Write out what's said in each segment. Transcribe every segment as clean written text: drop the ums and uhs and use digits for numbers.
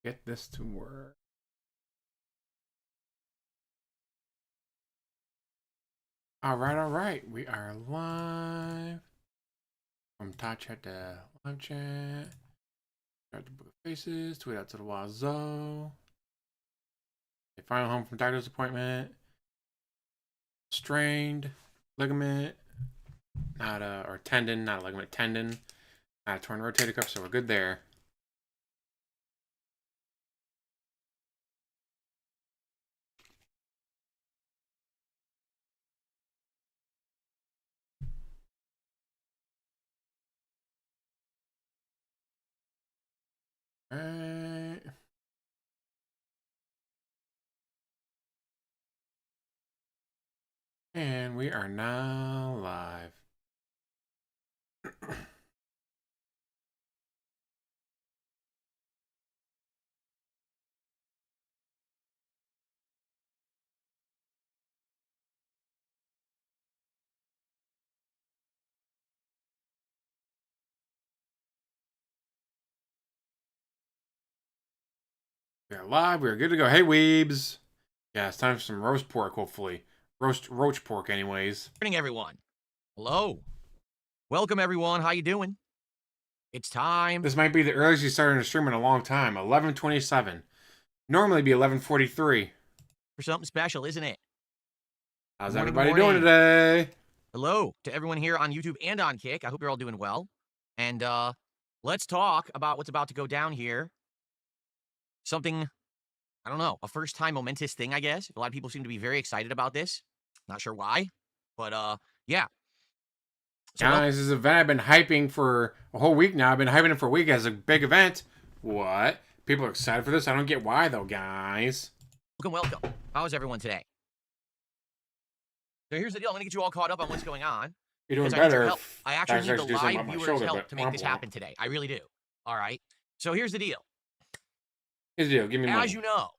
Get this to work. All right. We are live. From top chat to live chat. Start to book of faces. Tweet out to the wazoo. A final home from doctor's appointment. Strained ligament, or tendon, not a ligament, tendon. Not a torn rotator cuff, so we're good there. All right. And we are now live. We are live. We are good to go. Hey, weebs. Yeah, it's time for some roast pork, hopefully. Roach pork, anyways. Good morning, everyone. Hello. Welcome, everyone. How you doing? It's time. This might be the earliest you started a stream in a long time. 11:27. Normally be 11:43. For something special, isn't it? How's everybody doing today? Hello to everyone here on YouTube and on Kick. I hope you're all doing well. And let's talk about what's about to go down here. Something, I don't know, a first-time momentous thing, I guess. A lot of people seem to be very excited about this. Not sure why, but yeah. So, guys, this event I've been hyping for a whole week now. I've been hyping it for a week as a big event. What? People are excited for this? I don't get why, though, guys. Welcome. How is everyone today? So here's the deal. I'm going to get you all caught up on what's going on. You're doing better. I actually need the live viewers' help to make this happen today. I really do. All right? So here's the deal. Here's the deal. Give me money. As you know,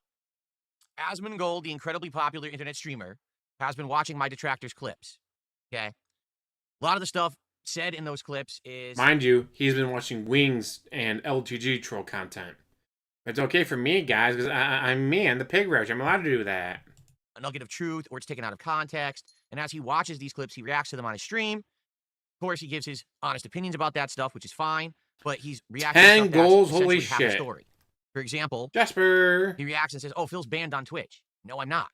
Asmongold, the incredibly popular internet streamer, has been watching my detractors' clips. Okay? A lot of the stuff said in those clips is... Mind you, he's been watching Wings and LTG troll content. It's okay for me, guys, because I'm me. I'm the pig roach. I'm allowed to do that. A nugget of truth, or it's taken out of context. And as he watches these clips, he reacts to them on his stream. Of course, he gives his honest opinions about that stuff, which is fine. But he's reacting to 10 goals, holy shit. Story. For example, Jasper. He reacts and says, oh, Phil's banned on Twitch. No, I'm not.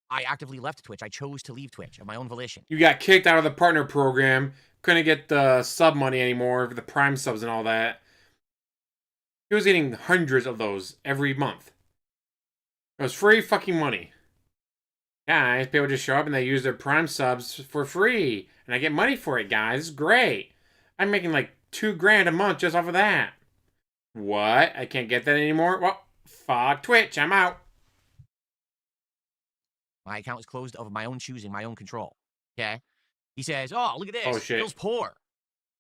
I actively left Twitch. I chose to leave Twitch of my own volition. You got kicked out of the partner program. Couldn't get the sub money anymore for the Prime subs and all that. He was getting hundreds of those every month. It was free fucking money. Guys, people just show up and they use their Prime subs for free. And I get money for it, guys. It's great. I'm making like $2,000 a month just off of that. What? I can't get that anymore? Well, fuck Twitch. I'm out. My account was closed of my own choosing, my own control. Okay? He says, oh, look at this. Oh, shit. Phil's poor.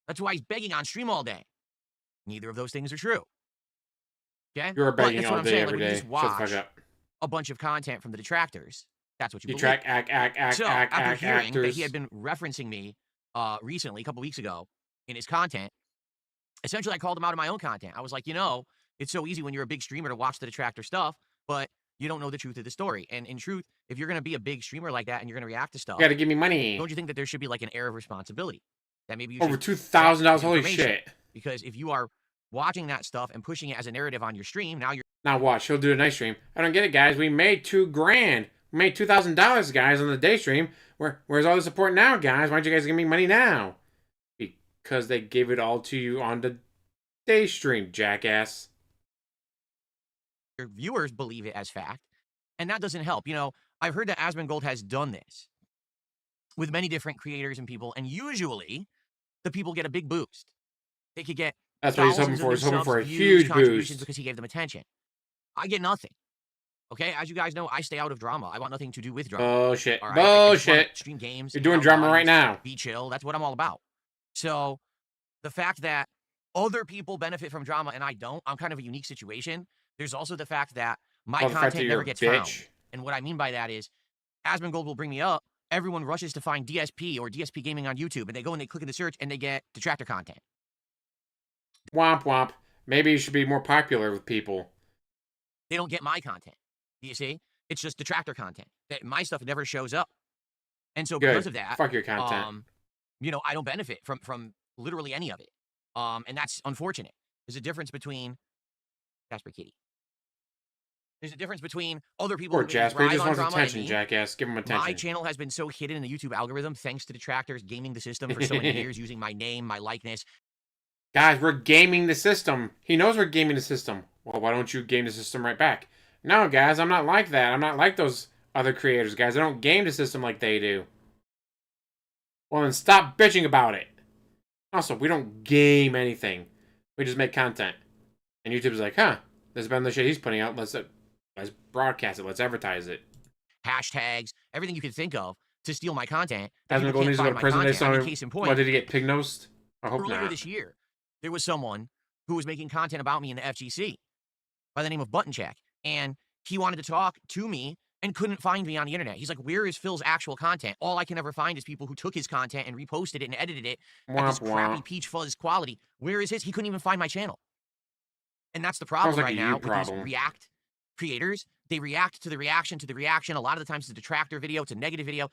That's why he's begging on stream all day. Neither of those things are true. Okay? You're begging all day, every day. Shut the fuck up. A bunch of content from the detractors. That's what you believe. After hearing that he had been referencing me recently, a couple weeks ago, in his content, essentially I called him out of my own content. I was like, you know, it's so easy when you're a big streamer to watch the detractor stuff, but you don't know the truth of the story. And in truth, if you're going to be a big streamer like that and you're going to react to stuff, you got to give me money. Don't you think that there should be like an air of responsibility? That maybe you over $2,000. Holy shit! Because if you are watching that stuff and pushing it as a narrative on your stream, now you're watch. He'll do a night stream. I don't get it, guys. We made $2,000. We made $2,000, guys, on the day stream. Where's all the support now, guys? Why don't you guys give me money now? Because they gave it all to you on the day stream, jackass. Your viewers believe it as fact, and that doesn't help. You know, I've heard that Asmongold has done this with many different creators and people, and usually the people get a big boost. They could get that's what he's hoping for. He's hoping for a huge boost because he gave them attention. I get nothing. Okay, as you guys know, I stay out of drama. I want nothing to do with drama. Bullshit. Right? Bullshit. Stream games. You're doing drama right now. Be chill. That's what I'm all about. So the fact that other people benefit from drama and I don't, I'm kind of a unique situation. There's also the fact that my content never gets found. And what I mean by that is, Asmongold will bring me up. Everyone rushes to find DSP or DSPGaming on YouTube, and they go and they click in the search and they get detractor content. Womp womp. Maybe you should be more popular with people. They don't get my content. Do you see? It's just detractor content. My stuff never shows up. And so because of that, fuck your content. You know, I don't benefit from literally any of it. And that's unfortunate. There's a difference between Jasper Kitty. There's a difference between other people who Jasper, he just wants attention, jackass. Give him attention. My channel has been so hidden in the YouTube algorithm thanks to detractors gaming the system for so many years, using my name, my likeness. Guys, we're gaming the system. He knows we're gaming the system. Well, why don't you game the system right back? No, guys, I'm not like that. I'm not like those other creators, guys. I don't game the system like they do. Well, then stop bitching about it. Also, we don't game anything. We just make content. And YouTube's like, huh, this is better than the shit he's putting out. Let's broadcast it. Let's advertise it. Hashtags, everything you can think of to steal my content. Asmongold needs to go to prison. Case in point, what, did he get pig-nosed? I hope earlier not. This year, there was someone who was making content about me in the FGC by the name of Button Check. And he wanted to talk to me and couldn't find me on the internet. He's like, where is Phil's actual content? All I can ever find is people who took his content and reposted it and edited it at this crappy peach fuzz quality. Where is his? He couldn't even find my channel. And that's the problem right now with these React creators. They react to the reaction to the reaction. A lot of the times it's a detractor video. It's a negative video.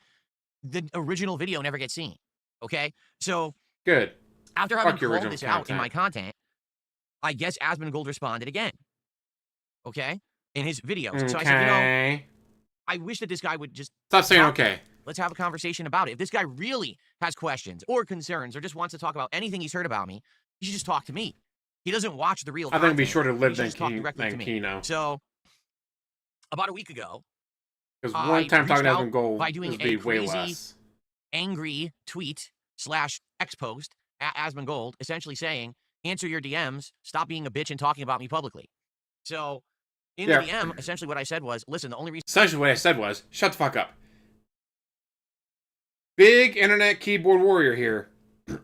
The original video never gets seen. Okay? So good. After having called this out in my content, I guess Asmongold responded again. Okay? In his videos. Okay. So I said, you know, I wish that this guy would just stop saying okay. Let's have a conversation about it. If this guy really has questions or concerns or just wants to talk about anything he's heard about me, he should just talk to me. He doesn't watch the real content. I think it'd be shorter lived than Kino. So, about a week ago, because one time talking to Asmongold by doing a crazy, angry tweet / X post at Asmongold, essentially saying, answer your DMs, stop being a bitch and talking about me publicly. So, in the DM, essentially what I said was, listen, the only reason... Essentially what I said was, shut the fuck up. Big internet keyboard warrior here.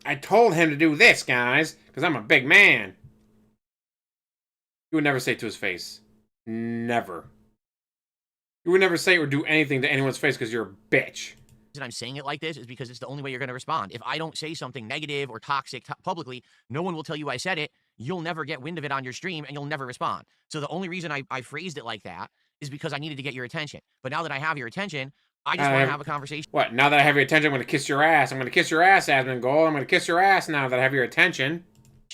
I told him to do this, guys, because I'm a big man. You would never say it to his face. Never. You would never say or do anything to anyone's face because you're a bitch. And I'm saying it like this is because it's the only way you're going to respond. If I don't say something negative or toxic publicly, no one will tell you I said it. You'll never get wind of it on your stream, and you'll never respond. So the only reason I phrased it like that is because I needed to get your attention. But now that I have your attention, I just want to have a conversation. What? Now that I have your attention, I'm going to kiss your ass. I'm going to kiss your ass, Asmongold. I'm going to kiss your ass now that I have your attention.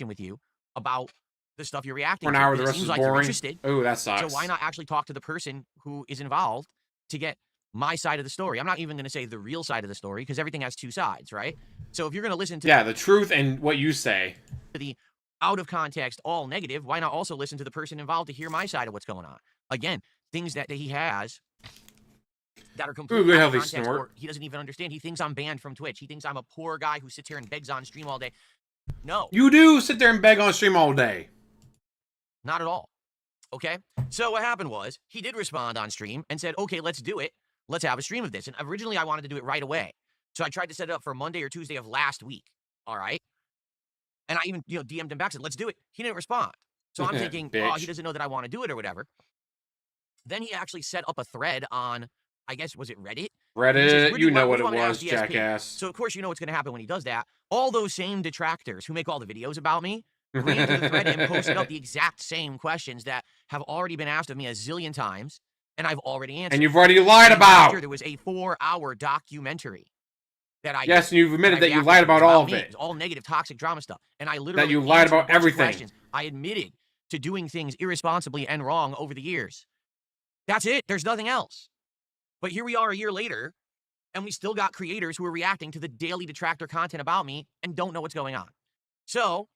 With you about the stuff you're reacting to. For an hour, the rest is boring. Oh, that sucks. So why not actually talk to the person who is involved to get my side of the story? I'm not even going to say the real side of the story because everything has two sides, right? So if you're going to listen to the truth and what you say, the out of context, all negative, why not also listen to the person involved to hear my side of what's going on? Again, things that he has that are completely out of context, or he doesn't even understand. He thinks I'm banned from Twitch. He thinks I'm a poor guy who sits here and begs on stream all day. No. You do sit there and beg on stream all day. Not at all. Okay? So what happened was, he did respond on stream and said, okay, let's do it. Let's have a stream of this. And originally, I wanted to do it right away. So I tried to set it up for Monday or Tuesday of last week. All right? And I even, DM'd him back, said, let's do it. He didn't respond. So I'm thinking, oh, he doesn't know that I want to do it or whatever. Then he actually set up a thread on, I guess, was it Reddit? Reddit, you know what it was, jackass. So, of course, you know what's going to happen when he does that. All those same detractors who make all the videos about me ran to the thread and posted up the exact same questions that have already been asked of me a zillion times, and I've already answered. And you've already lied about. There was a 4-hour documentary that I and you've admitted that you lied about all of it. It's all negative, toxic drama stuff. And I literally that you lied about everything. I admitted to doing things irresponsibly and wrong over the years. That's it. There's nothing else. But here we are a year later, and we still got creators who are reacting to the daily detractor content about me and don't know what's going on. So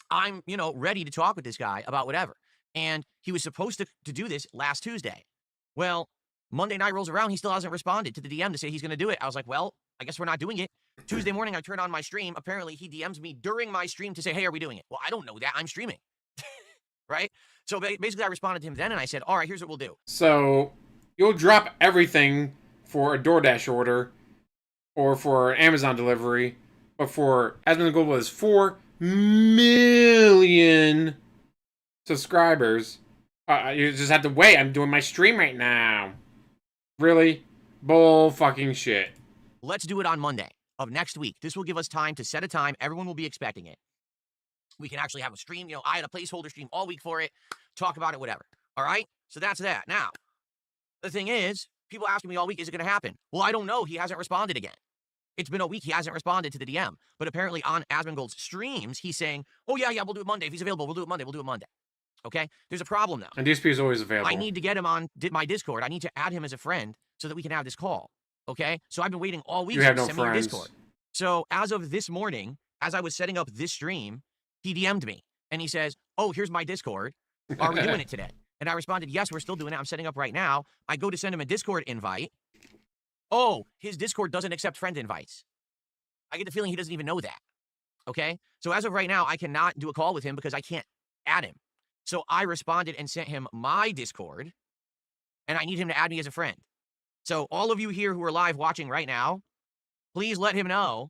I'm, ready to talk with this guy about whatever. And he was supposed to do this last Tuesday. Well, Monday night rolls around, he still hasn't responded to the DM to say he's going to do it. I was like, well, I guess we're not doing it. Tuesday morning, I turn on my stream. Apparently, he DMs me during my stream to say, hey, are we doing it? Well, I don't know that. I'm streaming. Right? So basically, I responded to him then, and I said, all right, here's what we'll do. So you'll drop everything for a DoorDash order or for an Amazon delivery, but for Asmongold was 4 million subscribers. You just have to wait. I'm doing my stream right now. Really? Bull fucking shit. Let's do it on Monday of next week. This will give us time to set a time. Everyone will be expecting it. We can actually have a stream. I had a placeholder stream all week for it. Talk about it, whatever. All right? So that's that. Now, the thing is, people asking me all week, is it going to happen? Well, I don't know. He hasn't responded again. It's been a week. He hasn't responded to the DM. But apparently on Asmongold's streams, he's saying, oh, yeah, we'll do it Monday. If he's available, we'll do it Monday. We'll do it Monday. Okay? There's a problem, though. And DSP is always available. I need to get him on my Discord. I need to add him as a friend so that we can have this call. Okay? So I've been waiting all week to send me your Discord. So as of this morning, as I was setting up this stream, he DM'd me. And he says, oh, here's my Discord. Are we doing it today? And I responded, yes, we're still doing it. I'm setting up right now. I go to send him a Discord invite. Oh, his Discord doesn't accept friend invites. I get the feeling he doesn't even know that. Okay? So as of right now, I cannot do a call with him because I can't add him. So I responded and sent him my Discord, and I need him to add me as a friend. So all of you here who are live watching right now, please let him know.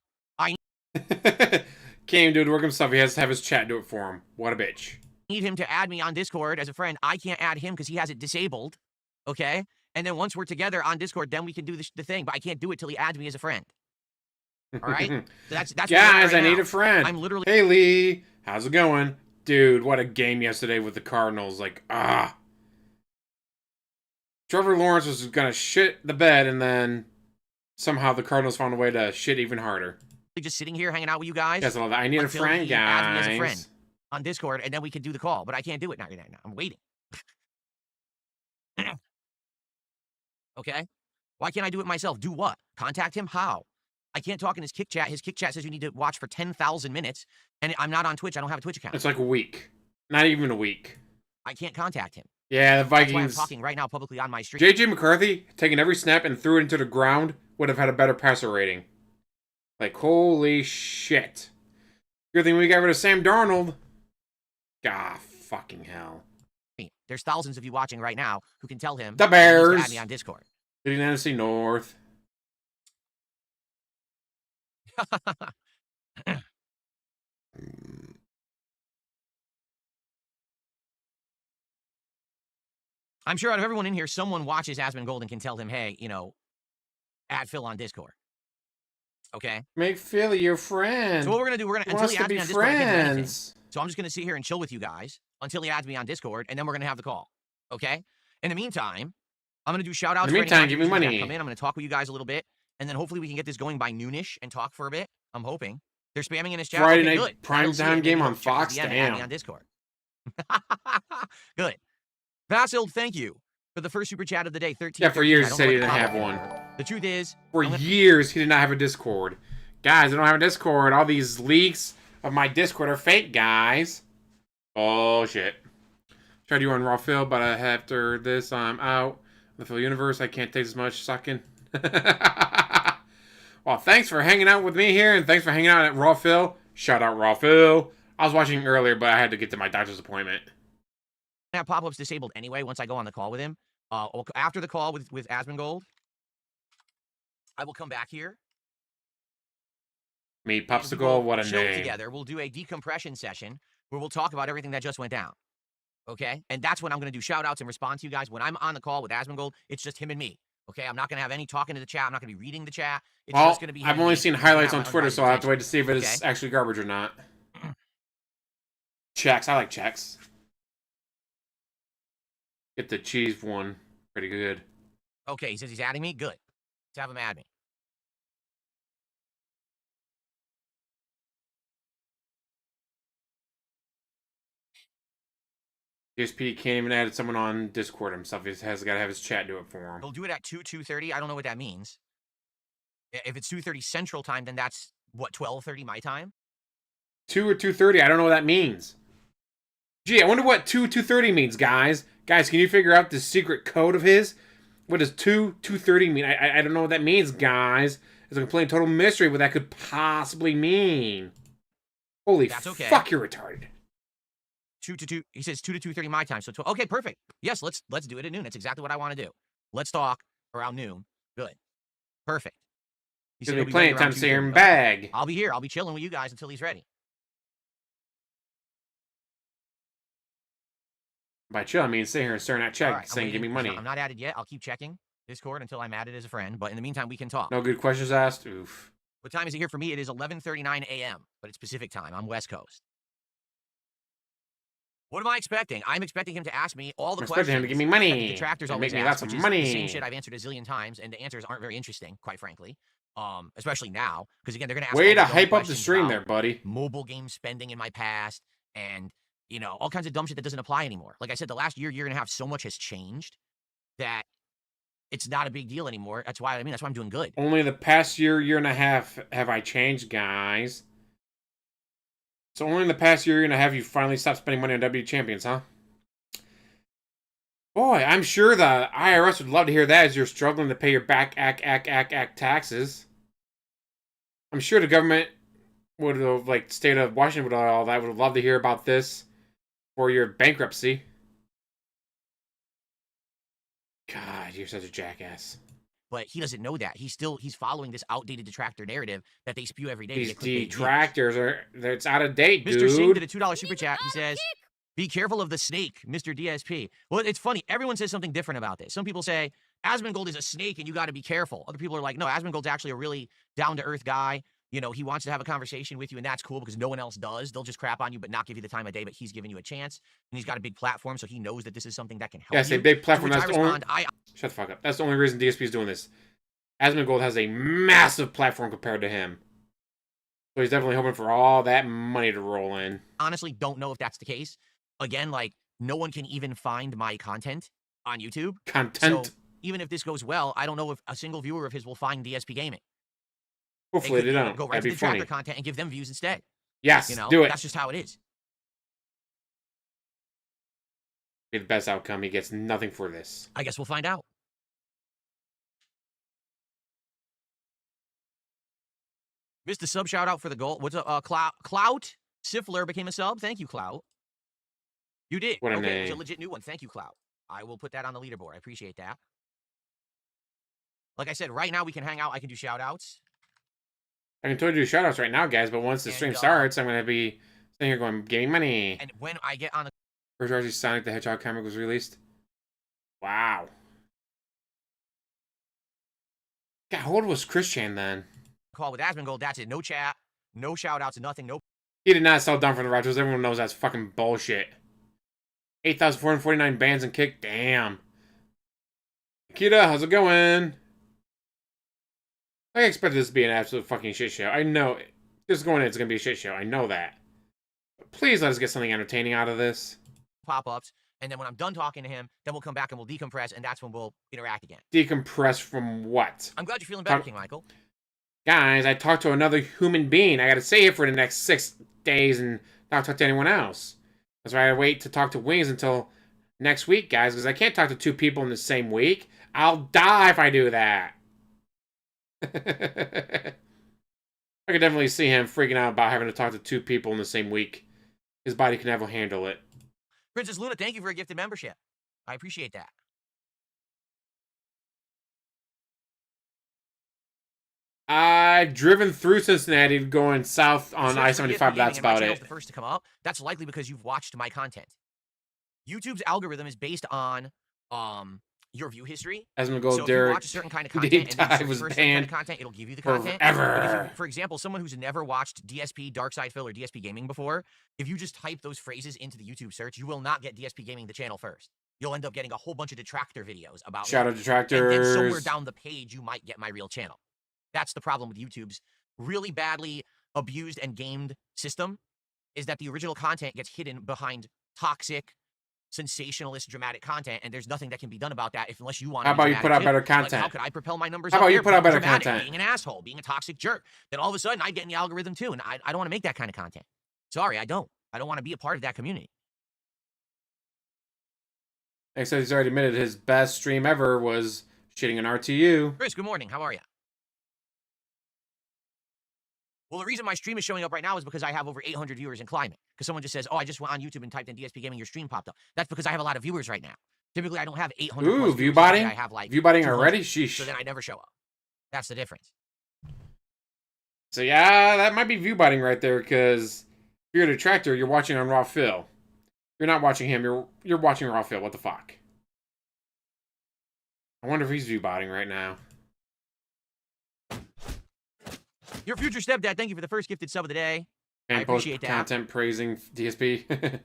Can't even do it to work himself. He has to have his chat do it for him. What a bitch. Need him to add me on Discord as a friend. I can't add him because he has it disabled. Okay? And then once we're together on Discord, then we can do the thing, but I can't do it till he adds me as a friend. All right? So that's guys, right I need now. a friend. I'm literally... Hey, Lee. How's it going? Dude, what a game yesterday with the Cardinals. Like, Trevor Lawrence was going to shit the bed, and then somehow the Cardinals found a way to shit even harder. Just sitting here hanging out with you guys. Yes, I need a friend, guys. Add me as a friend on Discord, and then we can do the call. But I can't do it now. I'm waiting. Okay? Why can't I do it myself? Do what? Contact him? How? I can't talk in his kick chat. His kick chat says you need to watch for 10,000 minutes, and I'm not on Twitch. I don't have a Twitch account. It's like a week. Not even a week. I can't contact him. Yeah, the Vikings... That's why I'm talking right now publicly on my stream. J.J. McCarthy, taking every snap and threw it into the ground, would have had a better passer rating. Like, holy shit. Good thing we got rid of Sam Darnold. Ah, fucking hell. There's thousands of you watching right now who can tell him... The Bears! ...to add me on Discord. Getting NFC North. I'm sure out of everyone in here, someone watches Asmongold and can tell him, hey, add Phil on Discord. Okay? Make Phil your friend. So what we're going to do, until he adds me on Discord, I can't do anything. So I'm just going to sit here and chill with you guys until he adds me on Discord, and then we're going to have the call. Okay? In the meantime, I'm going to do shout-outs. In the meantime, give me money. Come in. I'm going to talk with you guys a little bit, and then hopefully we can get this going by noonish and talk for a bit. I'm hoping. They're spamming in his chat. Friday night primetime game on Fox. Damn. On Discord. Good. Vasil, thank you for the first super chat of the day. 13. Yeah, for years he said he didn't have one. The truth is, for years he did not have a Discord. Guys, I don't have a Discord. All these leaks of my Discord are fake, guys. Oh shit. Tried to run Raw Phil, but after this I'm out. The Phil universe, I can't take as much sucking. Well, thanks for hanging out with me here, and thanks for hanging out at Raw Phil. Shout out Raw Phil. I was watching earlier, but I had to get to my doctor's appointment. I have pop-ups disabled anyway once I go on the call with him. After the call with Asmongold, I will come back here. Meet Popsicle, what a name. Together, we'll do a decompression session where we'll talk about everything that just went down. Okay? And that's when I'm going to do shout-outs and respond to you guys. When I'm on the call with Asmongold, it's just him and me. Okay? I'm not going to have any talking to the chat. I'm not going to be reading the chat. It's just going to be him. I've only seen highlights on Twitter, so I'll have to wait to see if it is actually garbage or not. Checks. I like checks. Get the cheese one. Pretty good. Okay, he says he's adding me. Good. Let's have him add me. DSP can't even add someone on Discord himself. He has got to have his chat do it for him. He'll do it at 2:30. I don't know what that means. If it's 2:30 Central Time, then that's, what, 12:30 my time? 2 or 2:30. I don't know what that means. Gee, I wonder what 2:30 means, guys. Guys, can you figure out the secret code of his? What does 2:30 mean? I don't know what that means, guys. It's a complete total mystery what that could possibly mean. Holy fuck, you're retarded. 2 to 2. He says 2 to 2:30 my time. So okay, perfect. Yes, let's do it at noon. That's exactly what I want to do. Let's talk around noon. Good. Perfect. He's gonna be playing time to sit here and bag. I'll be here. I'll be chilling with you guys until he's ready. By chill, I mean sit here and staring at check saying give me money. I'm not added yet. I'll keep checking Discord until I'm added as a friend. But in the meantime, we can talk. No good questions asked? Oof. What time is it here for me? It is 11:39 a.m., but it's Pacific time. I'm West Coast. What am I expecting? I'm expecting him to ask me all the I'm questions. expecting him to give me money. That the detractors and always make me ask, lots of which money. is the same shit I've answered a zillion times, and the answers aren't very interesting, quite frankly. Especially now, because again, they're gonna ask Way all to the dumb hype up the questions stream about there, buddy. mobile game spending in my past, and all kinds of dumb shit that doesn't apply anymore. Like I said, the last year and a half, so much has changed that it's not a big deal anymore. That's why I'm doing good. Only the past year and a half have I changed, guys. So only in the past year and a half you finally stopped spending money on W champions, huh? Boy, I'm sure the IRS would love to hear that as you're struggling to pay your back taxes. I'm sure the government would have, like, state of Washington would all that would have loved to hear about this for your bankruptcy. God, you're such a jackass. But he doesn't know that. He's following this outdated detractor narrative that they spew every day. These detractors it's out of date, dude. Mr. Singh did a $2 super chat. He says, "Be careful of the snake, Mr. DSP." Well, it's funny. Everyone says something different about this. Some people say Asmongold is a snake and you got to be careful. Other people are like, no, Asmongold's actually a really down-to-earth guy. He wants to have a conversation with you, and that's cool because no one else does. They'll just crap on you but not give you the time of day, but he's giving you a chance. And he's got a big platform, so he knows that this is something that can help you. Yes, a big platform. That's the only... Shut the fuck up. That's the only reason DSP is doing this. Asmongold has a massive platform compared to him. So he's definitely hoping for all that money to roll in. Honestly, don't know if that's the case. Again, like, no one can even find my content on YouTube. Content? So even if this goes well, I don't know if a single viewer of his will find DSPGaming. Hopefully they don't. Go right to the tracker content and give them views instead. Yes, do it. That's just how it is. Be the best outcome. He gets nothing for this. I guess we'll find out. Missed the sub shout out for the goal. What's up? Clout Siffler became a sub. Thank you, Clout. You did. What a name. It was a legit new one. Thank you, Clout. I will put that on the leaderboard. I appreciate that. Like I said, right now we can hang out. I can do shout outs. I can totally do shout outs right now, guys, but once the stream starts, I'm going to be sitting here going, getting money. And when I get on the... First RC Sonic the Hedgehog comic was released. Wow. God, how old was Christian then? Call with Asmongold, that's it. No chat, no shout outs, nothing, no... He did not sell down for the Rogers. Everyone knows that's fucking bullshit. 8,449 bans and kick. Damn. Nikita, how's it going? I expect this to be an absolute fucking shit show. I know. Just going in, it's going to be a shit show. I know that. But please let us get something entertaining out of this. Pop-ups. And then when I'm done talking to him, then we'll come back and we'll decompress, and that's when we'll interact again. Decompress from what? I'm glad you're feeling better, King Michael. Guys, I talked to another human being. I got to stay here for the next 6 days and not talk to anyone else. That's why I wait to talk to Wings until next week, guys, because I can't talk to 2 people in the same week. I'll die if I do that. I could definitely see him freaking out about having to talk to 2 people in the same week. His body can never handle it. Princess Luna, thank you for a gifted membership. I appreciate that. I've driven through Cincinnati going south on I-75. That's about it. The first to come up. That's likely because you've watched my content. YouTube's algorithm is based on your view history. Asmongold, so if you watch a certain kind of content and then was banned kind of content, it'll give you the content. Forever. For example, someone who's never watched DSP, Darkside Phil, or DSPGaming before, if you just type those phrases into the YouTube search, you will not get DSPGaming the channel first. You'll end up getting a whole bunch of detractor videos about shout out detractors. And then somewhere down the page, you might get my real channel. That's the problem with YouTube's really badly abused and gamed system, is that the original content gets hidden behind toxic, sensationalist, dramatic content, and there's nothing that can be done about that unless you want to. How about you put out better content? Like, how could I propel my numbers up? How about you put out better dramatic, content? Being an asshole, being a toxic jerk. Then all of a sudden, I get in the algorithm too, and I don't want to make that kind of content. Sorry, I don't. I don't want to be a part of that community. Except he's already admitted his best stream ever was shitting an RTU. Chris, good morning. How are you? Well, the reason my stream is showing up right now is because I have over 800 viewers in climate. Because someone just says, oh, I just went on YouTube and typed in DSPGaming, your stream popped up. That's because I have a lot of viewers right now. Typically, I don't have 800 Ooh, view botting? I have like view botting already? Sheesh. So then I never show up. That's the difference. So yeah, that might be view botting right there, because if you're a detractor, you're watching on Raw Phil. You're not watching him, you're watching Raw Phil. What the fuck? I wonder if he's view botting right now. Your future stepdad, thank you for the first gifted sub of the day. I appreciate that. Content praising DSP.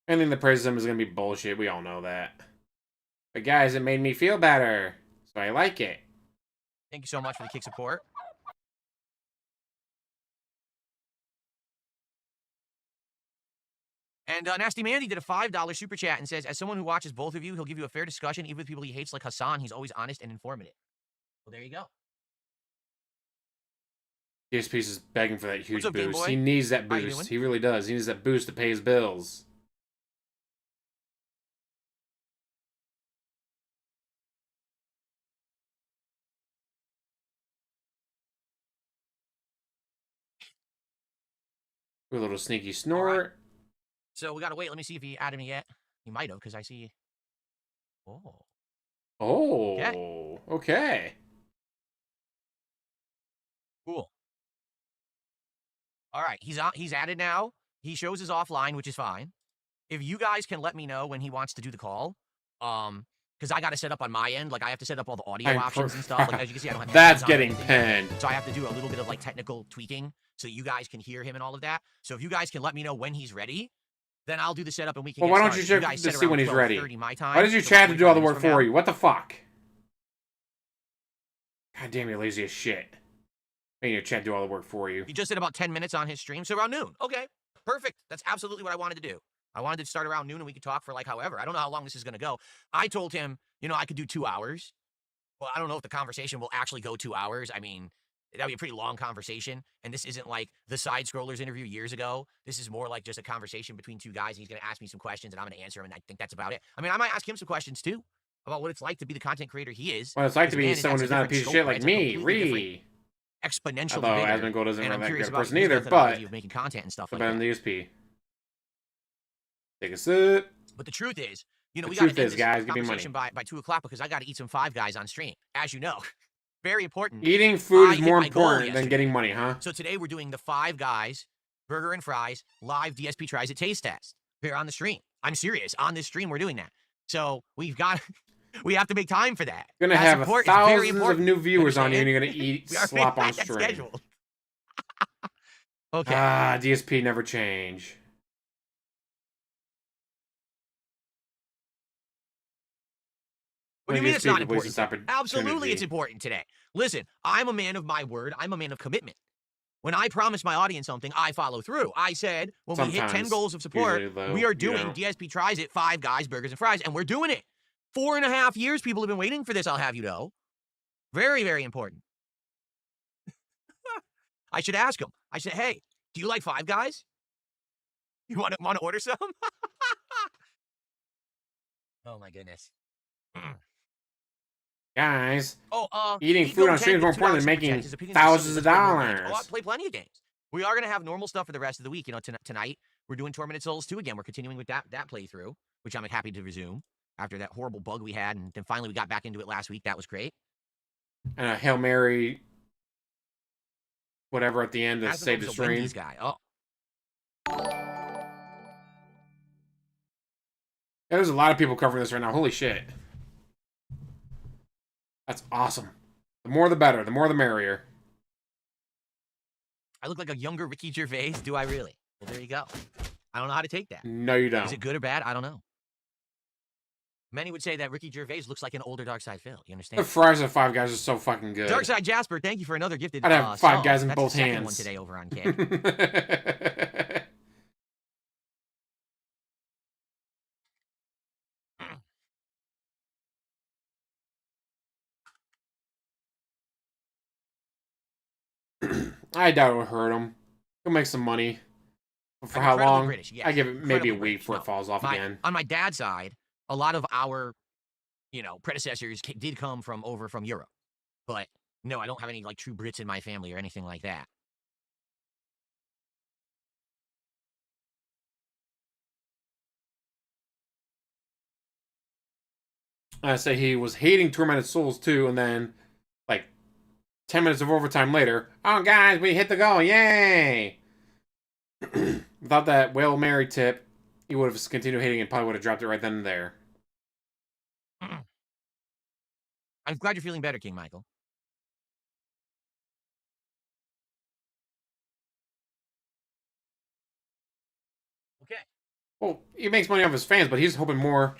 Anything that praises him is gonna be bullshit. We all know that. But guys, it made me feel better, so I like it. Thank you so much for the kick support. And Nasty Mandy did a $5 super chat and says, as someone who watches both of you, he'll give you a fair discussion, even with people he hates like Hassan. He's always honest and informative. Well, there you go. DSP is begging for that huge up, boost. He needs that boost. He really does. He needs that boost to pay his bills. A little sneaky snort. Right. So we gotta wait. Let me see if he added me yet. He might have, because I see. Oh. Oh. Okay. Cool. All right. He's added now. He shows his offline, which is fine. If you guys can let me know when he wants to do the call, because I got to set up on my end. Like, I have to set up all the audio options and stuff. Like, as you can see, I don't have that's getting pinned. So I have to do a little bit of, like, technical tweaking so you guys can hear him and all of that. So if you guys can let me know when he's ready, then I'll do the setup and we can well, get why don't started. you check to see when he's ready? My time, why does your chat to do all the work for you? What the fuck? God damn, you're lazy as shit. Making your chat do all the work for you. He just did about 10 minutes on his stream, so around noon. Okay, perfect. That's absolutely what I wanted to do. I wanted to start around noon and we could talk for like however. I don't know how long this is going to go. I told him, you know, I could do 2 hours. Well, I don't know if the conversation will actually go 2 hours. I mean, that'd be a pretty long conversation. And this isn't like the Side Scrollers interview years ago. This is more like just a conversation between two guys. And he's going to ask me some questions and I'm going to answer him. And I think that's about it. I mean, I might ask him some questions too about what it's like to be the content creator he is. Well, it's like to be someone who's not a piece of shit like me, Ree. Exponentially although bigger. Asmongold isn't and really I'm that curious good about person either, but of making content and stuff like better that. than the DSP. Take a sip. But the truth is, you know, the we got to end is, this guys, give me conversation money. by 2 o'clock because I got to eat some Five Guys on stream, as you know. Very important. Eating food is more important than getting money, huh? So today we're doing the Five Guys burger and fries live DSP tries it taste test here on the stream. I'm serious. On this stream, we're doing that. So we've got, we have to make time for that. You're gonna have thousands of new viewers on you, and you're gonna eat slop on stream. Okay. DSP never change. What do you mean it's not important? Absolutely it's important today. Listen, I'm a man of my word. I'm a man of commitment. When I promise my audience something, I follow through. I said, when we hit 10 goals of support, we are doing DSP Tries It, Five Guys, Burgers and Fries, and we're doing it. 4.5 years people have been waiting for this, I'll have you know. Very, very important. I should ask them. I said, hey, do you like Five Guys? You want to order some? Oh, my goodness. Guys, eating food on stream is more important than making thousands of dollars. I play plenty of games. We are going to have normal stuff for the rest of the week. You know, tonight, we're doing Tormented Souls 2 again. We're continuing with that playthrough, which I'm happy to resume after that horrible bug we had. And then finally we got back into it last week. That was great. And a Hail Mary, whatever at the end to save the stream. Guy. Oh. There's a lot of people covering this right now. Holy shit. That's awesome. The more the better. The more the merrier. I look like a younger Ricky Gervais. Do I really? Well, there you go. I don't know how to take that. No, you don't. Is it good or bad? I don't know. Many would say that Ricky Gervais looks like an older Darkside Phil. You understand? The fries of Five Guys are so fucking good. Darkside Jasper, thank you for another gifted. I'd have Five Guys in That's both the second hands. One today over on Kick. I doubt it would hurt him. He'll make some money. For how long? British, yes. I give it maybe a week before it falls off again. On my dad's side, a lot of our, predecessors did come from Europe. But no, I don't have any like true Brits in my family or anything like that. I say he was hating Tormented Souls 2, and then, like, 10 minutes of overtime later, oh, guys, we hit the goal, yay! Without that Whale Mary tip, he would have continued hating and probably would have dropped it right then and there. I'm glad you're feeling better, King Michael. Okay. Well, he makes money off his fans, but he's hoping more.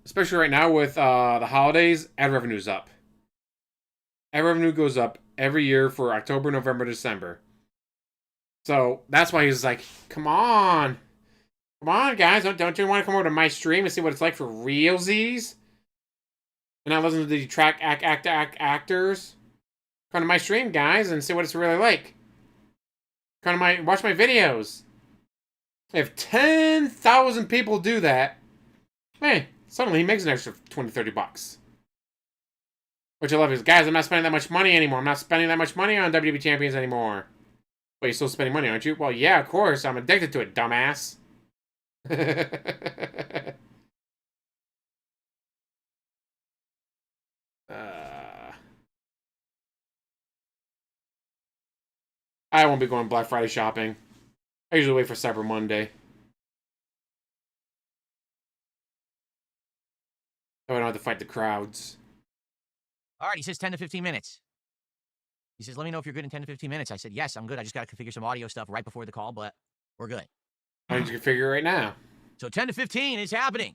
Especially right now with the holidays, ad revenue's up. Ad revenue goes up every year for October, November, December. So that's why he's like, come on. Come on, guys. Don't you want to come over to my stream and see what it's like for realsies? And not listen to the actors? Come to my stream, guys, and see what it's really like. Come to watch my videos. If 10,000 people do that, hey, suddenly he makes an extra 20, 30 bucks. Which I love is, guys, I'm not spending that much money anymore. I'm not spending that much money on WWE Champions anymore. Wait, you're still spending money, aren't you? Well, yeah, of course. I'm addicted to it, dumbass. I won't be going Black Friday shopping. I usually wait for Cyber Monday. So I don't have to fight the crowds. All right, he says 10 to 15 minutes. He says, let me know if you're good in 10 to 15 minutes. I said, yes, I'm good. I just got to configure some audio stuff right before the call, but we're good. How did you configure it right now? So 10 to 15 is happening.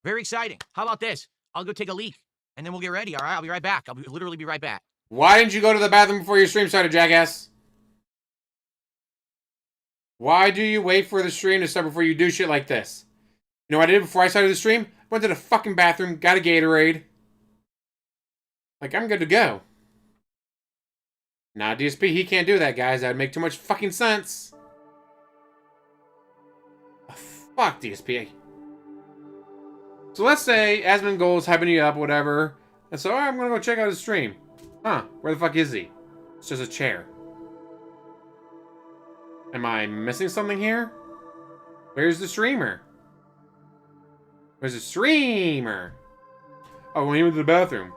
Very exciting. How about this? I'll go take a leak, and then we'll get ready, all right? I'll be right back. I'll literally be right back. Why didn't you go to the bathroom before your stream started, jackass? Why do you wait for the stream to start before you do shit like this? You know what I did before I started the stream? Went to the fucking bathroom, got a Gatorade. Like, I'm good to go. Nah, DSP, he can't do that, guys. That'd make too much fucking sense. Oh, fuck DSP. So let's say Asmongold's hyping you up, whatever. And so, I'm gonna go check out his stream. Huh, where the fuck is he? It's just a chair. Am I missing something here? Where's the streamer? Where's the streamer? Oh, he went to the bathroom.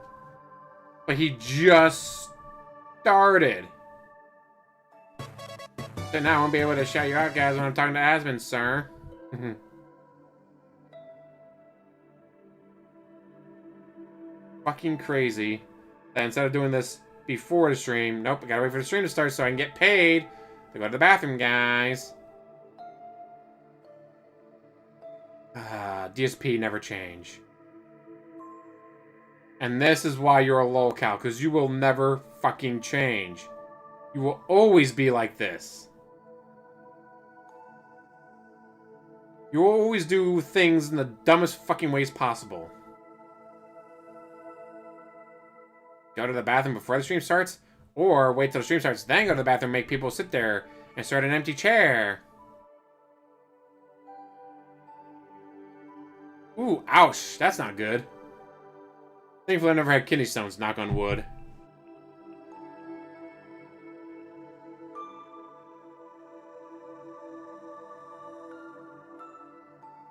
But he just started. So now I won't be able to shout you out, guys, when I'm talking to Asmon, sir. Fucking crazy. That instead of doing this before the stream, nope, I gotta wait for the stream to start so I can get paid to go to the bathroom, guys. DSP never change. And this is why you're a lolcow, because you will never fucking change. You will always be like this. You will always do things in the dumbest fucking ways possible. Go to the bathroom before the stream starts, or wait till the stream starts, then go to the bathroom, make people sit there, and start an empty chair. Ooh, ouch. That's not good. Thankfully, I've never had kidney stones, knock on wood.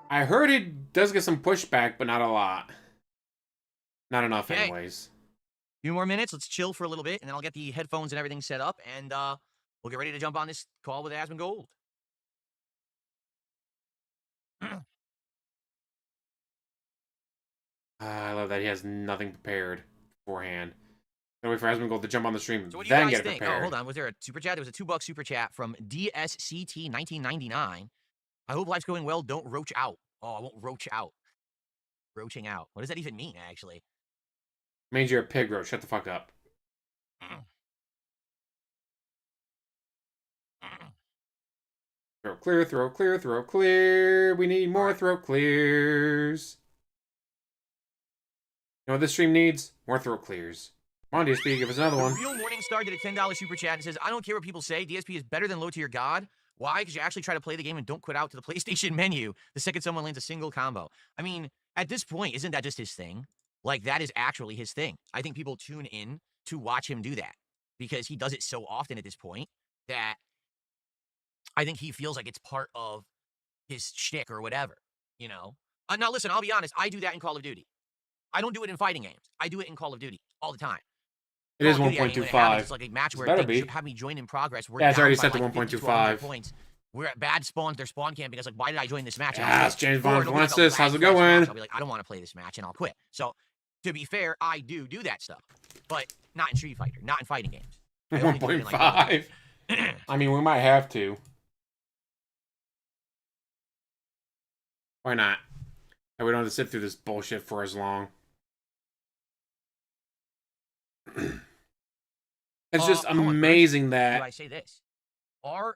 I heard it does get some pushback, but not a lot. Not enough, okay. Anyways. A few more minutes. Let's chill for a little bit, and then I'll get the headphones and everything set up, and we'll get ready to jump on this call with Asmongold. I love that he has nothing prepared beforehand. Gotta wait for Asmongold to jump on the stream, so what do then you guys get think? prepared. Oh, hold on. Was there a super chat? There was a $2 super chat from DSCT1999. I hope life's going well. Don't roach out. Oh, I won't roach out. Roaching out. What does that even mean, actually? It means you're a pig, roach. Shut the fuck up. Throat clear, throat clear, throat clear. We need more throat clears. You know what this stream needs? More throat clears. Come on, DSP, give us another one. Real Morningstar did a $10 super chat and says, I don't care what people say. DSP is better than low tier God. Why? Because you actually try to play the game and don't quit out to the PlayStation menu the second someone lands a single combo. I mean, at this point, isn't that just his thing? Like, that is actually his thing. I think people tune in to watch him do that because he does it so often at this point that I think he feels like it's part of his shtick or whatever, you know? Now, listen, I'll be honest. I do that in Call of Duty. I don't do it in fighting games. I do it in Call of Duty all the time. It is 1.25. It's like a match where they have me join in progress. Yeah, it's already set to 1.25 points. We're at bad spawns. They're spawn camping. It's like, why did I join this match? Yes, James Bond wants this. How's it going? I'll be like, I don't want to play this match, and I'll quit. So, to be fair, I do that stuff, but not in Street Fighter, not in fighting games. 1.5. I mean, we might have to. Why not? We don't have to sit through this bullshit for as long. It's just amazing that... Do I say this? RF.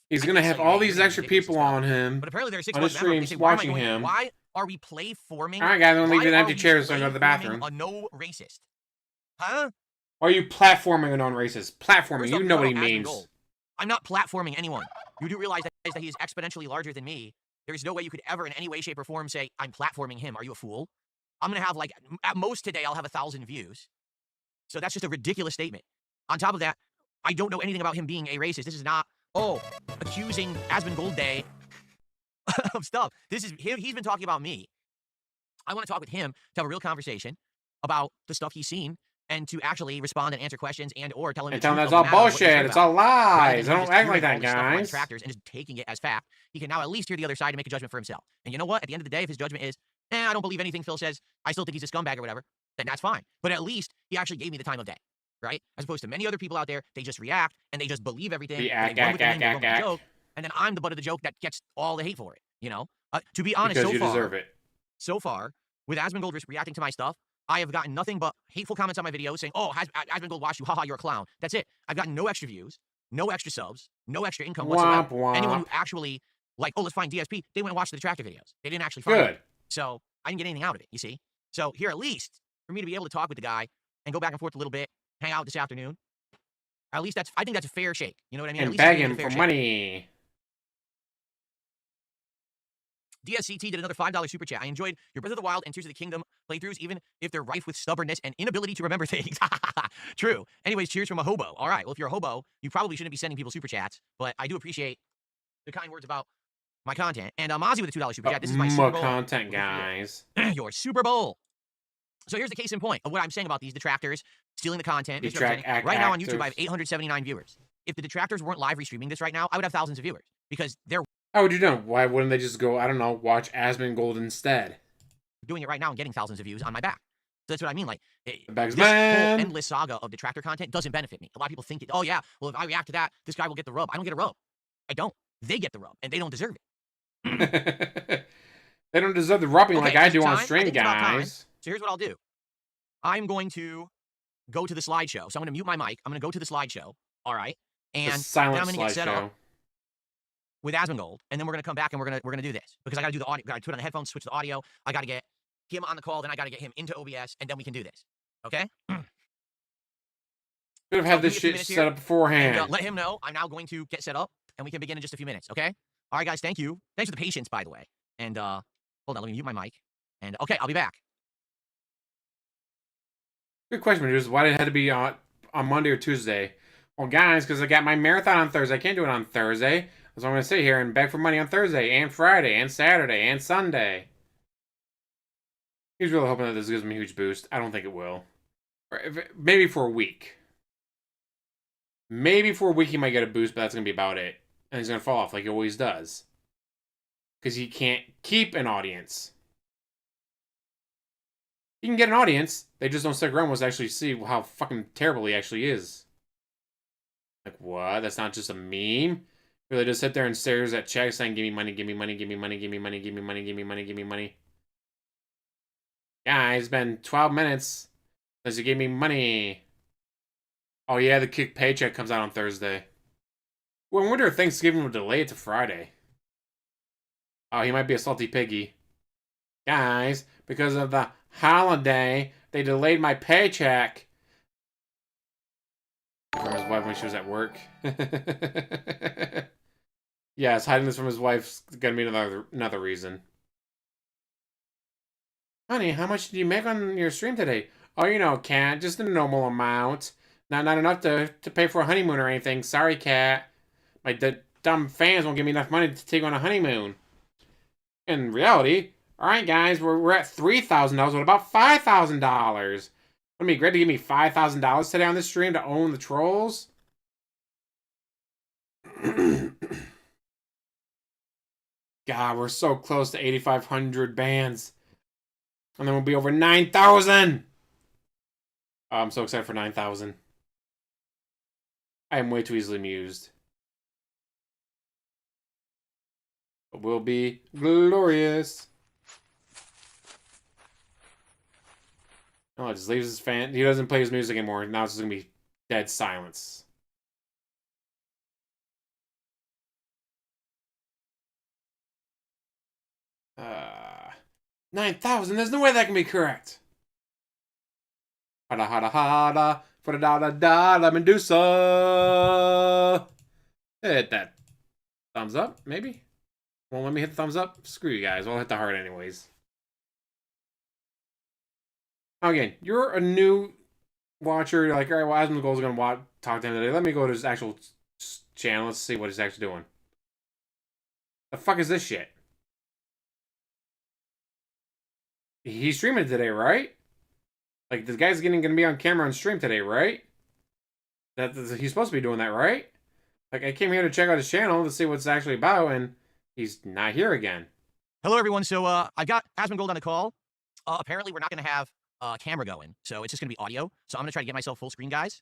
He's gonna have all these extra people on him. But apparently there's 6 on his streams watching him. Why are we play forming? Alright guys, I'm gonna leave an empty chair so I can go to the bathroom. A no racist. Huh? Why are you platforming a non-racist? Platforming, you know what he means. I'm not platforming anyone. You do realize that he is exponentially larger than me. There is no way you could ever in any way, shape, or form say, I'm platforming him. Are you a fool? I'm gonna have like, at most today, I'll have 1,000 views. So that's just a ridiculous statement. On top of that, I don't know anything about him being a racist. This is not, accusing Asmongold Day of stuff. This is him. He's been talking about me. I want to talk with him to have a real conversation about the stuff he's seen and to actually respond and answer questions and or tell him. And tell him that's all bullshit. It's all lies. I don't act like that, guys. Tractors and just taking it as fact. He can now at least hear the other side and make a judgment for himself. And you know what? At the end of the day, if his judgment is, I don't believe anything Phil says, I still think he's a scumbag or whatever, then that's fine. But at least he actually gave me the time of day. Right? As opposed to many other people out there, they just react and they just believe everything. Joke, and then I'm the butt of the joke that gets all the hate for it. You know, to be honest, because you deserve it. So far, with Asmongold reacting to my stuff, I have gotten nothing but hateful comments on my videos saying, "Oh, Asmongold watched you, haha, you're a clown." That's it. I've gotten no extra views, no extra subs, no extra income whatsoever. Womp, womp. Anyone who actually like, let's find DSP, they went and watched the Detractor videos. They didn't actually find it. So I didn't get anything out of it. You see. So here, at least for me to be able to talk with the guy and go back and forth a little bit, hang out this afternoon. At least I think that's a fair shake. You know what I mean? And beg him for money. DSCT did another $5 super chat. I enjoyed your Breath of the Wild and Tears of the Kingdom playthroughs, even if they're rife with stubbornness and inability to remember things. True. Anyways, cheers from a hobo. All right. Well, if you're a hobo, you probably shouldn't be sending people super chats, but I do appreciate the kind words about my content. And Mozzie with a $2 super chat. This is my Super Bowl content, guys. Your Super Bowl. So here's the case in point of what I'm saying about these detractors stealing the content. Right now on YouTube, I have 879 viewers. If the detractors weren't live restreaming this right now, I would have thousands of viewers because they're. How would you know? Why wouldn't they just go, I don't know, watch Asmongold instead? Doing it right now and getting thousands of views on my back. So that's what I mean. Like, this whole endless saga of detractor content doesn't benefit me. A lot of people think, oh yeah, well, if I react to that, this guy will get the rub. I don't get a rub. I don't. They get the rub, and they don't deserve it. They don't deserve the rubbing like I do on stream, guys. So here's what I'll do. I'm going to go to the slideshow. So I'm going to mute my mic. I'm going to go to the slideshow. All right. And then I'm going to get set up with Asmongold. And then we're going to come back and we're going to do this. Because I got to do the audio. Got to put on the headphones, switch the audio. I got to get him on the call. Then I got to get him into OBS. And then we can do this. Okay? Could have had this shit set up beforehand. And, let him know I'm now going to get set up. And we can begin in just a few minutes. Okay? All right, guys. Thank you. Thanks for the patience, by the way. And hold on. Let me mute my mic. And okay, I'll be back. Good question, Medusa. Why did it have to be on Monday or Tuesday? Well, guys, because I got my marathon on Thursday. I can't do it on Thursday. So I'm going to sit here and beg for money on Thursday and Friday and Saturday and Sunday. He's really hoping that this gives me a huge boost. I don't think it will. Maybe for a week. Maybe for a week he might get a boost, but that's going to be about it. And he's going to fall off like he always does. Because he can't keep an audience. He can get an audience. They just don't stick around to actually see how fucking terrible he actually is. Like, what? That's not just a meme? Really just sit there and stares at checks saying, give me money, give me money, give me money, give me money, give me money, give me money, give me money. Yeah, it's been 12 minutes since you gave me money. Oh yeah, the kick paycheck comes out on Thursday. Well, I wonder if Thanksgiving will delay it to Friday. Oh, he might be a salty piggy. Guys, because of the holiday, they delayed my paycheck. From his wife when she was at work. Yes, hiding this from his wife's gonna be another reason. Honey, how much did you make on your stream today? Oh, you know, Cat, just a normal amount. Not enough to pay for a honeymoon or anything. Sorry, Cat. My dumb fans won't give me enough money to take on a honeymoon. In reality, alright guys, we're at $3,000. What about $5,000? Wouldn't it be great to give me $5,000 today on this stream to own the trolls? God, we're so close to 8,500 bands. And then we'll be over 9,000! Oh, I'm so excited for 9,000. I am way too easily amused. It will be glorious. Oh, it just leaves his fan. He doesn't play his music anymore. Now it's just gonna be dead silence. Uh, 9,000. There's no way that can be correct. Hada hada hada for the da da da da Medusa. Hit that thumbs up, maybe. Won't let me hit the thumbs up. Screw you guys. I'll hit the heart anyways. Again, you're a new watcher. You're like, all right, well, Asmongold's gonna talk to him today. Let me go to his actual channel. Let's see what he's actually doing. The fuck is this shit? He's streaming today, right? Like, this guy's gonna be on camera on stream today, right? He's supposed to be doing that, right? Like, I came here to check out his channel to see what it's actually about, and he's not here again. Hello, everyone. So, I've got Asmongold on the call. Apparently, we're not going to have a camera going, so it's just going to be audio. So I'm going to try to get myself full screen, guys.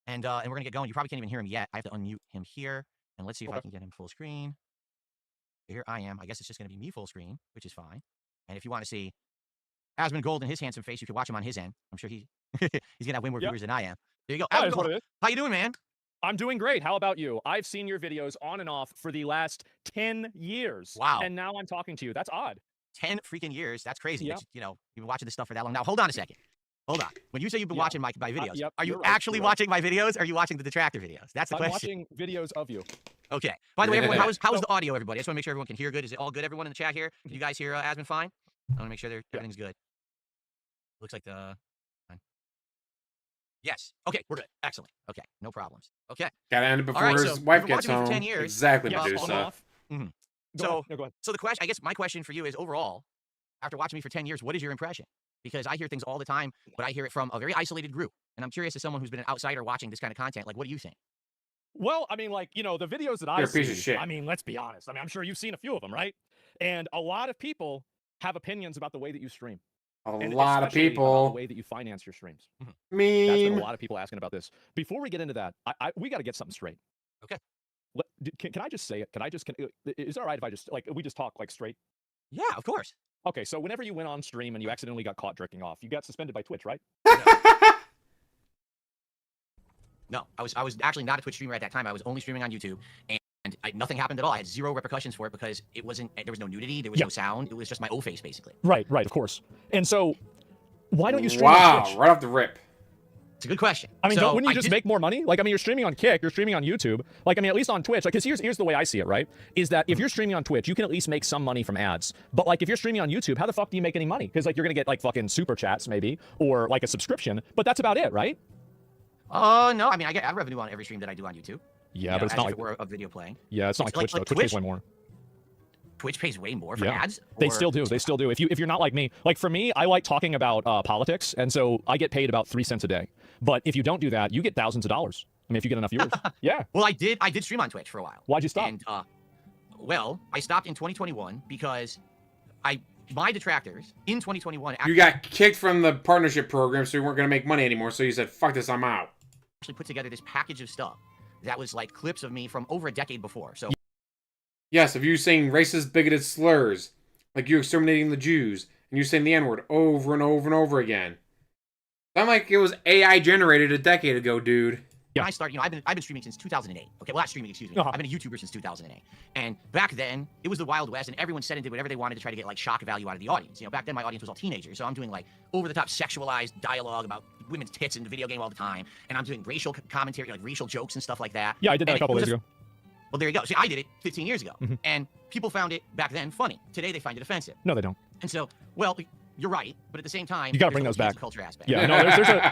And we're going to get going. You probably can't even hear him yet. I have to unmute him here. And let's see if I can get him full screen. Here I am. I guess it's just going to be me full screen, which is fine. And if you want to see Asmongold and his handsome face, you can watch him on his end. I'm sure he's going to have way more viewers than I am. There you go. Asmongold, how you doing, man? I'm doing great. How about you? I've seen your videos on and off for the last 10 years. Wow. And now I'm talking to you. That's odd. 10 freaking years. That's crazy. Yep. You know, you've been watching this stuff for that long. Now, hold on a second. Hold on. When you say you've been watching my videos, are you actually watching my videos? Or are you watching the detractor videos? That's the question. I'm watching videos of you. Okay. By the way, everyone, how is the audio, everybody? I just want to make sure everyone can hear good. Is it all good, everyone in the chat here? Can you guys hear Asmon fine? I want to make sure everything's good. Looks like the... Yes. Okay, we're good. Excellent. Okay, no problems. Okay. Gotta end it before his wife gets home. For 10 years. Exactly, Medusa. So the question, I guess my question for you is, overall, after watching me for 10 years, what is your impression? Because I hear things all the time, but I hear it from a very isolated group. And I'm curious, as someone who's been an outsider watching this kind of content, like, what do you think? Well, I mean, like, you know, the videos that I've seen, I mean, let's be honest. I mean, I'm sure you've seen a few of them, right? And a lot of people have opinions about the way that you stream. A lot of people. The way that you finance your streams. Me. That's been a lot of people asking about this. Before we get into that, we got to get something straight. Okay. Can I just say it? Is it all right if I just, like, we just talk, like, straight? Yeah, of course. Okay, so whenever you went on stream and you accidentally got caught jerking off, you got suspended by Twitch, right? No, I was actually not a Twitch streamer at that time. I was only streaming on YouTube, and nothing happened at all. I had zero repercussions for it because there was no nudity, there was no sound. It was just my O face, basically. Right, of course. And so, why don't you stream on Twitch? Wow, right off the rip. It's a good question. I mean, wouldn't you just make more money? Like, I mean, you're streaming on Kick, you're streaming on YouTube. Like, I mean, at least on Twitch, like, because here's the way I see it, right? Is that if you're streaming on Twitch, you can at least make some money from ads. But, like, if you're streaming on YouTube, how the fuck do you make any money? Because, like, you're going to get, like, fucking super chats, maybe, or, like, a subscription. But that's about it, right? No, I mean, I get ad revenue on every stream that I do on YouTube. Yeah, but it's not like... we're a video playing. Yeah, it's not like Twitch, though. Twitch pays way more. Twitch pays way more for ads? They still do. They still do. If you're not like me, like for me, I like talking about politics, and so I get paid about 3 cents a day. But if you don't do that, you get thousands of dollars. I mean, if you get enough viewers. Yeah. Well, I did stream on Twitch for a while. Why'd you stop? And well, I stopped in 2021 because my detractors in 2021 you got kicked from the partnership program, so you weren't gonna make money anymore. So you said, "Fuck this, I'm out." Actually, put together this package of stuff that was like clips of me from over a decade before. So. Yes, of you saying racist, bigoted slurs, like you exterminating the Jews, and you saying the N-word over and over and over again. Sound like it was AI generated a decade ago, dude. When I started, I've been streaming since 2008. Okay, well, not streaming, excuse me. I've been a YouTuber since 2008. And back then, it was the Wild West, and everyone said and did whatever they wanted to try to get like shock value out of the audience. You know, back then my audience was all teenagers, so I'm doing like over-the-top sexualized dialogue about women's tits in the video game all the time, and I'm doing racial commentary, like racial jokes and stuff like that. Yeah, I did that a couple days ago. Well, there you go. See, I did it 15 years ago, and people found it back then funny. Today, they find it offensive. No, they don't. And so, well, you're right, but at the same time, you gotta bring those back. Culture aspect. Yeah, no,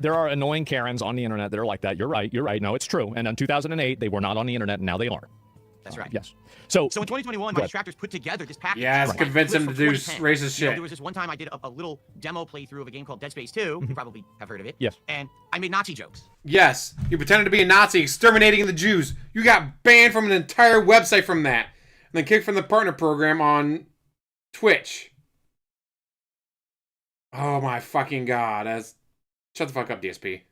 there are annoying Karens on the internet that are like that. You're right. No, it's true. And in 2008, they were not on the internet, and now they are. That's right. Yes. So in 2021, my detractors put together this package. Yeah, it's convinced him to do racist shit. There was this one time I did a little demo playthrough of a game called Dead Space 2. You probably have heard of it. Yes. And I made Nazi jokes. Yes, you pretended to be a Nazi exterminating the Jews. You got banned from an entire website from that, and then kicked from the partner program on Twitch. Oh my fucking god! Shut the fuck up, DSP.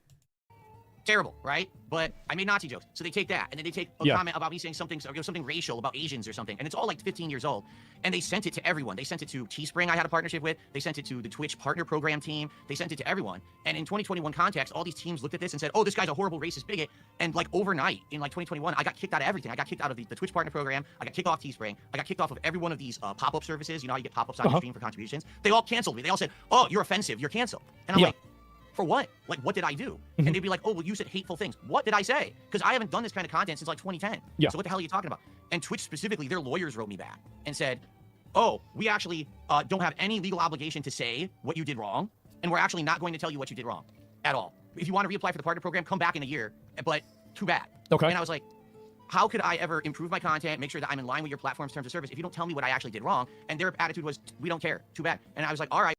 Terrible, right? But I made Nazi jokes. So they take that, and then they take a comment about me saying something, something racial about Asians or something. And it's all like 15 years old. And they sent it to everyone. They sent it to Teespring I had a partnership with. They sent it to the Twitch partner program team. They sent it to everyone. And in 2021 context, all these teams looked at this and said, oh, this guy's a horrible racist bigot. And like overnight, in like 2021, I got kicked out of everything. I got kicked out of the Twitch partner program. I got kicked off Teespring. I got kicked off of every one of these pop-up services. You know how you get pop-ups on your stream for contributions? They all canceled me. They all said, oh, you're offensive. You're canceled. And I'm like, for what? Like, what did I do? And they'd be like, oh, well, you said hateful things. What did I say? Because I haven't done this kind of content since like 2010. So what the hell are you talking about? And Twitch specifically, their lawyers wrote me back and said, oh, we actually don't have any legal obligation to say what you did wrong. And we're actually not going to tell you what you did wrong at all. If you want to reapply for the partner program, come back in a year, but too bad. Okay. And I was like, how could I ever improve my content, make sure that I'm in line with your platform's terms of service if you don't tell me what I actually did wrong? And their attitude was, we don't care. Too bad. And I was like, all right.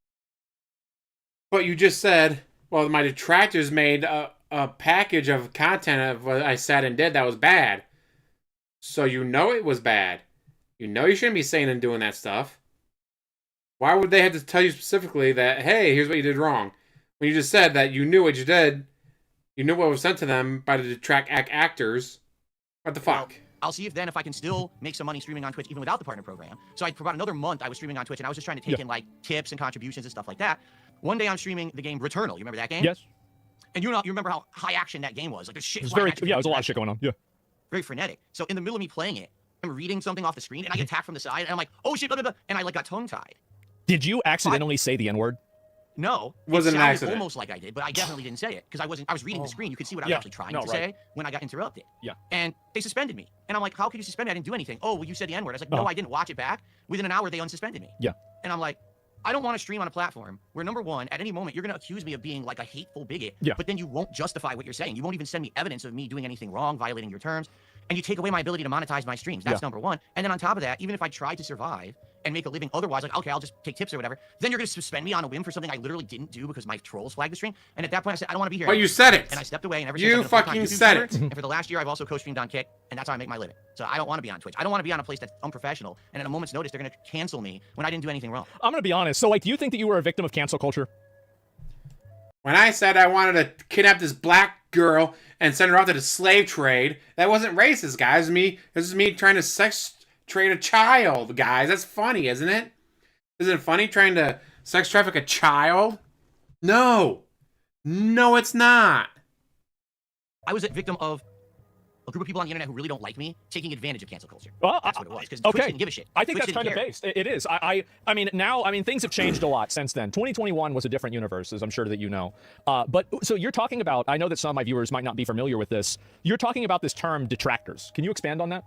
But you just said, well, my detractors made a package of content of what I said and did that was bad. So you know it was bad. You know you shouldn't be saying and doing that stuff. Why would they have to tell you specifically that, hey, here's what you did wrong? When you just said that you knew what you did, you knew what was sent to them by the detract actors. What the fuck? Well, I'll see if I can still make some money streaming on Twitch even without the partner program. So for about another month, I was streaming on Twitch, and I was just trying to take in like tips and contributions and stuff like that. One day I'm streaming the game Returnal. You remember that game? Yes. And you remember how high action that game was. Like there's shit. It was a lot of shit going on. Yeah. Very frenetic. So in the middle of me playing it, I'm reading something off the screen, and I get attacked from the side, and I'm like, oh shit, blah, blah, blah, and I like got tongue-tied. Did you accidentally say the N-word? No. Wasn't an accident. Almost like I did, but I definitely didn't say it because I was reading the screen. You could see what I was actually trying to say when I got interrupted. Yeah. And they suspended me. And I'm like, how could you suspend me? I didn't do anything. Oh, well, you said the N-word. I was like, no, I didn't watch it back. Within an hour, they unsuspended me. Yeah. And I'm like, I don't want to stream on a platform where, number one, at any moment, you're going to accuse me of being like a hateful bigot, but then you won't justify what you're saying. You won't even send me evidence of me doing anything wrong, violating your terms, and you take away my ability to monetize my streams. That's number one. And then on top of that, even if I tried to survive and make a living otherwise, like, okay, I'll just take tips or whatever, then you're going to suspend me on a whim for something I literally didn't do because my trolls flagged the stream. And at that point, I said, I don't want to be here. But you said it. And I stepped away. And ever since you fucking said it. And for the last year, I've also co-streamed on Kick, and that's how I make my living. So I don't want to be on Twitch. I don't want to be on a place that's unprofessional. And at a moment's notice, they're going to cancel me when I didn't do anything wrong. I'm going to be honest. So, like, do you think that you were a victim of cancel culture? When I said I wanted to kidnap this black girl and send her off to the slave trade, that wasn't racist, guys. This is me trying to sex trade a child, guys. That's funny, isn't it? Isn't it funny trying to sex traffic a child? No. No, it's not. I was a victim of a group of people on the internet who really don't like me taking advantage of cancel culture. Well, that's what it was. Because Twitch didn't give a shit. I think Twitch that's kind of based. It is. I mean, now, things have changed a lot since then. 2021 was a different universe, as I'm sure that you know. But so you're talking about, I know that some of my viewers might not be familiar with this. You're talking about this term detractors. Can you expand on that?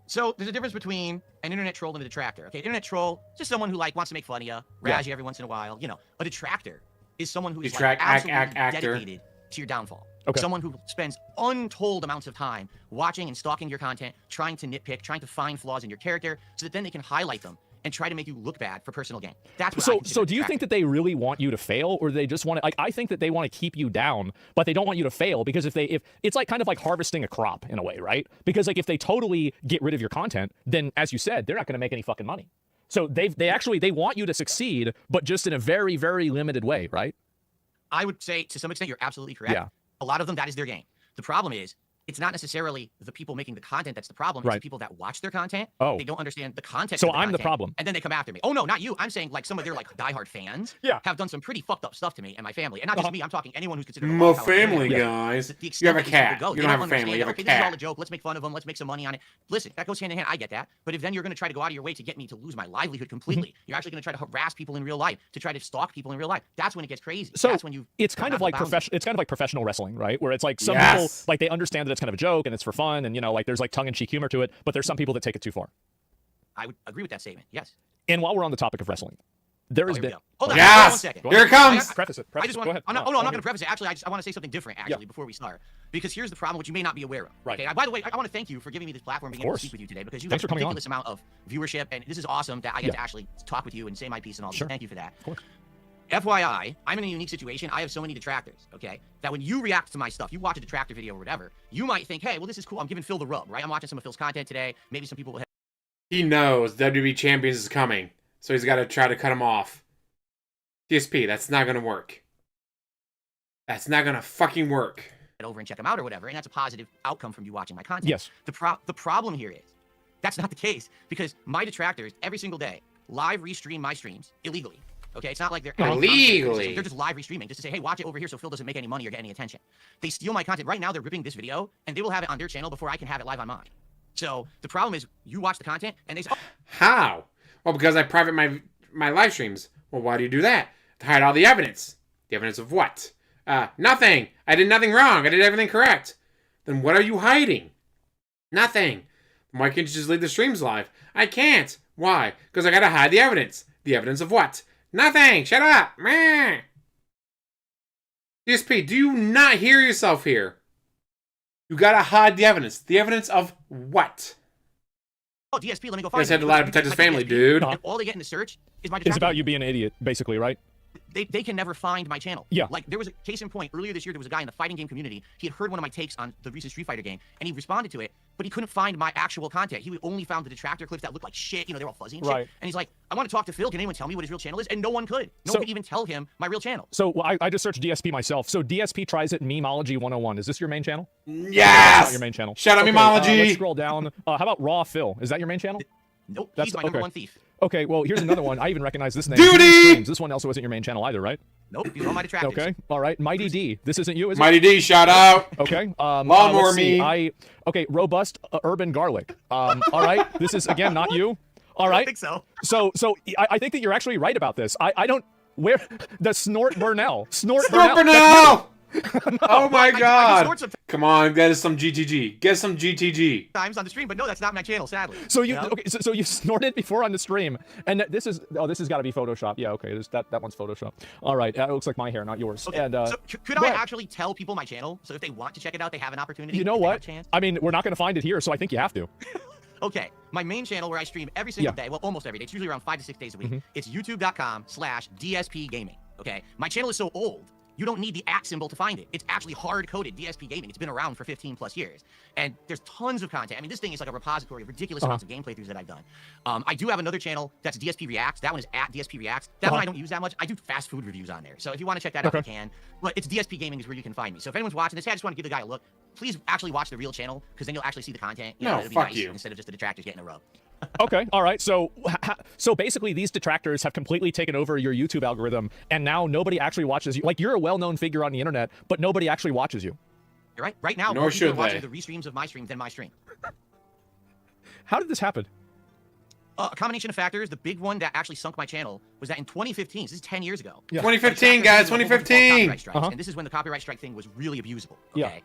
So there's a difference between an internet troll and a detractor. Okay, internet troll, just someone who like wants to make fun of you, razz you every once in a while. You know, a detractor is someone who is like absolutely dedicated to your downfall. Okay. Someone who spends untold amounts of time watching and stalking your content, trying to nitpick, trying to find flaws in your character, so that then they can highlight them and try to make you look bad for personal gain. That's what so do you think that they really want you to fail, or do they just want to, like, I think that they want to keep you down, but they don't want you to fail, because if it's like kind of like harvesting a crop in a way, right? Because like if they totally get rid of your content, then as you said, they're not going to make any fucking money. So they want you to succeed, but just in a very, very limited way, right? I would say to some extent you're absolutely correct. Yeah. A lot of them, that is their game. The problem is, it's not necessarily the people making the content that's the problem. It's the people that watch their content. Oh. They don't understand the context of the content, the problem. And then they come after me. Oh, no, not you. I'm saying like some of their like diehard fans have done some pretty fucked up stuff to me and my family. And not just me. I'm talking anyone who's considered my family, guys. You have a cat. You don't have a family. You have a cat. This is all a joke. Let's make fun of them. Let's make some money on it. Listen, that goes hand in hand. I get that. But if then you're going to try to go out of your way to get me to lose my livelihood completely, you're actually going to try to harass people in real life, to try to stalk people in real life. That's when it gets crazy. So that's when you. It's kind of like professional wrestling, right? Where it's like some people like they understand that it's kind of a joke and it's for fun, and you know, like there's like tongue-in-cheek humor to it, but there's some people that take it too far. I would agree with that statement. Yes. And while we're on the topic of wrestling, there has been. Hold on. Yes. 1 second. Here it comes. Preface it. I just want. I'm not going to preface it. Actually, I want to say something different. Actually, before we start, because here's the problem, which you may not be aware of. Right. Okay. By the way, I want to thank you for giving me this platform, being able to speak with you today, because you have a ridiculous amount of viewership, and this is awesome that I get to actually talk with you and say my piece and all this. Thank you for that. Of course. FYI, I'm in a unique situation. I have so many detractors, okay, that when you react to my stuff, you watch a detractor video or whatever, you might think, hey, well, this is cool. I'm giving Phil the rub, right? I'm watching some of Phil's content today. Maybe some people will have... He knows WWE Champions is coming, so he's got to try to cut him off. DSP, that's not going to work. That's not going to fucking work. over and check them out or whatever, and that's a positive outcome from you watching my content. Yes. The problem here is that's not the case, because my detractors every single day live restream my streams illegally. Okay, it's not like they're illegally. They're just live restreaming just to say, hey, watch it over here so Phil doesn't make any money or get any attention. They steal my content. Right now, they're ripping this video, and they will have it on their channel before I can have it live on mine. So the problem is, you watch the content, and they say, how? Well, because I private my live streams. Well, why do you do that? To hide all the evidence. The evidence of what? Nothing. I did nothing wrong. I did everything correct. Then what are you hiding? Nothing. Why can't you just leave the streams live? I can't. Why? Because I gotta hide the evidence. The evidence of what? Nothing. Shut up. Meh. DSP, do you not hear yourself here? You gotta hide the evidence. The evidence of what? oh, DSP, let me go find it. I said to lie to protect his family, dude. And all they get in the search is my It's about you being an idiot, basically, right? They can never find my channel. Yeah. Like, there was a case in point earlier this year. There was a guy in the fighting game community. He had heard one of my takes on the recent Street Fighter game, and he responded to it, but he couldn't find my actual content. He only found the detractor clips that looked like shit. You know, they were all fuzzy and shit. Right. And he's like, I want to talk to Phil. Can anyone tell me what his real channel is? And no one could. No one could even tell him my real channel. So I just searched DSP myself. So DSP tries it Memeology 101. Is this your main channel? Yes. Not your main channel. Shout out Memeology. Let's scroll down. How about Raw Phil? Is that your main channel? Nope. He's my number one thief. Okay, well, here's another one. I even recognize this name. Duty! This one also isn't your main channel either, right? Nope, these are all my detractors. Okay, all right. Mighty D. This isn't you, is it? Mighty D, shout out. Okay. Lawnmower let's see. me. Okay, Robust Urban Garlic. All right. This is, again, not you. All right. I think so. So I think that you're actually right about this. I don't... Where... The Snort Burnell. Snort Burnell! Oh my I god. Come on, get us some GTG. Get some GTG. Times on the stream, but no, that's not my channel, sadly. So you okay? So you snorted before on the stream, and this is this has got to be Photoshop. Yeah, okay, that one's Photoshop. All right, it looks like my hair, not yours. Okay. And so could I actually tell people my channel, so if they want to check it out, they have an opportunity? You know what? Chance? I mean, we're not going to find it here, so I think you have to. Okay, my main channel where I stream every single day, well, almost every day. It's usually around 5 to 6 days a week. It's youtube.com/DSPGaming. Okay, my channel is so old. You don't need the @ symbol to find it. It's actually hard-coded DSP Gaming. It's been around for 15 plus years. And there's tons of content. I mean, this thing is like a repository of ridiculous amounts of gameplay throughs that I've done. I do have another channel that's DSP Reacts. That one is @DSP Reacts. That one I don't use that much. I do fast food reviews on there. So if you want to check that out, you can. But it's DSP Gaming is where you can find me. So if anyone's watching this, hey, I just want to give the guy a look. Please actually watch the real channel, because then you'll actually see the content. You know, it'll be fuck nice you. instead of just the detractors getting a rub. Okay, all right. So basically, these detractors have completely taken over your YouTube algorithm, and now nobody actually watches you. Like, you're a well-known figure on the internet, but nobody actually watches you. You're right. Right now, Nor more people should are watching they. the restreams of my stream than my stream. How did this happen? A combination of factors. The big one that actually sunk my channel was that in 2015, this is 10 years ago. Yeah. 2015, guys, 2015. And this is when the copyright strike thing was really abusable. Okay? Yeah.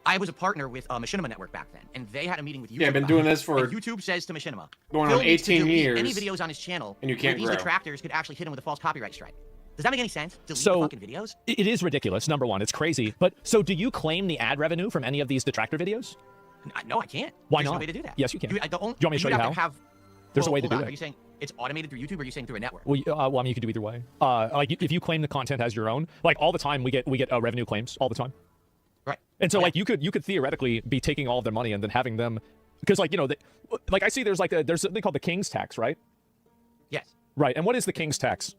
I was a partner with Machinima Network back then, and they had a meeting with YouTube. Yeah, I've been doing this for and YouTube says to Machinima, going Phil on needs to 18 delete years. any videos on his channel, and you can't these grow. detractors could actually hit him with a false copyright strike. Does that make any sense? Delete So, the fucking videos? It is ridiculous, number one. It's crazy. But so do you claim the ad revenue from any of these detractor videos? No, I can't. Why There's not? no way to do that. Yes, you can. Do you want me to show you how? There's a way to do Are it. you saying it's automated through YouTube, or are you saying through a network? Well, I mean, you could do either way. Like, if you claim the content as your own, like all the time, we get revenue claims all the time. Right. And so, like, you could theoretically be taking all of their money and then having them, because, like, you know, like I see there's something called the King's Tax, right? Yes. Right. And what is the King's Tax?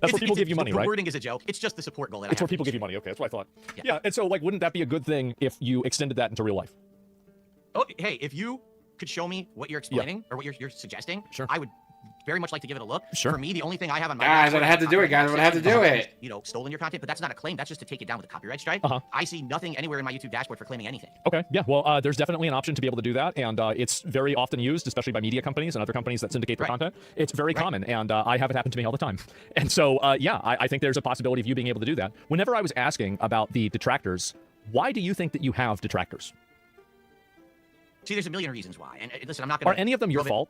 That's where people give you money, the right? The wording is a joke. It's just the support goal that It's where people give you money. Okay, that's what I thought. Yeah. Yeah. And so, like, wouldn't that be a good thing if you extended that into real life? Oh, hey, if you could show me what you're explaining or what you're suggesting, Sure. I would very much like to give it a look. Sure. For me, the only thing I have on my Guys, I had to do it, guys. I had to do it. You know, stolen your content, but that's not a claim. That's just to take it down with a copyright strike. I see nothing anywhere in my YouTube dashboard for claiming anything. Okay. Yeah. Well, there's definitely an option to be able to do that, and it's very often used, especially by media companies and other companies that syndicate their content. It's very common, and I have it happen to me all the time. And so, yeah, I think there's a possibility of you being able to do that. Whenever I was asking about the detractors, why do you think that you have detractors? See, there's a million reasons why. And listen, I'm not going to... Are any of them your fault?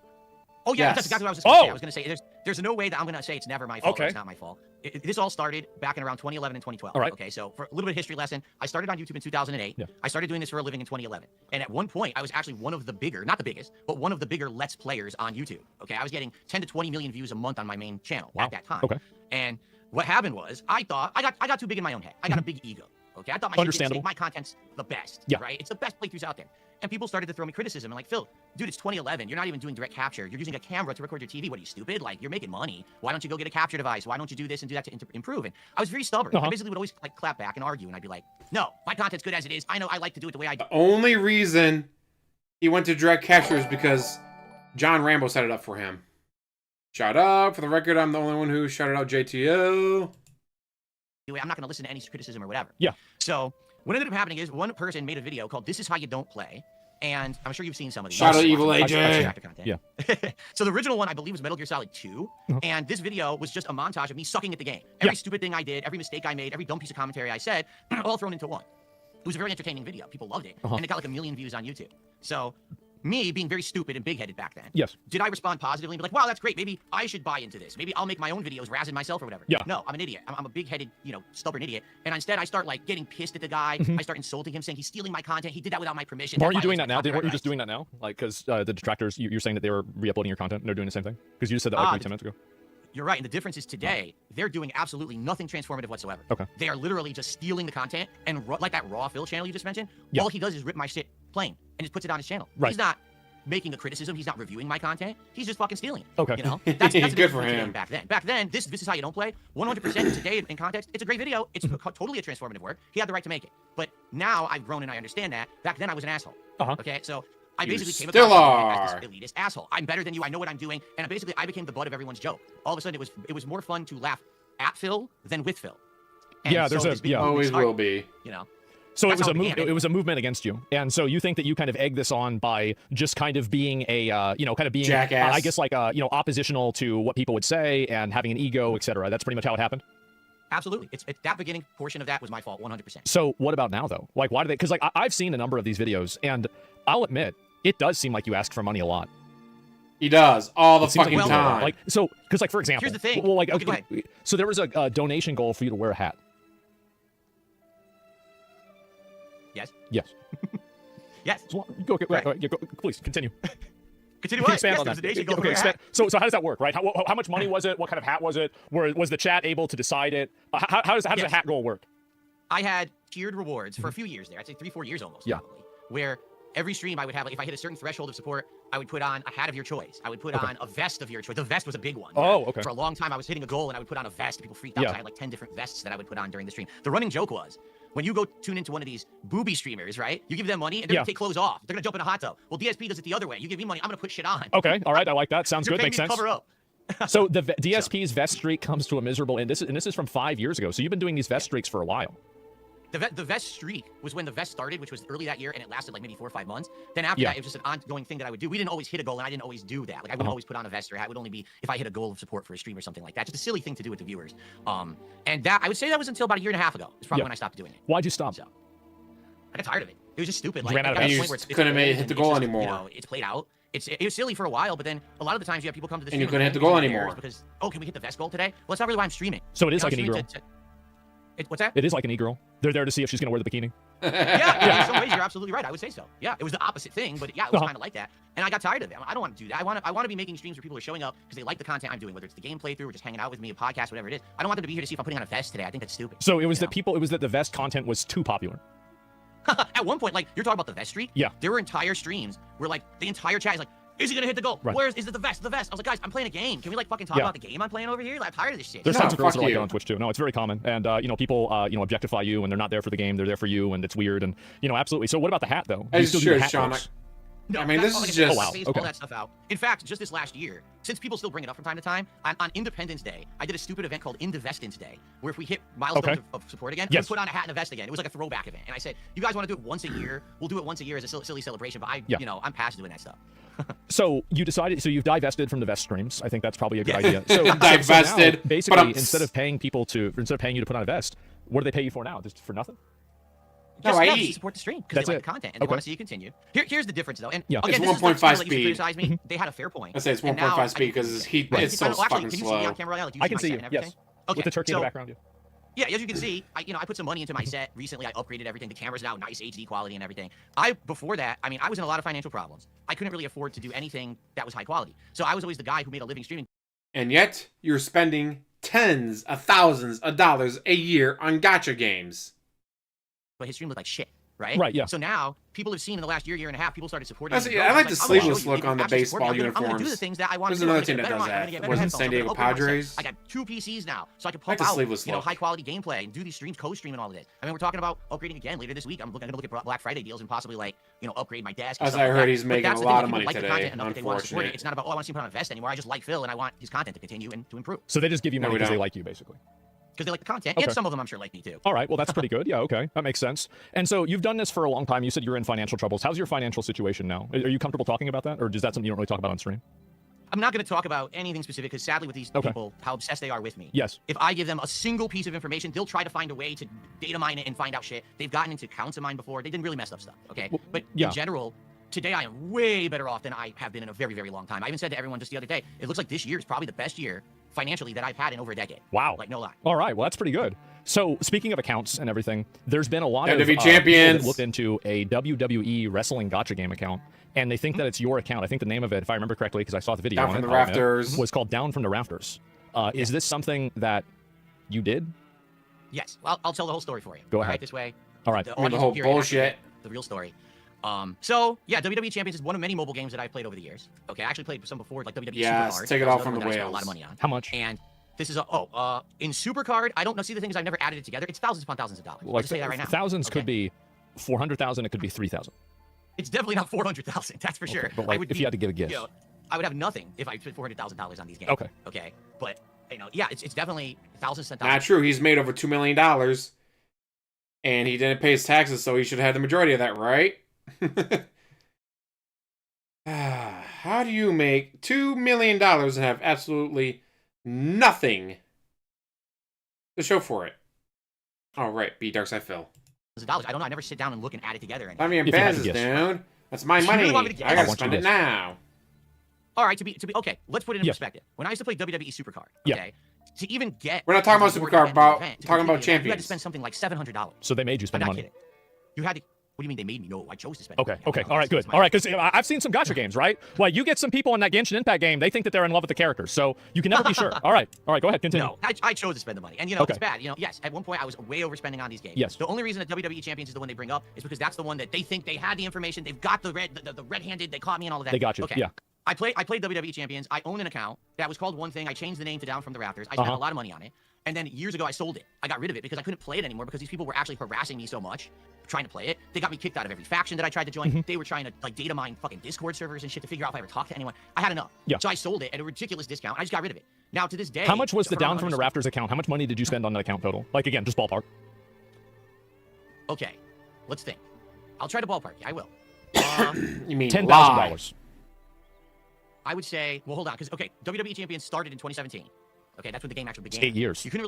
Oh, yeah, Yes. that's exactly what I was going to say. I was going to say, there's no way that I'm going to say it's never my fault. Okay. Or it's not my fault. This all started back in around 2011 and 2012. All right. Okay, so for a little bit of history lesson, I started on YouTube in 2008. Yeah. I started doing this for a living in 2011. And at one point, I was actually one of the bigger, not the biggest, but one of the bigger Let's Players on YouTube. Okay, I was getting 10 to 20 million views a month on my main channel at that time. Okay. And what happened was, I thought, I got too big in my own head. I got a big ego. Okay, I thought my shit didn't Understandable. stink. My content's the best. Yeah. Right? It's the best playthroughs out there. And people started to throw me criticism. And like, Phil, dude, it's 2011. You're not even doing direct capture. You're using a camera to record your TV. What are you, stupid? Like, you're making money. Why don't you go get a capture device? Why don't you do this and do that to improve? And I was very stubborn. I basically would always like clap back and argue. And I'd be like, no, my content's good as it is. I know I like to do it the way I do. The only reason he went to direct capture is because John Rambo set it up for him. Shout out. For the record, I'm the only one who shouted out JTO. Anyway, I'm not going to listen to any criticism or whatever. Yeah. So what ended up happening is one person made a video called "This Is How You Don't Play," and I'm sure you've seen some of these. Shout out Evil AJ. Yeah. So the original one, I believe, was Metal Gear Solid 2, and this video was just a montage of me sucking at the game. Every stupid thing I did, every mistake I made, every dumb piece of commentary I said, all thrown into one. It was a very entertaining video. People loved it, and it got like 1 million views on YouTube. So me being very stupid and big-headed back then. Yes. Did I respond positively and be like, wow, that's great. Maybe I should buy into this. Maybe I'll make my own videos razzing myself or whatever. Yeah. No, I'm an idiot. I'm a big-headed, stubborn idiot. And instead, I start like getting pissed at the guy. I start insulting him, saying he's stealing my content. He did that without my permission. Aren't you doing that now? Weren't you just doing that now? Like, because the detractors, you're saying that they were re-uploading your content and they're doing the same thing? Because you just said that like maybe 10 minutes ago. You're right. And the difference is today, they're doing absolutely nothing transformative whatsoever. Okay. They are literally just stealing the content. And like that Raw Phil channel you just mentioned, all he does is rip my shit plain and just puts it on his channel. Right. He's not making a criticism. He's not reviewing my content. He's just fucking stealing it. Okay. You know? That's good for him. Back then. Back then, this is how you don't play. 100% today in context. It's a great video. It's totally a transformative work. He had the right to make it. But now I've grown and I understand that. Back then I was an asshole. Okay, so I basically came across as this elitist asshole. I'm better than you. I know what I'm doing. And basically I became the butt of everyone's joke. All of a sudden it was more fun to laugh at Phil than with Phil. And yeah, there's always will be. You know. So it was a movement against you, and so you think that you kind of egged this on by just kind of being a kind of being jackass. I guess like oppositional to what people would say and having an ego, etc. That's pretty much how it happened. Absolutely, it's that beginning portion of that was my fault, 100%. So what about now though? Like why do they? Because like I've seen a number of these videos, and I'll admit it does seem like you ask for money a lot. He does all the fucking like time. Like so, because like for example, here's the thing. Well, like okay, go ahead. So there was a donation goal for you to wear a hat. Yes. Yes. Yes. So, go, please continue. Continue what? Expand yes, on that. Okay, so how does that work, right? How much money was it? What kind of hat was it? Was the chat able to decide it? How does the hat goal work? I had tiered rewards for a few years there. I'd say 3-4 years almost. Yeah. Probably, where every stream I would have, like, if I hit a certain threshold of support, I would put on a hat of your choice. I would put on a vest of your choice. The vest was a big one. Oh, okay. For a long time, I was hitting a goal and I would put on a vest. People freaked out. I had like 10 different vests that I would put on during the stream. The running joke was, when you go tune into one of these booby streamers, right? You give them money and they're gonna take clothes off. They're gonna jump in a hot tub. Well, DSP does it the other way. You give me money, I'm gonna put shit on. Okay, all right, I like that. Sounds You're good. Makes sense. Cover up. So the DSP's vest streak comes to a miserable end. This is from 5 years ago. So you've been doing these vest streaks for a while. The vest streak was when the vest started, which was early that year, and it lasted like maybe 4 or 5 months. Then after that, it was just an ongoing thing that I would do. We didn't always hit a goal, and I didn't always do that. Like I wouldn't always put on a vest or hat. It would only be if I hit a goal of support for a stream or something like that. Just a silly thing to do with the viewers. And that I would say that was until about 1.5 years ago. It's probably when I stopped doing it. Why'd you stop? So I got tired of it. It was just stupid. Like, ran out of and you couldn't hit the goal anymore. You know, it's played out. It was silly for a while, but then a lot of the times you have people come to the stream and you couldn't hit the goal anymore because can we hit the vest goal today? Well, that's not really why I'm streaming. So it is like an e-girl. What's that? It is like an e-girl. They're there to see if she's gonna wear the bikini. Yeah, in some ways you're absolutely right. I would say so. Yeah, it was the opposite thing, but yeah, it was kind of like that. And I got tired of it. I don't want to do that. I want to be making streams where people are showing up because they like the content I'm doing, whether it's the game playthrough or just hanging out with me, a podcast, whatever it is. I don't want them to be here to see if I'm putting on a vest today. I think that's stupid. So it was that the vest content was too popular. At one point, like you're talking about the vest streak. Yeah. There were entire streams where like the entire chat is like, is he gonna hit the goal? Right. Is it the vest? The vest. I was like, guys, I'm playing a game. Can we like fucking talk about the game I'm playing over here? Like, I'm tired of this shit. There's tons of girls that like that on Twitch too. No, it's very common, and people objectify you, and they're not there for the game. They're there for you, and it's weird, and absolutely. So what about the hat though? I mean, this is just all that stuff out. In fact, just this last year, since people still bring it up from time to time, on Independence Day, I did a stupid event called Indivestance Day, where if we hit milestones of support again, we put on a hat and a vest again. It was like a throwback event, and I said, you guys want to do it once a year? We'll do it once a year as a silly celebration. But I'm past doing that stuff. So you decided. So you've divested from the vest streams. I think that's probably a good idea. So divested. So now, basically, instead of paying you to put on a vest, what do they pay you for now? Just for nothing? Just support the stream because they like the content and they want to see you continue. Here's the difference though. And again, it's this 1.5 speed. Criticize me. They had a fair point. I say it's 1.5 speed because it's so fucking slow. Can you see me on camera? Like, I can see you. Yes. Okay. With the turkey in the background. Yeah, as you can see, I put some money into my set recently. I upgraded everything. The camera's now nice HD quality and everything. Before that, I was in a lot of financial problems. I couldn't really afford to do anything that was high quality. So I was always the guy who made a living streaming. And yet, you're spending tens of thousands of dollars a year on gacha games. but his stream looked like shit. Right? Right, yeah. So now, people have seen in the last year and a half, people started supporting That's, him. yeah, I like the sleeveless look on the baseball uniforms. I'm going to do the things that I want to There's do. another team that does that. Was it San Diego Padres? I got 2 PCs now, so I can I like pump the out, sleeveless look. high quality gameplay and do these streams, co-stream and all of this. I mean, we're talking about upgrading again later this week. I'm going to look at Black Friday deals and possibly upgrade my desk. As I heard, he's making a lot of money today. Unfortunately, it's not about I want to see him put on a vest anymore. I just like Phil and I want his content to continue and to improve. So they just give you money because they like you, basically. Because they like the content, okay. and some of them I'm sure like me too. All right, well that's pretty good. Yeah, okay, that makes sense. And so you've done this for a long time. You said you're in financial troubles. How's your financial situation now? Are you comfortable talking about that, or is that something you don't really talk about on stream? I'm not going to talk about anything specific because sadly with these people, how obsessed they are with me. Yes. If I give them a single piece of information, they'll try to find a way to data mine it and find out shit. They've gotten into accounts of mine before. They didn't really mess up stuff, okay? Well, but in general, today I am way better off than I have been in a very, very long time. I even said to everyone just the other day, it looks like this year is probably the best year financially that I've had in over a decade. Wow. Like, no lie. All right, well, that's pretty good. So, speaking of accounts and everything, there's been a lot of WWE champions that looked into a WWE wrestling gotcha game account, and they think that it's your account. I think the name of it, if I remember correctly, because I saw the video Down on from it, the Rafters, was called Down from the Rafters. Is this something that you did? Yes. Well, I'll tell the whole story for you. Go ahead. Right this way. All right. The whole bullshit. The real story. So, yeah, WWE Champions is one of many mobile games that I've played over the years. Okay, I actually played some before, like WWE Supercard. Take it off from the whales. A lot of money on. How much? And this is in Supercard, I don't know. See, the thing is, I've never added it together. It's thousands upon thousands of dollars. Like, I'll say that right now. Thousands could be 400,000. It could be 3,000. It's definitely not 400,000. That's for sure. But like, if you had to give a guess, I would have nothing if I spent $400,000 on these games. Okay. Okay. But yeah, it's definitely thousands and Not thousands. true. He's made over $2 million, and he didn't pay his taxes, so he should have the majority of that, right? How do you make $2 million and have absolutely nothing to show for it? All right, B Darkside Phil. Dollars. I don't know. I never sit down and look and add it together. I mean, Bands, dude. That's my money. I gotta spend it now. All right, to be okay. Let's put it in perspective. When I used to play WWE Supercard, okay, to even get we're not talking about Supercard, talking about champions. You had to spend something like $700. So they made you spend money. Kidding. You had to. What do you mean they made me? No, I chose to spend. Okay, okay, all right, good. All right, because I've seen some gacha games, right? Like, you get some people in that Genshin Impact game, they think that they're in love with the characters, so you can never be sure. All right, go ahead, continue. No, I chose to spend the money, and it's bad. Yes, at one point I was way overspending on these games. Yes. The only reason that WWE Champions is the one they bring up is because that's the one that they think they had the information, they've got the red-handed, they caught me and all of that. They got you. Okay. Yeah. I played WWE Champions. I own an account that was called one thing. I changed the name to Down from the Rafters. I spent a lot of money on it. And then years ago, I sold it. I got rid of it because I couldn't play it anymore because these people were actually harassing me so much trying to play it. They got me kicked out of every faction that I tried to join. They were trying to data mine fucking Discord servers and shit to figure out if I ever talked to anyone. I had enough. Yeah. So I sold it at a ridiculous discount. I just got rid of it. Now to this day. How much was the Down from the Rafters account? How much money did you spend on that account total? Like, again, just ballpark. Okay, let's think. I'll try to ballpark. I will. You mean $10,000? I would say, well, hold on, because WWE Champions started in 2017. Okay, that's when the game actually began. It's 8 years. You couldn't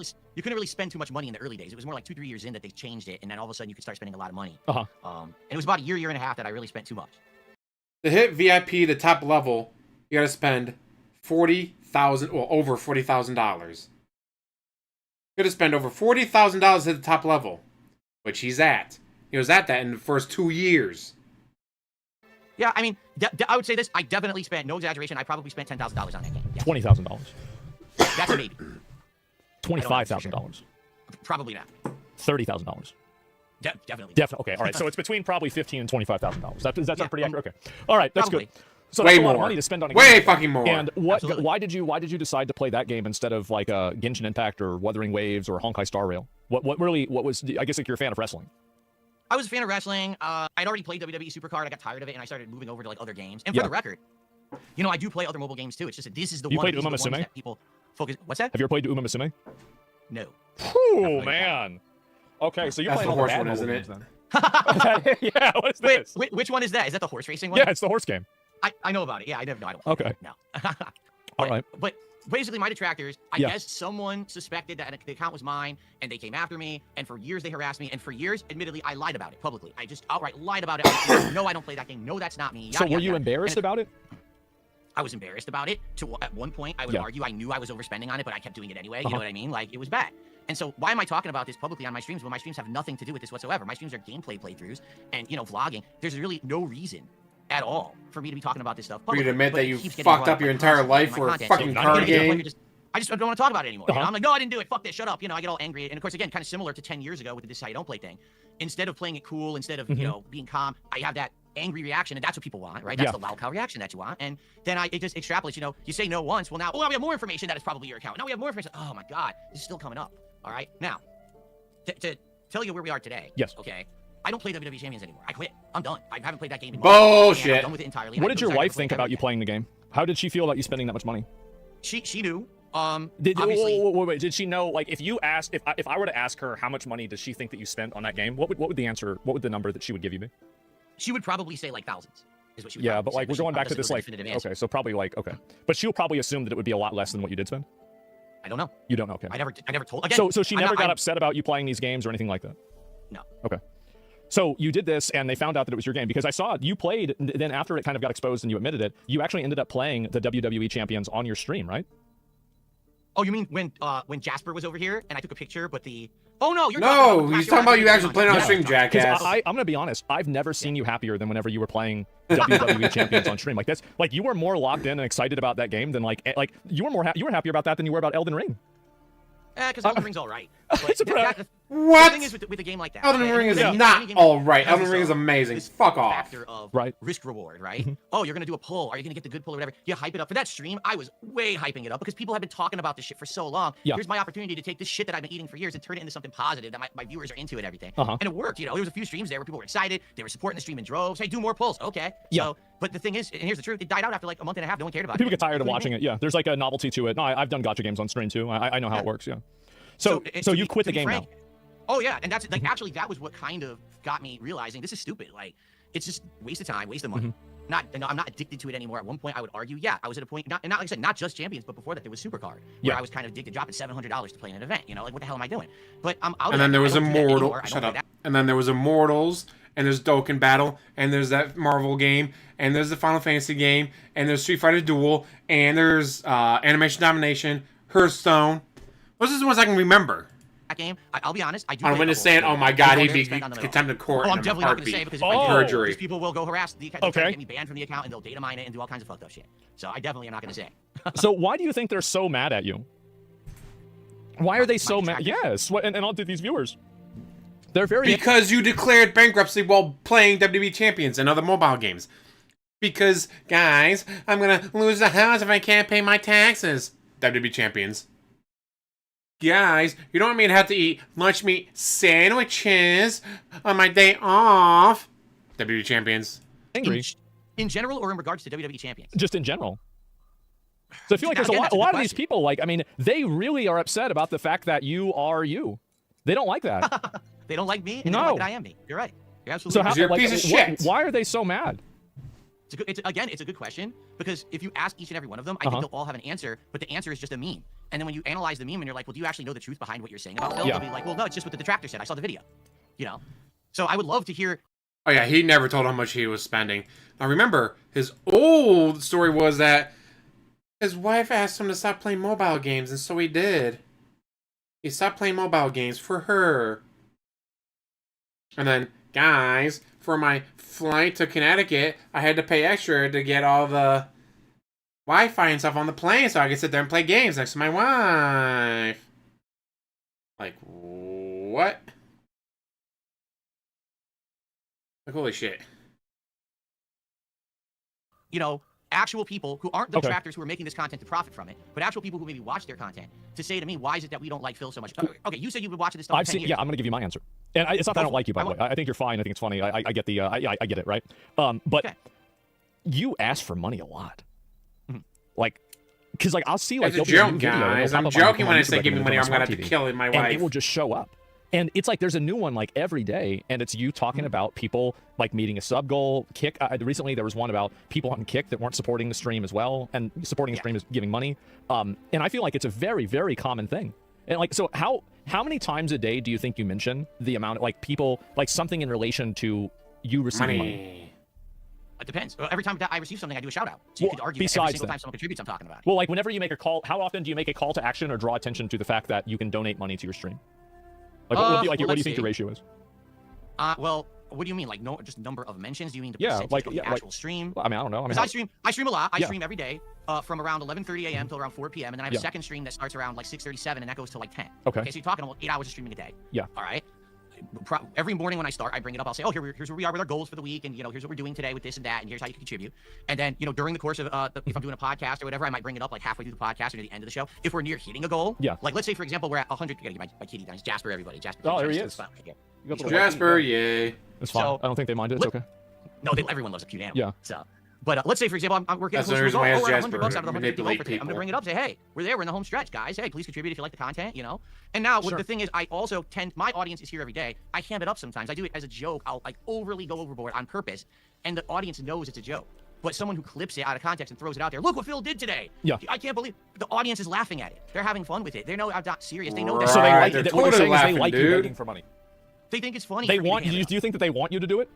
really spend too much money in the early days. It was more like 2-3 years in that they changed it, and then all of a sudden you could start spending a lot of money. And it was about a year and a half that I really spent too much. To hit VIP, the top level, you gotta spend $40,000, well, over $40,000. You gotta spend over $40,000 at the top level, which he's at. He was at that in the first 2 years. Yeah, I mean, I would say this. I definitely spent, no exaggeration, I probably spent $10,000 on that game. Yeah. $20,000. That's a maybe. $25,000. Probably not. $30,000. Definitely. Definitely. Okay. All right. So it's between probably $15,000 and $25,000. Does that sound pretty accurate? Okay. All right. That's probably. good. So way that's a more lot of money to spend on a way game. fucking more. And Absolutely. why did you decide to play that game instead of like Genshin Impact or Wuthering Waves or Honkai Star Rail? What was? I guess like you're a fan of wrestling. I was a fan of wrestling. I'd already played WWE Supercard. I got tired of it, and I started moving over to like other games. And for the record, I do play other mobile games too. It's just that this is the you one. Played Uma Musume? That people focus. What's that? Have you ever played Uma Musume? No. Oh man. Okay, so you're That's playing the all the horse bad one, mobile isn't games it? then. Yeah. What's this? Wait, which one is that? Is that the horse racing one? Yeah, it's the horse game. I know about it. Yeah, I don't. Okay. No. All right. But basically, my detractors, I guess someone suspected that the account was mine, and they came after me, and for years they harassed me, and for years, admittedly, I lied about it publicly. I just outright lied about it. No, I don't play that game. No, that's not me. So were you embarrassed about it? I was embarrassed about it. At one point, I would argue I knew I was overspending on it, but I kept doing it anyway. You know what I mean? Like, it was bad. And so why am I talking about this publicly on my streams when my streams have nothing to do with this whatsoever? My streams are gameplay playthroughs and, vlogging. There's really no reason at all for me to be talking about this stuff publicly. For you to admit that you fucked up your entire life for a fucking card game? I just don't want to talk about it anymore. You know? I'm like, no, I didn't do it. Fuck this. Shut up. You know, I get all angry. And of course, again, kind of similar to 10 years ago with the This Is How You Don't Play thing. Instead of playing it cool, instead of, you know, being calm, I have that angry reaction, and that's what people want, right? That's the loud cow reaction that you want. And then it just extrapolates, you know, you say no once, well now we have more information that it's probably your account. Now we have more information. Oh my God, this is still coming up. All right. Now, to tell you where we are today. Yes. Okay. I don't play WWE Champions anymore. I quit. I'm done. I haven't played that game in Bullshit. I'm done with it entirely. What did your wife think about you playing the game? How did she feel about you spending that much money? She knew. Obviously, wait, did she know, like, if you asked, if I were to ask her how much money does she think that you spent on that game, what would the answer, what would the number that she would give you be? She would probably say like thousands, is what she would Yeah, but say, like, we're going back to this, like, okay, so probably like, okay. But she'll probably assume that it would be a lot less than what you did spend? I don't know. You don't know, okay. I never told. Again, so she never got upset about you playing these games or anything like that? No. Okay. So you did this, and they found out that it was your game, because I saw you played, then after it kind of got exposed and you admitted it, you actually ended up playing the WWE Champions on your stream, right? Oh, you mean when Jasper was over here and I took a picture, but the... Oh, no, you're he's talking about you actually playing on stream, jackass. I'm going to be honest, I've never seen you happier than whenever you were playing WWE Champions on stream. Like, that's, like, you were more locked in and excited about that game than, like you were you were happier about that than you were about Elden Ring. Because Elden Ring's all right. But what? The thing is with a game like that. Elden Ring is not all right. Elden Ring is amazing. Fuck off. Factor of right. risk reward, right? Oh, you're gonna do a pull. Are you gonna get the good pull or whatever? You hype it up for that stream. I was way hyping it up because people have been talking about this shit for so long. Yeah. Here's my opportunity to take this shit that I've been eating for years and turn it into something positive that my viewers are into and everything. And it worked. You know, there was a few streams there where people were excited. They were supporting the stream in droves. Hey, do more pulls. Okay. Yeah. So, but the thing is, and here's the truth, it died out after like a month and a half. No one cared about it. People get tired of watching it. Yeah. There's like a novelty to it. No, I've done gacha games on stream too. I know how it works. Yeah. So you quit the game now. Oh yeah, and that's like actually that was what kind of got me realizing this is stupid. Like, it's just waste of time, waste of money. I'm not addicted to it anymore. At one point, I would argue, yeah, I was at a point, not like I said, not just Champions, but before that, there was Supercard, where I was kind of addicted, dropping $700 to play in an event. You know, like what the hell am I doing? But I'm out. And then there was Immortal. Shut up. And then there was Immortals, and there's Dokkan Battle, and there's that Marvel game, and there's the Final Fantasy game, and there's Street Fighter Duel, and there's Animation Domination, Hearthstone. Those are the ones I can remember. Game, I'll be honest, I do. I'm witness saying, oh my God, he'd be contempt of court. Oh, I'm definitely not going to say because if I perjury. People will go harass the account, try to get me banned from the account, and they'll data mine it and do all kinds of fucked up shit. So I definitely am not going to say. So why do you think they're so mad at you? Why are they so mad? Yes, and I'll do these viewers. They're very because you declared bankruptcy while playing WWE Champions and other mobile games. Because guys, I'm gonna lose the house if I can't pay my taxes. WWE Champions. Guys, you don't want me to have to eat lunch meat sandwiches on my day off. WWE Champions. Angry. In general or in regards to WWE Champions? Just in general. So I feel like there's a lot of these people, like, I mean, they really are upset about the fact that you are you. They don't like that. They don't like me, and they don't like that I am me. You're right. You're absolutely right. So you're a piece of shit. Why are they so mad? It's a good question, because if you ask each and every one of them, I think they'll all have an answer, but the answer is just a meme. And then when you analyze the meme and you're like, well, do you actually know the truth behind what you're saying about Phil? They'll be like, well, no, it's just what the detractor said. I saw the video. You know? So I would love to hear... Oh, yeah, he never told how much he was spending. Now, remember, his old story was that his wife asked him to stop playing mobile games, and so he did. He stopped playing mobile games for her. And then, guys, for my flight to Connecticut, I had to pay extra to get all the Wi-Fi and stuff on the plane so I could sit there and play games next to my wife. Like, what? Like, holy shit. You know, actual people who aren't the detractors who are making this content to profit from it, but actual people who maybe watch their content to say to me, why is it that we don't like Phil so much? Okay, you said you've been watching this stuff for 10 years. Yeah, I'm going to give you my answer. And it's not that I don't like you, by the way. I think you're fine. I think it's funny. I get the, I get it, right? But you ask for money a lot. Like, because like I'll see like that's a joke, guys. I'm joking when I say give me money. I'm gonna have to kill my wife. And it will just show up. And it's like there's a new one like every day, and it's you talking about people like meeting a sub goal. Kick. Recently there was one about people on Kick that weren't supporting the stream as well, and supporting the stream is giving money. And I feel like it's a very, very common thing. And like, so how many times a day do you think you mention the amount of like people like something in relation to you receiving money? It depends. Every time that I receive something, I do a shout out. So you could argue that every single time someone contributes, I'm talking about it. Well, like whenever you make a call, how often do you make a call to action or draw attention to the fact that you can donate money to your stream? Like, what do you think your ratio is? Well, What do you mean? Like no, just number of mentions? Do you mean the Yeah, percentage like of the actual stream? I mean, I don't know. I mean, Because I stream a lot. I Yeah. stream every day from around 11:30 a.m. till around 4 p.m. And then I have a second stream that starts around like 6:37 and that goes to like 10. Okay. Okay, so you're talking almost 8 hours of streaming a day. Yeah. All right. Every morning when I start, I bring it up. I'll say, oh, here's where we are with our goals for the week, and here's what we're doing today with this and that, and here's how you can contribute. And then during the course of if I'm doing a podcast or whatever, I might bring it up like halfway through the podcast or near the end of the show. If we're near hitting a goal, like let's say for example we're at 100. Gotta get my kitty down. It's Jasper, everybody. Jasper. Oh, there he is. Jasper, yay. It's fine. So, I don't think they mind it. It's okay. No, everyone loves a cute animal. Yeah. So. But let's say, for example, I'm working That's towards the reason why we're it's at Jasper. $100 out of the 150 goal for today. I'm people. gonna bring it up. Say, hey, we're there. We're in the home stretch, guys. Hey, please contribute if you like the content. And now the thing is, I also my audience is here every day. I ham it up sometimes. I do it as a joke. I'll like overly go overboard on purpose, and the audience knows it's a joke. But someone who clips it out of context and throws it out there, look what Phil did today. Yeah. I can't believe the audience is laughing at it. They're having fun with it. They know I'm not serious. They know that. So they like They're it. What they're totally saying is they laughing, like you dude. begging for money. They think it's funny. They for me to want ham it you. up. Do you think that they want you to do it?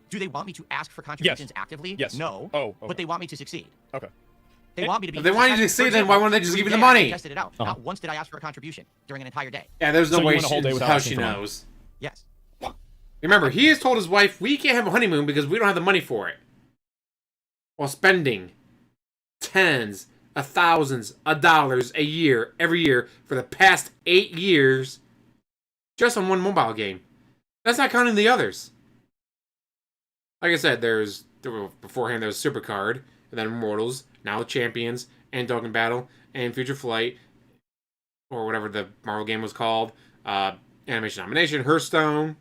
Do they want me to ask for contributions actively? Yes. No. Oh, okay. But they want me to succeed. Okay. They want me to be. If they want you to for succeed, then example, why wouldn't they just give you the today, I money? tested it out. Not once did I ask for a contribution during an entire day. Yeah, there's no So you way went a whole day without how asking she for money. knows. Yes. Remember, he has told his wife, we can't have a honeymoon because we don't have the money for it. While spending tens of thousands of dollars a year, every year, for the past 8 years, just on one mobile game. That's not counting the others. Like I said, beforehand there was Supercard, and then Immortals, now the Champions, and Dokkan Battle, and Future Flight, or whatever the Marvel game was called, Animation Nomination, Hearthstone.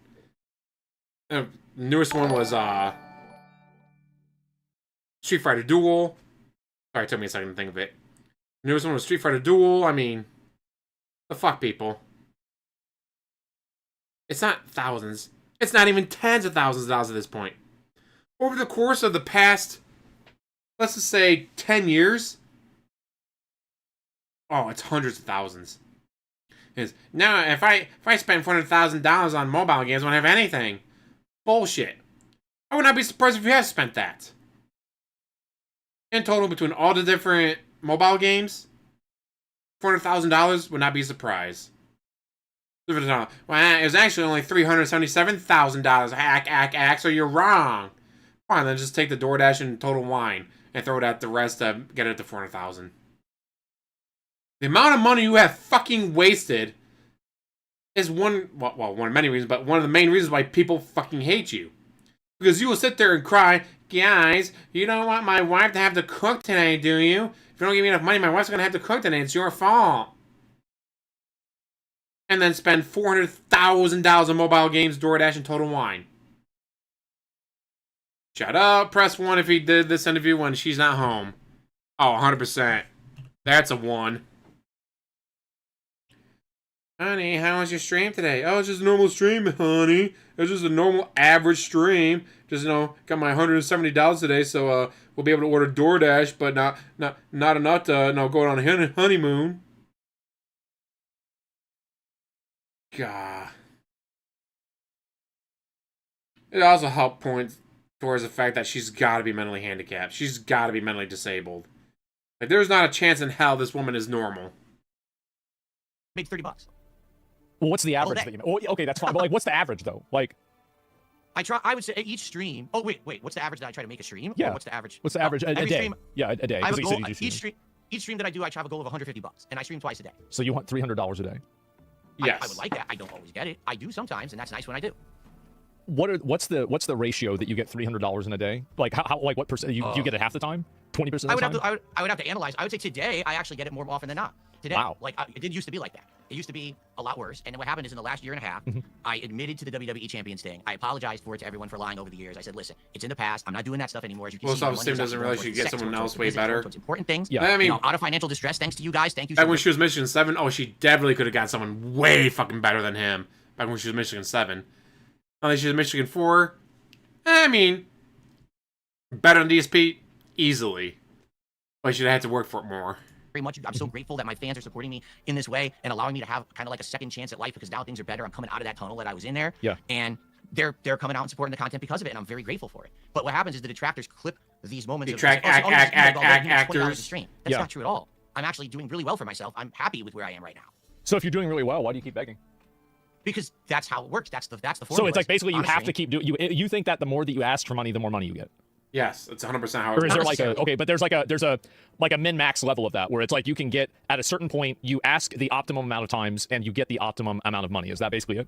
The newest one was Street Fighter Duel. Sorry, it took me a second to think of it. The newest one was Street Fighter Duel. I mean, the fuck, people. It's not thousands. It's not even tens of thousands of dollars at this point. Over the course of the past, let's just say, 10 years, oh, it's hundreds of thousands. Now, if I spend $400,000 on mobile games, I won't have anything. Bullshit. I would not be surprised if you have spent that. In total, between all the different mobile games, $400,000 would not be a surprise. Well, it was actually only $377,000. Hack, so you're wrong. Fine, then just take the DoorDash and Total Wine and throw it at the rest to get it to $400,000. The amount of money you have fucking wasted is one of many reasons, but one of the main reasons why people fucking hate you. Because you will sit there and cry, guys, you don't want my wife to have to cook today, do you? If you don't give me enough money, my wife's going to have to cook today. It's your fault. And then spend $400,000 on mobile games, DoorDash, and Total Wine. Shut up. Press 1 if he did this interview when she's not home. Oh, 100%. That's a 1. Honey, how was your stream today? Oh, it's just a normal stream, honey. It's just a normal average stream. Just, got my $170 today, so we'll be able to order DoorDash, but not enough to go on a honeymoon. God. It also helped point towards the fact that she's got to be mentally handicapped. She's got to be mentally disabled. Like, there's not a chance in hell this woman is normal. Make $30. Well, what's the average that you make? Oh, okay, that's fine. But like, what's the average though? Like, I would say each stream. Oh wait, what's the average that I try to make a stream? Yeah. Or what's the average? What's the average? A day. Stream, Yeah, a day. I have a goal, each stream that I do, I have a goal of $150, and I stream twice a day. So you want $300 a day? Yes. I would like that. I don't always get it. I do sometimes, and that's nice when I do. What's the ratio that you get $300 in a day? Like how like what percent? Do you get it half the time? 20% of the time? I would have to analyze. I would say today I actually get it more often than not. Today, wow. Like it didn't used to be like that. It used to be a lot worse. And then what happened is in the last year and a half, I admitted to the WWE Champions thing. I apologized for it to everyone for lying over the years. I said, listen, it's in the past. I'm not doing that stuff anymore. As you can see, self-esteem doesn't realize you get someone else way better. Important things. Yeah. I mean, out of financial distress. Thanks to you guys. Thank you. Back when she was Michigan 7, oh, she definitely could have got someone way fucking better than him. Back when she was Michigan 7. Now that she's Michigan 4, I mean, better than DSP easily. But she'd have had to work for it more. Very much. I'm so grateful that my fans are supporting me in this way and allowing me to have kind of like a second chance at life because now things are better. I'm coming out of that tunnel that I was in there. Yeah. And they're coming out and supporting the content because of it, and I'm very grateful for it. But what happens is the detractors clip these moments. Actors. Stream. That's not true at all. I'm actually doing really well for myself. I'm happy with where I am right now. So if you're doing really well, why do you keep begging? Because that's how it works. That's the formula. So it's like basically you have to keep doing. You think that the more that you ask for money, the more money you get. Yes, it's 100% how it Or is works. there like a okay? But there's a min-max level of that where it's like you can get at a certain point, you ask the optimum amount of times and you get the optimum amount of money. Is that basically it?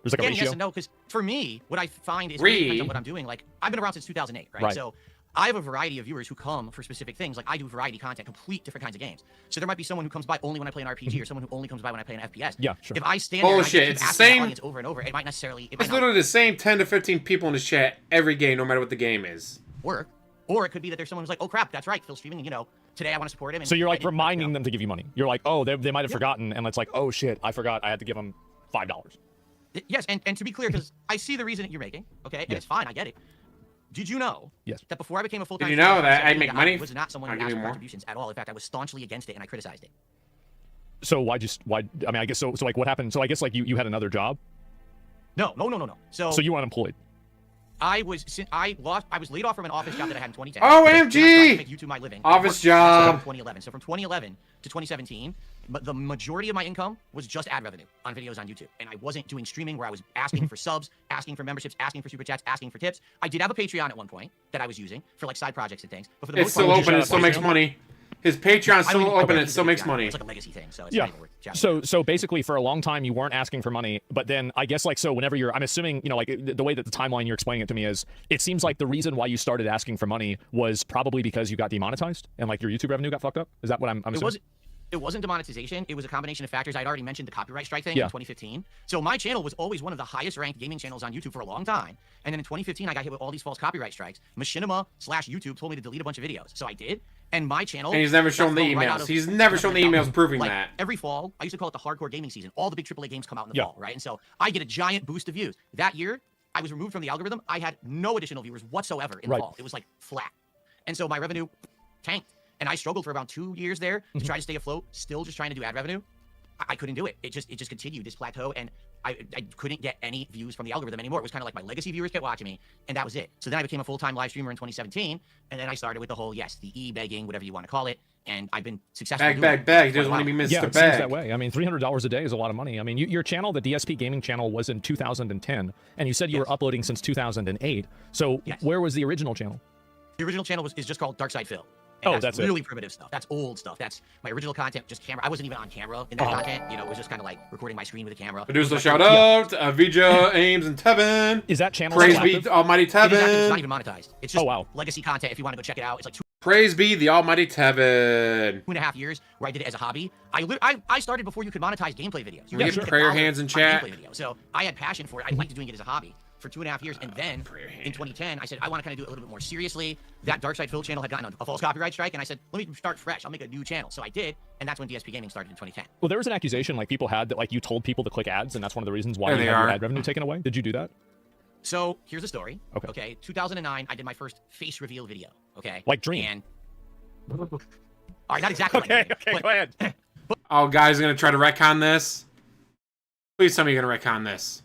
There's like a ratio. Yes and no, because for me, what I find is really depends on what I'm doing. Like I've been around since 2008, right? So I have a variety of viewers who come for specific things. Like I do variety content, complete different kinds of games. So there might be someone who comes by only when I play an RPG, or someone who only comes by when I play an FPS. Yeah, sure. If I stand there and I Bullshit, keep it's the asking the same- audience over and over, it might necessarily. It might It's not literally the same 10 to 15 people in this chat every game, no matter what the game is. work. Or it could be that there's someone who's like, oh crap, that's right, Phil's streaming, and you know, today I want to support him. And So you're I like didn't, reminding them to give you money. You're like, oh, they might have forgotten, and it's like, oh shit, I forgot, I had to give them $5. Yes, and to be clear, because I see the reason that you're making, okay, and it's fine, I get it. Did you know that before I became a full-time Did you know streamer, that I I'd make money? I was not someone I'll who give asked you for more. contributions at all. In fact, I was staunchly against it, and I criticized it. So why? I mean, I guess so. So like, what happened? So I guess like you had another job. No. So you were unemployed. I was laid off from an office job that I had in 2010. OMG! To make YouTube my living. Office I worked job. in 2011. So from 2011 to 2017, the majority of my income was just ad revenue on videos on YouTube, and I wasn't doing streaming where I was asking for subs, asking for memberships, asking for super chats, asking for tips. I did have a Patreon at one point that I was using for like side projects and things, but for the It's most part, still I was open, it just- still makes money. His Patreon's I don't still even- I open, don't it still use makes Patreon. money. It's like a legacy thing, so it's not even worth chatting about. So basically, for a long time, you weren't asking for money, but then I guess like so whenever I'm assuming like the way that the timeline you're explaining it to me is, it seems like the reason why you started asking for money was probably because you got demonetized and like your YouTube revenue got fucked up. Is that what I'm assuming? It wasn't demonetization. It was a combination of factors. I'd already mentioned the copyright strike thing in 2015. So my channel was always one of the highest ranked gaming channels on YouTube for a long time. And then in 2015, I got hit with all these false copyright strikes. Machinima/YouTube told me to delete a bunch of videos. So I did. And my channel... And he's never shown the emails. He's never shown the emails proving like, that. Every fall, I used to call it the hardcore gaming season. All the big AAA games come out in the fall, right? And so I get a giant boost of views. That year, I was removed from the algorithm. I had no additional viewers whatsoever in the fall. It was like flat. And so my revenue tanked. And I struggled for about 2 years there to try to stay afloat, still just trying to do ad revenue. I couldn't do it. It just continued, this plateau, and I couldn't get any views from the algorithm anymore. It was kind of like my legacy viewers kept watching me, and that was it. So then I became a full-time live streamer in 2017, and then I started with the whole, the e-begging, whatever you want to call it, and I've been successful. Beg. He doesn't want to be Mr. Yeah, it Beg. seems that way. I mean, $300 a day is a lot of money. I mean, your channel, the DSPGaming channel, was in 2010, and you said you were uploading since 2008. So where was the original channel? The original channel is just called Dark Side Phil. And that's really primitive stuff. That's old stuff. That's my original content, just camera. I wasn't even on camera in that content. You know, it was just kind of like recording my screen with a camera. Producer shout out, Avija, Ames, and Tevin. Is that channel Praise active? be Almighty Tevin. It's not even monetized. It's just legacy content if you want to go check it out. It's like Praise be the Almighty Tevin. 2.5 years where I did it as a hobby. I started before you could monetize gameplay videos. You were getting prayer hands in chat. So I had passion for it. I liked doing it as a hobby for 2.5 years, and then in 2010, I said I want to kind of do it a little bit more seriously. That Dark Side Phil channel had gotten a false copyright strike, and I said, let me start fresh. I'll make a new channel. So I did, and that's when DSP Gaming started in 2010. Well, there was an accusation like people had that like you told people to click ads, and that's one of the reasons why you had your ad revenue taken away. Did you do that? So here's the story. Okay. 2009, I did my first face reveal video. Okay. Like Dream. And all right, not exactly. Okay, like Dream, go ahead. Oh, guys, are gonna try to retcon this. Please tell me you're gonna retcon this.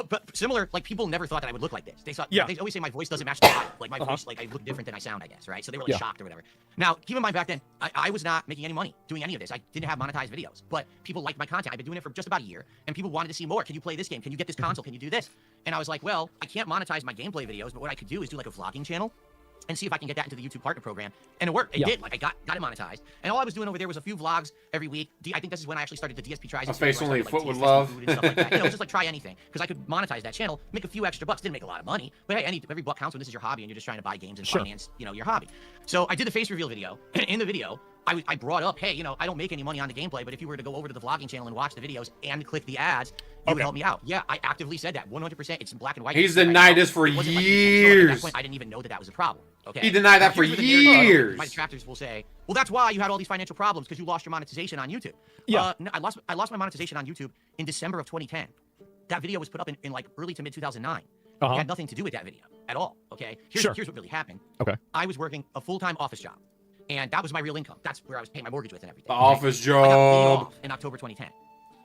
But similar, like people never thought that I would look like this. They thought, they always say my voice doesn't match the vibe. Like my voice, like I look different than I sound, I guess, right? So they were like shocked or whatever. Now, keep in mind back then, I was not making any money doing any of this. I didn't have monetized videos, but people liked my content. I've been doing it for just about a year, and people wanted to see more. Can you play this game? Can you get this console? Can you do this? And I was like, well, I can't monetize my gameplay videos, but what I could do is do like a vlogging channel and see if I can get that into the YouTube partner program. And it worked. It did. Like I got it monetized. And all I was doing over there was a few vlogs every week. I think this is when I actually started the DSP tries. A face only like, foot would TSP love. food and stuff like that. You know, just like try anything because I could monetize that channel, make a few extra bucks. Didn't make a lot of money, but hey, every buck counts when this is your hobby and you're just trying to buy games and finance, you know, your hobby. So I did the face reveal video. In the video, I brought up, hey, you know, I don't make any money on the gameplay, but if you were to go over to the vlogging channel and watch the videos and click the ads, you would help me out. Yeah, I actively said that 100%. It's in black and white. He's denied this for years. At that point, I didn't even know that was a problem. Okay. He denied that for years. My detractors will say, well, that's why you had all these financial problems because you lost your monetization on YouTube. No, I lost my monetization on YouTube in December of 2010. That video was put up in like early to mid 2009. It had nothing to do with that video at all. Okay. Here's what really happened. Okay. I was working a full-time office job, and that was my real income. That's where I was paying my mortgage with and everything. The office job. I got laid off in October 2010,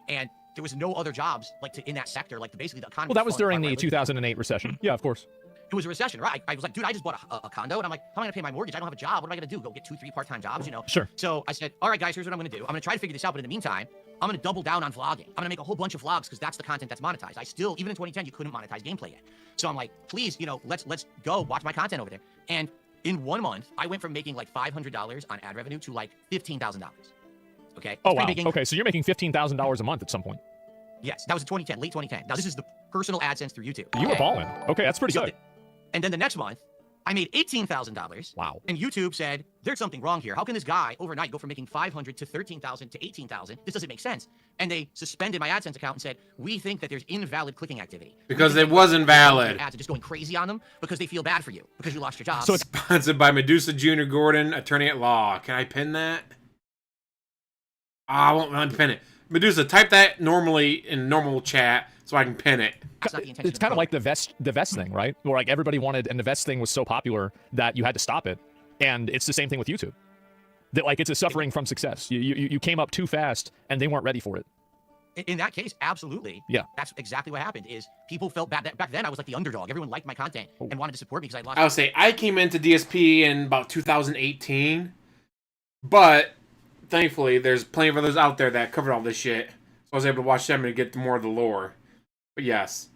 and there was no other jobs like in that sector. Like basically the economy. Well, that was during the 2008 recession. Yeah, of course. It was a recession, right? I was like, dude, I just bought a condo, and I'm like, how am I gonna pay my mortgage? I don't have a job. What am I gonna do? Go get 2-3 part-time jobs, you know? Sure. So I said, all right, guys, here's what I'm gonna do. I'm gonna try to figure this out, but in the meantime, I'm going to double down on vlogging. I'm going to make a whole bunch of vlogs because that's the content that's monetized. I still, even in 2010, you couldn't monetize gameplay yet. So I'm like, please, you know, let's go watch my content over there. And in 1 month, I went from making like $500 on ad revenue to like $15,000. Okay. Oh, wow. Okay, so you're making $15,000 a month at some point. Yes, that was in 2010, late 2010. Now, this is the personal AdSense through YouTube. You were balling. Okay, that's pretty good. And then the next month, I made $18,000. Wow. And YouTube said, there's something wrong here. How can this guy overnight go from making $500 to $13,000 to $18,000? This doesn't make sense. And they suspended my AdSense account and said, we think that there's invalid clicking activity. Because it wasn't valid. Ads are just going crazy on them because they feel bad for you because you lost your job. So it's sponsored by Medusa Jr. Gordon, attorney at law. Can I pin that? I won't let me pin it. Medusa, type that normally in normal chat so I can pin it. It's kind of like the vest thing, right? Where like everybody wanted, and the vest thing was so popular that you had to stop it. And it's the same thing with YouTube. That like it's a suffering from success. You came up too fast and they weren't ready for it. In that case, absolutely. Yeah. That's exactly what happened. Is people felt bad. Back then, I was like the underdog. Everyone liked my content and wanted to support me because I lost. I would say I came into DSP in about 2018, but thankfully there's plenty of others out there that covered all this shit, so I was able to watch them and get more of the lore. But yes,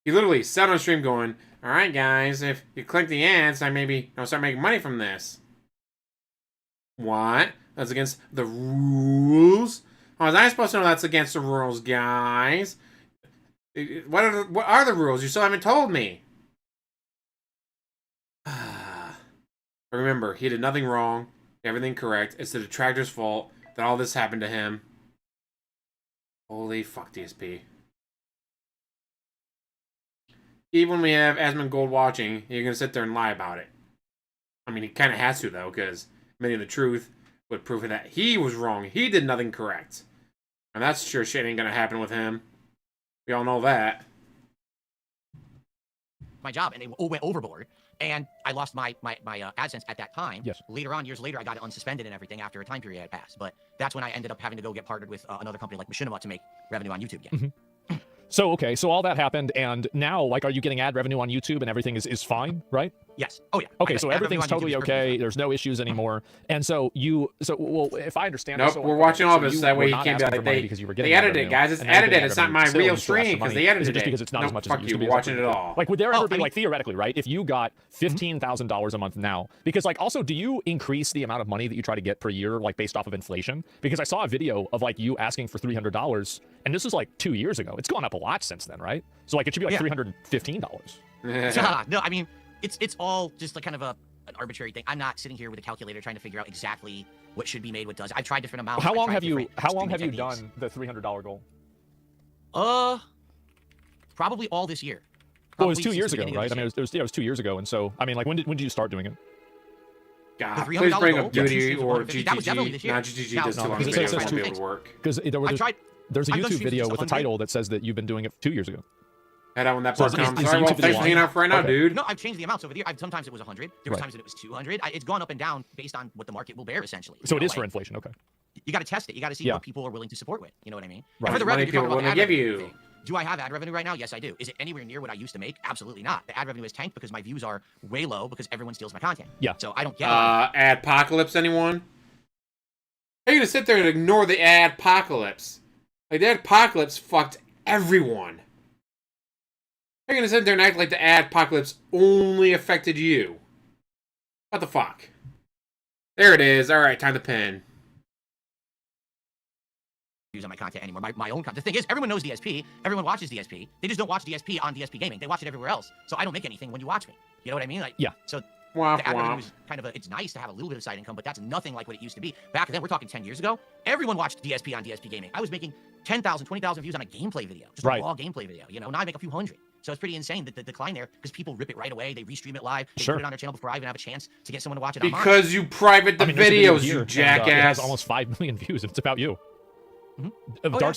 he literally sat on stream going, "All right, guys, if you click the ads, I maybe start making money from this." What? That's against the rules? How was I supposed to know that's against the rules, guys? What are the rules? You still haven't told me. Remember, he did nothing wrong, everything correct. It's the detractor's fault that all this happened to him. Holy fuck, DSP. Even when we have Asmongold watching, you're gonna sit there and lie about it. I mean, he kind of has to, though, because many of the truth would prove that he was wrong. He did nothing correct. And that's sure shit ain't gonna happen with him. We all know that. My job, and they went overboard, and I lost my AdSense at that time. Yes. Later on, years later, I got it unsuspended and everything after a time period had passed. But that's when I ended up having to go get partnered with another company like Machinima to make revenue on YouTube again. Mm-hmm. So, okay, so all that happened, and now, like, are you getting ad revenue on YouTube and everything is fine, right? Yes. Oh, yeah. Okay, so everything's totally okay. There's no issues anymore. And so well, if I understand... Nope, we're watching all this. That way he can't be like, they edited it, guys. It's edited. It's not my real stream because they edited it. Just because it's not as much as it used to be. We're watching it all. Like, would there ever be, like, theoretically, right, if you got $15,000 a month now, because, like, also, do you increase the amount of money that you try to get per year, like, based off of inflation? Because I saw a video of, like, you asking for $300, and this was, like, 2 years ago. It's gone up a lot since then, right? So, like, it should be, like, $315. No, I mean... It's all just like kind of an arbitrary thing. I'm not sitting here with a calculator trying to figure out exactly what should be made, what doesn't. I've tried different amounts. How long have you done the $300 goal? Probably all this year. Well, it was 2 years ago, right? I mean, it was 2 years ago, and so I mean, like, when did you start doing it? God, please bring up Duty or GGG. That was definitely this year. Not GGG. That's too long. Because there's a YouTube video with a title that says that you've been doing it 2 years ago. Head out when that part comes. All right, well, thanks for hanging out for right now, dude. No, I've changed the amounts over the year. Sometimes it was 100. There was times that it was 200. It's gone up and down based on what the market will bear, essentially. So it is for inflation, okay. You got to test it. You got to see what people are willing to support with. You know what I mean? Right. For the revenue, people want to give you. Do I have ad revenue right now? Yes, I do. Is it anywhere near what I used to make? Absolutely not. The ad revenue is tanked because my views are way low because everyone steals my content. Yeah. So I don't get Adpocalypse, anyone? How are you going to sit there and ignore the Adpocalypse? Like, the Adpocalypse fucked everyone. You're gonna sit there and act like the Adpocalypse only affected you. What the fuck? There it is. Alright, time to pin. Use on my content anymore. My own content. The thing is, everyone knows DSP. Everyone watches DSP. They just don't watch DSP on DSPGaming. They watch it everywhere else. So I don't make anything when you watch me. You know what I mean? Like, yeah. So the ad revenue is kind of it's nice to have a little bit of side income, but that's nothing like what it used to be. Back then, we're talking 10 years ago, everyone watched DSP on DSPGaming. I was making 10,000, 20,000 views on a gameplay video. Just a raw gameplay video. You know, now I make a few hundred. So it's pretty insane that the decline there because people rip it right away. They ReeeStream it live. They put it on their channel before I even have a chance to get someone to watch it. Because you private the videos, you jackass. It has almost 5 million views, and it's about you.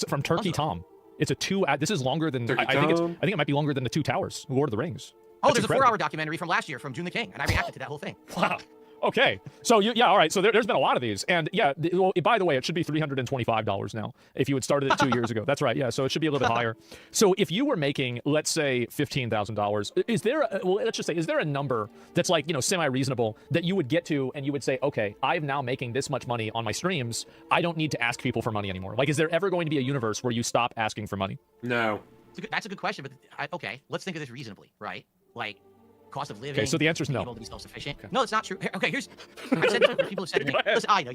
From Turkey Tom. It's a 2. This is longer than I think it might be longer than the 2 Towers, Lord of the Rings. Oh, there's a 4-hour documentary from last year from June the King, and I reacted to that whole thing. Wow. Okay, so yeah, all right. So there's been a lot of these, and yeah. Well, by the way, it should be $325 now if you had started it 2 years ago. That's right. Yeah, so it should be a little bit higher. So if you were making, let's say, $15,000, is there? Well, let's just say, is there a number that's like semi-reasonable that you would get to, and you would say, okay, I'm now making this much money on my streams. I don't need to ask people for money anymore. Like, is there ever going to be a universe where you stop asking for money? No. That's a good question, but okay, let's think of this reasonably, right? Like. Cost of living. Okay, so the answer is no. Able to be self-sufficient. Okay. No, it's not true. Okay, here's. I said people have said to me. Listen, I know.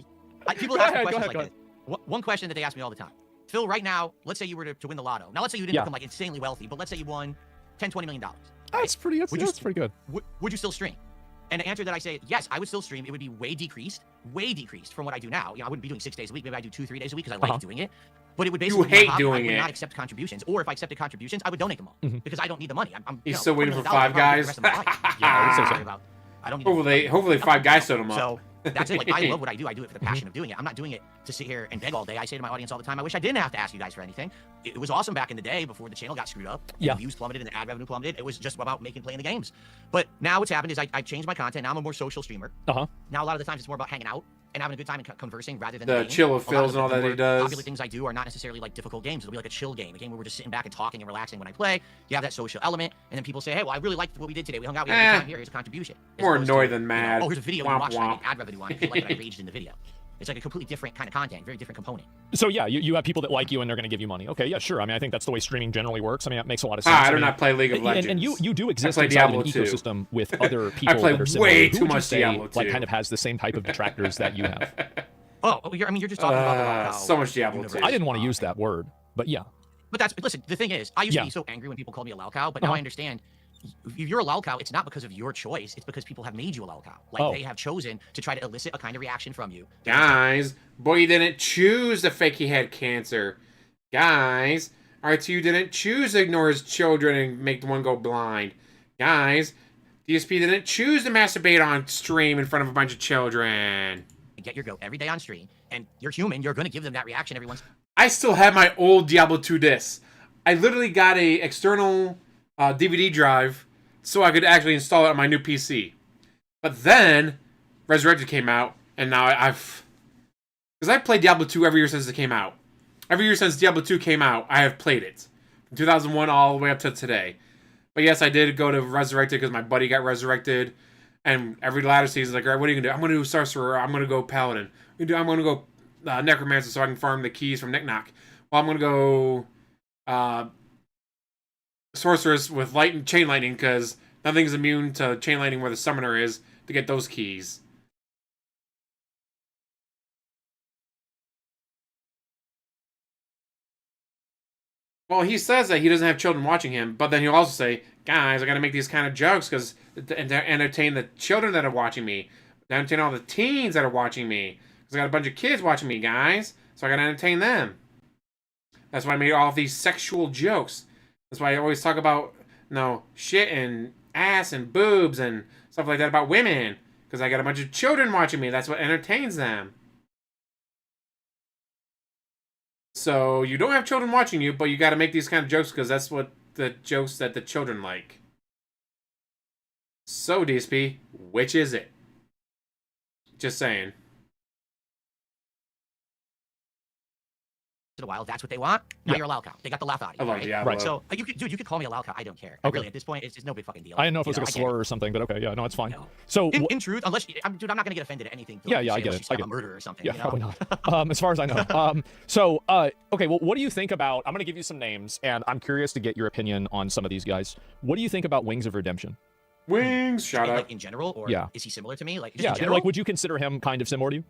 People ask me questions like this. One question that they ask me all the time. Phil, right now, let's say you were to win the lotto. Now, let's say you didn't become like insanely wealthy, but let's say you won $10-20 million. Right? That's pretty. That's pretty good. Would you still stream? And the answer that I say, yes, I would still stream. It would be way decreased from what I do now. I wouldn't be doing 6 days a week. Maybe I do 2-3 days a week because I like doing it. But it would basically be I would not accept contributions. Or if I accepted contributions, I would donate them all because I don't need the money. He's still waiting for Five Guys. I don't need hopefully Five Guys set him up. So that's it. Like I love what I do. I do it for the passion of doing it. I'm not doing it to sit here and beg all day. I say to my audience all the time, I wish I didn't have to ask you guys for anything. It was awesome back in the day before the channel got screwed up. Yeah. The views plummeted and the ad revenue plummeted. It was just about playing the games. But now what's happened is I've changed my content. Now I'm a more social streamer. Now a lot of the times it's more about hanging out and having a good time and conversing rather than the chill with Phils and all that he does. Popular things I do are not necessarily like difficult games. It'll be like a chill game, a game where we're just sitting back and talking and relaxing when I play. You have that social element, and then people say, "Hey, well, I really liked what we did today. We hung out. We had a good time here. Here's a contribution." More annoyed than mad. Oh, here's a video you watched. I get ad revenue on it. I feel like I raged in the video. It's like a completely different kind of content, very different component. So yeah, you have people that like you and they're going to give you money. Okay, yeah, sure. I mean, I think that's the way streaming generally works. I mean, it makes a lot of sense. I do not play League of Legends. And you do exist inside an ecosystem with other people that are similar. way too much Diablo 2. Like kind of has the same type of detractors that you have. You're just talking about so much Diablo 2. I didn't want to use that word, but yeah. But listen, the thing is, I used to be so angry when people called me a lolcow, but now I understand. If you're a lolcow, it's not because of your choice. It's because people have made you a lolcow. Like they have chosen to try to elicit a kind of reaction from you. Guys, boy, didn't choose to fake he had cancer. Guys, R2 didn't choose to ignore his children and make one go blind. Guys, DSP didn't choose to masturbate on stream in front of a bunch of children. Get your goat every day on stream, and you're human. You're going to give them that reaction every once. I still have my old Diablo 2 discs. I literally got a external DVD drive so I could actually install it on my new PC. But then Resurrected came out, and now I've... Because I've played Diablo 2 every year since it came out. Every year since Diablo 2 came out, I have played it. From 2001 all the way up to today. But yes, I did go to Resurrected because my buddy got Resurrected. And every ladder season, like, all right, what are you going to do? I'm going to do Sorcerer. I'm going to go Paladin. I'm going to go Necromancer so I can farm the keys from Nick Knock. Well, I'm going to go Sorceress with Chain Lightning because nothing's immune to Chain Lightning where the Summoner is to get those keys. Well, he says that he doesn't have children watching him, but then he'll also say, guys, I got to make these kind of jokes because to entertain the children that are watching me, to entertain all the teens that are watching me, because I got a bunch of kids watching me, guys, so I got to entertain them. That's why I made all of these sexual jokes. That's why I always talk about, shit and ass and boobs and stuff like that about women, because I got a bunch of children watching me. That's what entertains them. So you don't have children watching you, but you got to make these kind of jokes because that's what the jokes that the children like. So, DSP, which is it? Just saying. A while, that's what they want. Now you're a lolcow. They got the laugh out of you. Right? Yeah, right. So you could call me a lolcow. I don't care. Okay. Really, at this point, it's no big fucking deal. I didn't know if it was like a slur or something, but okay, yeah, no, it's fine. No. So in truth, unless I'm not gonna get offended at anything. Yeah, I get it. I get a murder or something. Yeah, probably not. As far as I know. Okay, well, what do you think about? I'm gonna give you some names, and I'm curious to get your opinion on some of these guys. What do you think about Wings of Redemption? Wings, shout out. Like in general, or is he similar to me? Like yeah, like would you consider him kind of similar to you?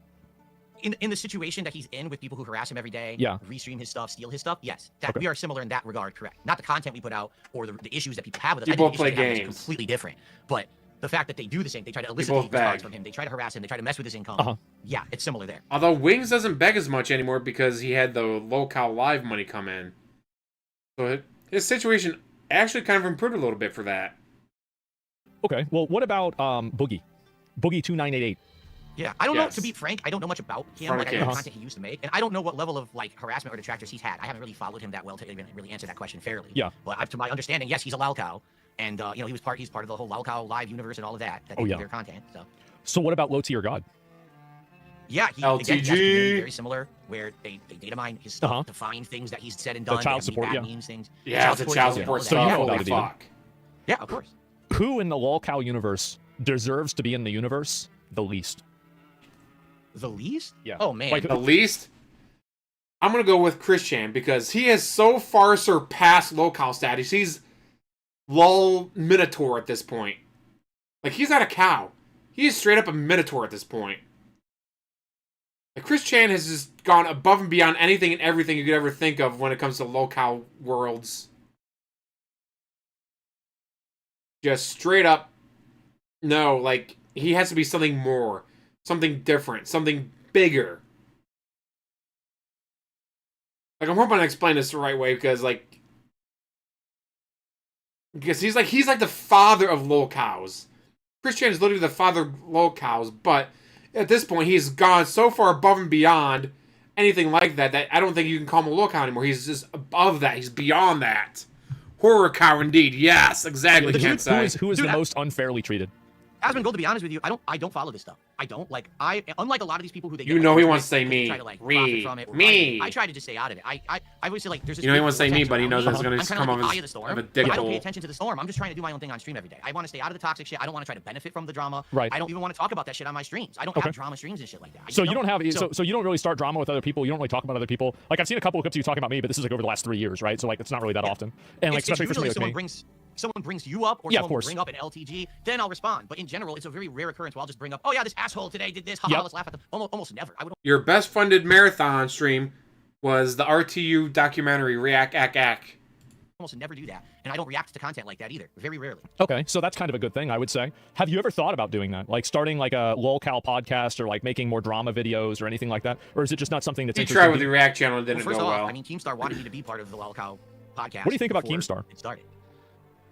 In the situation that he's in with people who harass him every day, ReeeStream his stuff, steal his stuff, yes. We are similar in that regard, correct. Not the content we put out or the issues that people have with us. People play games. Completely different. But the fact that they do the same, they try to elicit these cards from him, they try to harass him, they try to mess with his income. Yeah, it's similar there. Although Wings doesn't beg as much anymore because he had the low-cal live money come in. So his situation actually kind of improved a little bit for that. Okay, well, what about Boogie? Boogie2988. Yeah, I don't know, to be frank, I don't know much about him, like I know the content he used to make, and I don't know what level of like harassment or detractors he's had. I haven't really followed him that well to even really answer that question fairly. Yeah. But to my understanding, yes, he's a lolcow. And you know, he's part of the whole lolcow live universe and all of that. That Oh, they do yeah. their content. So what about low tier god? Yeah, he LTG. again, he has a community very similar where they data mine his stuff to find things that he's said and done. child they support, bad yeah. memes, things. Yeah, it's a child support So stuff. you know Holy about it, even. fuck. Yeah, of course. Who in the lolcow universe deserves to be in the universe the least? The least? Yeah. Oh man. Like, The least? I'm gonna go with Christian because he has so far surpassed lolcow status. He's lol minotaur at this point. Like, he's not a cow. He is straight up a minotaur at this point. Like, Chris Chan has just gone above and beyond anything and everything you could ever think of when it comes to lolcow worlds. Just straight up, no, like, he has to be something more. Something different. Something bigger. Like, I'm hoping I explain this the right way because, like... Because he's like the father of lolcows. Chris Chan is literally the father of lolcows, but at this point, he's gone so far above and beyond anything like that that I don't think you can call him a lolcow anymore. He's just above that. He's beyond that. Horror cow, indeed. Yes, exactly. Who is the most unfairly treated? Asmongold, to be honest with you, I don't follow this stuff. I don't like unlike a lot of these people who they You get, know like, he wants to say they me. try to, like, Me. profit from it or Me. I try to just stay out of it. I always say, like, there's this You know he big wants to say me, vortex but he around knows me. it's gonna I'm just kinda come like off the as eye of the storm, of a but I don't dictator. pay attention to the storm. I'm just trying to do my own thing on stream every day. I want to stay out of the toxic shit. I don't want to try to benefit from the drama. Right. I don't even want to talk about that shit on my streams. I don't have drama streams and shit like that. So you don't have so you don't really start drama with other people. You don't really talk about other people. Like, I've seen a couple of clips of you talking about me, but this is like over the last 3 years, right? So like it's not really that often. And like It's especially for usually somebody like me. someone brings you up or Yeah, of someone will course. bring up an LTG, then I'll respond. But in general, it's a very rare occurrence where I'll just bring up, oh yeah, this asshole today did this. Haha, Yep. let's laugh at them. Almost never. I would Your best funded marathon stream was the RTU documentary React Ack Ack. almost never do that, and I don't react to content like that either. Very rarely. Okay, so that's kind of a good thing, I would say. Have you ever thought about doing that? Like starting like a lolcow podcast or like making more drama videos or anything like that? Or is it just not something that's You interesting tried to with you? the React channel and didn't First go off, well. I mean, Keemstar wanted me to be part of the lolcow podcast. What do you think about before Keemstar? It started.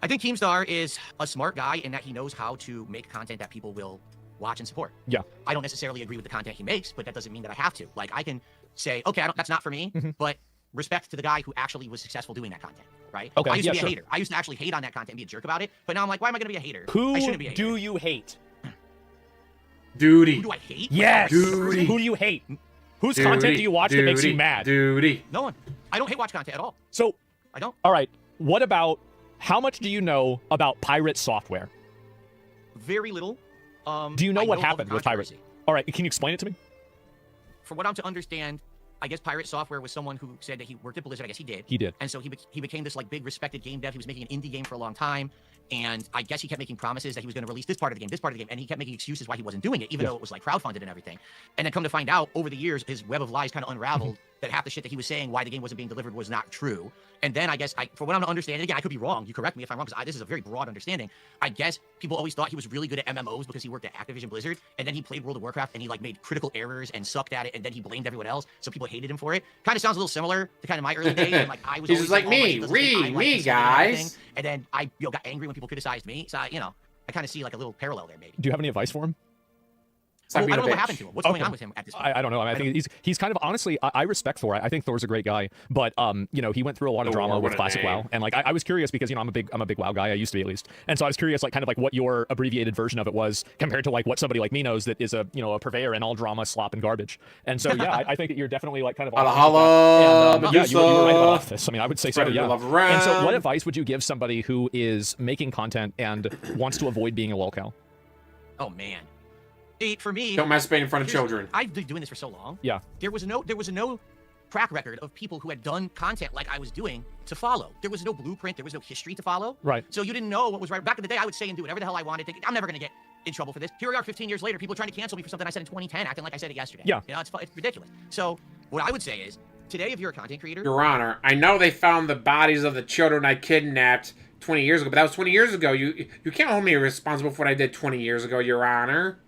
I think Keemstar is a smart guy in that he knows how to make content that people will watch and support. Yeah. I don't necessarily agree with the content he makes, but that doesn't mean that I have to. Like, I can say, okay, that's not for me, but respect to the guy who actually was successful doing that content, right? Okay, I used to be sure. a hater. I used to actually hate on that content and be a jerk about it, but now I'm like, why am I going to be a hater? I Who shouldn't be a hater. do you hate? Duty. Who do I hate? Yes. Duty. Who do you hate? Whose content do you watch that makes you mad? Duty. No one. I don't hate watch content at all. So, I don't. all right, what about, how much do you know about pirate software? Very little. Do you know I what of the happened with pirate? controversy. All right, can you explain it to me? From what I'm to understand, I guess Pirate Software was someone who said that he worked at Blizzard. I guess he did. He did. And so he became this like big respected game dev. He was making an indie game for a long time. And I guess he kept making promises that he was going to release this part of the game, and he kept making excuses why he wasn't doing it, even though it was like crowdfunded and everything. And then come to find out, over the years, his web of lies kind of unraveled that half the shit that he was saying why the game wasn't being delivered was not true. And then I guess, for what I'm understanding, again, I could be wrong. You correct me if I'm wrong, because this is a very broad understanding. I guess people always thought he was really good at MMOs because he worked at Activision Blizzard, and then he played World of Warcraft, and he like made critical errors and sucked at it, and then he blamed everyone else, so people hated him for it. Kind of sounds a little similar to kind of my early days, and like I was He's always just like oh, my me, shit doesn't think I like me, this and everything. guys. And then I got angry when people criticized me. So I kind of see like a little parallel there, maybe. Do you have any advice for him? Stop Well, I being don't a know what bitch. happened to him. What's going on with him at this point? I don't know. I think he's kind of, honestly, I respect Thor. I think Thor's a great guy, but he went through a lot of Thor, drama what with a Classic name. WoW, and like I was curious because I'm a big WoW guy. I used to be, at least, and so I was curious like kind of like what your abbreviated version of it was compared to like what somebody like me knows that is a a purveyor in all drama, slop, and garbage. And so yeah, I think that you're definitely like kind of Holla, and, yeah, you were right Medusa. about this. I mean, I would say so. Spreading Yeah. the love And so, what around. advice would you give somebody who is making content and wants to avoid being a lolcow? Oh man. For me, Don't masturbate in front of here's- children. I've been doing this for so long. Yeah. There was no track record of people who had done content like I was doing to follow. There was no blueprint. There was no history to follow. Right. So you didn't know what was right. Back in the day, I would say and do whatever the hell I wanted. Thinking, I'm never going to get in trouble for this. Here we are 15 years later, people are trying to cancel me for something I said in 2010, acting like I said it yesterday. Yeah. It's ridiculous. So what I would say is, today, if you're a content creator... Your Honor, I know they found the bodies of the children I kidnapped 20 years ago, but that was 20 years ago. You can't hold me responsible for what I did 20 years ago, Your Honor.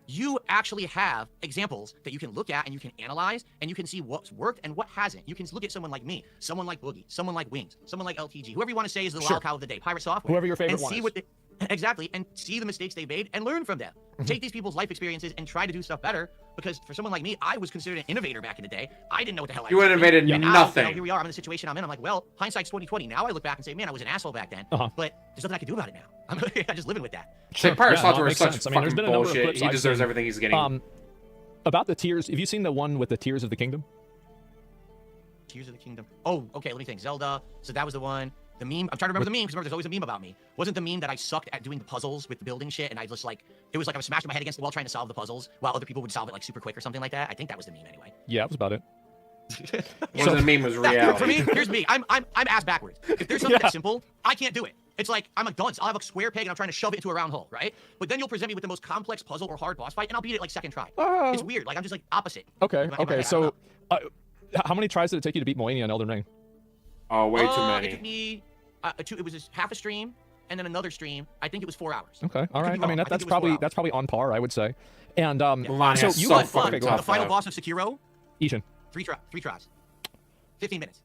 You actually have examples that you can look at and you can analyze and you can see what's worked and what hasn't. You can look at someone like me, someone like Boogie, someone like Wings, someone like LTG, whoever you want to say is the Sure. lolcow of the day, Pirate Software. Whoever your favorite and one see is. what Exactly, and see the mistakes they made and learn from them. Take these people's life experiences and try to do stuff better. Because for someone like me, I was considered an innovator back in the day. I didn't know what the hell I was doing. You innovated nothing. Now, here we are. I'm in the situation I'm in. I'm like, well, hindsight's 20/20. Now I look back and say, man, I was an asshole back then. But there's nothing I can do about it now. I'm just living with that. Sure. Pirate Software is such sense. I mean, fucking bullshit. He deserves everything he's getting. About the Tears, have you seen the one with the Tears of the Kingdom? Tears of the Kingdom. Oh, okay, let me think. Zelda. So that was the one. The meme. I'm trying to remember the meme because remember, there's always a meme about me. Wasn't the meme that I sucked at doing the puzzles with the building shit, and I just like it was like I was smashing my head against the wall trying to solve the puzzles while other people would solve it like super quick or something like that. I think that was the meme anyway. Yeah, that was about it. So the meme was reality. For me, here's me. I'm ass backwards. If there's something that's simple, I can't do it. It's like I'm a dunce. I'll have a square peg and I'm trying to shove it into a round hole, right? But then you'll present me with the most complex puzzle or hard boss fight, and I'll beat it like second try. It's weird. Like I'm just like opposite. Okay. So, how many tries did it take you to beat Moenia in Elden Ring? Oh, way too many. It took me it was half a stream and then another stream. I think it was 4 hours. Okay, all right. I mean, that's probably on par, I would say. And so you got the final boss of Sekiro. Ishin. 3 tries. 15 minutes.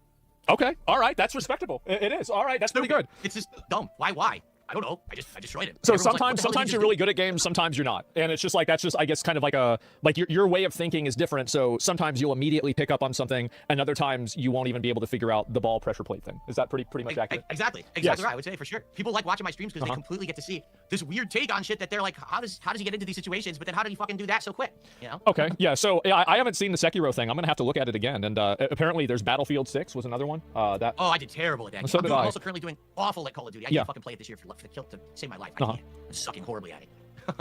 Okay, all right. That's respectable. It is. All right, that's pretty good. It's just dumb. Why? I don't know. I destroyed it. So sometimes you're really good at games, sometimes you're not, and it's just like that's just I guess kind of like your way of thinking is different. So sometimes you'll immediately pick up on something, and other times you won't even be able to figure out the ball pressure plate thing. Is that pretty much accurate? Exactly Yes. right. I would say for sure. People like watching my streams because they completely get to see this weird take on shit that they're like, how does he get into these situations? But then how did he fucking do that so quick? You know? Okay. Yeah. So I haven't seen the Sekiro thing. I'm gonna have to look at it again. And apparently there's Battlefield 6 was another one. Oh, I did terrible at that. So I'm did I. also currently doing awful at Call of Duty. I need to fucking play it this year to save my life. I can't. I'm sucking horribly at it.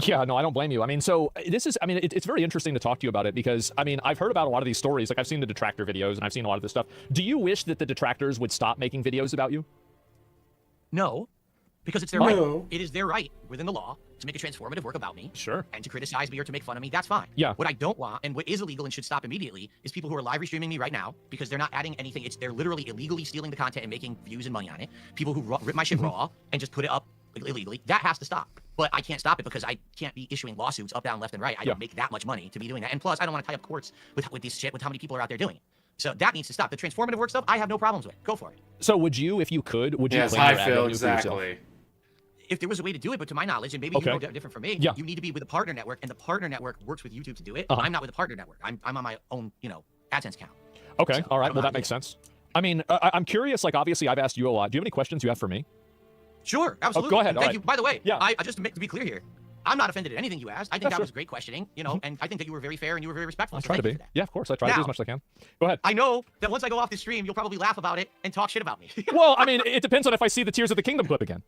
Yeah, no, I don't blame you. I mean, so it's very interesting to talk to you about it because, I mean, I've heard about a lot of these stories. Like, I've seen the detractor videos and I've seen a lot of this stuff. Do you wish that the detractors would stop making videos about you? No, because it's their right. It is their right within the law to make a transformative work about me. Sure. And to criticize me or to make fun of me. That's fine. Yeah. What I don't want and what is illegal and should stop immediately is people who are live streaming me right now because they're not adding anything. They're literally illegally stealing the content and making views and money on it. People who rip my shit raw and just put it up illegally. That has to stop. But I can't stop it because I can't be issuing lawsuits up, down, left, and right. I don't make that much money to be doing that. And plus, I don't want to tie up courts with this shit with how many people are out there doing it. So that needs to stop. The transformative work stuff, I have no problems with. Go for it. So would you, if you could, would you? Yes, I feel exactly. If there was a way to do it, but to my knowledge, and maybe you know different from me, you need to be with a partner network, and the partner network works with YouTube to do it. I'm not with a partner network. I'm on my own, AdSense account. Okay, so all right. Well, that makes sense. I mean, I'm curious. Like, obviously, I've asked you a lot. Do you have any questions you have for me? Sure, absolutely. Go ahead. Thank you. By the way, yeah. I just to be clear here, I'm not offended at anything you asked. I think that was great questioning, and I think that you were very fair and you were very respectful. I try to be. Yeah, of course. I try to do as much as I can. Go ahead. I know that once I go off this stream, you'll probably laugh about it and talk shit about me. Well, I mean, it depends on if I see the Tears of the Kingdom clip again.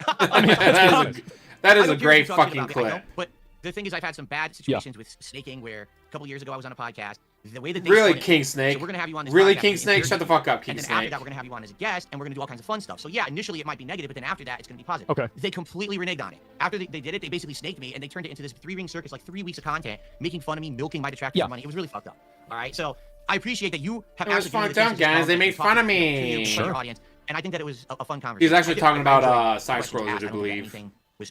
I mean, that is a great fucking clip. But the thing is, I've had some bad situations with snaking where a couple years ago I was on a podcast. The way that they really, King Snake. So we're gonna have you on this. Really, King Snake. Shut the fuck up, King Snake. And then Snake. after that, we're gonna have you on as a guest, and we're gonna do all kinds of fun stuff. So yeah, initially it might be negative, but then after that, it's gonna be positive. Okay. They completely reneged on it. After they did it, they basically snaked me, and they turned it into this 3-ring circus, like 3 weeks of content, making fun of me, milking my detractors for money. It was really fucked up. All right, so I appreciate that you have. It was fucked up, guys. They made fun of me. Sure. Audience, and I think that it was a fun conversation. He's actually talking about side scrollers, I believe.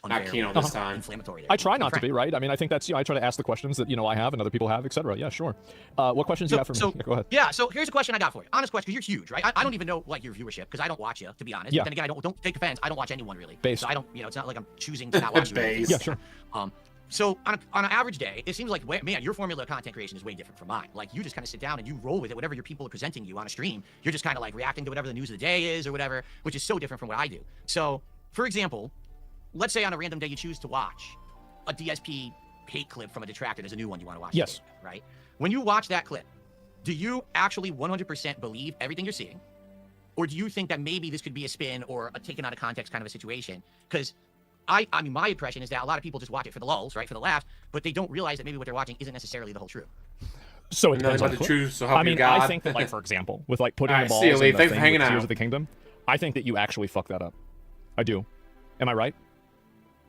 Not Kino this time. I try not to be, right? I mean, I think that's, I try to ask the questions that, I have and other people have, etc. Yeah, sure. What questions do you have for me? Yeah, go ahead. Yeah, so here's a question I got for you. Honest question, because you're huge, right? I don't even know, your viewership, because I don't watch you, to be honest. Yeah. But then again, don't take offense. I don't watch anyone, really. Based. So I don't, it's not like I'm choosing to not watch you. Based. Yeah, sure. So on an average day, it seems like, man, your formula of content creation is way different from mine. Like, you just kind of sit down and you roll with it. Whatever your people are presenting you on a stream, you're just kind of like reacting to whatever the news of the day is or whatever, which is so different from what I do. So, for example, let's say on a random day you choose to watch a DSP hate clip from a detractor. There's a new one you want to watch. Yes. Today, right? When you watch that clip, do you actually 100% believe everything you're seeing? Or do you think that maybe this could be a spin or a taken out of context kind of a situation? Because I mean, my impression is that a lot of people just watch it for the lulz, right, for the laughs, but they don't realize that maybe what they're watching isn't necessarily the whole truth. So it depends on the truth. So help you God. I think that, for example, with putting the balls in the thing with hanging Tears out. of the Kingdom, I think that you actually fucked that up. I do. Am I right?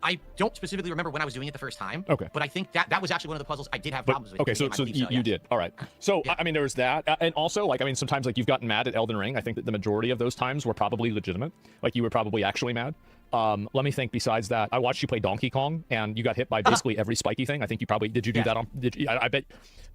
I don't specifically remember when I was doing it the first time. Okay. But I think that was actually one of the puzzles I did have problems with. Okay, so you did. All right. So, yeah. I mean, there was that. And also, sometimes, you've gotten mad at Elden Ring. I think that the majority of those times were probably legitimate. Like, you were probably actually mad. Let me think. Besides that, I watched you play Donkey Kong, and you got hit by basically every spiky thing. I think you probably did. You do that on? Did you, I bet,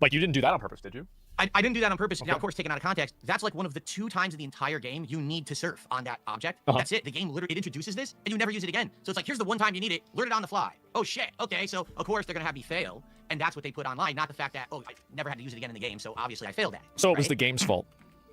like you didn't do that on purpose, did you? I didn't do that on purpose. Okay. Now, of course, taken out of context, that's like one of the 2 times in the entire game you need to surf on that object. That's it. The game literally it introduces this, and you never use it again. So it's like, here's the one time you need it. Learn it on the fly. Oh shit. Okay, so of course they're gonna have me fail, and that's what they put online. Not the fact that I never had to use it again in the game, so obviously I failed at it. So it was the game's fault.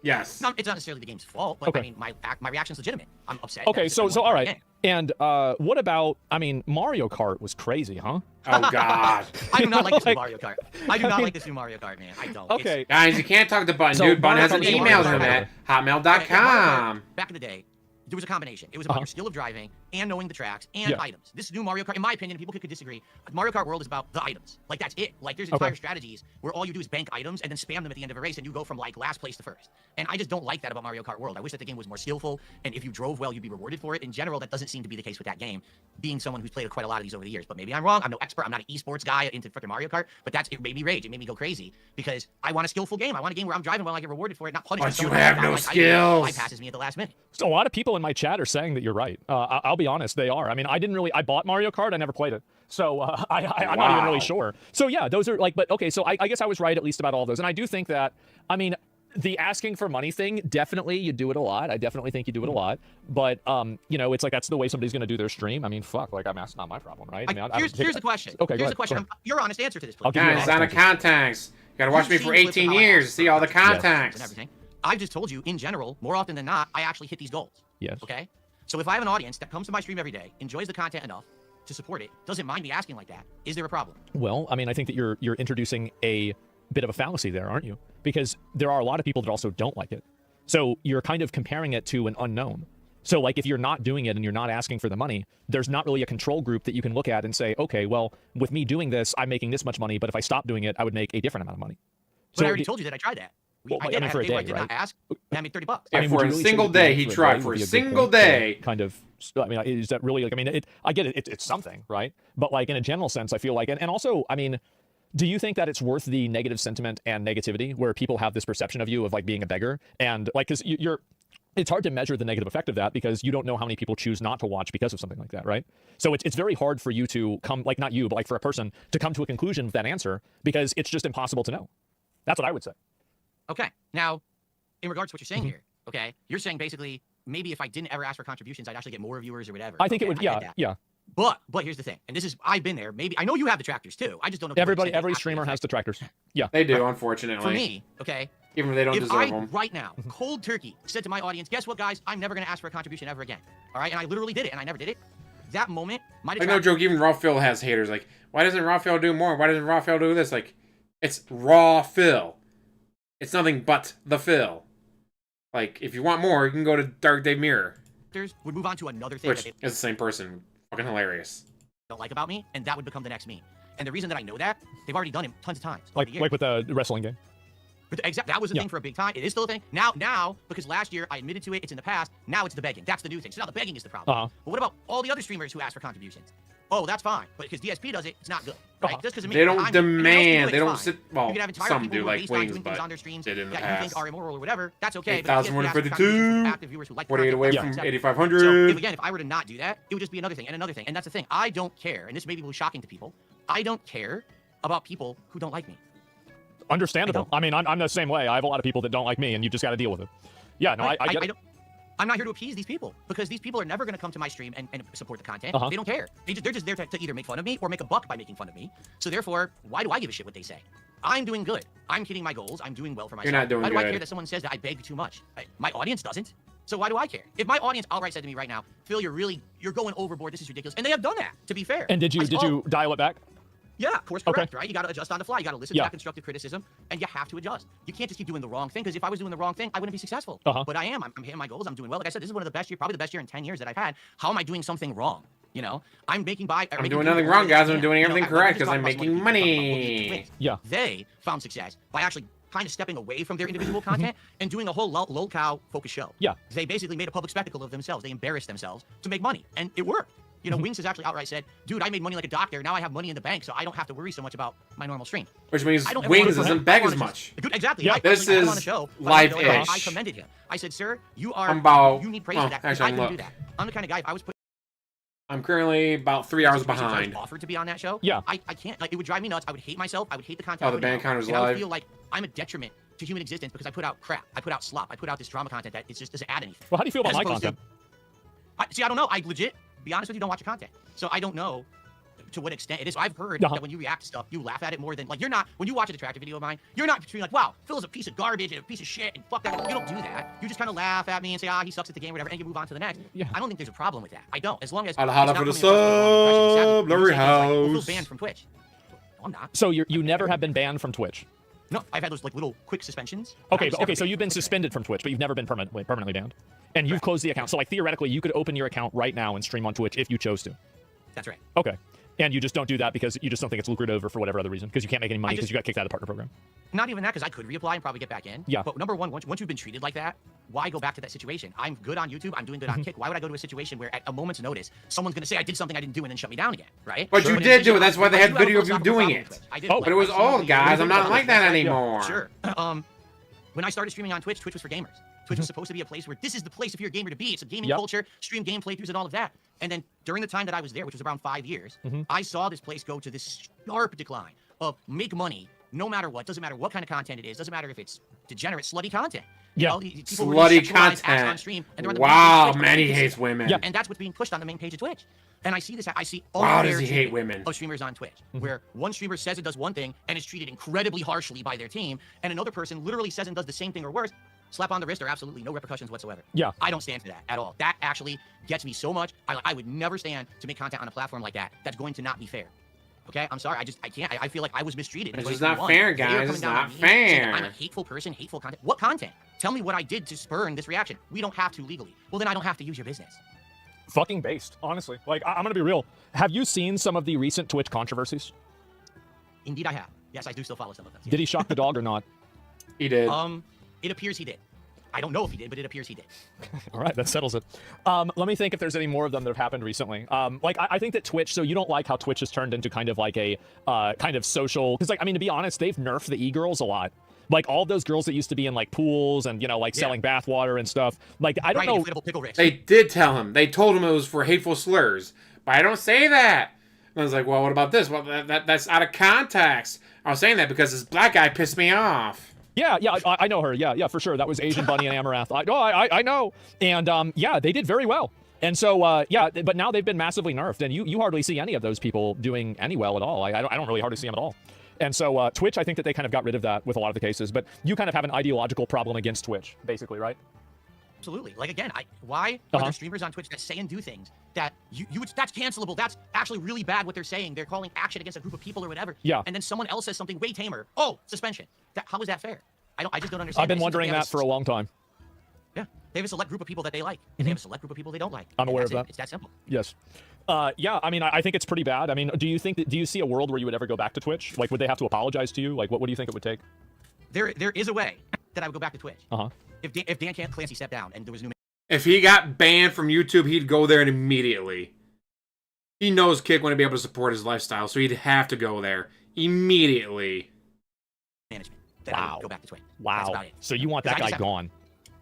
Yes. No, it's not necessarily the game's fault, but I mean, my reaction's legitimate. I'm upset. Okay, so all right. And what about? I mean, Mario Kart was crazy, huh? Oh God. I do not like this new Mario Kart. I do not like this new Mario Kart, man. I don't. Okay, guys, you can't talk to Bun. Dude, Bun has an email to him at hotmail.com. Back in the day, there was a combination. It was about your skill of driving and knowing the tracks and items. This new Mario Kart, in my opinion, people could disagree. Mario Kart World is about the items. Like, that's it. Like, there's entire strategies where all you do is bank items and then spam them at the end of a race, and you go from, like, last place to first. And I just don't like that about Mario Kart World. I wish that the game was more skillful, and if you drove well, you'd be rewarded for it. In general, that doesn't seem to be the case with that game, being someone who's played quite a lot of these over the years. But maybe I'm wrong. I'm no expert. I'm not an esports guy into freaking Mario Kart, but it made me rage. It made me go crazy because I want a skillful game. I want a game where I'm driving well, I get rewarded for it, not punished. But you have no skills. Bypasses me at the last minute. So a lot of people in my chat are saying that you're right. I'll be honest, they are. I mean, I bought Mario Kart, I never played it. So I'm not even really sure. So yeah, those are like, but okay, so I guess I was right at least about all of those. And I do think that, I mean, the asking for money thing, definitely you do it a lot. I definitely think you do it a lot. But, you know, it's like that's the way somebody's going to do their stream. I mean, fuck, like, that's not my problem, right? I mean, here's the question. Okay, here's the question. Your honest answer to this, please. Guys, on the contacts. You gotta watch me for 18 years to see all the contacts. And everything. I've just told you, in general, more often than not, I actually hit these goals. Yes. Okay? So if I have an audience that comes to my stream every day, enjoys the content enough to support it, doesn't mind me asking like that, is there a problem? Well, I mean, I think that you're introducing a bit of a fallacy there, aren't you? Because there are a lot of people that also don't like it. So you're kind of comparing it to an unknown. So like if you're not doing it and you're not asking for the money, there's not really a control group that you can look at and say, okay, well, with me doing this, I'm making this much money, but if I stop doing it, I would make a different amount of money. But I already told you that I tried that. Well, I mean, for a day, I did not ask, and I made $30. Yeah, I mean, for a single day, he tried. For a single day. Kind of, I mean, is that really, like, I mean, I get it, it's something, right? But like in a general sense, I feel like, and also, I mean, do you think that it's worth the negative sentiment and negativity where people have this perception of you of like being a beggar? And like, because it's hard to measure the negative effect of that because you don't know how many people choose not to watch because of something like that, right? So it's very hard for you to come, like not you, but like for a person to come to a conclusion with that answer because it's just impossible to know. That's what I would say. Okay. Now, in regards to what you're saying here, okay, you're saying basically maybe if I didn't ever ask for contributions, I'd actually get more viewers or whatever. I think it would, yeah. But here's the thing, and this is, I've been there. Maybe I know you have detractors too. I just don't know. Every streamer has detractors. Yeah, they do, unfortunately. For me, okay. Even if they don't deserve them. Right now, cold turkey, said to my audience, guess what, guys? I'm never gonna ask for a contribution ever again. All right, and I literally did it, and I never did it. That moment, my like no joke. Even Raw Phil has haters. Like, why doesn't Raw Phil do more? Why doesn't Raw Phil do this? Like, it's Raw Phil. It's nothing but the Phil. Like, if you want more, you can go to Dark Day Mirror. Would move on to another thing. Which is the same person. Fucking hilarious. Don't like about me, and that would become the next me. And the reason that I know that, they've already done it tons of times. Like with the wrestling game. But that was a thing for a big time. It is still a thing. Now, because last year I admitted to it, it's in the past. Now it's the begging. That's the new thing. So now the begging is the problem. But what about all the other streamers who ask for contributions? Oh, that's fine. But because DSP does it, it's not good. Right? Just because they don't demand. They don't sit. Well, you can have entire some people do, who like Wings, doing things on their streams did in the that past. you think are immoral or whatever. That's okay. 8,152. 48 away from 8,500. So again, if I were to not do that, it would just be another thing and another thing. And that's the thing. I don't care. And this may be shocking to people. I don't care about people who don't like me. Understandable. I mean, I'm the same way. I have a lot of people that don't like me, and you just got to deal with it. Yeah, no, I get it. I'm not here to appease these people because these people are never going to come to my stream and support the content. They don't care. They're just there to either make fun of me or make a buck by making fun of me. So therefore, why do I give a shit what they say? I'm doing good. I'm hitting my goals. I'm doing well for myself. You're not doing good. Why do I care that someone says that I beg too much? My audience doesn't. So why do I care? If my audience outright said to me right now, Phil, you're going overboard. This is ridiculous. And they have done that, to be fair. And did you dial it back? Yeah, course correct, right? You got to adjust on the fly. You got to listen to that constructive criticism, and you have to adjust. You can't just keep doing the wrong thing, because if I was doing the wrong thing, I wouldn't be successful. But I am. I'm hitting my goals. I'm doing well. Like I said, this is one of the best years, probably the best year in 10 years that I've had. How am I doing something wrong? You know, I'm doing nothing wrong, guys. I'm doing everything correct because I'm making money. Yeah. They found success by actually kind of stepping away from their individual content and doing a whole lolcow focused show. Yeah. They basically made a public spectacle of themselves. They embarrassed themselves to make money, and it worked. You know, Wings has actually outright said, dude, I made money like a doctor. Now I have money in the bank, so I don't have to worry so much about my normal stream. Which means Wings doesn't beg as much. Exactly. Yeah. This is live-ish. I commended him. I said, sir, you need praise for that. I couldn't do that. I'm the kind of guy, if I was put I'm currently about 3 hours I was behind. offered to be on that show. Yeah. I can't. Like, it would drive me nuts. I would hate myself. I would hate the content. Oh, the band counter's and I would live. feel like I'm a detriment to human existence because I put out crap. I put out slop. I put out this drama content that it just doesn't add anything. Well, how do you feel about my content? See, I don't know. I legit, be honest with you, don't watch your content. So I don't know to what extent it is. I've heard that when you react to stuff, you laugh at it more than, like, you're not, when you watch a detractor video of mine, you're not being like, wow, Phil is a piece of garbage and a piece of shit and fuck that. You don't do that. You just kind of laugh at me and say, he sucks at the game or whatever, and you move on to the next. Yeah. I don't think there's a problem with that. I don't. As long as Holla for the sub, Larry House. Phil's banned from Twitch. No, I'm not. So you never have been banned from Twitch? No, I've had those like little quick suspensions. Okay, so you've been suspended from Twitch, but you've never been permanently banned. And you've closed the account. So like theoretically, you could open your account right now and stream on Twitch if you chose to. That's right. Okay. And you just don't do that because you just don't think it's lucrative or for whatever other reason, because you can't make any money because you got kicked out of the partner program. Not even that, because I could reapply and probably get back in. Yeah. But number one, once you've been treated like that, why go back to that situation? I'm good on YouTube. I'm doing good on Kick. Why would I go to a situation where at a moment's notice, someone's going to say I did something I didn't do and then shut me down again, right? But you did do it. That's why they had video of you doing it. But it was old, guys. I'm not like that anymore. Sure. When I started streaming on Twitch, Twitch was for gamers. Twitch was supposed to be a place where this is the place if you're a gamer to be. It's a gaming culture, stream game playthroughs and all of that. And then during the time that I was there, which was around 5 years, I saw this place go to this sharp decline of make money no matter what. Doesn't matter what kind of content it is. Doesn't matter if it's degenerate, slutty content. Yeah. Slutty content. On stream, and wow, man, he hates women. Yeah. And that's what's being pushed on the main page of Twitch. And I see this. I see all does he hate women of streamers on Twitch, where one streamer says it does one thing and is treated incredibly harshly by their team, and another person literally says and does the same thing or worse. Slap on the wrist or absolutely no repercussions whatsoever. Yeah. I don't stand for that at all. That actually gets me so much. I would never stand to make content on a platform like that. That's going to not be fair. Okay? I'm sorry. I can't. I feel like I was mistreated. It's just not fair, guys. It's not fair. I'm a hateful person, hateful content. What content? Tell me what I did to spurn this reaction. We don't have to legally. Well, then I don't have to use your business. Fucking based, honestly. Like, I'm gonna be real. Have you seen some of the recent Twitch controversies? Indeed, I have. Yes, I do still follow some of them. Did he shock the dog or not? He did. It appears he did. I don't know if he did, but it appears he did. All right, that settles it. Let me think if there's any more of them that have happened recently. Like, I think that Twitch, so you don't like how Twitch has turned into kind of like a kind of social, because, like, I mean, to be honest, they've nerfed the e-girls a lot. Like, all those girls that used to be in, like, pools and, you know, like, selling bathwater and stuff. Like, I don't know. They did tell him. They told him it was for hateful slurs. But I don't say that. And I was like, well, what about this? Well, that's out of context. I was saying that because this black guy pissed me off. Yeah, I know her. Yeah, for sure. That was Asian Bunny and Amarath. I know. And, yeah, they did very well. And so, yeah, but now they've been massively nerfed. And you hardly see any of those people doing any well at all. I don't really hardly see them at all. And so Twitch, I think that they kind of got rid of that with a lot of the cases. But you kind of have an ideological problem against Twitch, basically, right? Absolutely. Like, again, why are there streamers on Twitch that say and do things that that's cancelable? That's actually really bad what they're saying. They're calling action against a group of people or whatever. Yeah. And then someone else says something way tamer. Oh, suspension. How is that fair? I just don't understand. I've been wondering that for a long time. Yeah. They have a select group of people that they like, and they have a select group of people they don't like. I'm aware of that. It's that simple. Yes. Yeah, I mean, I think it's pretty bad. I mean, do you see a world where you would ever go back to Twitch? Like, would they have to apologize to you? Like, what do you think it would take? There is a way that I would go back to Twitch. If Dan Clancy stepped down and there was new. If he got banned from YouTube, he'd go there immediately. He knows Kick wouldn't be able to support his lifestyle, so he'd have to go there immediately. Management. Wow. Go back to Twitch. Wow. That's about it. So you want that guy gone?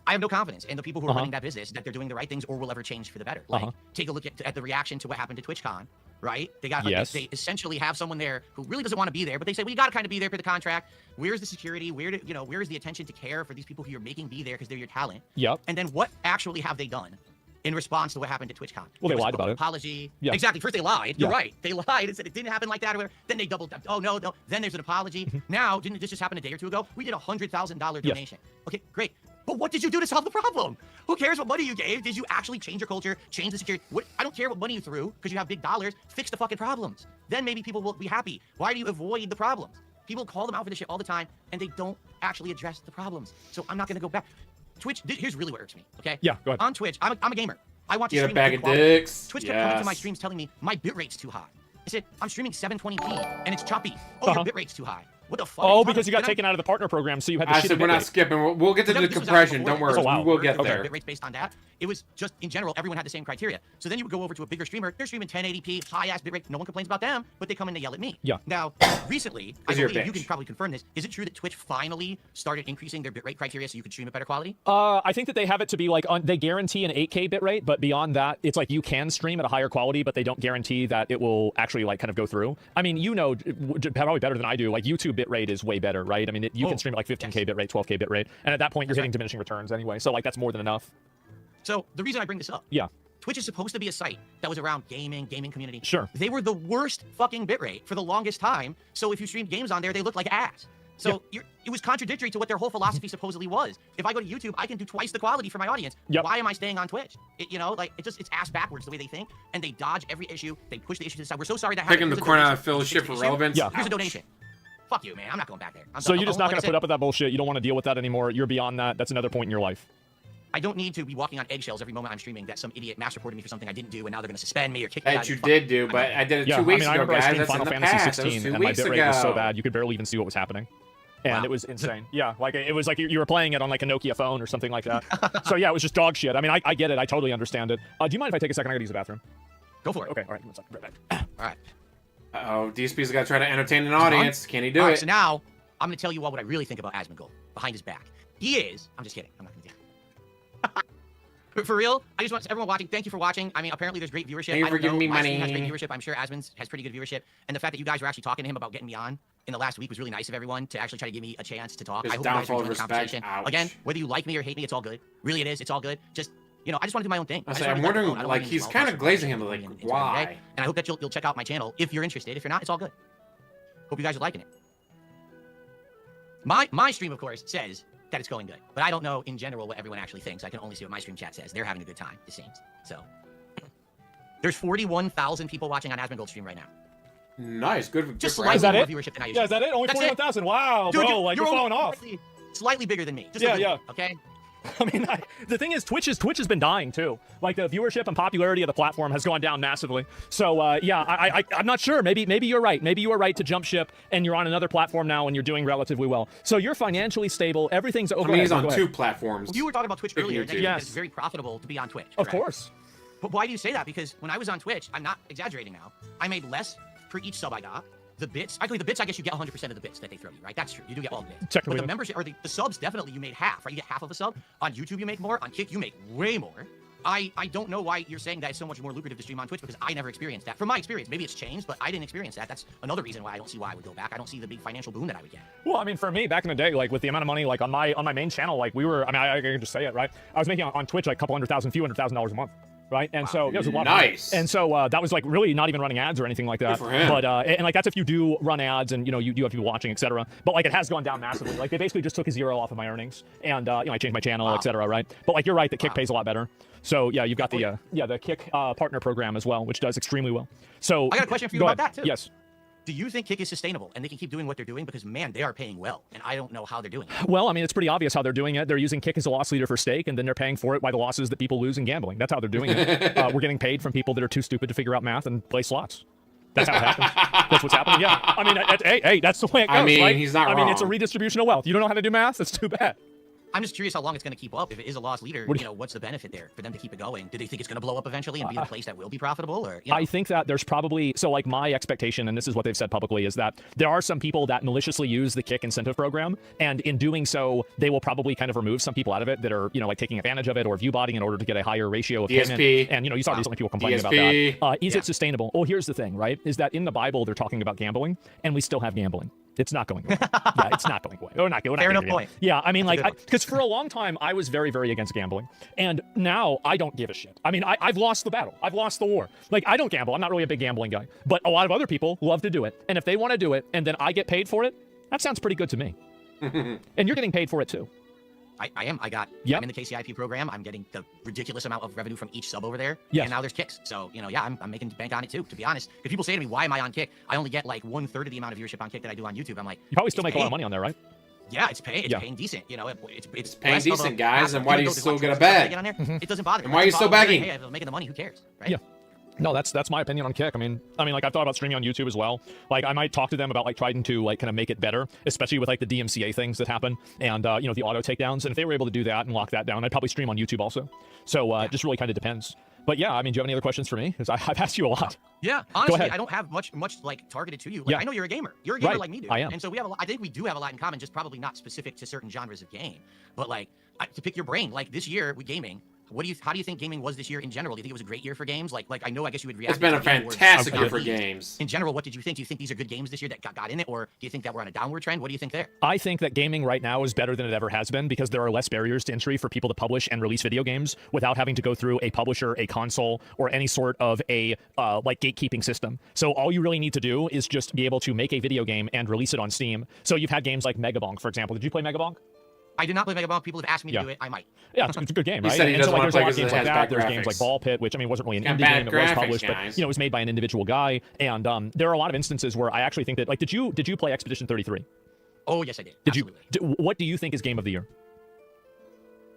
I have no confidence in the people who are running that business that they're doing the right things or will ever change for the better. Like, take a look at the reaction to what happened to TwitchCon, right? They got they essentially have someone there who really doesn't want to be there, but they say, well, you got to kind of be there for the contract. Where's the security? Where's the attention to care for these people who you're making be there because they're your talent? Yep. And then what actually have they done in response to what happened to TwitchCon? Well, they lied about it. Apology. Yeah. Exactly. First they lied. You're right. They lied and said it didn't happen like that or whatever. Then they doubled. Oh no. Then there's an apology. Now, didn't this just happen a day or two ago? We did $100,000 donation. Okay, great. But what did you do to solve the problem? Who cares what money you gave? Did you actually change your culture, change the security? I don't care what money you threw because you have big dollars. Fix the fucking problems. Then maybe people will be happy. Why do you avoid the problems? People call them out for this shit all the time, and they don't actually address the problems. So I'm not going to go back. Twitch, here's really what irks me, okay? Yeah, go ahead. On Twitch, I'm a gamer. I want to stream stream a bag of dicks. Twitch kept coming to my streams telling me my bitrate's too high. I said, I'm streaming 720p, and it's choppy. Oh, your bitrate's too high. What the fuck? Oh, because you got taken out of the partner program, so you had to. I said we're not skipping. We'll get to the compression. Don't worry. We will get there. Bit rates based on that. It was just in general, everyone had the same criteria. So then you would go over to a bigger streamer. They're streaming 1080p, high ass bit rate. No one complains about them, but they come in to yell at me. Yeah. Now, recently, I believe you can probably confirm this. Is it true that Twitch finally started increasing their bit rate criteria so you could stream at better quality? I think that they have it to be like they guarantee an 8K bit rate, but beyond that, it's like you can stream at a higher quality, but they don't guarantee that it will actually like kind of go through. I mean, you know, probably better than I do. Like YouTube bit rate is way better, right? I mean, you can stream at like 15K bit rate, 12K bit rate, and at that point you're hitting diminishing returns anyway. So like that's more than enough. So the reason I bring this up, Twitch is supposed to be a site that was around gaming community. Sure. They were the worst fucking bitrate for the longest time. So if you streamed games on there, they looked like ass. So it was contradictory to what their whole philosophy supposedly was. If I go to YouTube, I can do twice the quality for my audience. Why am I staying on Twitch? You know, like it's ass backwards the way they think, and they dodge every issue. They push the issue to the side. We're so sorry that happened. Picking the corner out of Phil's shit for relevance. Here's a donation. Fuck you, man. I'm not going back there. So you're just not going to put up with that bullshit. You don't want to deal with that anymore. You're beyond that. That's another point in your life. I don't need to be walking on eggshells every moment I'm streaming that some idiot mass reported me for something I didn't do, and now they're going to suspend me or kick me out. That you did do, but I did it 2 weeks ago, guys. That's Final Fantasy 16, and my bitrate was so bad you could barely even see what was happening. And it was insane. Yeah, like it was like you were playing it on like a Nokia phone or something like that. So yeah, it was just dog shit. I mean, I get it. I totally understand it. Do you mind if I take a second? I gotta use the bathroom. Go for it. Okay, all right. Right back. All right. Uh-oh, DSP's got to try to entertain an audience. Can he do it? So now, I'm going to tell you what I really think about Asmongold behind his back. He is... I'm just kidding. I'm not going to do it. But for real, I just want everyone watching, thank you for watching. I mean, apparently there's great viewership. Thank you for giving me money. Has great viewership. I'm sure Asmon's has pretty good viewership. And the fact that you guys were actually talking to him about getting me on in the last week was really nice of everyone to actually try to give me a chance to talk. I hope you guys enjoy the conversation. Again, whether you like me or hate me, it's all good. Really, it is. It's all good. Just, you know, I just want to do my own thing. I'm wondering, like, he's kind of glazing him, like, why? And I hope that you'll check out my channel if you're interested. If you're not, it's all good. Hope you guys are liking it. My stream, of course, says that it's going good. But I don't know, in general, what everyone actually thinks. I can only see what my stream chat says. They're having a good time, it seems. So, there's 41,000 people watching on Asmongold stream right now. Nice, good. Just slightly more viewership than I usually. Yeah, is that it? Only 41,000. Wow, dude, bro, like you're falling off. Slightly bigger than me. Just okay. I mean, the thing is, Twitch has been dying too. Like the viewership and popularity of the platform has gone down massively. So yeah, I'm not sure. Maybe you're right. Maybe you are right to jump ship, and you're on another platform now, and you're doing relatively well. So you're financially stable. Everything's over. I mean, he's on 2 platforms. Well, you were talking about Twitch earlier. And it's very profitable to be on Twitch. Of course. But why do you say that? Because when I was on Twitch, I'm not exaggerating now. I made less per each sub I got. The bits, actually the bits, I guess you get 100% of the bits that they throw you, right? That's true. You do get all the bits. Technically. But the membership, or the subs, definitely you made half, right? You get half of a sub. On YouTube, you make more. On Kick, you make way more. I don't know why you're saying that it's so much more lucrative to stream on Twitch, because I never experienced that. From my experience, maybe it's changed, but I didn't experience that. That's another reason why I don't see why I would go back. I don't see the big financial boom that I would get. Well, I mean, for me, back in the day, like with the amount of money, like on my main channel, like we were, I mean, I can just say it, right? I was making on Twitch like a couple few hundred thousand dollars a month. Right, and so it was a lot. Nice. And so that was like really not even running ads or anything like that. Good for him. But and like that's if you do run ads and you know you do have people watching, etc. But like it has gone down massively. Like they basically just took a zero off of my earnings, and you know I changed my channel, etc. Right. But like you're right, that Kick pays a lot better. So yeah, you've got the the Kick partner program as well, which does extremely well. So I got a question for you about that too. Yes. Do you think Kick is sustainable and they can keep doing what they're doing? Because, man, they are paying well, and I don't know how they're doing it. Well, I mean, it's pretty obvious how they're doing it. They're using Kick as a loss leader for stake, and then they're paying for it by the losses that people lose in gambling. That's how they're doing it. We're getting paid from people that are too stupid to figure out math and play slots. That's how it happens. That's what's happening. Yeah. I mean, hey, that's the way it goes, I mean, right? he's not wrong. I mean, it's a redistribution of wealth. You don't know how to do math? That's too bad. I'm just curious how long it's going to keep up. If it is a loss leader, you know, what's the benefit there for them to keep it going? Do they think it's going to blow up eventually and be the place that will be profitable? Or you know? I think that there's probably, so like my expectation, and this is what they've said publicly, is that there are some people that maliciously use the Kick incentive program, and in doing so, they will probably kind of remove some people out of it that are, you know, like taking advantage of it or view botting in order to get a higher ratio of DSP. payment. And, you know, you saw recently people complaining about that. Is it sustainable? Well, here's the thing, right? Is that in the Bible, they're talking about gambling, and we still have gambling. It's not going away. Yeah, it's not going away. Or not going. Fair enough point. Yeah, I mean, like, because for a long time I was very, very against gambling, and now I don't give a shit. I mean, I've lost the battle. I've lost the war. Like, I don't gamble. I'm not really a big gambling guy, but a lot of other people love to do it. And if they want to do it, and then I get paid for it, that sounds pretty good to me. And you're getting paid for it too. I am. I'm in the KCIP program. I'm getting the ridiculous amount of revenue from each sub over there. Yes. And now there's Kicks. So, you know, yeah, I'm making bank on it too, to be honest. If people say to me, why am I on Kick? I only get like 1/3 of the amount of viewership on Kick that I do on YouTube. I'm like, you probably still make a lot of money on there, right? Yeah, it's paying decent. You know, it's paying decent, guys. And why do you still get a bag? It doesn't bother me. And why are you still begging? Hey, if I'm making the money, who cares, right? Yeah. No, that's my opinion on Kick. I mean, like I've thought about streaming on YouTube as well. Like I might talk to them about like trying to like kind of make it better, especially with like the DMCA things that happen and you know, the auto takedowns. And if they were able to do that and lock that down, I'd probably stream on YouTube also. So it just really kind of depends. But yeah, I mean, do you have any other questions for me? Because I've asked you a lot. Yeah, honestly, I don't have much like targeted to you. Like, I know you're a gamer. You're a gamer like me, dude. I am. And so we have I think we do have a lot in common, just probably not specific to certain genres of game. But like to pick your brain, like this year with gaming, how do you think gaming was this year in general? Do you think it was a great year for games? Like I know, I guess you would react. It's been a fantastic year for games. In general, what did you think? Do you think these are good games this year that got in it, or do you think that we're on a downward trend? What do you think there? I think that gaming right now is better than it ever has been because there are less barriers to entry for people to publish and release video games without having to go through a publisher, a console, or any sort of a like gatekeeping system. So all you really need to do is just be able to make a video game and release it on Steam. So you've had games like Megabonk, for example. Did you play Megabonk? I did not play Megabonk. People have asked me to do it. I might. Yeah, it's a good game, right? He said he doesn't want to play because it has bad There's graphics. games like Ball Pit, which I mean wasn't really an indie bad game. It was published, graphics, but you know, it was made by an individual guy. And there are a lot of instances where I actually think that, like, did you play Expedition 33? Oh yes, I did. What do you think is game of the year?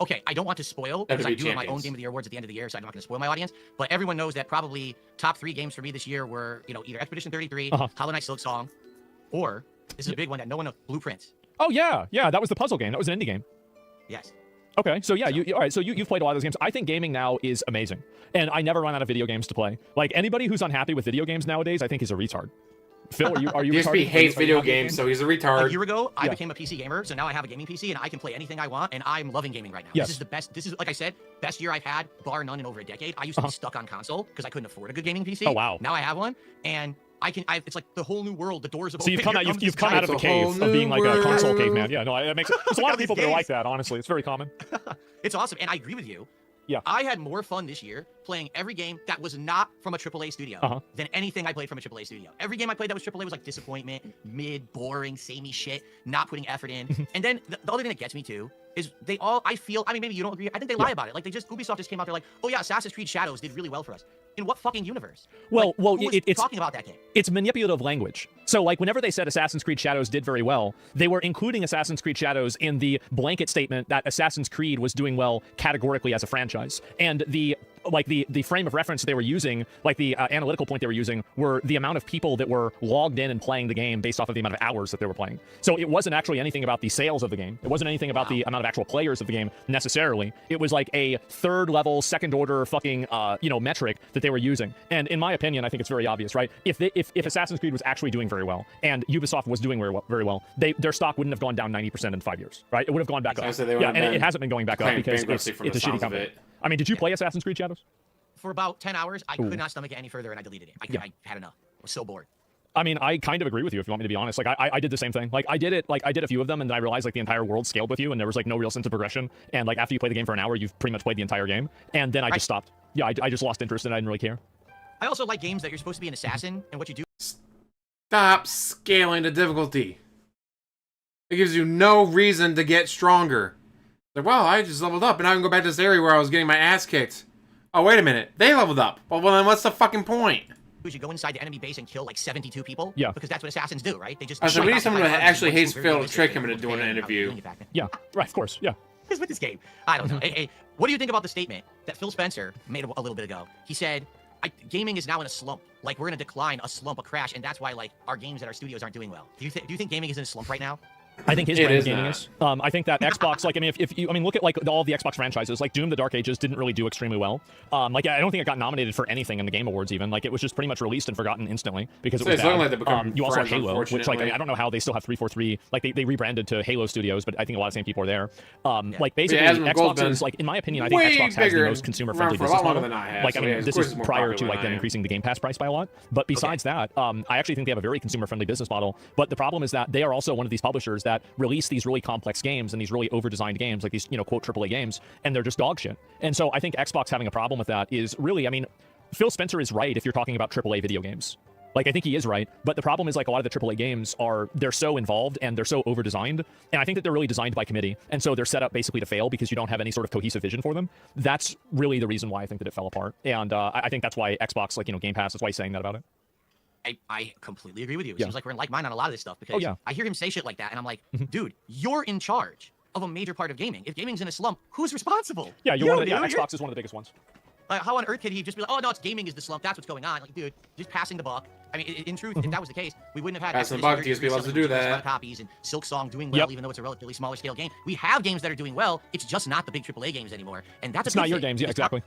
Okay, I don't want to spoil because I do have my own Game of the Year awards at the end of the year, so I'm not going to spoil my audience. But everyone knows that probably top 3 games for me this year were, you know, either Expedition 33, Hollow Knight Silksong, or this is a big one that no one knows, Blueprints. Oh yeah, that was the puzzle game. That was an indie game. Yes. Okay, so yeah, all right. So you've played a lot of those games. I think gaming now is amazing, and I never run out of video games to play. Like anybody who's unhappy with video games nowadays, I think is a retard. Phil, are you DSP hates video games, so he's a retard. A year ago, I became a PC gamer, so now I have a gaming PC, and I can play anything I want, and I'm loving gaming right now. Yes. This is the best. This is, like I said, best year I've had, bar none, in over a decade. I used to be stuck on console because I couldn't afford a good gaming PC. Oh wow. Now I have one, and it's like the whole new world. The doors of so you've come out of the cave of being like a console caveman. Yeah, no, that makes it. There's a lot of people that are like that. Honestly, it's very common. It's awesome, and I agree with you. Yeah. I had more fun this year playing every game that was not from a AAA studio than anything I played from a AAA studio. Every game I played that was AAA was like disappointment, mid, boring, samey shit, not putting effort in. And then the other thing that gets me too is they all, I mean, maybe you don't agree. I think they lie about it. Like Ubisoft just came out there like, oh yeah, Assassin's Creed Shadows did really well for us. In what fucking universe? Well, it's talking about that game. It's manipulative language. So, like, whenever they said Assassin's Creed Shadows did very well, they were including Assassin's Creed Shadows in the blanket statement that Assassin's Creed was doing well categorically as a franchise. And the frame of reference they were using, like the analytical point they were using, were the amount of people that were logged in and playing the game based off of the amount of hours that they were playing. So it wasn't actually anything about the sales of the game. It wasn't anything about the amount of actual players of the game necessarily. It was like a third level, second order fucking metric that they were using. And in my opinion, I think it's very obvious, right? If Assassin's Creed was actually doing very well and Ubisoft was doing very well, their stock wouldn't have gone down 90% in 5 years, right? It would have gone back up. Yeah, and it hasn't been going back up because it's a shitty company. I mean, did you play Assassin's Creed Shadows? For about 10 hours, I could not stomach it any further, and I deleted it. I had enough. I was so bored. I mean, I kind of agree with you if you want me to be honest. Like, I did the same thing. Like, I did a few of them, and then I realized like the entire world scaled with you, and there was like no real sense of progression. And like after you play the game for an hour, you've pretty much played the entire game. And then I just stopped. Yeah, I just lost interest, and I didn't really care. I also like games that you're supposed to be an assassin, and what you do. Stop scaling the difficulty. It gives you no reason to get stronger. Like, well, I just leveled up, and I can go back to this area where I was getting my ass kicked. Oh, wait a minute. They leveled up. Well, then what's the fucking point? You go inside the enemy base and kill like 72 people. Yeah. Because that's what assassins do, right? They just. So we need someone who actually hates Phil to trick him into doing an interview. Yeah. Right. Of course. Yeah. Because with this game, I don't know. Hey, what do you think about the statement that Phil Spencer made a little bit ago? He said, gaming is now in a slump. Like, we're in a decline, a slump, a crash, and that's why like our games at our studios aren't doing well. Do you think gaming is in a slump right now? I think his brand of gaming is. I think that Xbox, like, I mean, if you, look at like all the Xbox franchises, like Doom: The Dark Ages didn't really do extremely well. Like, I don't think it got nominated for anything in the Game Awards even. Like, it was just pretty much released and forgotten instantly because it was bad. You also have Halo, which like I don't know how they still have 343. Like they rebranded to Halo Studios, but I think a lot of the same people are there. Like basically, Xbox is like, in my opinion, I think Xbox has the most consumer-friendly business model. Like, I mean, this is prior to like them increasing the Game Pass price by a lot. But besides that, I actually think they have a very consumer-friendly business model. But the problem is that they are also one of these publishers that release these really complex games and these really over-designed games, like these, quote, AAA games, and they're just dog shit. And so I think Xbox having a problem with that is really, I mean, Phil Spencer is right if you're talking about AAA video games. Like, I think he is right, but the problem is, like, a lot of the AAA games they're so involved and they're so over-designed, and I think that they're really designed by committee, and so they're set up basically to fail because you don't have any sort of cohesive vision for them. That's really the reason why I think that it fell apart, and I think that's why Xbox, like, Game Pass, that's why he's saying that about it. I completely agree with you. It seems like we're in like mind on a lot of this stuff because I hear him say shit like that, and I'm like, dude, you're in charge of a major part of gaming. If gaming's in a slump, who's responsible? Yeah, Xbox is one of the biggest ones. Like, how on earth could he just be like, oh no, it's gaming is the slump. That's what's going on. Like, dude, just passing the buck. I mean, in truth, if that was the case, we wouldn't have had passing the buck. DSP loves to do that. Copies and Silksong doing well, even though it's a relatively smaller scale game. We have games that are doing well. It's just not the big AAA games anymore, and that's it's not your games. Yeah, exactly.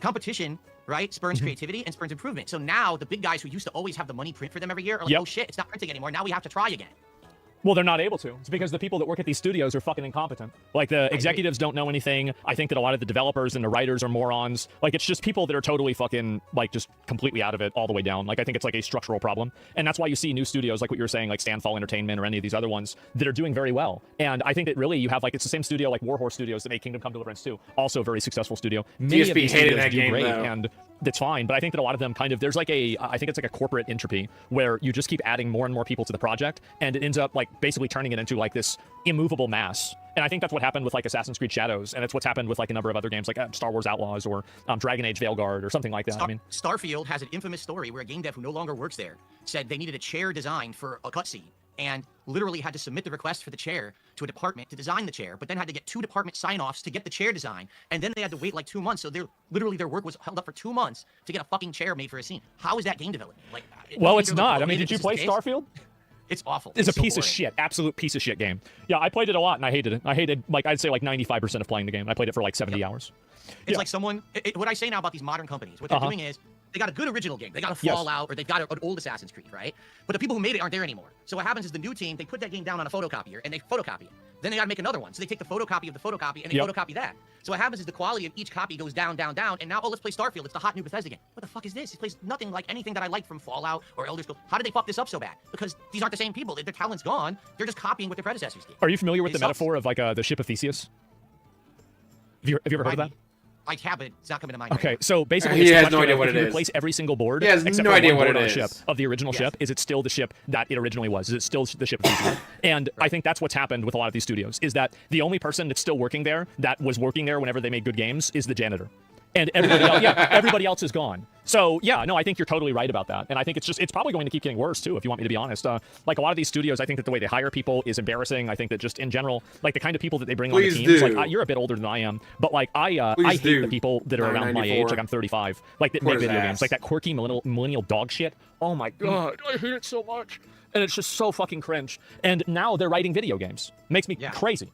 Competition, right, spurns creativity and spurns improvement. So now the big guys who used to always have the money print for them every year are like, oh shit, it's not printing anymore. Now we have to try again. Well, they're not able to. It's because the people that work at these studios are fucking incompetent. Like, the executives don't know anything. I think that a lot of the developers and the writers are morons. Like, it's just people that are totally fucking, like, just completely out of it all the way down. Like, I think it's, like, a structural problem. And that's why you see new studios, like what you were saying, like Standfall Entertainment or any of these other ones that are doing very well. And I think that really you have, like, it's the same studio, like Warhorse Studios that made Kingdom Come Deliverance 2. Also a very successful studio. Many DSP of these hated studios that do game, great, though. and that's fine. But I think that a lot of them kind of, there's like I think it's like a corporate entropy where you just keep adding more and more people to the project, and it ends up, like, basically turning it into like this immovable mass. And I think that's what happened with like Assassin's Creed Shadows, and it's what's happened with like a number of other games like Star Wars Outlaws or Dragon Age Veilguard or something like that. Starfield has an infamous story where a game dev who no longer works there said they needed a chair designed for a cutscene, and literally had to submit the request for the chair to a department to design the chair, but then had to get 2 department sign-offs to get the chair design, and then they had to wait like 2 months. So literally their work was held up for 2 months to get a fucking chair made for a scene. How is that game development? Like, well, it's not. I mean, did you play Starfield? It's awful. It's a piece of shit. Absolute piece of shit game. Yeah, I played it a lot and I hated it. I hated, like, I'd say like 95% of playing the game. I played it for like 70 hours. It's like someone, what I say now about these modern companies, what they're doing is, they got a good original game. They got a Fallout, or they've got an old Assassin's Creed, right? But the people who made it aren't there anymore. So what happens is the new team, they put that game down on a photocopier, and they photocopy it. Then they gotta make another one. So they take the photocopy of the photocopy, and they photocopy that. So what happens is the quality of each copy goes down, down, down, and now, oh, let's play Starfield. It's the hot new Bethesda game. What the fuck is this? It plays nothing like anything that I like from Fallout or Elder Scrolls. How did they fuck this up so bad? Because these aren't the same people. Their talent's gone. They're just copying what their predecessors did. Are you familiar with the metaphor of like the ship of Theseus? Have you ever heard of that? I have it. It's not coming to mind. Okay, so basically, he has no idea what it is. If you replace every single board, he has except no for idea one what board it on is. the ship of the original ship, is it still the ship that it originally was? Is it still the ship of Theseus? And I think that's what's happened with a lot of these studios, is that the only person that's still working there, that was working there whenever they made good games, is the janitor. And everybody else, everybody else is gone. So yeah, no, I think you're totally right about that. And I think it's probably going to keep getting worse too, if you want me to be honest. Like a lot of these studios, I think that the way they hire people is embarrassing. I think that just in general, like the kind of people that they bring on the teams, like you're a bit older than I am, but like I hate the people that are around my age, like I'm 35, like that make video games, like that quirky millennial dog shit. Oh my god, I hate it so much. And it's just so fucking cringe. And now they're writing video games. Makes me crazy.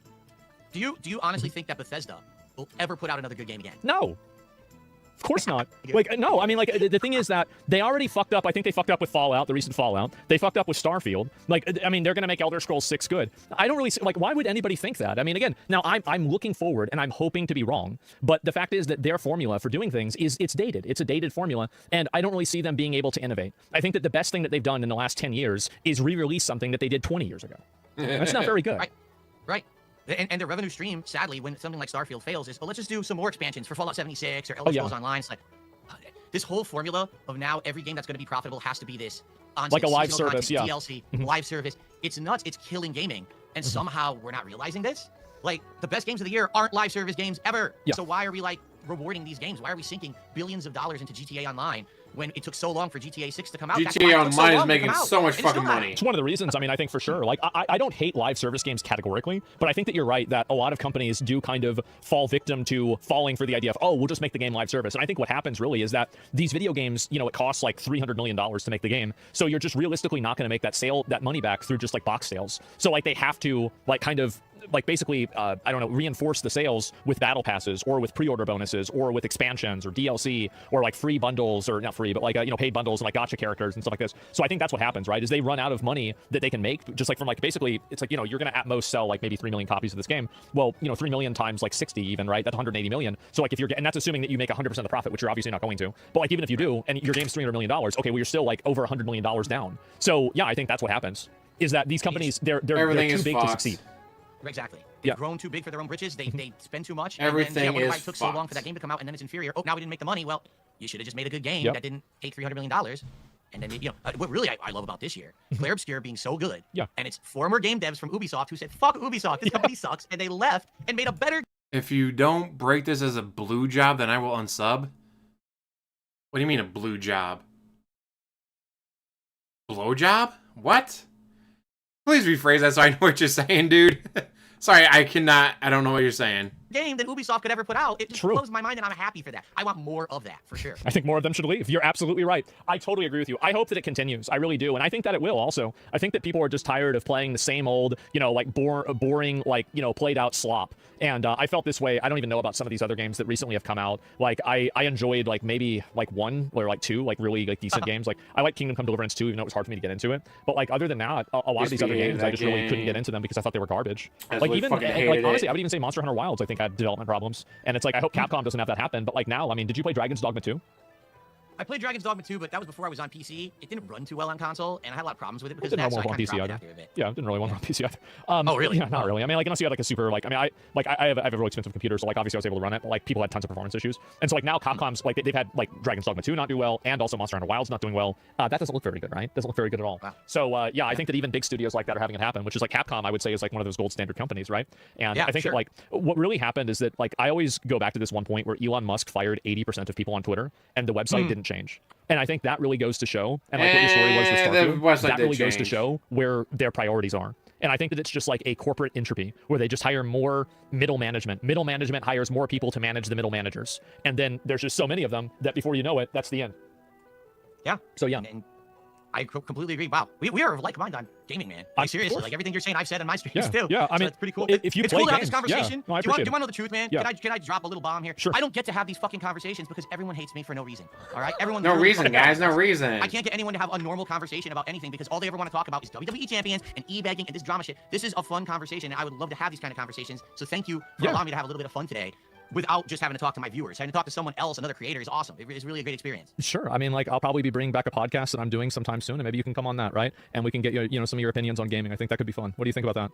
Do you honestly think that Bethesda will ever put out another good game again? No. Of course not. Like, no, I mean, like, the thing is that they already fucked up. I think they fucked up with Fallout, the recent Fallout. They fucked up with Starfield. Like, I mean, they're going to make Elder Scrolls 6 good. I don't really see, like, why would anybody think that? I mean, again, now I'm looking forward and I'm hoping to be wrong. But the fact is that their formula for doing things it's dated. It's a dated formula. And I don't really see them being able to innovate. I think that the best thing that they've done in the last 10 years is re-release something that they did 20 years ago. That's not very good. Right. And their revenue stream, sadly, when something like Starfield fails, is, oh, let's just do some more expansions for Fallout 76 or Elder Scrolls Online. It's like, this whole formula of now every game that's going to be profitable has to be this like a live service, content, DLC, live service. It's nuts. It's killing gaming, and somehow we're not realizing this. Like, the best games of the year aren't live service games ever. So why are we like rewarding these games? Why are we sinking billions of dollars into GTA Online when it took so long for GTA 6 to come out? GTA Online is making so much fucking money. It's one of the reasons. I mean, I think for sure. Like, I don't hate live service games categorically, but I think that you're right that a lot of companies do kind of fall victim to falling for the idea of, oh, we'll just make the game live service. And I think what happens really is that these video games, you know, it costs like $300 million to make the game. So you're just realistically not going to make that money back through just like box sales. So like they have to like kind of like basically, I don't know, reinforce the sales with battle passes or with pre-order bonuses or with expansions or DLC or like free bundles, or not free, but like, you know, paid bundles and like gotcha characters and stuff like this. So I think that's what happens, right? Is they run out of money that they can make just like from like, basically it's like, you know, you're going to at most sell like maybe 3 million copies of this game. Well, you know, 3 million times like 60 even, right? That's 180 million. So like if you're, and that's assuming that you make 100% of the profit, which you're obviously not going to, but like even if you do, and your game's $300 million, okay, well you're still like over $100 million down. So yeah, I think that's what happens, is that these companies, they're too big to succeed. Exactly. They've grown too big for their own britches. They spend too much. Everything and then, is it took so long for that game to come out, and then it's inferior. Oh, now we didn't make the money. Well, you should have just made a good game that didn't take $300 million. And then, you know, what really I love about this year, Claire Obscure being so good. And it's former game devs from Ubisoft who said, fuck Ubisoft, this company sucks. And they left and made a better. If you don't break this as a blue job, then I will unsub. What do you mean a blue job? Blow job? What? Please rephrase that so I know what you're saying, dude. Sorry, I don't know what you're saying. game than Ubisoft could ever put out. It just True. blows my mind, and I'm happy for that. I want more of that, for sure. I think more of them should leave. You're absolutely right. I totally agree with you. I hope that it continues. I really do. And I think that it will also. I think that people are just tired of playing the same old, you know, like boring, like, you know, played out slop. And I felt this way. I don't even know about some of these other games that recently have come out. Like, I enjoyed, like, maybe, like, one or, like, two, like, really, like, decent games. Like, I like Kingdom Come Deliverance 2, even though it was hard for me to get into it. But, like, other than that, a lot of these other games, I just really couldn't get into them because I thought they were garbage. Like, even, like, honestly, I would even say Monster Hunter Wilds, I think, had development problems. And it's like, I hope Capcom doesn't have that happen. But, like, now, I mean, did you play Dragon's Dogma 2? I played Dragon's Dogma 2, but that was before I was on PC. It didn't run too well on console, and I had a lot of problems with it because It didn't of that, run so well I on kind PC of either. after a bit. Yeah, it didn't really run well on PC either. Oh, really? Yeah, not really. I mean, like, unless you had, like, a super, like, I mean, I have a really expensive computer, so, like, obviously I was able to run it, but, like, people had tons of performance issues. And so, like, now Capcom's, like, they've had, like, Dragon's Dogma 2 not do well, and also Monster Hunter Wilds not doing well. That doesn't look very good, right? Doesn't look very good at all. Wow. So, yeah, I think that even big studios like that are having it happen, which is, like, Capcom, I would say, is, like, one of those gold standard companies, right? And Yeah, I think sure. that, like, what really happened is that, like, I always go back to this one point where Elon Musk fired 80% of people on Twitter, and the website didn't change. And I think that really goes to show, and like what your story was with Starfield, that really goes to show where their priorities are. And I think that it's just like a corporate entropy where they just hire more middle management. Middle management hires more people to manage the middle managers. And then there's just so many of them that before you know it, that's the end. Yeah. So, yeah. And I completely agree. Wow. We are like minded on gaming, man. Like, seriously, like everything you're saying, I've said in my streams too. Yeah, I mean, it's pretty cool. If you it's play cool to have games, this conversation. Yeah, no, I do you want appreciate to know the truth, man? Yeah. Can I drop a little bomb here? Sure. I don't get to have these fucking conversations because everyone hates me for no reason. All right? Everyone. No reason, guys. No reason. I can't get anyone to have a normal conversation about anything because all they ever want to talk about is WWE champions and e-begging and this drama shit. This is a fun conversation, and I would love to have these kind of conversations. So thank you for allowing me to have a little bit of fun today, without just having to talk to my viewers. Having to talk to someone else, another creator, is awesome. It's really a great experience. Sure. I mean, like, I'll probably be bringing back a podcast that I'm doing sometime soon, and maybe you can come on that, right? And we can get you know, some of your opinions on gaming. I think that could be fun. What do you think about that?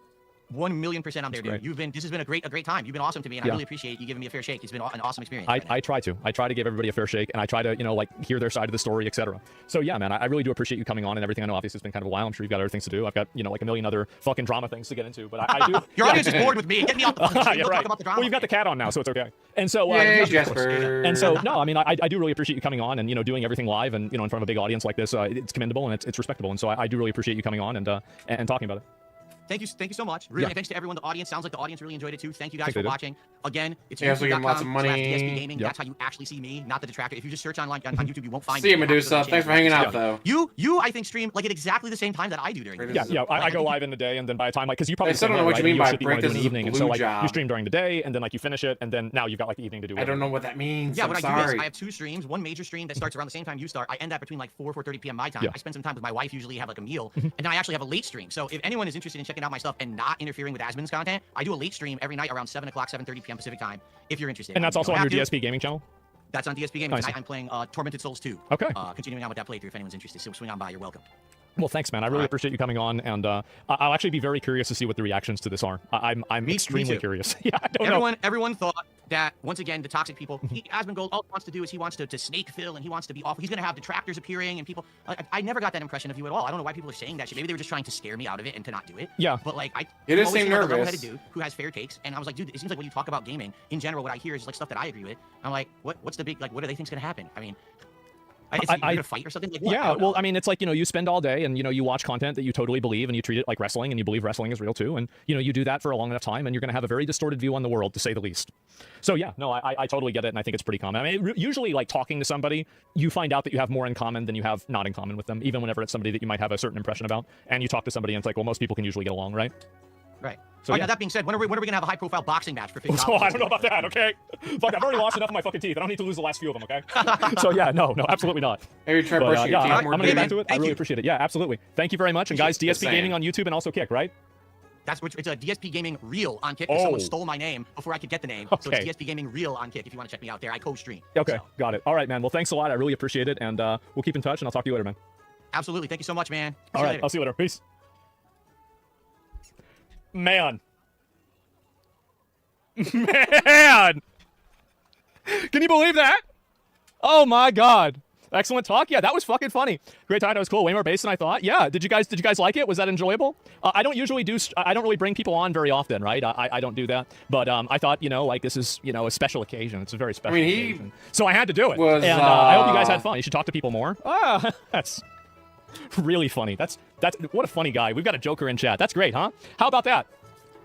1,000,000% I'm there, Great. dude. This has been a great time. You've been awesome to me, and I really appreciate you giving me a fair shake. It's been an awesome experience. I try to give everybody a fair shake, and I try to, you know, like, hear their side of the story, etc. So yeah, man, I really do appreciate you coming on and everything. I know obviously it's been kind of a while. I'm sure you've got other things to do. I've got, you know, like a million other fucking drama things to get into, but I do. Your audience is bored with me. Get me off the phone. Yeah, right. Talk about the drama. Well, you've got the cat on now, so it's okay. And so, Yay, Jesper. And so, no, I mean, I do really appreciate you coming on and, you know, doing everything live and, you know, in front of a big audience like this. It's commendable and it's respectable. And so I do really appreciate you coming on and talking about it. Thank you so much. Really, and thanks to everyone. The audience sounds like the audience really enjoyed it too. Thank you guys for watching. Again, it's youtube.com/DSPGaming. That's how you actually see me, not the detractor. If you just search online on YouTube, you won't find me. See you, Medusa. Thanks for hanging out, though. You, I think, stream like at exactly the same time that I do during the day. Yeah, I go live in the day, and then by the time, like, because you probably I still don't know what you mean by break. This is evening, and so like job. you stream during the day, and then like you finish it, and then now you've got like the evening to do. I don't know what that means. Yeah, I'm what sorry. I do is I have 2 streams. One major stream that starts around the same time you start. I end that between like 4:30 p.m. my time. I spend some time with my wife, usually have like a meal, and then I actually have a late stream. So if anyone is interested in checking out my stuff and not interfering with Asmon's content, I do a late stream every night around 7 o'clock, 7:30 p.m. Pacific time. If you're interested, and that's also on your DSP Gaming channel. That's on DSP Gaming. Nice. Tonight I'm playing Tormented Souls 2. Okay. Continuing on with that playthrough. If anyone's interested, so swing on by. You're welcome. Well, thanks, man. I really appreciate you coming on, and I'll actually be very curious to see what the reactions to this are. I'm extremely curious. Yeah, I don't know. Everyone thought that, once again, the toxic people, Asmongold, all he wants to do is he wants to snake fill, and he wants to be awful. He's going to have detractors appearing, and people... I never got that impression of you at all. I don't know why people are saying that shit. Maybe they were just trying to scare me out of it and to not do it. Yeah. But, like, It is seem nervous. Like a level-headed dude who has fair takes, and I was like, dude, it seems like when you talk about gaming, in general, what I hear is, like, stuff that I agree with. I'm like, what's the big... Like, what do they think's going to happen? I mean... You're gonna fight or something? Like, what? Yeah, well, I mean, it's like, you know, you spend all day and, you know, you watch content that you totally believe and you treat it like wrestling and you believe wrestling is real too. And, you know, you do that for a long enough time and you're going to have a very distorted view on the world, to say the least. So, yeah, no, I totally get it. And I think it's pretty common. I mean, usually, like, talking to somebody, you find out that you have more in common than you have not in common with them, even whenever it's somebody that you might have a certain impression about. And you talk to somebody and it's like, well, most people can usually get along, right? Right. So, now that being said, when are we gonna have a high-profile boxing match for $50? Oh, I don't know about that, okay? Fuck, I've already lost enough of my fucking teeth. I don't need to lose the last few of them, okay? So, yeah, no, absolutely not. Maybe try brushing your teeth I'm more. gonna get back to it. I really appreciate it. Yeah, absolutely. Thank you very much. And guys, DSP Gaming on YouTube and also Kick, right? It's a DSP Gaming Reel on Kick. Someone stole my name before I could get the name. So it's DSP Gaming Reel on Kick if you want to check me out there. I co-stream. Okay, got it. All right, man. Well, thanks a lot. I really appreciate it. And we'll keep in touch and I'll talk to you later, man. Absolutely. Thank you so much, man. All right, I'll see you later. Peace. Man. Man! Can you believe that? Oh my god. Excellent talk. Yeah, that was fucking funny. Great time. That was cool. Way more bass than I thought. Yeah. Did you guys like it? Was that enjoyable? I don't usually do. I don't really bring people on very often, right? I don't do that. But I thought, you know, like, this is, you know, a special occasion. It's a very special occasion. So I had to do it. And I hope you guys had fun. You should talk to people more. That's really funny. That's what a funny guy. We've got a Joker in chat. That's great, huh? How about that?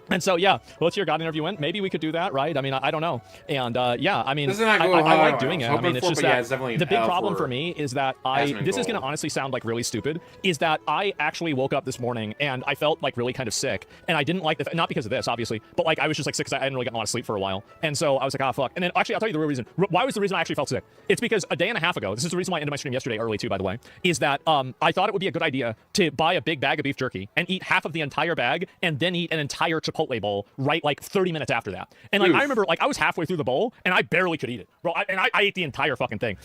And so, yeah, let's hear God interview went. Maybe we could do that, right? I mean, I don't know. And yeah, I mean, I like doing it. I mean, it's just that the big problem for me is that this is going to honestly sound like really stupid, is that I actually woke up this morning and I felt like really kind of sick. And I didn't like not because of this, obviously, but like I was just like sick because I hadn't really gotten a lot of sleep for a while. And so I was like, ah, fuck. And then actually, I'll tell you the real reason. Why was the reason I actually felt sick? It's because a day and a half ago, this is the reason why I ended my stream yesterday early too, by the way, is that I thought it would be a good idea to buy a big bag of beef jerky and eat half of the entire bag and then eat an entire Chipotle bowl right like 30 minutes after that. And like I remember like I was halfway through the bowl and I barely could eat it, bro. I ate the entire fucking thing.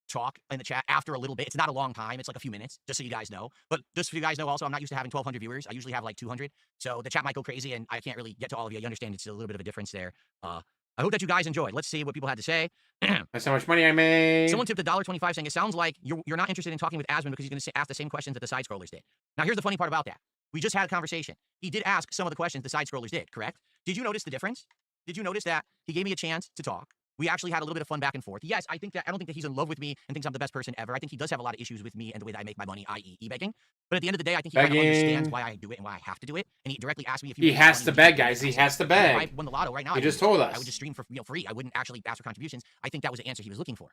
Talk in the chat after a little bit. It's not a long time. It's like a few minutes, just so you guys know. But just so you guys know also, I'm not used to having 1,200 viewers. I usually have like 200. So the chat might go crazy and I can't really get to all of you. You understand it's a little bit of a difference there. I hope that you guys enjoyed. Let's see what people had to say. That's how much money I made. Someone tipped $1.25 saying, it sounds like you're not interested in talking with Asmon because he's going to ask the same questions that the side scrollers did. Now, here's the funny part about that. We just had a conversation. He did ask some of the questions the side scrollers did, correct? Did you notice the difference? Did you notice that he gave me a chance to talk? We actually had a little bit of fun back and forth. Yes, I don't think that he's in love with me and thinks I'm the best person ever. I think he does have a lot of issues with me and the way that I make my money, i.e. e-begging. But at the end of the day, I think he kind of understands why I do it and why I have to do it. And he directly asked me if he has to beg, guys. He has to beg. If I won the lotto right now, he just told us. I would just stream for free. I wouldn't actually ask for contributions. I think that was the answer he was looking for.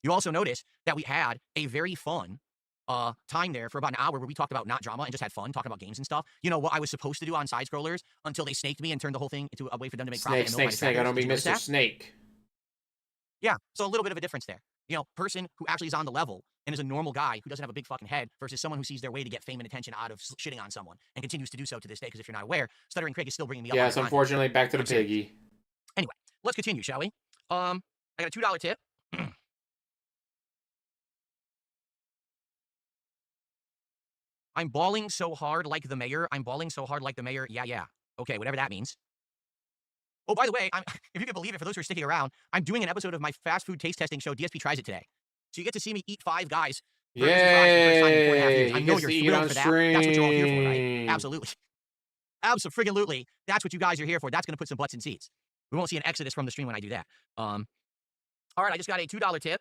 You also notice that we had a very fun time there for about an hour where we talked about not drama and just had fun talking about games and stuff. You know what I was supposed to do on side scrollers until they snaked me and turned the whole thing into a way for them to make profit. Snake. I don't mean Mr. Snake. Yeah, so a little bit of a difference there. You know, person who actually is on the level and is a normal guy who doesn't have a big fucking head versus someone who sees their way to get fame and attention out of shitting on someone and continues to do so to this day. Because if you're not aware, Stuttering Craig is still bringing me up. Yes, unfortunately, back to the piggy. Anyway, let's continue, shall we? I got a $2 tip. I'm balling so hard like the mayor. I'm balling so hard like the mayor. Yeah. Okay, whatever that means. Oh, by the way, if you can believe it, for those who are sticking around, I'm doing an episode of my fast food taste testing show, DSP Tries It today. So you get to see me eat 5 guys. Yay! I know you're thrilled for that. That's what you're all here for, right? Absolutely. Absolutely. That's what you guys are here for. That's going to put some butts in seats. We won't see an exodus from the stream when I do that. All right, I just got a $2 tip.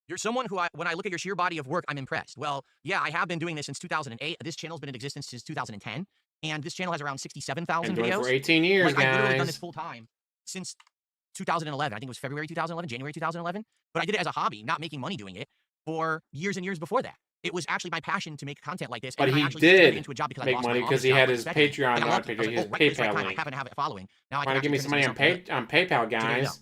You're someone who, when I look at your sheer body of work, I'm impressed. Well, yeah, I have been doing this since 2008. This channel's been in existence since 2010. And this channel has around 67,000 videos. For 18 years, guys. I've literally done guys. this full time since 2011. I think it was February 2011, January 2011. But I did it as a hobby, not making money doing it for years and years before that. It was actually my passion to make content like this. But and he I actually did into a job because make money because he had his Patreon, not Patreon, his PayPal link. I happen to have it following. Now Trying to give me some money on PayPal, guys.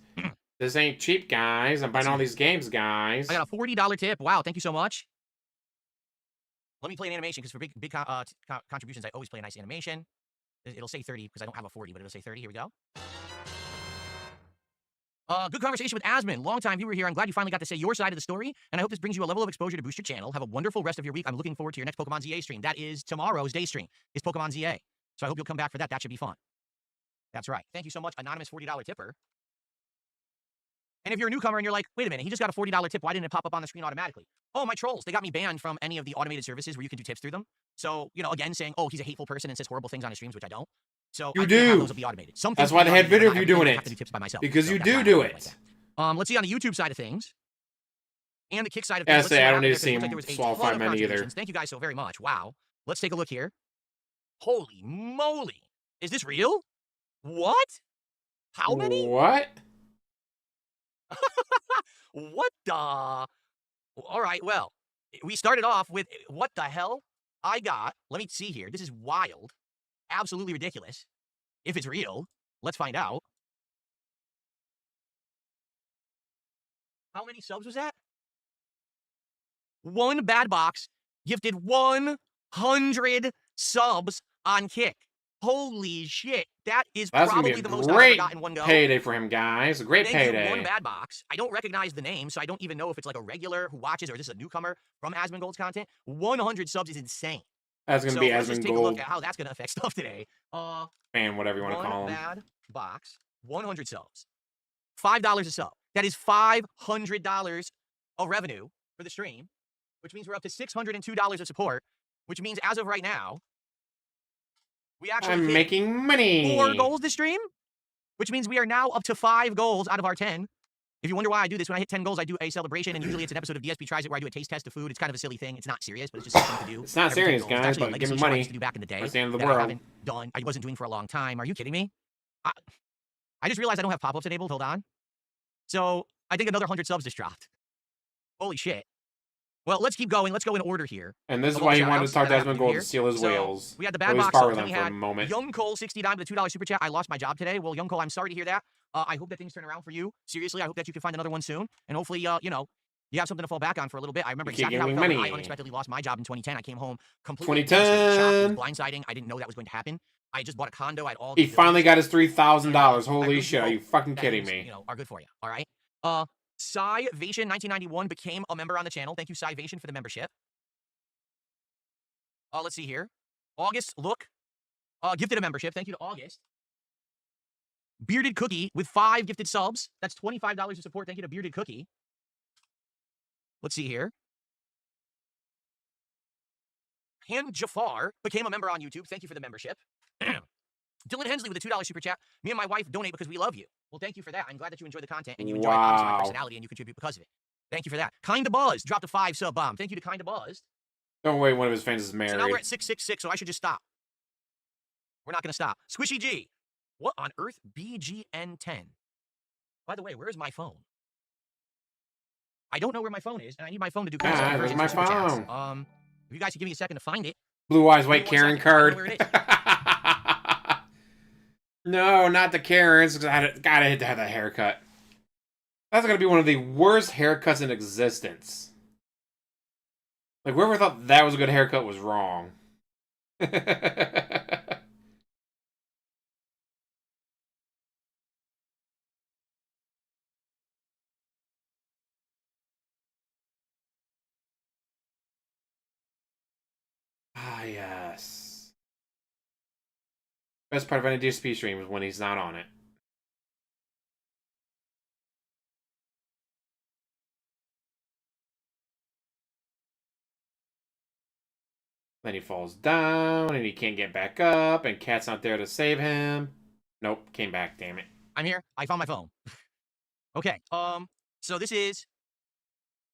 This ain't cheap, guys. I'm buying all these games, guys. I got a $40 tip. Wow, thank you so much. Let me play an animation because for big contributions, I always play a nice animation. It'll say 30 because I don't have a 40, but it'll say 30. Here we go. Good conversation with Asmon. Long-time viewer here. I'm glad you finally got to say your side of the story, and I hope this brings you a level of exposure to boost your channel. Have a wonderful rest of your week. I'm looking forward to your next Pokemon ZA stream. That is tomorrow's day stream. It's Pokemon ZA. So I hope you'll come back for that. That should be fun. That's right. Thank you so much, anonymous $40 tipper. And if you're a newcomer and you're like, wait a minute, he just got a $40 tip. Why didn't it pop up on the screen automatically? Oh, my trolls. They got me banned from any of the automated services where you can do tips through them. So, you know, again, saying, oh, he's a hateful person and says horrible things on his streams, which I don't. So you I do. Have those will be automated. That's why they had video of you doing it. Have to do tips by myself. Because so you do it. Like let's see on the YouTube side of things. And the Kick side of things. I don't need to see him swallow 5 money either. Thank you guys so very much. Wow. Let's take a look here. Holy moly. Is this real? What? How many? What? What the? All right, well, we started off with what the hell? I got, let me see here. This is wild. Absolutely ridiculous. If it's real, let's find out. How many subs was that? One bad box gifted 100 subs on Kick. Holy shit. That is probably the most I've ever got in one go. Payday for him, guys. A great payday. One bad box. I don't recognize the name, so I don't even know if it's like a regular who watches or this is a newcomer from Asmongold's content. 100 subs is insane. That's going to be Asmongold. Let's just take a look at how that's going to affect stuff today. Man, whatever you want to call him. Bad box, 100 subs. $5 a sub. That is $500 of revenue for the stream, which means we're up to $602 of support, which means as of right now, we actually I'm making money. 4 goals this stream, which means we are now up to 5 goals out of our 10. If you wonder why I do this, when I hit 10 goals, I do a celebration, and usually it's an episode of DSP Tries It where I do a taste test of food. It's kind of a silly thing. It's not serious, but it's just something to do. It's not every 10 serious, goals. It's guys, actually a but give legacy me show I money. used to do back in the day That's the end of the that world. I haven't done. I wasn't doing for a long time. Are you kidding me? I just realized I don't have pop-ups enabled. Hold on. So I think another 100 subs just dropped. Holy shit. Well, let's keep going. Let's go in order here. And this is why he wanted to talk to Asmongold to steal his whales. We had the bad box. Then we had Young Cole 60 dime with the $2 super chat. I lost my job today. Well, Young Cole, I'm sorry to hear that. I hope that things turn around for you. Seriously, I hope that you can find another one soon. And hopefully, you know, you have something to fall back on for a little bit. I remember exactly how it felt when I unexpectedly lost my job in 2010. I came home completely shocked. It was blindsiding. I didn't know that was going to happen. I just bought a condo. I had all. He finally got his $3,000. Holy shit! Are you fucking kidding me? You know, are good for you. All right. Cyvation 1991 became a member on the channel. Thank you, Cyvation, for the membership. Let's see here. August, look, gifted a membership. Thank you to August. Bearded Cookie with 5 gifted subs. That's $25 of support. Thank you to Bearded Cookie. Let's see here. Han Jafar became a member on YouTube. Thank you for the membership. Dylan Hensley with a $2 super chat. Me and my wife donate because we love you. Well, thank you for that. I'm glad that you enjoy the content and you enjoy obviously my personality and you contribute because of it. Thank you for that. Kinda Buzz dropped a 5 sub bomb. Thank you to Kinda Buzz. Don't wait, one of his fans is married. So now we're at 666, so I should just stop. We're not going to stop. Squishy G. What on earth? BGN10. By the way, where is my phone? I don't know where my phone is, and I need my phone to do where's my phone? If you guys could give me a second to find it. Blue Eyes White Karen card. Where it is. No, not the Karens. Because I gotta have that haircut. That's gonna be one of the worst haircuts in existence. Like, whoever thought that was a good haircut was wrong. Ah, yes. Best part of any DSP stream is when he's not on it. Then he falls down, and he can't get back up, and Cat's not there to save him. Nope, came back, damn it. I'm here. I found my phone. Okay, so this is...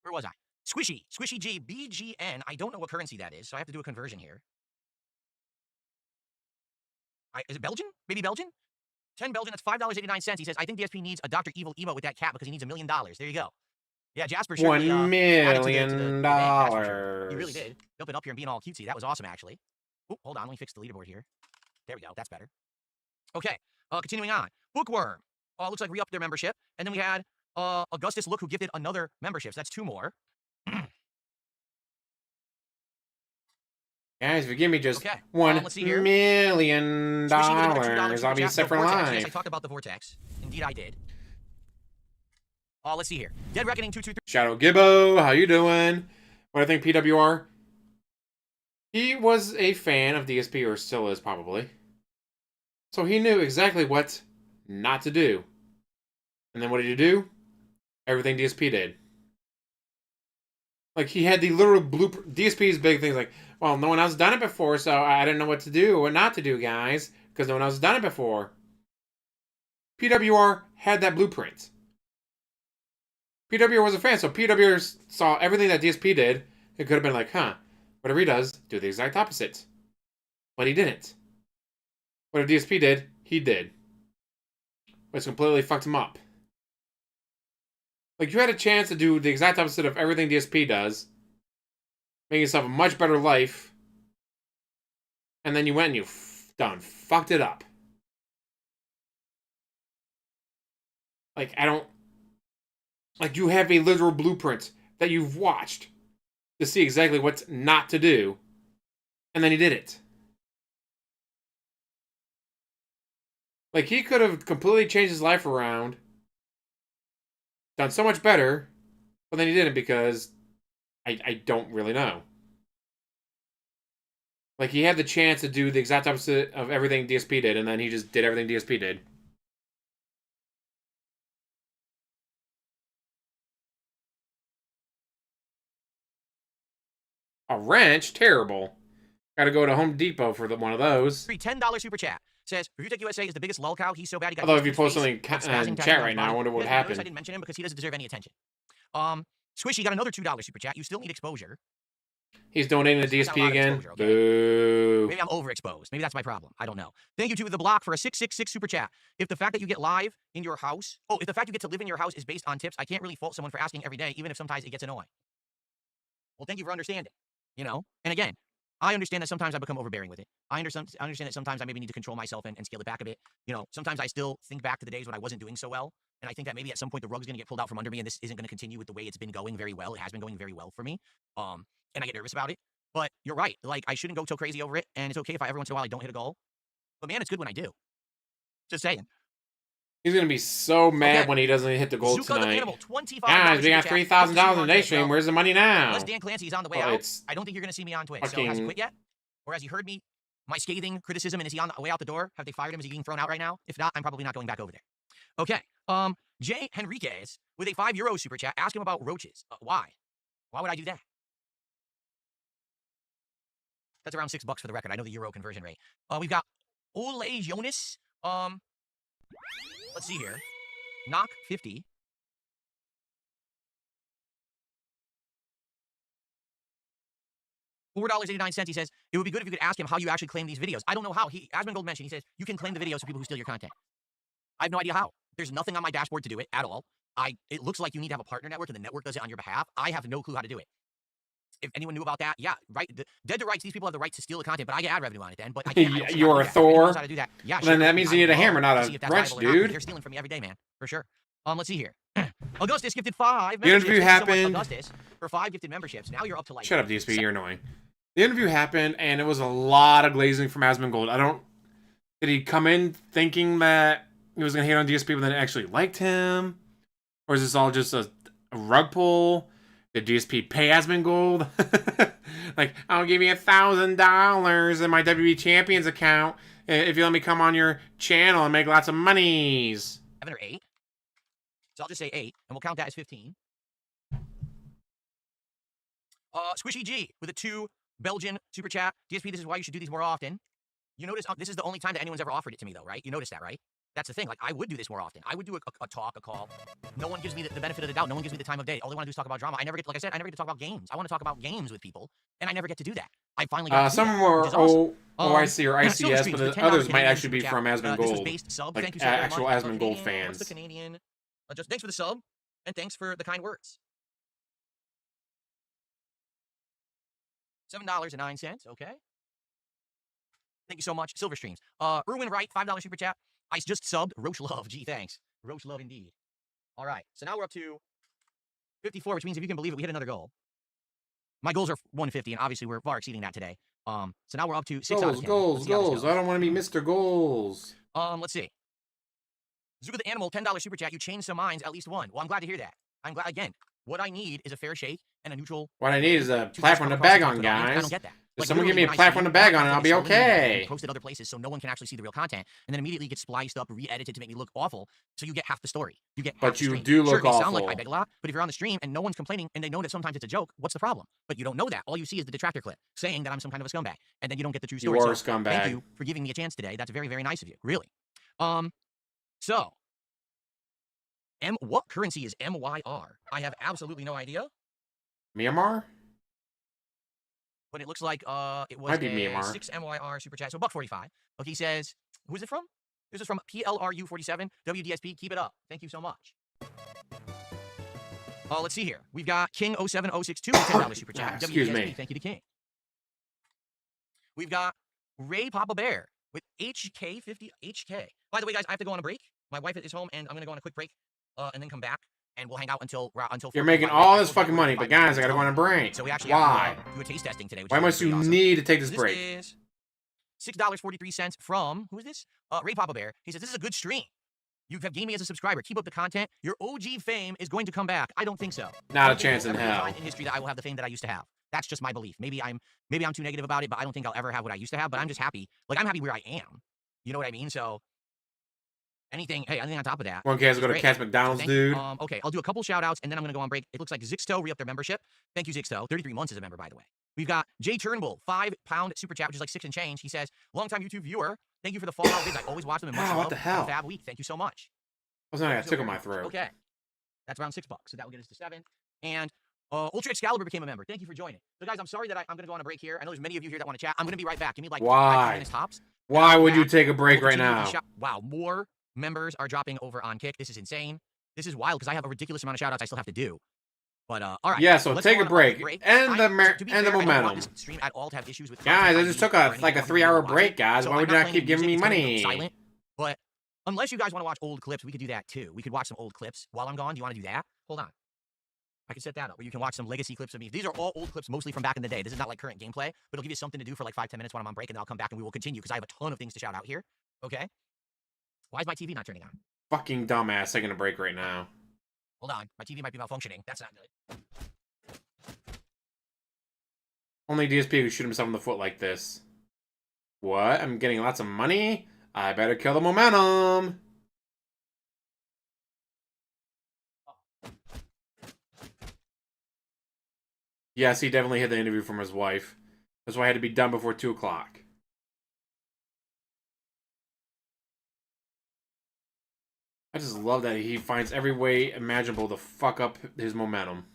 Where was I? Squishy G, BGN. I don't know what currency that is, so I have to do a conversion here. Is it Belgian? Maybe Belgian? 10 Belgian, that's $5.89. He says, I think DSP needs a Dr. Evil emote with that cat because he needs $1 million. There you go. Yeah, Jasper sure $1 million. He really did. Jumping up here and being all cutesy. That was awesome, actually. Oh, hold on. Let me fix the leaderboard here. There we go. That's better. Okay. Continuing on. Bookworm. Looks like re-upped their membership. And then we had Augustus Look, who gifted another membership. So that's 2 more. Guys, if you give me just okay. $1 million, I'll be set for life. Yes, I talked about the Vortex. Indeed, I did. Let's see here. Dead Reckoning 223. Shadow Gibbo, how you doing? What do I think, PWR? He was a fan of DSP, or still is, probably. So he knew exactly what not to do. And then what did he do? Everything DSP did. Like, he had the literal blueprint. DSP's big things like, well, no one else has done it before, so I didn't know what to do, what not to do, guys, because no one else has done it before. PWR had that blueprint. PWR was a fan, so PWR saw everything that DSP did. It could have been like, huh, whatever he does, do the exact opposite. But he didn't. Whatever DSP did, he did. Which completely fucked him up. Like, you had a chance to do the exact opposite of everything DSP does, make yourself a much better life, and then you went and you fucked it up. Like, like, you have a literal blueprint that you've watched to see exactly what not to do, and then he did it. Like, he could have completely changed his life around, done so much better, but then he didn't because I don't really know. Like, he had the chance to do the exact opposite of everything DSP did, and then he just did everything DSP did. A wrench? Terrible. Gotta go to Home Depot for one of those. $10 super chat. says, ReviewTech USA is the biggest lol cow. He's so bad he got Although if you his post face something of in spazzing chat tagging right now, I body. wonder what Notice happened. I didn't mention him because he doesn't deserve any attention. Squishy got another $2 super chat. You still need exposure. He's donating to DSP again. Exposure, okay? Boo. Maybe I'm overexposed. Maybe that's my problem. I don't know. Thank you to The Block for a 666 super chat. If the fact that you get live in your house, if the fact you get to live in your house is based on tips, I can't really fault someone for asking every day, even if sometimes it gets annoying. Well, thank you for understanding. You know? And again, I understand that sometimes I become overbearing with it. I understand that sometimes I maybe need to control myself and scale it back a bit. You know, sometimes I still think back to the days when I wasn't doing so well. And I think that maybe at some point the rug's going to get pulled out from under me and this isn't going to continue with the way it's been going very well. It has been going very well for me. And I get nervous about it. But you're right. Like, I shouldn't go so crazy over it. And it's okay if every once in a while I don't hit a goal. But man, it's good when I do. Just saying. He's going to be so mad when he doesn't hit the goal Zuko tonight. The Animal, $25 Guys, we got $3,000 in day stream. Where's the money now? Unless Dan Clancy's on the way out, I don't think you're going to see me on Twitch. So has he quit yet? Or has he heard me, my scathing criticism, and is he on the way out the door? Have they fired him? Is he getting thrown out right now? If not, I'm probably not going back over there. Okay. Jay Henriquez with a €5 super chat. Ask him about roaches. Why? Why would I do that? That's around $6 for the record. I know the euro conversion rate. We've got Ole Jonas. Let's see here. Knock 50. $4.89. He says, it would be good if you could ask him how you actually claim these videos. I don't know how. Asmongold mentioned, he says, you can claim the videos for people who steal your content. I have no idea how. There's nothing on my dashboard to do it at all. It looks like you need to have a partner network and the network does it on your behalf. I have no clue how to do it. If anyone knew about that, yeah, right. Dead to rights, these people have the right to steal the content, but I get ad revenue on it then. But I can't. You're a Thor. How to do that. Yeah, well, then that means you need a hammer, not a wrench, dude. They're stealing from me every day, man. For sure. Let's see here. Augustus gifted 5 memberships. The interview happened. So Augustus for 5 gifted memberships. Now you're up to like. Shut up, DSP. You're annoying. The interview happened, and it was a lot of glazing from Asmongold. Did he come in thinking that he was gonna hate on DSP, but then actually liked him, or is this all just a rug pull? Did DSP pay Asmongold? Like, I'll give you $1,000 in my WWE Champions account if you let me come on your channel and make lots of monies. 7 or 8. So I'll just say 8, and we'll count that as 15. Squishy G with a 2 Belgian super chat. DSP, this is why you should do these more often. You notice this is the only time that anyone's ever offered it to me, though, right? You notice that, right? That's the thing. Like, I would do this more often. I would do a talk, a call. No one gives me the benefit of the doubt. No one gives me the time of day. All they want to do is talk about drama. I never get to talk about games. I want to talk about games with people, and I never get to do that. I finally got some of them are OIC or ICS, but the others might actually be from Asmongold. Like, thank you so actual much. Asmongold fans. The Canadian. Just thanks for the sub, and thanks for the kind words. $7.09. Okay. Thank you so much. Silver Streams. Erwin Wright, $5 super chat. I just subbed. Roach Love. Gee, thanks. Roach Love indeed. All right. So now we're up to 54, which means if you can believe it, we hit another goal. My goals are 150, and obviously we're far exceeding that today. So now we're up to 6 out of 10. Goals. I don't want to be Mr. Goals. Let's see. Zuka the Animal, $10 super chat. You changed some minds, at least one. Well, I'm glad to hear that. I'm glad. Again, what I need is a fair shake and a neutral. What I need is a platform to bag on, guys. I don't get that. Like, someone give me a platform to bag on, and I'll be okay. Posted other places so no one can actually see the real content, and then immediately gets spliced up, re-edited to make me look awful. So you get half the story. You get. But you do look awful. It sound like I beg a lot, but if you're on the stream and no one's complaining, and they know that sometimes it's a joke, what's the problem? But you don't know that. All you see is the detractor clip saying that I'm some kind of a scumbag, and then you don't get the true story. You are a scumbag. Thank you for giving me a chance today. That's very, very nice of you. Really. So. What currency is MYR? I have absolutely no idea. Myanmar? But it looks like it was Might be Myanmar. 6 MYR super chat. So $1.45. Okay, he says, who is it from? This is from PLRU47 WDSP. Keep it up. Thank you so much. Let's see here. We've got King07062 with $10 super chat. Excuse WDSP. me. Thank you to King. We've got Ray Papa Bear with HK50 HK. By the way, guys, I have to go on a break. My wife is home, and I'm gonna go on a quick break. And then come back, and we'll hang out until. You're making all this fucking money, but guys, I gotta go on a break. So we actually Why? Have to do a taste testing today. Why must you need to take this break? This is $6.43 from, who is this? Ray Papa Bear. He says, this is a good stream. You have gained me as a subscriber. Keep up the content. Your OG fame is going to come back. I don't think so. Not a chance in hell. In history that I will have the fame that I used to have. That's just my belief. Maybe I'm too negative about it, but I don't think I'll ever have what I used to have. But I'm just happy. Like, I'm happy where I am. You know what I mean? So. Anything on top of that. One guys go to Cat's McDonald's, dude. Okay, I'll do a couple shout outs and then I'm going to go on break. It looks like Zixto re-upped their membership. Thank you, Zixto. 33 months as a member, by the way. We've got Jay Turnbull, £5 super chat, which is like 6 and change. He says, longtime YouTube viewer. Thank you for the Fallout vids. I always watch them in much love. What the hell? Fab week. Thank you so much. I was not gonna tickle my throat. Okay. That's around $6, so that will get us to 7. And Ultra Excalibur became a member. Thank you for joining. So guys, I'm sorry that I'm going to go on a break here. I know there's many of you here that want to chat. I'm going to be right back. Give me like 5 minutes tops. Why would you take a break right now? Wow, more members are dropping over on Kick. This is insane. This is wild because I have a ridiculous amount of shoutouts I still have to do. But all right. Yeah, so take a break. And the momentum. Stream at all to have issues with guys, I just took a 3-hour break, guys. Why would you not keep giving me money? Silent, but unless you guys want to watch old clips, we could do that too. We could watch some old clips while I'm gone. Do you want to do that? Hold on. I can set that up where you can watch some legacy clips of me. These are all old clips, mostly from back in the day. This is not like current gameplay, but it'll give you something to do for like 5-10 minutes when I'm on break, and then I'll come back and we will continue because I have a ton of things to shout out here. Okay? Why is my TV not turning on? Fucking dumbass taking a break right now. Hold on. My TV might be malfunctioning. That's not good. Only DSP would shoot himself in the foot like this. What? I'm getting lots of money? I better kill the momentum. Yes, he definitely hid the interview from his wife. That's why I had to be done before 2 o'clock. I just love that he finds every way imaginable to fuck up his momentum.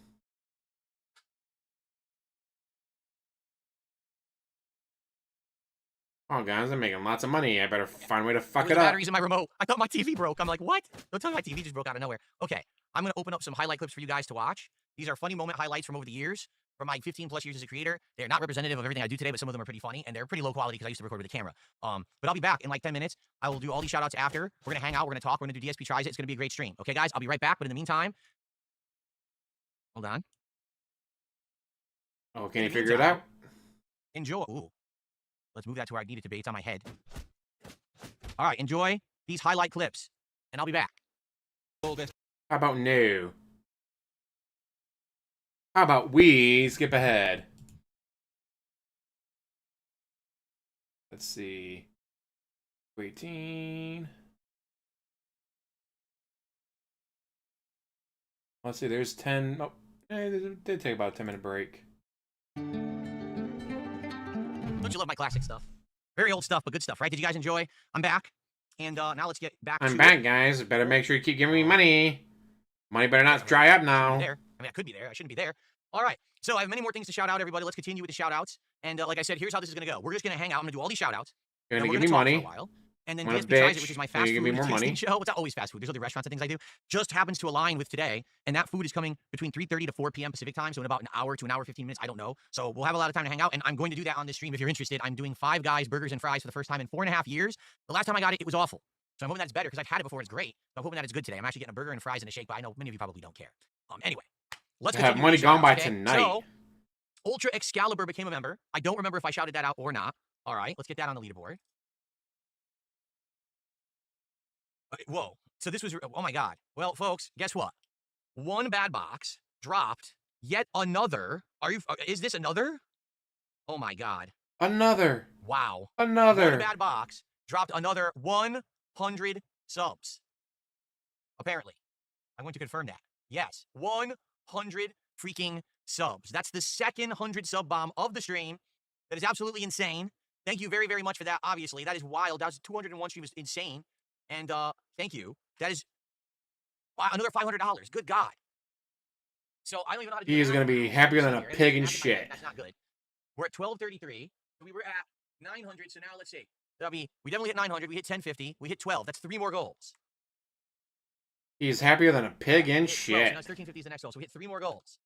Oh, guys, I'm making lots of money. I better find a way to fuck it up. Batteries in my remote. I thought my TV broke. I'm like, what? Don't tell me my TV just broke out of nowhere. Okay, I'm going to open up some highlight clips for you guys to watch. These are funny moment highlights from over the years. From my 15+ years as a creator. They're not representative of everything I do today, but some of them are pretty funny, and they're pretty low quality because I used to record with a camera. But I'll be back in like 10 minutes. I will do all these shoutouts after. We're going to hang out. We're going to talk. We're going to do DSP Tries It. It's going to be a great stream. Okay, guys? I'll be right back, but in the meantime... Hold on. Oh, can you figure it out? Enjoy. Ooh. Let's move that to where I need it to be. It's on my head. All right, enjoy these highlight clips, and I'll be back. How about no? How about we skip ahead? Let's see. 18. Let's see, there's 10. Oh, it did take about a 10-minute break. Don't you love my classic stuff? Very old stuff, but good stuff, right? Did you guys enjoy? I'm back. And now let's get back to I'm back, guys. Better make sure you keep giving me money. Money better not dry up now. I mean, I could be there. I shouldn't be there. All right. So I have many more things to shout out, everybody. Let's continue with the shout outs. And like I said, here's how this is going to go. We're just going to hang out. I'm going to do all these shout outs. You're going to give me money. For a while. And then DSP Tries It, which is my fast food tasting show. It's not always fast food. There's other restaurants and things I do. Just happens to align with today. And that food is coming between 3:30 to 4 p.m. Pacific time. So in about an hour to an hour, 15 minutes. I don't know. So we'll have a lot of time to hang out. And I'm going to do that on this stream if you're interested. I'm doing Five Guys Burgers and Fries for the first time in 4.5 years. The last time I got it, it was awful. So I'm hoping that's better because I've had it before. It's great. So I'm hoping that it's good today. I'm actually getting a burger and fries and a shake, but I know many of you probably don't care. Anyway, let's have money gone by tonight. So, Ultra Excalibur became a member. I don't remember if I shouted that out or not. All right, let's get that on the leaderboard. Whoa. So this was, oh my God. Well, folks, guess what? One bad box dropped yet another. Is this another? Oh my God. Another. Wow. Another. One bad box dropped another 100 subs. Apparently. I'm going to confirm that. Yes. 100 freaking subs. That's the second 100 sub bomb of the stream. That is absolutely insane. Thank you very, very much for that, obviously. That is wild. That was 201 stream is insane. And thank you. That is another $500. Good God. So I don't even know how to do He is going to be happier than a pig in shit. That's not good. We're at 1233. We were at 900. So now let's see. We definitely hit 900. We hit 1050. We hit 12. That's 3 more goals. He's happier than a pig in shit. So now 1350 is the next goal. So we hit 3 more goals.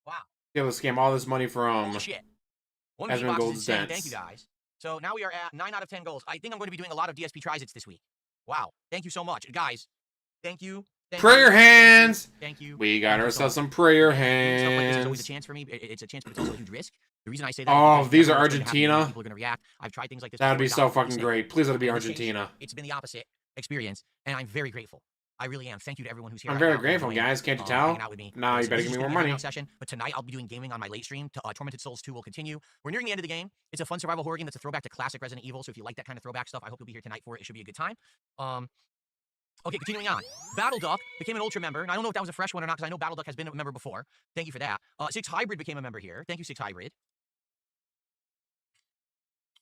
Wow. Be able to scam all this money from Asmongold's dents. Thank you, guys. So now we are at 9 out of 10 goals. I think I'm going to be doing a lot of DSP Tries It this week. Wow. Thank you so much. Guys, thank you. Prayer hands. Thank you. We got ourselves some prayer hands. Stuff like this is always a chance for me. It's a chance, but it's also a huge risk. The reason I say that. Oh, these are Argentina. People are going to react. I've tried things like this. That would be so fucking great. Please let it be Argentina. It's been the opposite experience, and I'm very grateful. I really am. Thank you to everyone who's here. I'm very grateful, guys. Can't you tell? Nah, you better give me more money. Session, but tonight I'll be doing gaming on my late stream. Tormented Souls 2 will continue. We're nearing the end of the game. It's a fun survival horror game that's a throwback to classic Resident Evil. So if you like that kind of throwback stuff, I hope you'll be here tonight for it. It should be a good time. Okay, continuing on. Battle Duck became an Ultra member, and I don't know if that was a fresh one or not, because I know Battle Duck has been a member before. Thank you for that. Six Hybrid became a member here. Thank you, Six Hybrid.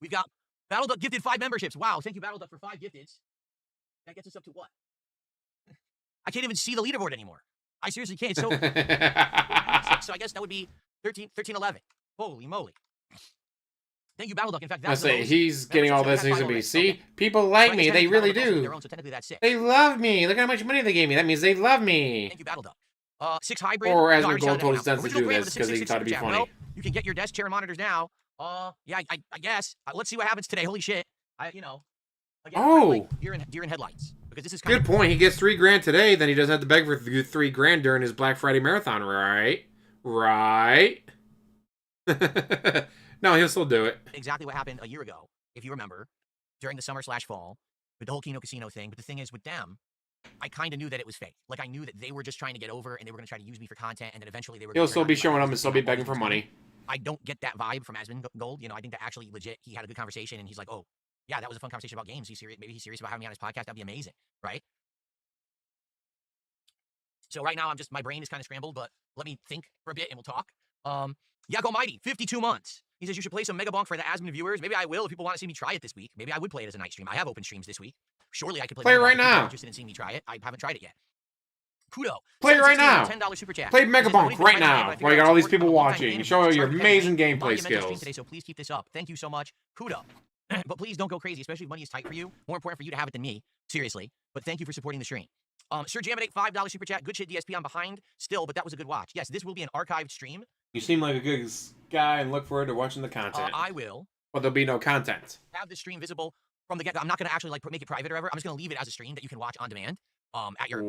We've got BattleDuck gifted 5 memberships. Wow, thank you, BattleDuck, for 5 gifteds. That gets us up to what? I can't even see the leaderboard anymore. I seriously can't. So, so I guess that would be 13, 11. Holy moly. Thank you, BattleDuck. In fact, that's he's getting all this. He's gonna be, see, people like me. They really do. So technically that's 6. They love me. Look at how much money they gave me. That means they love me. Thank you, BattleDuck. 6 hybrid. Or Asmongold told his sons to do this because he thought it'd be funny. Well, you can get your desk chair and monitors now. Yeah, I guess. Let's see what happens today. Holy shit. Again, deer in headlights. Because this is good point. He gets $3,000 today, then he doesn't have to beg for $3,000 during his Black Friday marathon, right? Right. No, he'll still do it. Exactly what happened a year ago, if you remember, during the summer/fall, with the whole Kino Casino thing. But the thing is, with them, I kind of knew that it was fake. Like, I knew that they were just trying to get over, and they were going to try to use me for content, and then eventually they were. He'll still be showing up and still be begging for money. I don't get that vibe from Asmongold. You know, I think that actually legit, he had a good conversation, and he's like, oh, yeah, that was a fun conversation about games. Maybe he's serious about having me on his podcast. That'd be amazing, right? So right now, my brain is kind of scrambled, but let me think for a bit, and we'll talk. Yak Almighty, 52 months. He says you should play some Mega Bonk for the Asmon viewers. Maybe I will if people want to see me try it this week. Maybe I would play it as a night stream. I have open streams this week. Surely I could play it right now. Interested in seeing me try it? I haven't tried it yet. Kudo. Play it right now. $10 super chat. Play Mega Bonk right now. While you got all these people watching. Show your amazing gameplay skills. Today, so please keep this up. Thank you so much. Kudo. But please don't go crazy, especially if money is tight for you. More important for you to have it than me. Seriously. But thank you for supporting the stream. Sir Jaminate, $5 super chat. Good shit, DSP. I'm behind still, but that was a good watch. Yes, this will be an archived stream. You seem like a good guy and look forward to watching the content. I will. But there'll be no content. Have the stream visible from the get-go. I'm not going to actually make it private or whatever. I'm just going to leave it as a stream that you can watch on demand. At your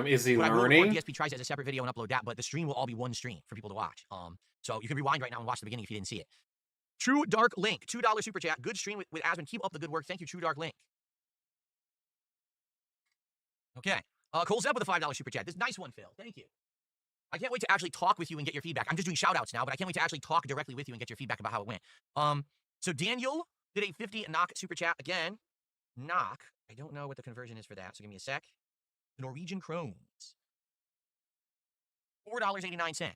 is he learning? DSP tries as a separate video and upload that, but the stream will all be one stream for people to watch. So you can rewind right now and watch the beginning if you didn't see it. True Dark Link, $2 super chat. Good stream with Asmon. Keep up the good work. Thank you, True Dark Link. Okay. Cole Zeb with a $5 super chat. This nice one, Phil. Thank you. I can't wait to actually talk with you and get your feedback. I'm just doing shout outs now, but I can't wait to actually talk directly with you and get your feedback about how it went. So Daniel did a 50 knock super chat again. Knock. I don't know what the conversion is for that, so give me a sec. The Norwegian Krones. $4.89.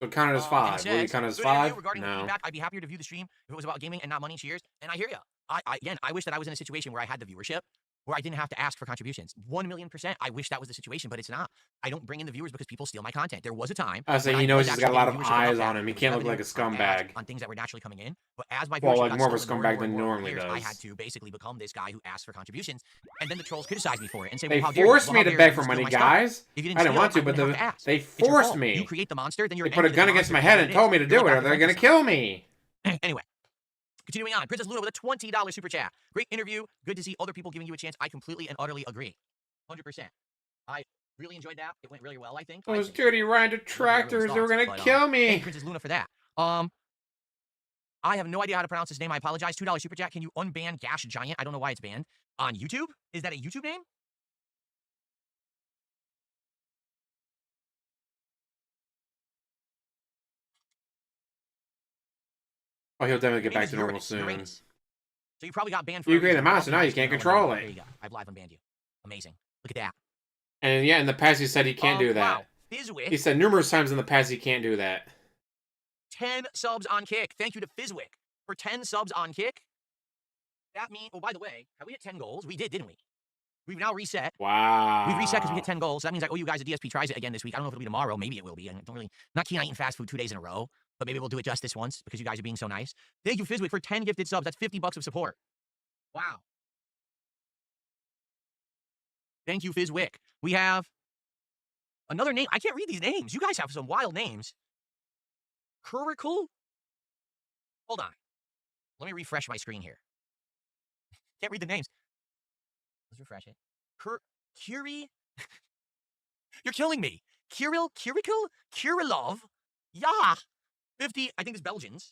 So count it as 5. Will you count it as 5? Regarding no. the feedback, I'd be happier to view the stream if it was about gaming and not money. Cheers. And I hear you. I wish that I was in a situation where I had the viewership, where I didn't have to ask for contributions. 1,000,000%. I wish that was the situation, but it's not. I don't bring in the viewers because people steal my content. There was a time. I say he knows he's got a lot of eyes on him. He can't look like a scumbag. On things that were naturally coming in, but as my like more of a scumbag than normally does. I had to basically become this guy who asks for contributions, and then the trolls criticize me for it and say, "They well, forced me to beg for money, guys. I didn't want to, but they forced me. You create the monster, then you're they put a gun against my head and told me to do it, or they're gonna kill me." Anyway. Continuing on, Princess Luna with a $20 super chat. Great interview. Good to see other people giving you a chance. I completely and utterly agree. 100%. I really enjoyed that. It went really well, I think. Those dirty Ryder tractors, they were going to kill me. Thank Princess Luna for that. I have no idea how to pronounce his name. I apologize. $2 super chat. Can you unban Gash Giant? I don't know why it's banned. On YouTube? Is that a YouTube name? Oh, he'll definitely get back to normal soon. So you probably got banned for... You created a monster, now you can't control it. There you go. I've live unbanned you. Amazing. Look at that. And yeah, in the past he said he can't do that. Wow. Fizzwick. He said numerous times in the past he can't do that. 10 subs on Kick. Thank you to Fizzwick for 10 subs on Kick. That means... Oh, by the way, have we hit 10 goals? We did, didn't we? We've now reset. Wow. We've reset because we hit 10 goals. So that means I owe you guys a DSP tries it again this week. I don't know if it'll be tomorrow. Maybe it will be. I'm not keen on eating fast food 2 days in a row. But maybe we'll do it just this once because you guys are being so nice. Thank you, Fizzwick, for 10 gifted subs. That's $50 of support. Wow. Thank you, Fizzwick. We have another name. I can't read these names. You guys have some wild names. Curricle? Hold on. Let me refresh my screen here. Can't read the names. Let's refresh it. Curie? You're killing me. Kirill? Kirillov? Yeah. 50, I think it's Belgians.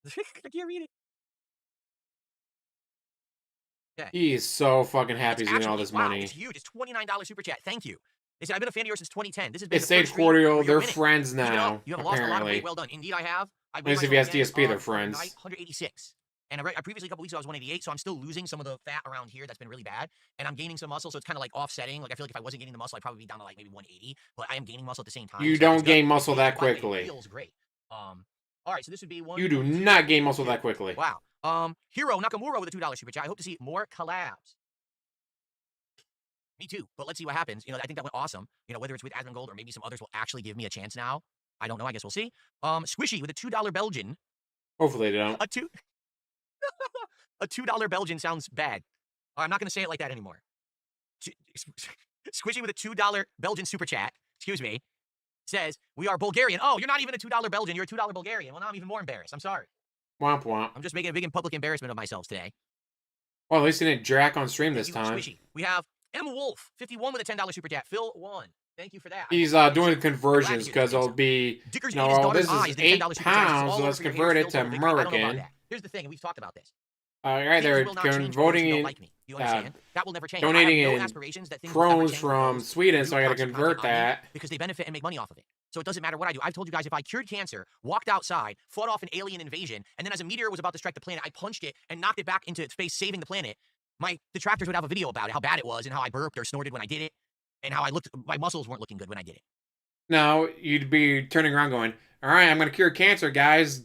I can't read it. Okay. He is so fucking happy he's getting all this money. It's huge. It's $29 super chat. Thank you. They said, I've been a fan of yours since 2010. This has been Sage Cordial. They're friends now. You have lost a lot of weight. Well done. Indeed, I have. At least if he has DSP, they're friends. 186. And I previously, a couple weeks ago, I was 188, so I'm still losing some of the fat around here that's been really bad. And I'm gaining some muscle, so it's kind of like offsetting. Like, I feel like if I wasn't gaining the muscle, I'd probably be down to like maybe 180. But I am gaining muscle at the same time. You don't gain muscle that quickly. It feels great. All right, so this would be one. You do not gain muscle that quickly. Wow. Hiro Nakamura with a $2 super chat. I hope to see more collabs. Me too, but let's see what happens. I think that went awesome. Whether it's with Asmongold or maybe some others will actually give me a chance now. I don't know. I guess we'll see. Squishy with a $2 Belgian. Hopefully they don't. A $2 Belgian sounds bad. I'm not going to say it like that anymore. Squishy with a $2 Belgian super chat. Excuse me. Says, we are Bulgarian. Oh, you're not even a $2 Belgian. You're a $2 Bulgarian. Well, now I'm even more embarrassed. I'm sorry. Womp womp. I'm just making a big and public embarrassment of myself today. Well, at least he didn't Drac on stream this time. Squishy. We have M Wolf, 51 with a $10 super chat. Phil 1. Thank you for that. He's doing conversions because it'll be, this is £8, so let's convert it to American. Here's the thing, and we've talked about this. All right, they're voting in, you understand? That will never change. donating in crones from Sweden, so I got to convert that. Because they benefit and make money off of it. So it doesn't matter what I do. I've told you guys, if I cured cancer, walked outside, fought off an alien invasion, and then as a meteor was about to strike the planet, I punched it and knocked it back into space, saving the planet, my detractors would have a video about it, how bad it was, and how I burped or snorted when I did it, and how my muscles weren't looking good when I did it. No, you'd be turning around going, all right, I'm going to cure cancer, guys.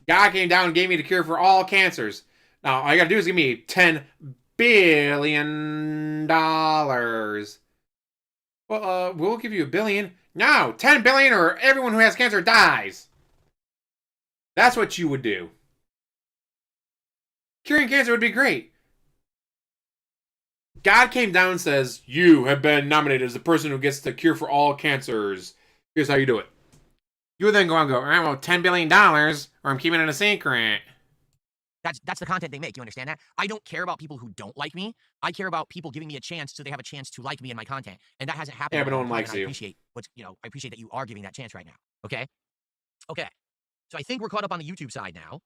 God came down and gave me the cure for all cancers. Now, all you got to do is give me $10 billion. Well, we'll give you $1 billion. No, $10 billion or everyone who has cancer dies. That's what you would do. Curing cancer would be great. God came down and says, you have been nominated as the person who gets the cure for all cancers. Here's how you do it. You would then go and go, all right, well, $10 billion, or I'm keeping it a secret. That's the content they make. You understand that? I don't care about people who don't like me. I care about people giving me a chance so they have a chance to like me and my content. And that hasn't happened. Yeah, but no one likes you. I appreciate that you are giving that chance right now. Okay? Okay. So I think we're caught up on the YouTube side now.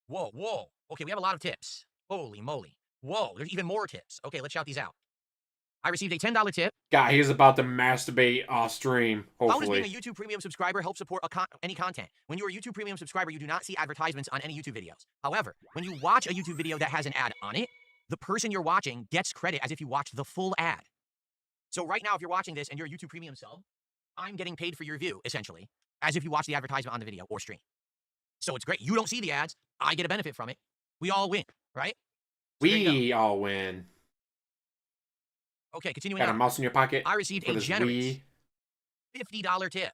Whoa. Okay, we have a lot of tips. Holy moly. Whoa, there's even more tips. Okay, let's shout these out. I received a $10 tip. God, he's about to masturbate off stream, hopefully. How does being a YouTube Premium subscriber help support any content? When you're a YouTube Premium subscriber, you do not see advertisements on any YouTube videos. However, when you watch a YouTube video that has an ad on it, the person you're watching gets credit as if you watched the full ad. So right now, if you're watching this and you're a YouTube Premium sub, I'm getting paid for your view, essentially, as if you watch the advertisement on the video or stream. So it's great. You don't see the ads. I get a benefit from it. We all win, right? So we all win. Okay, continuing Got on. a mouse in your pocket. I received a generous $50 tip.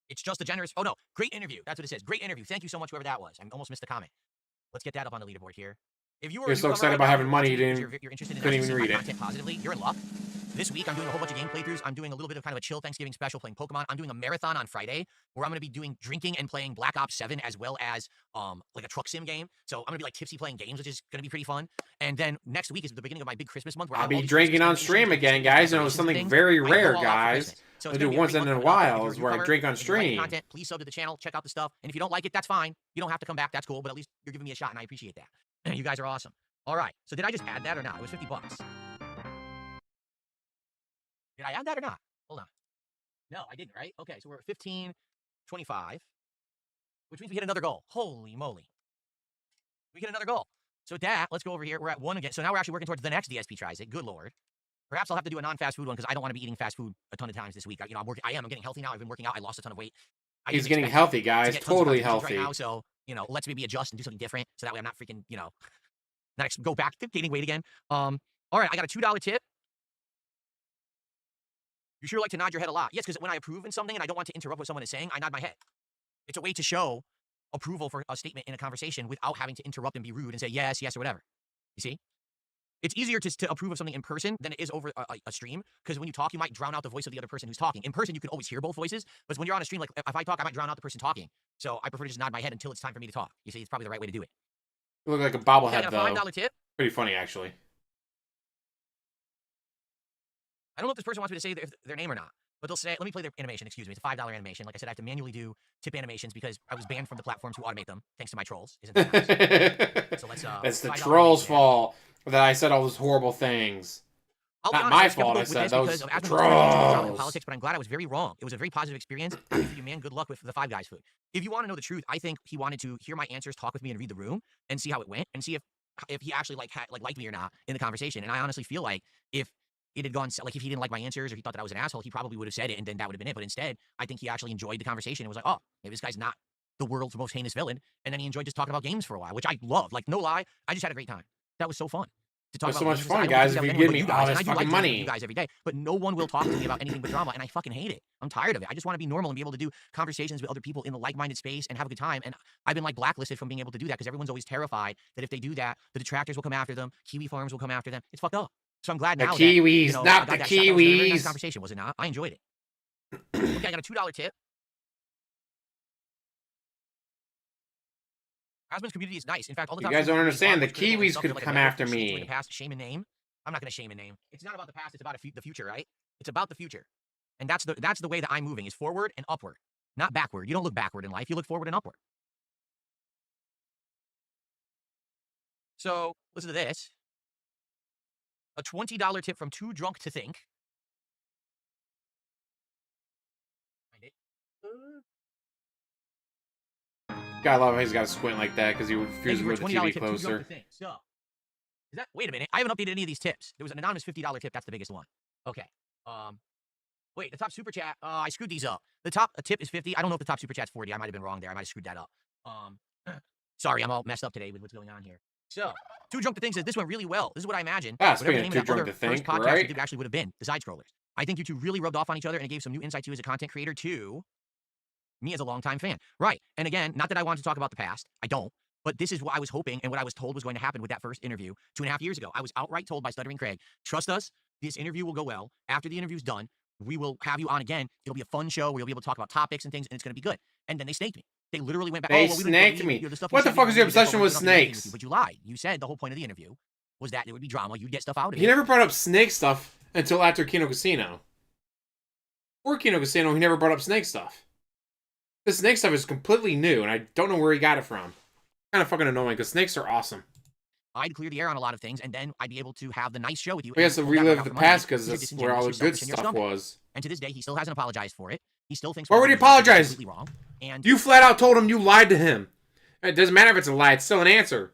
It's just a generous. Oh no, great interview. That's what it says. Great interview. Thank you so much, whoever that was. I almost missed the comment. Let's get that up on the leaderboard here. If you were You're so excited about having money, you you're interested in couldn't even read it. Content positively, you're in luck. This week, I'm doing a whole bunch of game playthroughs. I'm doing a little bit of kind of a chill Thanksgiving special playing Pokemon. I'm doing a marathon on Friday where I'm going to be doing drinking and playing Black Ops 7 as well as like a truck sim game. So I'm going to be like tipsy playing games, which is going to be pretty fun. And then next week is the beginning of my big Christmas month where I'll be drinking on stream again, guys. You know, something very rare, guys. So I do once in a while is where I drink on stream. Content, please sub to the channel, check out the stuff. And if you don't like it, that's fine. You don't have to come back. That's cool. But at least you're giving me a shot, and I appreciate that. You guys are awesome. All right. So did I just add that or not? It was $50. Did I add that or not? Hold on. No, I didn't, right? Okay, so we're at 15.25, which means we hit another goal. Holy moly. We hit another goal. So with that, let's go over here. We're at 1 again. So now we're actually working towards the next DSP tries it. Good Lord. Perhaps I'll have to do a non-fast food one because I don't want to be eating fast food a ton of times this week. I'm getting healthy now. I've been working out. I lost a ton of weight. He's getting healthy, guys. Totally healthy. Right now, so, let's maybe adjust and do something different so that way I'm not freaking, not go back to gaining weight again. All right, I got a $2 tip. You sure like to nod your head a lot. Yes, because when I approve in something and I don't want to interrupt what someone is saying, I nod my head. It's a way to show approval for a statement in a conversation without having to interrupt and be rude and say yes, yes, or whatever. You see? It's easier to approve of something in person than it is over a stream, because when you talk, you might drown out the voice of the other person who's talking. In person, you can always hear both voices, but when you're on a stream, like if I talk, I might drown out the person talking. So I prefer to just nod my head until it's time for me to talk. You see, it's probably the right way to do it. You look like a bobblehead, though. $5 tip. Pretty funny, actually. I don't know if this person wants me to say their name or not, but they'll say, let me play their animation, excuse me. It's a $5 animation. Like I said, I have to manually do tip animations because I was banned from the platforms who automate them, thanks to my trolls. Isn't that nice? So let's, That's the trolls' fault that I said all those horrible things. Not my fault, I said those trolls. Politics, but I'm glad I was very wrong. It was a very positive experience. Happy for you, man. Good luck with the Five Guys food. If you want to know the truth, I think he wanted to hear my answers, talk with me, and read the room, and see how it went, and see if he actually liked me or not in the conversation. And I honestly feel like if it had gone, like, if he didn't like my answers or he thought that I was an asshole, he probably would have said it, and then that would have been it. But instead, I think he actually enjoyed the conversation and was like, oh, maybe this guy's not the world's most heinous villain. And then he enjoyed just talking about games for a while, which I love. Like, no lie, I just had a great time. That was so fun. To talk That's about so much fun, guys, if you give me all this fucking money. You guys every day, but no one will talk to me about anything but drama, and I fucking hate it. I'm tired of it. I just want to be normal and be able to do conversations with other people in the like-minded space and have a good time. And I've been like blacklisted from being able to do that because everyone's always terrified that if they do that, the detractors will come after them, Kiwi farms will come after them. It's fucked up. So I'm glad now the Kiwis, that, not the Kiwis. That was a very nice Kiwis. conversation, was it not? I enjoyed it. Okay, I got a $2 tip. Asmon's community is nice. In fact, all the time You guys don't understand. The critical and Kiwis stuff could like come a after in the me. past, shame and name. I'm not going to shame and name. It's not about the past. It's about the future, right? It's about the future. And that's the way that I'm moving, is forward and upward, not backward. You don't look backward in life. You look forward and upward. So listen to this. A $20 tip from Too Drunk to Think. Gotta love how he's got to squint like that because he refuses to move the TV closer. So, is that? Wait a minute. I haven't updated any of these tips. There was an anonymous $50 tip. That's the biggest one. Okay. Wait, the top super chat. I screwed these up. The top tip is 50. I don't know if the top super chat's 40. I might have been wrong there. I might have screwed that up. Sorry, I'm all messed up today with what's going on here. So, Too Drunk to Think says this went really well. This is what I imagine. Speaking of Too Drunk to Think, right? It actually would have been the side scrollers. I think you two really rubbed off on each other, and it gave some new insight to you as a content creator too. Me as a longtime fan. Right. And again, not that I want to talk about the past. I don't. But this is what I was hoping and what I was told was going to happen with that first interview 2.5 years ago. I was outright told by Stuttering Craig, trust us, this interview will go well. After the interview's done, we will have you on again. It'll be a fun show where you'll be able to talk about topics and things, and it's going to be good. And then they snaked me. They literally went back. They snaked me. What the fuck is your obsession with snakes? But you lied. You said the whole point of the interview was that there would be drama. You'd get stuff out of it. He never brought up snake stuff until after Kino Casino. Or Kino Casino, he never brought up snake stuff. The snake stuff is completely new, and I don't know where he got it from. Kind of fucking annoying, because snakes are awesome. I'd clear the air on a lot of things, and then I'd be able to have the nice show with you. We have to relive the past, because that's where all the good stuff was. And to this day, he still hasn't apologized for it. He still thinks... Why would he apologize? Completely wrong. And you flat out told him you lied to him. It doesn't matter if it's a lie, it's still an answer.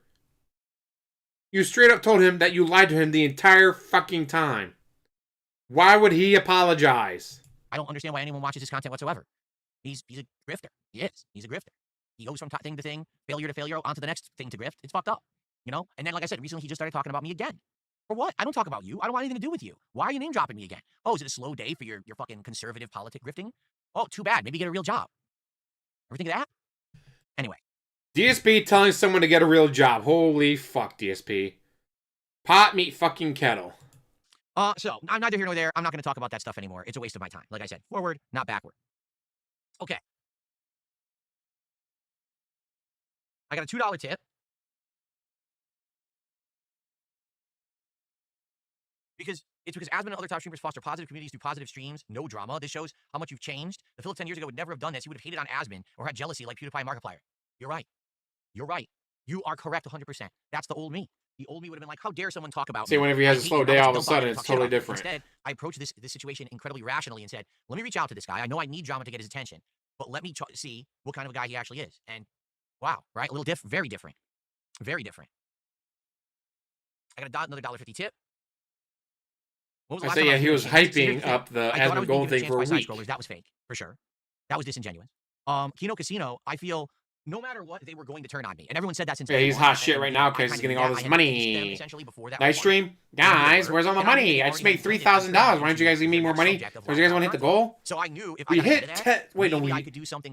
You straight up told him that you lied to him the entire fucking time. Why would he apologize? I don't understand why anyone watches his content whatsoever. He's a grifter. He is. He's a grifter. He goes from thing to thing, failure to failure, onto the next thing to grift. It's fucked up, you know? And then, like I said, recently he just started talking about me again. For what? I don't talk about you. I don't want anything to do with you. Why are you name dropping me again? Oh, is it a slow day for your fucking conservative politic grifting? Oh, too bad. Maybe get a real job. Ever think of that? Anyway. DSP telling someone to get a real job. Holy fuck, DSP. Pot, meat, fucking kettle. So, I'm neither here nor there. I'm not going to talk about that stuff anymore. It's a waste of my time. Like I said, forward, not backward. Okay. I got a $2 tip. Because Asmon and other top streamers foster positive communities through positive streams, no drama. This shows how much you've changed. The Philip 10 years ago would never have done this. He would have hated on Asmon or had jealousy like PewDiePie and Markiplier. You're right. You're right. You are correct 100%. That's the old me. The old me would have been like, how dare someone talk about me? See, whenever he has a slow day, all of a sudden, it's totally different. Instead, I approached this situation incredibly rationally and said, let me reach out to this guy. I know I need drama to get his attention, but let me see what kind of a guy he actually is. And wow, right? A little different. Very different. Very different. I got another $1.50 tip. I say, yeah, he was hyping up the Asmongold thing for a week. That was fake, for sure. That was disingenuous. Kino Casino, I feel, no matter what, they were going to turn on me. And everyone said that since... Yeah, he's hot shit right now because he's getting all this money. Nice stream. Guys, where's all the money? I just made $3,000. Why don't you guys give me more money? So you guys want to hit the goal? So I knew if we hit 10... Wait, no, I could do something.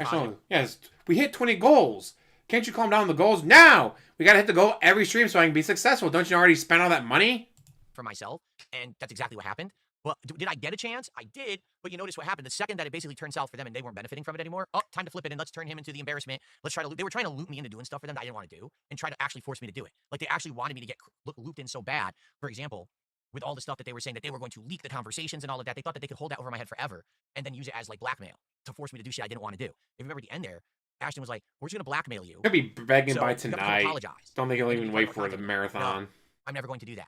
Yes, we hit 20 goals. Can't you calm down the goals? Now! We got to hit the goal every stream so I can be successful. Don't you already spend all that money? For myself, and that's exactly what happened. Well, did I get a chance? I did, but you notice what happened. The second that it basically turned south for them and they weren't benefiting from it anymore, oh, time to flip it and let's turn him into the embarrassment. Let's try to they were trying to loop me into doing stuff for them that I didn't want to do and try to actually force me to do it. Like, they actually wanted me to get looped in so bad. For example, with all the stuff that they were saying that they were going to leak the conversations and all of that, they thought that they could hold that over my head forever and then use it as, like, blackmail to force me to do shit I didn't want to do. If you remember at the end there, Ashton was like, we're just going to blackmail you. I'll be begging so by tonight. Don't think he'll even wait for the marathon. No, I'm never going to do that.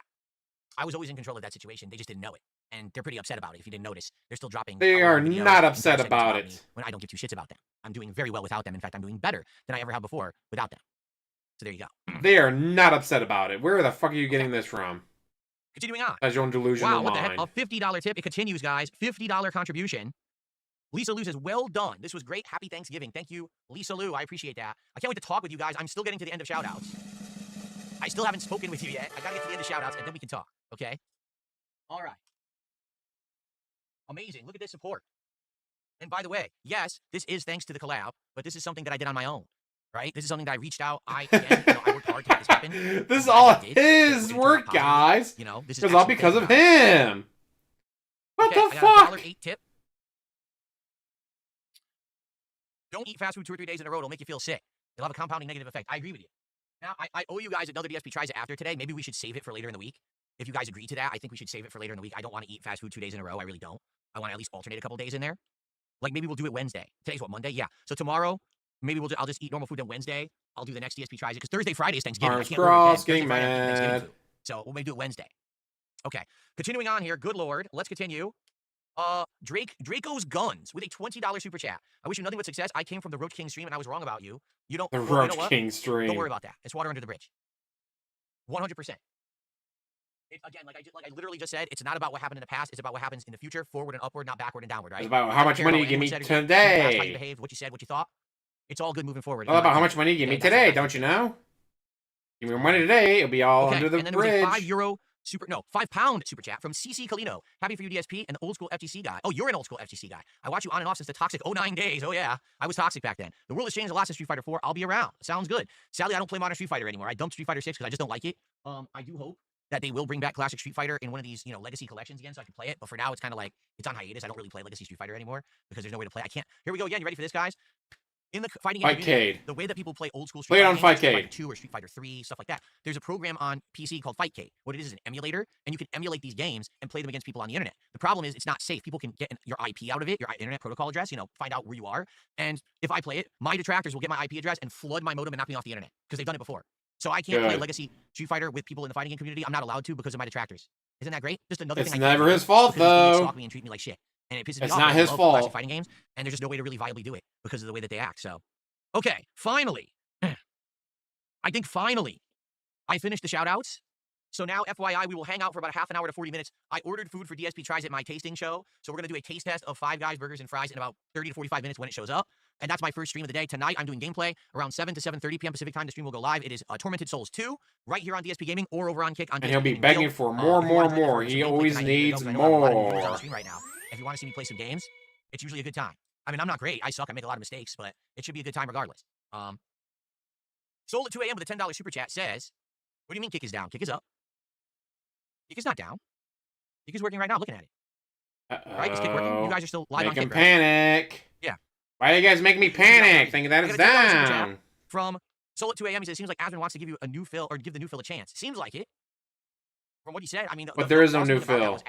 I was always in control of that situation. They just didn't know it. And they're pretty upset about it. If you didn't notice, they're still dropping. They are not upset about it. When I don't give two shits about them. I'm doing very well without them. In fact, I'm doing better than I ever have before without them. So there you go. They are not upset about it. Where the fuck are you getting this from? Continuing on. As your own delusional Wow, what the mind. heck? A $50 tip. It continues, guys. $50 contribution. Lisa Lou says, well done. This was great. Happy Thanksgiving. Thank you, Lisa Lou. I appreciate that. I can't wait to talk with you guys. I'm still getting to the end of shoutouts. I still haven't spoken with you yet. I gotta get to the end of shoutouts, and then we can talk, okay? All right. Amazing. Look at this support. And by the way, yes, this is thanks to the collab, but this is something that I did on my own, right? This is something that I reached out. I worked hard to make this happen. This is all his work, guys. You know, this is all because of him. What the fuck? $1.08 tip. Don't eat fast food 2 or 3 days in a row. It'll make you feel sick. It'll have a compounding negative effect. I agree with you. Now, I owe you guys another DSP Tries It after today. Maybe we should save it for later in the week. If you guys agree to that, I think we should save it for later in the week. I don't want to eat fast food 2 days in a row. I really don't. I want to at least alternate a couple days in there. Like, maybe we'll do it Wednesday. Today's what, Monday? Yeah. So tomorrow, maybe I'll just eat normal food. Then Wednesday, I'll do the next DSP Tries It. Because Thursday, Friday is Thanksgiving. Arms crossed, getting mad. So we'll maybe do it Wednesday. Okay. Continuing on here. Good Lord. Let's continue. Draco's Guns with a $20 super chat. I wish you nothing but success. I came from the Roach King stream and I was wrong about you. You don't. The Roach King stream. Don't worry about that. It's water under the bridge. 100%. Again, like I literally just said, it's not about what happened in the past. It's about what happens in the future, forward and upward, not backward and downward, right? It's about how much money you give me today. How you behaved, what you said, what you thought. It's all good moving forward. It's all about how much money you give me today, don't you know? Give me more money today, it'll be all under the and then bridge. There was a £5 super chat from CC Colino. Happy for you, DSP, and the old school FTC guy. Oh, you're an old school FTC guy. I watch you on and off since the toxic 09 days. Oh, yeah. I was toxic back then. The world has changed a lot since Street Fighter 4. I'll be around. Sounds good. Sadly, I don't play Modern Street Fighter anymore. I dumped Street Fighter 6 because I just don't like it. I do hope that they will bring back Classic Street Fighter in one of these, legacy collections again so I can play it. But for now, it's kind of like, it's on hiatus. I don't really play Legacy Street Fighter anymore because there's no way to play. I can't. Here we go again. You ready for this, guys? In the fighting game, the way that people play old school Street Fighter, Street Fighter 2 or Street Fighter 3, stuff like that, there's a program on PC called Fightcade. What it is an emulator, and you can emulate these games and play them against people on the internet. The problem is it's not safe. People can get your IP out of it, your internet protocol address, find out where you are. And if I play it, my detractors will get my IP address and flood my modem and knock me off the internet because they've done it before. So I can't play Legacy Street Fighter with people in the fighting game community. I'm not allowed to because of my detractors. Isn't that great? Just another thing. It's never his fault, though. They stalk me and treat me like shit. And it pisses me off. It's not his fault. Classic fighting games, and there's just no way to really viably do it because of the way that they act. So, okay, finally. I think finally I finished the shout-outs. So now, FYI, we will hang out for about a half an hour to 40 minutes. I ordered food for DSP Tries It, my tasting show. So we're going to do a taste test of Five Guys Burgers and Fries in about 30 to 45 minutes when it shows up. And that's my first stream of the day. Tonight, I'm doing gameplay around 7 to 7:30 p.m. Pacific time. The stream will go live. It is Tormented Souls 2, right here on DSPGaming or over on Kick. On and he'll be begging for more. He always needs more. Right now. If you want to see me play some games, it's usually a good time. I mean, I'm not great. I suck. I make a lot of mistakes, but it should be a good time regardless. Sold at 2 a.m. with a $10 super chat says, what do you mean Kick is down? Kick is up. Kick is not down. Kick is working right now. Looking at it. Right? Is Kick working? You guys are still live on Kick, right? Panic. Yeah. Why are you guys making me panic? Thinking that it's down. From Soul at 2 a.m. He says, it seems like Asmon wants to give you a new fill or give the new fill a chance. Seems like it. From what he said, I mean, but there is no new fill.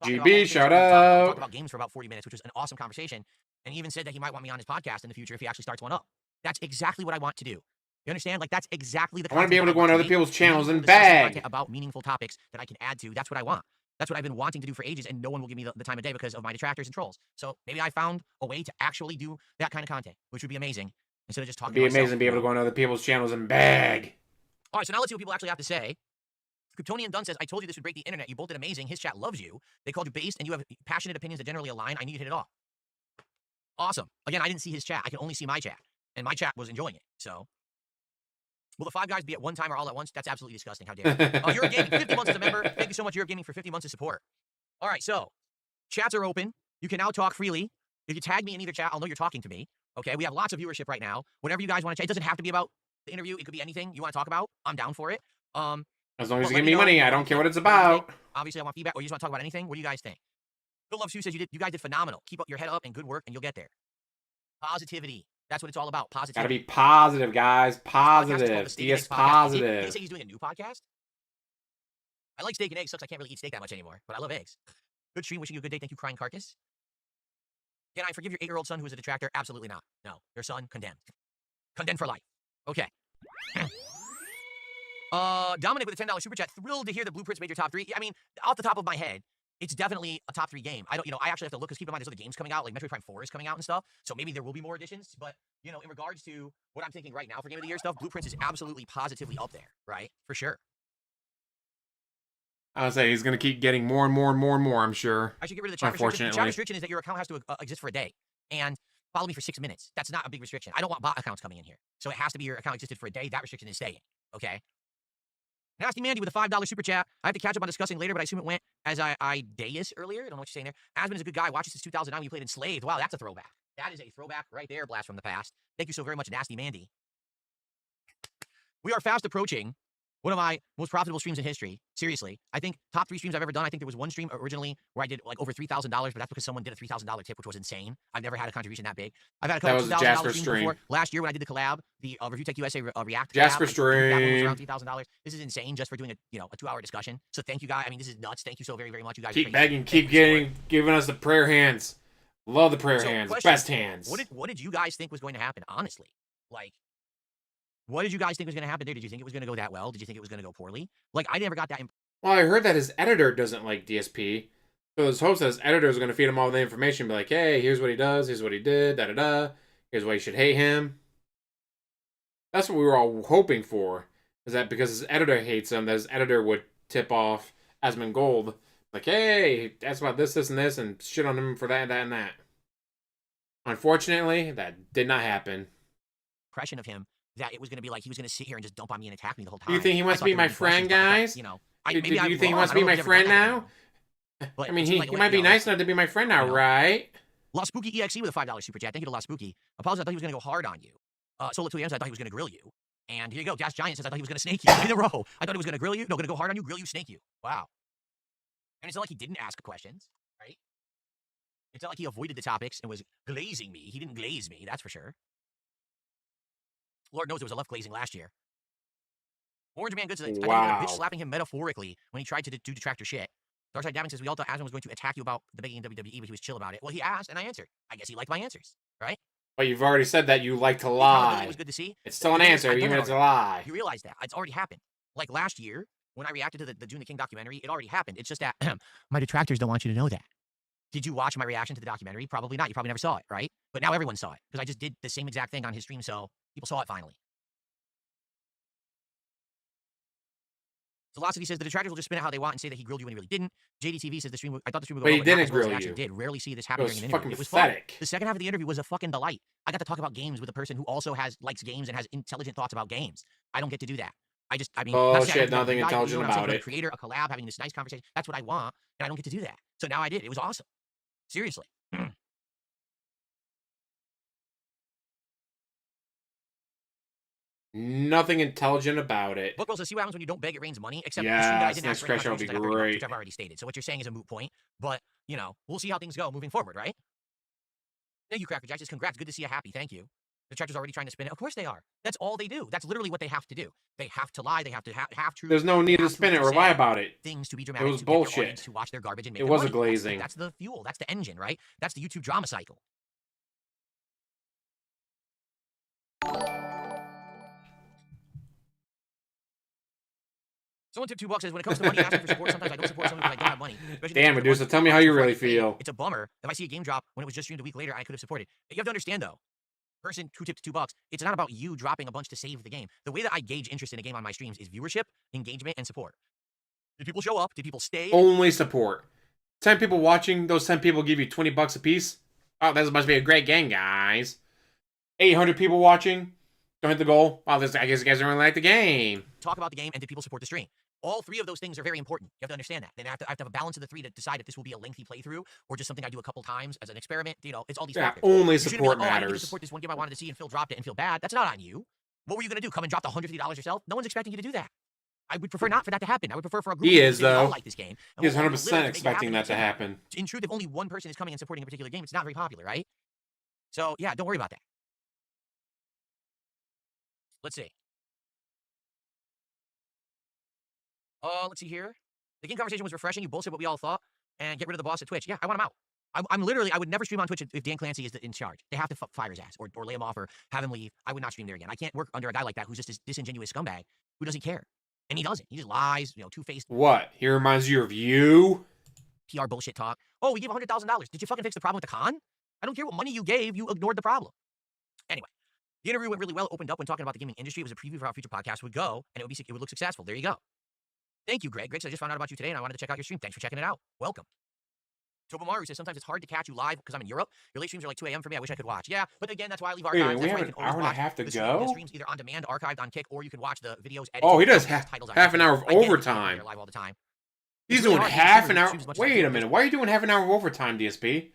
GB, shout out. Talked about games for about 40 minutes, which was an awesome conversation. And he even said that he might want me on his podcast in the future if he actually starts one up. That's exactly what I want to do. You understand? Like, that's exactly the. I want to be able to go on other people's channels and bag about meaningful topics that I can add to. That's what I want. That's what I've been wanting to do for ages, and no one will give me the time of day because of my detractors and trolls. So maybe I found a way to actually do that kind of content, which would be amazing instead of just talking. It'd be amazing to be able to go on other people's channels and bag. All right, so now let's see what people actually have to say. Kryptonian Dunn says, I told you this would break the internet. You both did amazing. His chat loves you. They called you based, and you have passionate opinions that generally align. I need you to hit it off. Awesome. Again, I didn't see his chat. I can only see my chat, and my chat was enjoying it. So, will the Five Guys be at one time or all at once? That's absolutely disgusting. How dare you? Europe Gaming, 50 months as a member. Thank you so much, Europe Gaming, for 50 months of support. All right, so chats are open. You can now talk freely. If you tag me in either chat, I'll know you're talking to me. Okay, we have lots of viewership right now. Whatever you guys want to chat, it doesn't have to be about the interview. It could be anything you want to talk about. I'm down for it. As long as you give me money, I don't care what it's about. Obviously, I want feedback, or you just want to talk about anything. What do you guys think? Bill Love Sue says you guys did phenomenal. Keep up your head up and good work, and you'll get there. Positivity. That's what it's all about. Positivity. Gotta be positive, guys. Positive. DS positive. Did he say he's doing a new podcast? I like steak and eggs. Sucks I can't really eat steak that much anymore, but I love eggs. Good stream. Wishing you a good day. Thank you, Crying Carcass. Can I forgive your 8-year-old son who is a detractor? Absolutely not. No. Your son, condemned. Condemned for life. Okay. Dominic with a $10 super chat. Thrilled to hear that Blueprints made your top 3. I mean, off the top of my head, it's definitely a top 3 game. I actually have to look because keep in mind there's other games coming out, like Metroid Prime 4 is coming out and stuff. So maybe there will be more additions. But, in regards to what I'm thinking right now for Game of the Year stuff, Blueprints is absolutely positively up there, right? For sure. I would say he's going to keep getting more and more and more and more, I'm sure. I should get rid of the chat restriction. The chat restriction is that your account has to exist for a day. And follow me for 6 minutes. That's not a big restriction. I don't want bot accounts coming in here. So it has to be your account existed for a day. That restriction is staying. Okay? Nasty Mandy with a $5 super chat. I have to catch up on discussing later, but I assume it went as I deus earlier. I don't know what you're saying there. Asmon is a good guy. Watches since 2009 when you played Enslaved. Wow, that's a throwback. That is a throwback right there, blast from the past. Thank you so very much, Nasty Mandy. We are fast approaching one of my most profitable streams in history. Seriously. I think top 3 streams I've ever done. I think there was one stream originally where I did like over $3,000, but that's because someone did a $3,000 tip, which was insane. I've never had a contribution that big. I've had a couple $2,000 streams before. Last year when I did the collab, the Review Tech USA React Jasper collab, stream. That one was around $3,000. This is insane just for doing a 2-hour discussion. So thank you guys. I mean, this is nuts. Thank you so very, very much. You guys keep begging, keep giving us the prayer hands. Love the prayer hands. Question, best hands. What did you guys think was going to happen? Honestly, like. What did you guys think was going to happen there? Did you think it was going to go that well? Did you think it was going to go poorly? Like, I never got that. Well, I heard that his editor doesn't like DSP. So there's hopes that his editor is going to feed him all the information. Be like, hey, here's what he does. Here's what he did. Da-da-da. Here's why you should hate him. That's what we were all hoping for. Is that because his editor hates him, that his editor would tip off Asmongold. Like, hey, that's about this, this, and this, and shit on him for that, that, and that. Unfortunately, that did not happen. Impression of him. That it was going to be like he was going to sit here and just dump on me and attack me the whole time. Do you think he wants to be my friend, guys? Do you think he wants to be my friend now? I mean, he might be nice enough to be my friend now, right? La Spooky EXE with a $5 super chat. Thank you to La Spooky. Apologies, I thought he was going to go hard on you. Solo 2 I thought he was going to grill you. And here you go. Gas Giant says I thought he was going to snake you in a row. I thought he was going to grill you. No, going to go hard on you, grill you, snake you. Wow. And it's not like he didn't ask questions, right? It's not like he avoided the topics and was glazing me. He didn't glaze me, that's for sure. Lord knows it was a left glazing last year. Orange Man Good says, wow. I got a bitch slapping him metaphorically when he tried to do detractor shit. Darkside Dabbing says, we all thought Asmon was going to attack you about the begging in WWE, but he was chill about it. Well, he asked, and I answered. I guess he liked my answers, right? Well, you've already said that you like to lie. It was good to see. It's still an answer, even if it's a lie. You realize that. It's already happened. Like last year, when I reacted to the June the King documentary, it already happened. It's just that my detractors don't want you to know that. Did you watch my reaction to the documentary? Probably not. You probably never saw it, right? But now everyone saw it, because I just did the same exact thing on his stream, so people saw it finally. Velocity says the detractors will just spin it how they want and say that he grilled you when he really didn't. JDTV says the stream. I thought the stream would go. But he didn't grill you. Actually did. Rarely see this happen during an interview. It was fun. The second half of the interview was a fucking delight. I got to talk about games with a person who also likes games and has intelligent thoughts about games. I don't get to do that. I mean, oh shit, nothing intelligent about it. A creator, a collab, having this nice conversation. That's what I want, and I don't get to do that. So now I did. It was awesome. Seriously. Nothing intelligent about it. Book Girl says, see what happens when you don't beg, it rains money. Except yes, next question will be great. Which I've already stated. So what you're saying is a moot point. But, we'll see how things go moving forward, right? Thank you, Cracker Jack. Just congrats. Good to see you happy. Thank you. The Detractors already trying to spin it. Of course they are. That's all they do. That's literally what they have to do. They have to lie. They have to have truth. There's no need to spin it or lie about it. Things to be dramatic. It was bullshit. To watch their garbage and make it was a glazing. That's the fuel. That's the engine, right? That's the YouTube drama cycle. Someone tipped $2 says, when it comes to money, asking for support, sometimes I don't support someone because I don't have money. Damn, Medusa, tell me how you really feel. It's a bummer if I see a game drop when it was just streamed a week later and I could have supported. You have to understand, though, person who tipped $2, it's not about you dropping a bunch to save the game. The way that I gauge interest in a game on my streams is viewership, engagement, and support. Did people show up? Did people stay? Only support. 10 people watching, those 10 people give you $20 a piece. Oh, that must be a great game, guys. 800 people watching, don't hit the goal. Wow, I guess you guys don't really like the game. Talk about the game, and did people support the stream? All three of those things are very important. You have to understand that. Then I have to have a balance of the three to decide if this will be a lengthy playthrough or just something I do a couple times as an experiment. It's all these factors. Only support matters. I didn't support this one game I wanted to see and Phil dropped it and feel bad. That's not on you. What were you going to do? Come and drop the $150 yourself? No one's expecting you to do that. I would prefer not for that to happen. I would prefer for a group of people to like this game. He is 100% expecting that to happen. In truth, if only one person is coming and supporting a particular game, it's not very popular, right? So, yeah, don't worry about that. Let's see. Let's see here. The game conversation was refreshing. You bullshit what we all thought. And get rid of the boss at Twitch. Yeah, I want him out. I would never stream on Twitch if Dan Clancy is in charge. They have to fire his ass or lay him off or have him leave. I would not stream there again. I can't work under a guy like that who's just this disingenuous scumbag who doesn't care. And he doesn't. He just lies, two-faced. What? He reminds you of you? PR bullshit talk. Oh, we gave $100,000. Did you fucking fix the problem with the con? I don't care what money you gave. You ignored the problem. Anyway, the interview went really well. Opened up when talking about the gaming industry. It was a preview for how future podcasts would go, and it would look successful. There you go. Thank you, Greg. Greg said, I just found out about you today and I wanted to check out your stream. Thanks for checking it out. Welcome. Tobomaru says, sometimes it's hard to catch you live because I'm in Europe. Your late streams are like 2 a.m. for me. I wish I could watch. Yeah, but again, that's why I leave archives. We that's have why you an can always hour and a watch half to the go? streams either on demand, archived on Kick, or you can watch the videos edited. Oh, he does half half an hour of overtime. Live all the time. He's doing half an hour. Wait a minute. Why are you doing half an hour of overtime, DSP?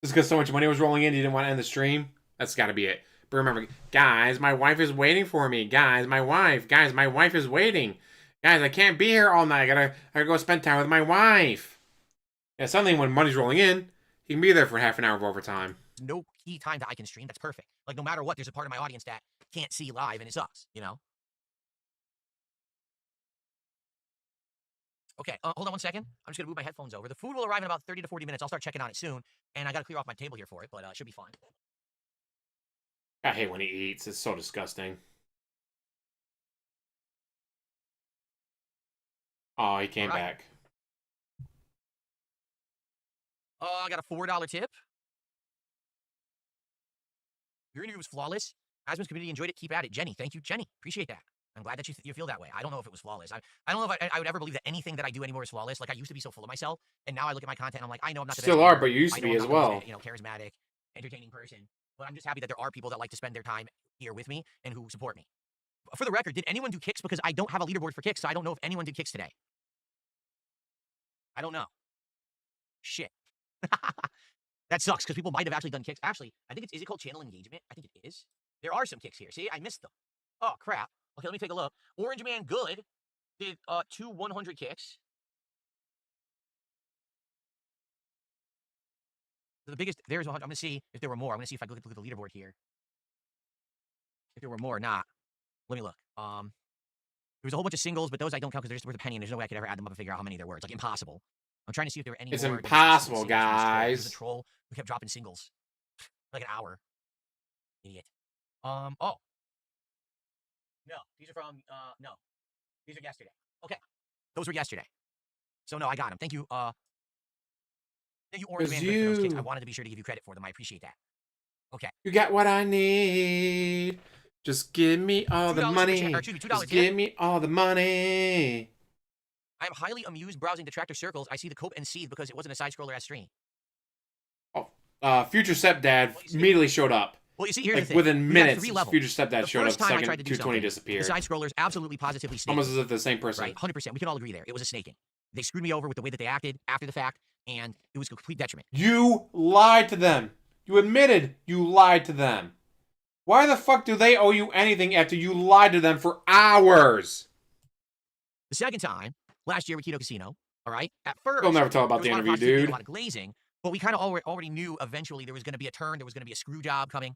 Just because so much money was rolling in, you didn't want to end the stream? That's got to be it. But remember, guys, my wife is waiting for me. Guys, my wife is waiting. Guys, I can't be here all night. I gotta go spend time with my wife. Yeah, suddenly when money's rolling in, he can be there for half an hour of overtime. No key time that I can stream. That's perfect. Like, no matter what, there's a part of my audience that can't see live, and it sucks, you know? Okay, hold on 1 second. I'm just going to move my headphones over. The food will arrive in about 30 to 40 minutes. I'll start checking on it soon, and I got to clear off my table here for it, but it should be fine. I hate when he eats. It's so disgusting. Oh, he came back. I got a $4 tip. Your interview was flawless. Asmon's community enjoyed it. Keep at it. Jenny, thank you. Jenny, appreciate that. I'm glad that you feel that way. I don't know if it was flawless. I don't know if I would ever believe that anything that I do anymore is flawless. Like, I used to be so full of myself, and now I look at my content and I'm like, I know I'm not the Still best are, gamer. but you used to be as well. Charismatic, entertaining person. But I'm just happy that there are people that like to spend their time here with me and who support me. For the record, did anyone do kicks? Because I don't have a leaderboard for kicks, so I don't know if anyone did kicks today. I don't know. Shit. That sucks, because people might have actually done kicks. Actually, I think is it called channel engagement? I think it is. There are some kicks here. See, I missed them. Oh, crap. Okay, let me take a look. Orange Man Good did 2 100 kicks. The biggest, there's 100. I'm going to see if there were more. I'm going to see if I look at the leaderboard here. If there were more or not. Let me look. There was a whole bunch of singles, but those I don't count because they're just worth a penny, and there's no way I could ever add them up and figure out how many there were. It's like impossible. I'm trying to see if there were any It's more. impossible, guys. There's a troll who kept dropping singles. Like an hour. Idiot. Oh. No, these are from, no. These are yesterday. Okay. Those were yesterday. So, no, I got them. Thank you, Orange Man, for those kicks. I wanted to be sure to give you credit for them. I appreciate that. Okay. You got what I need. Just give me all the money. Just give me all the money. I am highly amused browsing detractor circles. I see the cope and seethe because it wasn't a side-scroller as stream. Oh, Future Stepdad immediately showed up. Well, you see, here's the thing. Within minutes, Future Stepdad showed up. Second, 220 disappeared. The side-scrollers absolutely positively snaking. Almost as if the same person. Right, 100%. We can all agree there. It was a snaking. They screwed me over with the way that they acted after the fact, and it was a complete detriment. You lied to them. You admitted you lied to them. Why the fuck do they owe you anything after you lied to them for hours? The second time, last year with Keto Casino, all right? At first, we'll never talk about the interview, dude. A lot of glazing, but we kind of already knew eventually there was going to be a turn, there was going to be a screw job coming.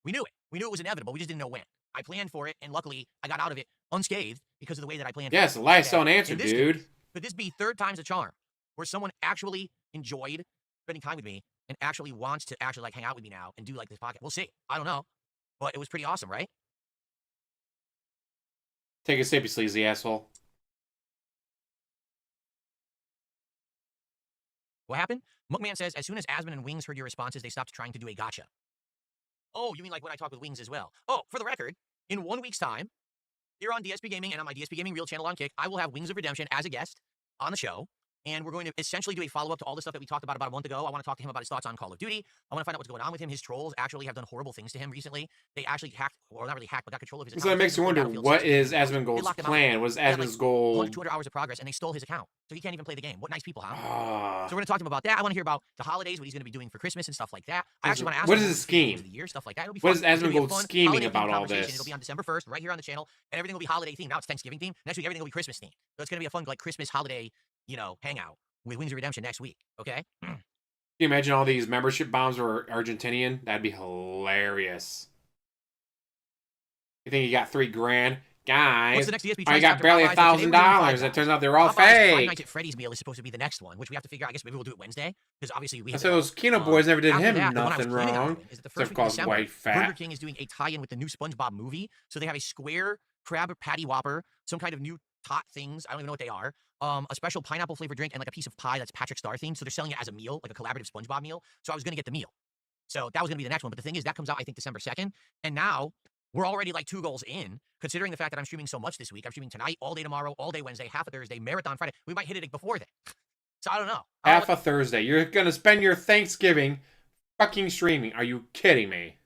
We knew it. We knew it was inevitable. We just didn't know when. I planned for it, and luckily, I got out of it unscathed because of the way that I planned for it. Yes, the last stone answer, dude. Case, could this be third time's a charm, where someone actually enjoyed spending time with me and actually wants to actually like hang out with me now and do like this podcast? We'll see. I don't know. But it was pretty awesome, right? Take a sip, you sleazy asshole. What happened? Mookman says, as soon as Asmon and Wings heard your responses, they stopped trying to do a gotcha. Oh, you mean like when I talk with Wings as well? Oh, for the record, in 1 week's time, here on DSP Gaming and on my DSP Gaming Real channel on Kick, I will have Wings of Redemption as a guest on the show. And we're going to essentially do a follow-up to all the stuff that we talked about a month ago. I want to talk to him about his thoughts on Call of Duty. I want to find out what's going on with him. His trolls actually have done horrible things to him recently. They actually hacked, or not really hacked, but got control of his account. So that makes you wonder, what is Asmongold's plan? What is Asmon's goal? 200 hours of progress, and they stole his account. So he can't even play the game. What nice people, huh? So we're going to talk to him about that. I want to hear about the holidays, what he's going to be doing for Christmas and stuff like that. I actually want to ask what him is his scheme? The year, stuff like that. It'll be what fun. is Asmongold scheming about all this? It'll be on December 1st, right here on the channel, and everything will be holiday themed. Now it's Thanksgiving themed. Next week, everything will be Christmas themed. So it's going to be a fun, like, Christmas holiday, hangout with Wings of Redemption next week, okay? Can you imagine all these membership bombs were Argentinian? That'd be hilarious. You think you got $3 grand? Guys, the next DSP I got barely $1,000. It turns out they're all fake. Five Nights at Freddy's meal is supposed to be the next one, which we have to figure out. I guess maybe we'll do it Wednesday, because obviously we have so those Kino boys never did him nothing wrong. Is that the first week of December, Burger King is doing a tie-in with the new SpongeBob movie. So they have a square crab patty whopper, some kind of new tot things. I don't even know what they are. A special pineapple flavored drink and like a piece of pie that's Patrick Star themed. So they're selling it as a meal, like a collaborative SpongeBob meal. So I was going to get the meal. So that was going to be the next one. But the thing is, that comes out, I think, December 2nd. And now We're already like 2 goals in, considering the fact that I'm streaming so much this week. I'm streaming tonight, all day tomorrow, all day Wednesday, half a Thursday, marathon Friday. We might hit it before then. So I don't know. Half a Thursday. You're going to spend your Thanksgiving fucking streaming. Are you kidding me?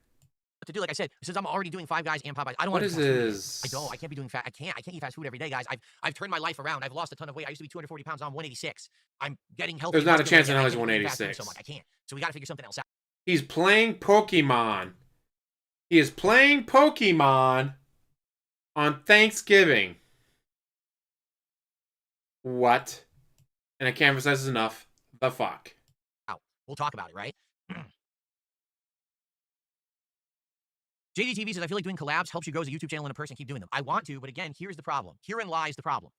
What to do, like I said, since I'm already doing Five Guys and Popeyes, I don't want to do fast food. I don't. I can't be doing fat. I can't eat fast food every day, guys. I've turned my life around. I've lost a ton of weight. I used to be 240 pounds. Now I'm 186. I'm getting healthy. There's not a chance in hell he's 186. So much. I can't. So we got to figure something else out. He's playing Pokemon. He is playing Pokemon on Thanksgiving. What? And I can't emphasize this enough. The fuck? We'll talk about it, right? JDTV says, I feel like doing collabs helps you grow as a YouTube channel and a person. Keep doing them. I want to, but again, here's the problem. Herein lies the problem.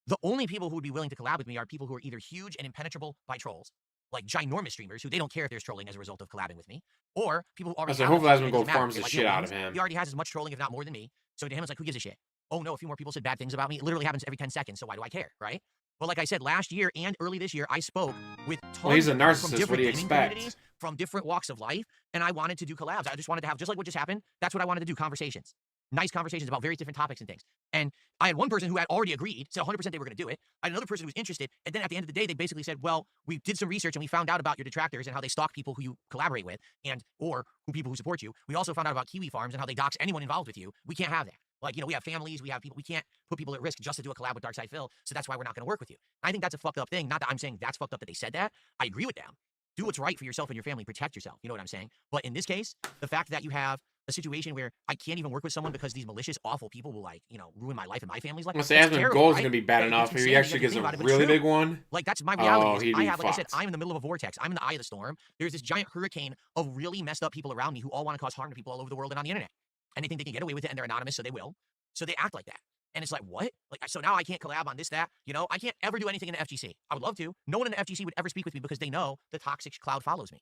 The only people who would be willing to collab with me are people who are either huge and impenetrable by trolls, like ginormous streamers who they don't care if there's trolling as a result of collabing with me, or people who already so have hopefully Asmongold farms the shit out of him. He already has as much trolling, if not more than me. So to him, it's like, who gives a shit? Oh no, a few more people said bad things about me. It literally happens every 10 seconds, so why do I care, right? But like I said, last year and early this year, I spoke with tons he's a from narcissist. different What do you gaming expect? communities from different walks of life, and I wanted to do collabs. I just wanted to have, just like what just happened, that's what I wanted to do, conversations. Nice conversations about various different topics and things. And I had one person who had already agreed, said 100% they were going to do it. I had another person who was interested, and then at the end of the day, they basically said, well, we did some research and we found out about your detractors and how they stalk people who you collaborate with, and or who people who support you. We also found out about Kiwi Farms and how they dox anyone involved with you. We can't have that. Like, we have families, we have people, we can't put people at risk just to do a collab with Darkside Phil, so that's why we're not going to work with you. I think that's a fucked up thing. Not that I'm saying that's fucked up that they said that. I agree with them. Do what's right for yourself and your family, protect yourself. You know what I'm saying? But in this case, the fact that you have a situation where I can't even work with someone because these malicious, awful people will, like, ruin my life and my family's life. I'm going to say Asmongold is going to be bad enough. Maybe he actually gets a really big one. Like, that's my reality. Like I said, I'm in the middle of a vortex. I'm in the eye of the storm. There's this giant hurricane of really messed up people around me who all want to cause harm to people all over the world and on the internet. And they think they can get away with it, and they're anonymous, so they will. So they act like that. And it's like, what? Like, so now I can't collab on this, that, I can't ever do anything in the FGC. I would love to. No one in the FGC would ever speak with me because they know the toxic cloud follows me.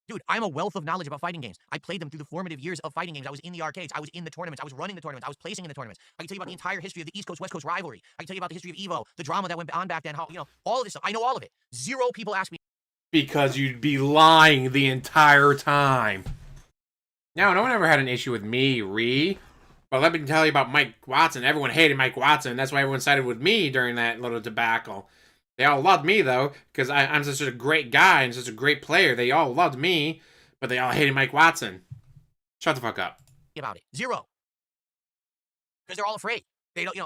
Dude, I'm a wealth of knowledge about fighting games. I played them through the formative years of fighting games. I was in the arcades. I was in the tournaments. I was running the tournaments. I was placing in the tournaments. I can tell you about the entire history of the East Coast, West Coast rivalry. I can tell you about the history of EVO, the drama that went on back then, how, all of this stuff. I know all of it. Zero people ask me. Because you'd be lying the entire time. No one ever had an issue with me, Ree. But let me tell you about Mike Watson. Everyone hated Mike Watson. That's why everyone sided with me during that little debacle. They all loved me, though, because I'm such a great guy and such a great player. They all loved me, but they all hated Mike Watson. Shut the fuck up. About it. Zero. Because they're all afraid. They don't,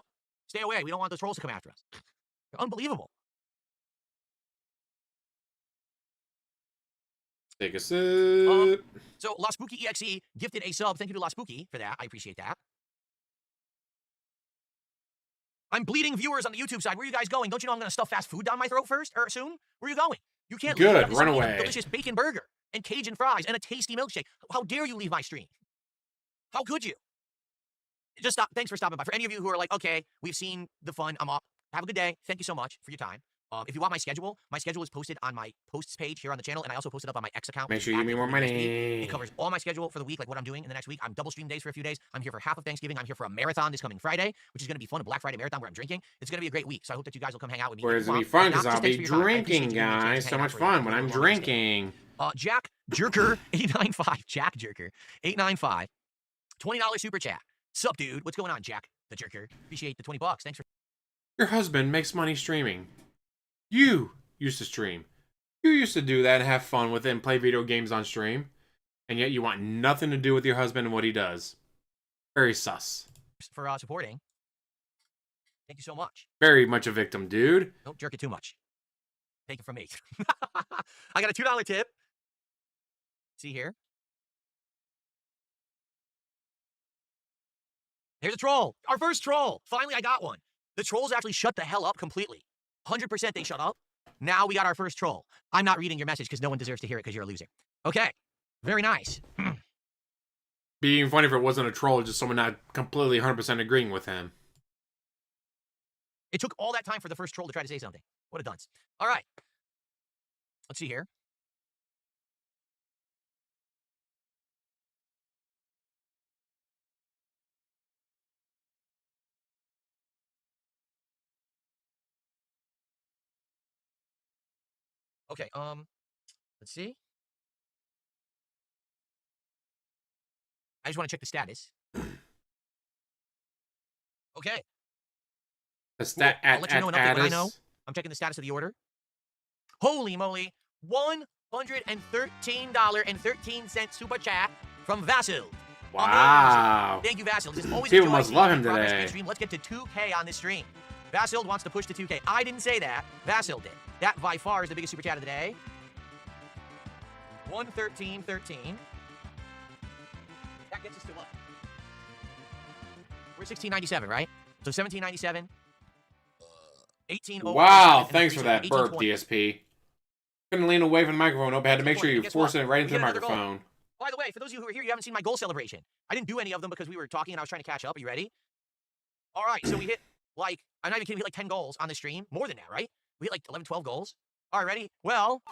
stay away. We don't want those trolls to come after us. They're unbelievable. Take a sip. So, La Spooky EXE gifted a sub. Thank you to La Spooky for that. I appreciate that. I'm bleeding viewers on the YouTube side. Where are you guys going? Don't you know I'm going to stuff fast food down my throat first or soon? Where are you going? You can't leave. Good, run away. Delicious bacon burger and Cajun fries and a tasty milkshake. How dare you leave my stream? How could you? Just stop. Thanks for stopping by. For any of you who are like, okay, we've seen the fun. I'm off. Have a good day. Thank you so much for your time. If you want my schedule is posted on my posts page here on the channel, and I also post it up on my X account. Make sure you give me more money. It covers all my schedule for the week, like what I'm doing in the next week. I'm double stream days for a few days. I'm here for half of Thanksgiving. I'm here for a marathon this coming Friday, which is going to be fun, a Black Friday marathon where I'm drinking. It's going to be a great week, so I hope that you guys will come hang out with me. Where it's going to be fun, because I'll be drinking, guys. So much fun when I'm drinking. Jack Jerker 895. Jack Jerker 895. $20 super chat. Sup, dude? What's going on, Jack the Jerker? Appreciate the $20. Thanks for. Your husband makes money streaming. You used to stream. You used to do that and have fun with it and play video games on stream. And yet you want nothing to do with your husband and what he does. Very sus. For supporting. Thank you so much. Very much a victim, dude. Don't jerk it too much. Take it from me. I got a $2 tip. See here. There's a troll. Our first troll. Finally, I got one. The trolls actually shut the hell up completely. 100% they shut up. Now we got our first troll. I'm not reading your message because no one deserves to hear it because you're a loser. Okay. Very nice. Be even funny if it wasn't a troll, just someone not completely 100% agreeing with him. It took all that time for the first troll to try to say something. What a dunce. All right. Let's see here. Okay, let's see. I just want to check the status. Okay. Cool. I'll let you know an update when I know. I'm checking the status of the order. Holy moly. $113.13 super chat from Vasil. Wow. Amazing. Thank you, Vasil. This is always People must love him today. Stream. Let's get to 2K on this stream. Vasil wants to push to 2K. I didn't say that. Vasil did. That by far is the biggest super chat of the day. 113.13. That gets us to what? We're 1697, right? So 1797. 18. Wow, thanks for that burp, DSP. Couldn't lean away from the microphone. Nope, had to make sure you force it right into the microphone. By the way, for those of you who are here, you haven't seen my goal celebration. I didn't do any of them because we were talking and I was trying to catch up. Are you ready? All right, so we hit, like, I'm not even kidding, we hit like 10 goals on the stream. More than that, right? We hit like 11, 12 goals. All right, ready? Well,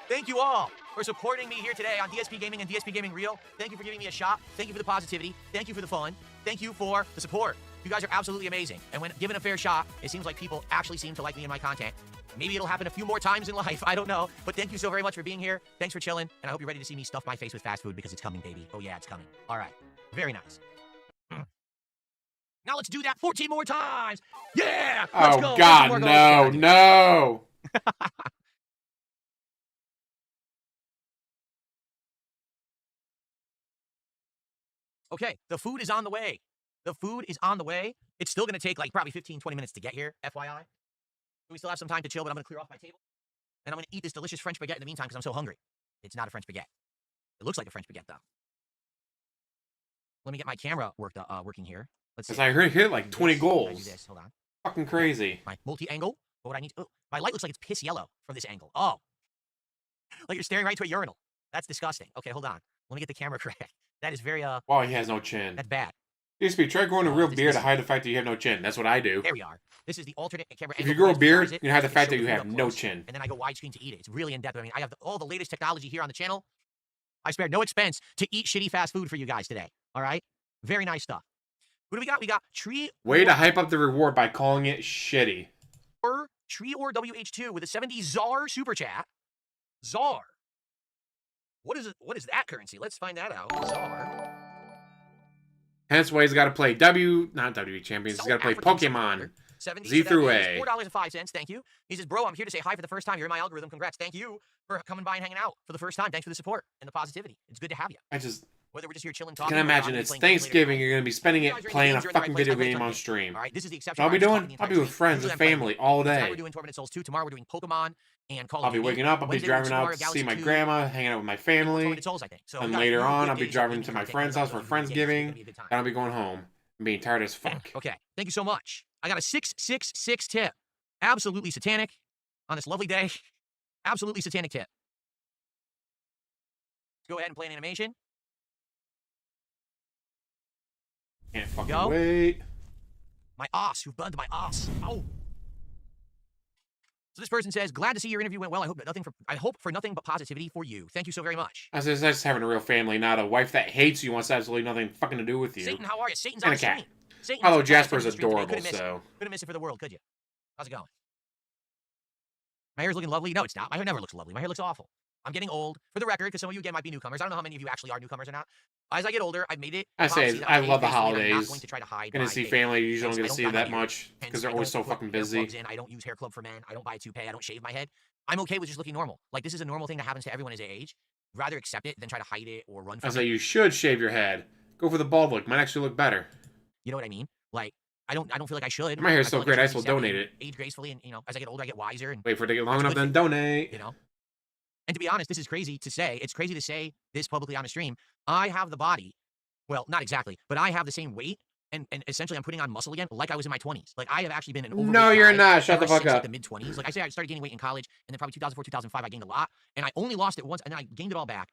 thank you all for supporting me here today on DSP Gaming and DSP Gaming Real. Thank you for giving me a shot. Thank you for the positivity. Thank you for the fun. Thank you for the support. You guys are absolutely amazing. And when given a fair shot, it seems like people actually seem to like me and my content. Maybe it'll happen a few more times in life. I don't know. But thank you so very much for being here. Thanks for chilling. And I hope you're ready to see me stuff my face with fast food because it's coming, baby. Oh, yeah, it's coming. All right. Very nice. Now let's do that 14 more times. Yeah. Let's go. Oh, God, no, no. Okay, the food is on the way. The food is on the way. It's still going to take like probably 15, 20 minutes to get here, FYI. We still have some time to chill, but I'm going to clear off my table. And I'm going to eat this delicious French baguette in the meantime because I'm so hungry. It's not a French baguette. It looks like a French baguette, though. Let me get my camera working here. Let's see. Because I hit like 20 goals. Do this. Hold on. Fucking crazy. My multi-angle. What would I need to... Oh, my light looks like it's piss yellow from this angle. Oh. Like you're staring right to a urinal. That's disgusting. Okay, hold on. Let me get the camera correct. That is very, Wow, he has no chin. That's bad. DSP, try growing a real beard to hide the fact that you have no chin. That's what I do. There we are. This is the alternate camera If angle. you grow a beard, you can hide the fact that you have no chin. And then I go widescreen to eat it. It's really in-depth. I mean, I have all the latest technology here on the channel. I spared no expense to eat shitty fast food for you guys today. All right? Very nice stuff. What do we got? We got Tree... Way to hype up the reward by calling it shitty. Tree or WH2 with a 70 ZAR super chat. ZAR. What is it? What is that currency? Let's find that out. ZAR. Hence why he's got to play not WWE Champions. He's got to play Pokemon. Z through A. $4.05. Thank you. He says, bro, I'm here to say hi for the first time. You're in my algorithm. Congrats. Thank you for coming by and hanging out for the first time. Thanks for the support and the positivity. It's good to have you. Whether we're just here chilling, talking. Can imagine it's Thanksgiving. You're going to be spending it playing a fucking video game on stream. All right, this is the exception. I'll be with friends and family all day. Tonight we're doing Tormented Souls 2. Tomorrow we're doing Pokemon and Call of I'll be waking up. I'll be driving out to see my grandma, hanging out with my family. And later on, I'll be driving to my friend's house for Friendsgiving. And I'll be going home and being tired as fuck. Okay, thank you so much. I got a 666 tip. Absolutely satanic on this lovely day. Absolutely satanic tip. Let's go ahead and play an animation. Can't fucking wait. My ass. You've burned my ass. Oh. So this person says, glad to see your interview went well. I hope for nothing but positivity for you. Thank you so very much. I was just having a real family, not a wife that hates you, wants absolutely nothing fucking to do with you. Satan, how are you? Satan's on the stream. Although Jasper's adorable, so. Couldn't miss it for the world, could you? How's it going? My hair's looking lovely. No, it's not. My hair never looks lovely. My hair looks awful. I'm getting old. For the record, because some of you again might be newcomers. I don't know how many of you actually are newcomers or not. As I get older, I've made it. I love the holidays. I'm not going to try to hide. Gonna see family. You usually don't get to see that much because they're always so fucking busy. I don't use hair club for men. I don't buy a toupee. I don't shave my head. I'm okay with just looking normal. Like this is a normal thing that happens to everyone as age. Rather accept it than try to hide it or run from it. I say you should shave your head. Go for the bald look. Might actually look better. You know what I mean? Like I don't feel like I should. My hair's so great. I still donate it. Age gracefully, and as I get older, I get wiser. And wait for it to get long enough, then donate. And to be honest, this is crazy to say. It's crazy to say this publicly on a stream. I have the body. Well, not exactly, but I have the same weight, and essentially I'm putting on muscle again, like I was in my 20s. Like I have actually been an overweight No, you're not. Shut the fuck up. Like the mid-20s. Like I say, I started gaining weight in college, and then probably 2004, 2005, I gained a lot, and I only lost it once, and then I gained it all back.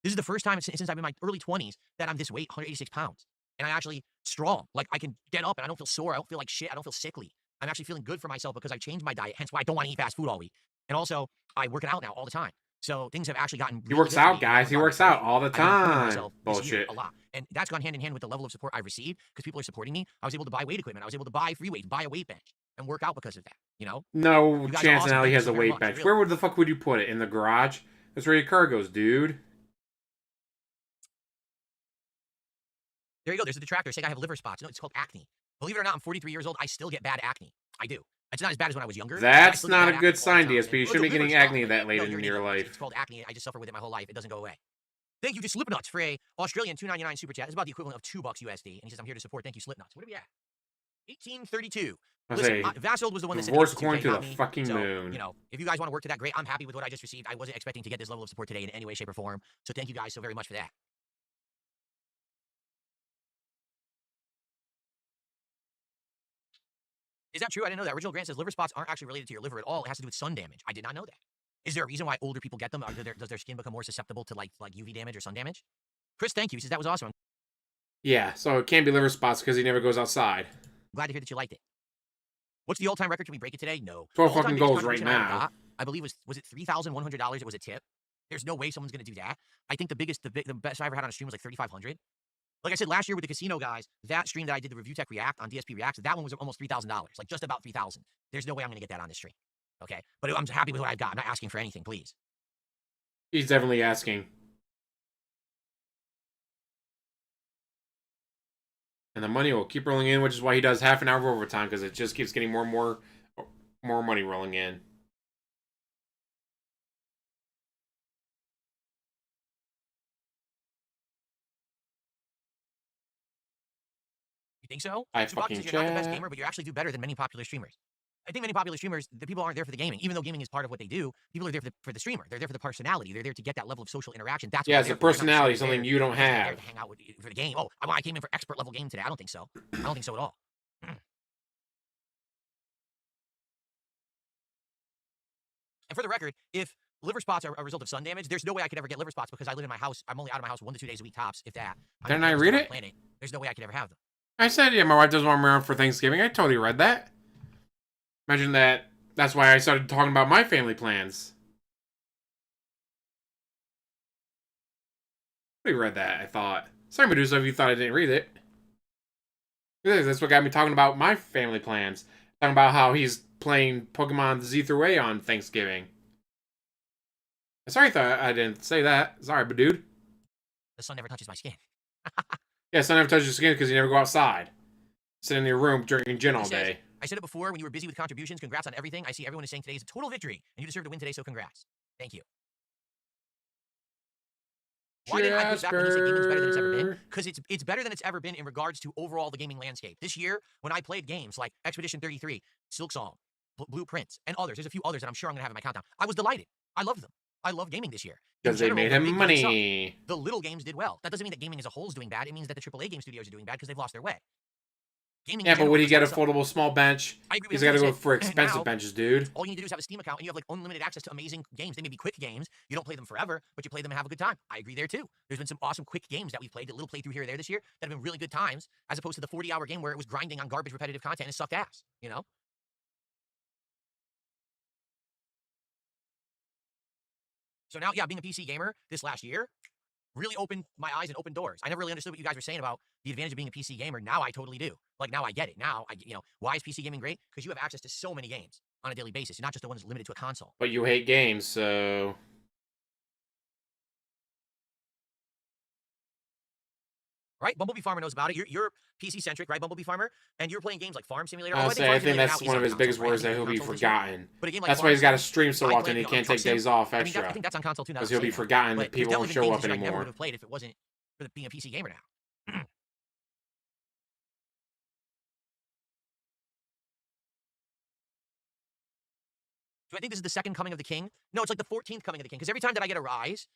This is the first time since I've been in my early 20s that I'm this weight, 186 pounds, and I actually strong. Like I can get up, and I don't feel sore. I don't feel like shit. I don't feel sickly. I'm actually feeling good for myself because I've changed my diet. Hence why I don't want to eat fast food all week. And also, I work it out now all the time. So things have actually gotten. He works out, guys. He works out all the time. Bullshit. A lot, and that's gone hand in hand with the level of support I've received because people are supporting me. I was able to buy weight equipment. I was able to buy free weights, buy a weight bench, and work out because of that. No chance in hell he has a weight bench. Where the fuck would you put it? In the garage? That's where your car goes, dude. There you go. There's a detractor saying I have liver spots. No, it's called acne. Believe it or not, I'm 43 years old. I still get bad acne. I do. It's not as bad as when I was younger. That's not a good sign, DSP. You shouldn't be getting acne that late in your life. It's called acne. I just suffer with it my whole life. It doesn't go away. Thank you to Slipnuts for a Australian $2.99 super chat. It's about the equivalent of $2 USD. And he says, I'm here to support. Thank you, Slipnuts. What are we at? 1832. Listen, Vasold was the one that said divorce coin to the fucking moon. You know, if you guys want to work to that, great. I'm happy with what I just received. I wasn't expecting to get this level of support today in any way, shape, or form. So thank you guys so very much for that. Is that true? I didn't know that. Original Grant says liver spots aren't actually related to your liver at all. It has to do with sun damage. I did not know that. Is there a reason why older people get them? Does their skin become more susceptible to like UV damage or sun damage? Chris, thank you. He says that was awesome. Yeah, so it can't be liver spots because he never goes outside. Glad to hear that you liked it. What's the all-time record? Can we break it today? No. 12 fucking goals right now. I believe was it $3,100? It was a tip. There's no way someone's gonna do that. I think the best I ever had on a stream was like 3,500. Like I said last year with the casino guys, that stream that I did the Review Tech React on DSP Reacts, that one was almost $3,000, like just about 3,000. There's no way I'm gonna get that on this stream. Okay, but I'm happy with what I've got. I'm not asking for anything, please. He's definitely asking. And the money will keep rolling in, which is why he does half an hour of overtime, because it just keeps getting more and more money rolling in. You think so? I fucking you're not the best gamer, but you actually do better than many popular streamers. I think many popular streamers, the people aren't there for the gaming. Even though gaming is part of what they do, people are there for the streamer. They're there for the personality. They're there to get that level of social interaction. That's it's a personality, something you don't have. To hang out for the game. Oh, I came in for expert level game today. I don't think so. I don't think so at all. And for the record, if liver spots are a result of sun damage, there's no way I could ever get liver spots because I live in my house. I'm only out of my house 1 to 2 days a week tops, if that. Didn't I read it? There's no way I could ever have them. I said, yeah, my wife doesn't want me around for Thanksgiving. I totally read that. Imagine that. That's why I started talking about my family plans. I read that, I thought. Sorry, Medusa, if you thought I didn't read it. That's what got me talking about my family plans. Talking about how he's playing Pokemon Z through A on Thanksgiving. Sorry, thought I didn't say that. Sorry, but dude. The sun never touches my skin. Yeah, sun never touches your skin because you never go outside. Sit in your room drinking gin all day. I said it before when you were busy with contributions. Congrats on everything. I see everyone is saying today is a total victory, and you deserve to win today, so congrats. Thank you. Why didn't I put back when you say gaming's better than it's ever been? Because it's better than it's ever been in regards to overall the gaming landscape. This year, when I played games like Expedition 33, Silksong, Blueprints, and others, there's a few others that I'm sure I'm going to have in my countdown. I was delighted. I loved them. I love gaming this year. Because they made him money. The little games did well. That doesn't mean that gaming as a whole is doing bad. It means that the AAA game studios are doing bad because they've lost their way. Yeah, but when you get a foldable small bench, he's got to go for expensive benches, dude. All you need to do is have a Steam account, and you have like unlimited access to amazing games. They may be quick games. You don't play them forever, but you play them and have a good time. I agree there too. There's been some awesome quick games that we've played, a little playthrough here or there this year, that have been really good times, as opposed to the 40-hour game where it was grinding on garbage repetitive content and sucked ass, you know? So now, yeah, being a PC gamer this last year really opened my eyes and opened doors. I never really understood what you guys were saying about the advantage of being a PC gamer. Now I totally do. Like, now I get it. Now, why is PC gaming great? Because you have access to so many games on a daily basis. You're not just the one that's limited to a console. But you hate games, so... Right? Bumblebee Farmer knows about it. You're PC-centric, right, Bumblebee Farmer? And you're playing games like Farm Simulator. I think that's one of his biggest words that he'll be forgotten. That's why he's got to stream so often he can't take days off extra. I think that's on console too now. Because he'll be forgotten that people won't show up anymore. I never would have played if it wasn't for being a PC gamer now. Do I think this is the second coming of the king? No, it's like the 14th coming of the king. Because every time that I get a rise,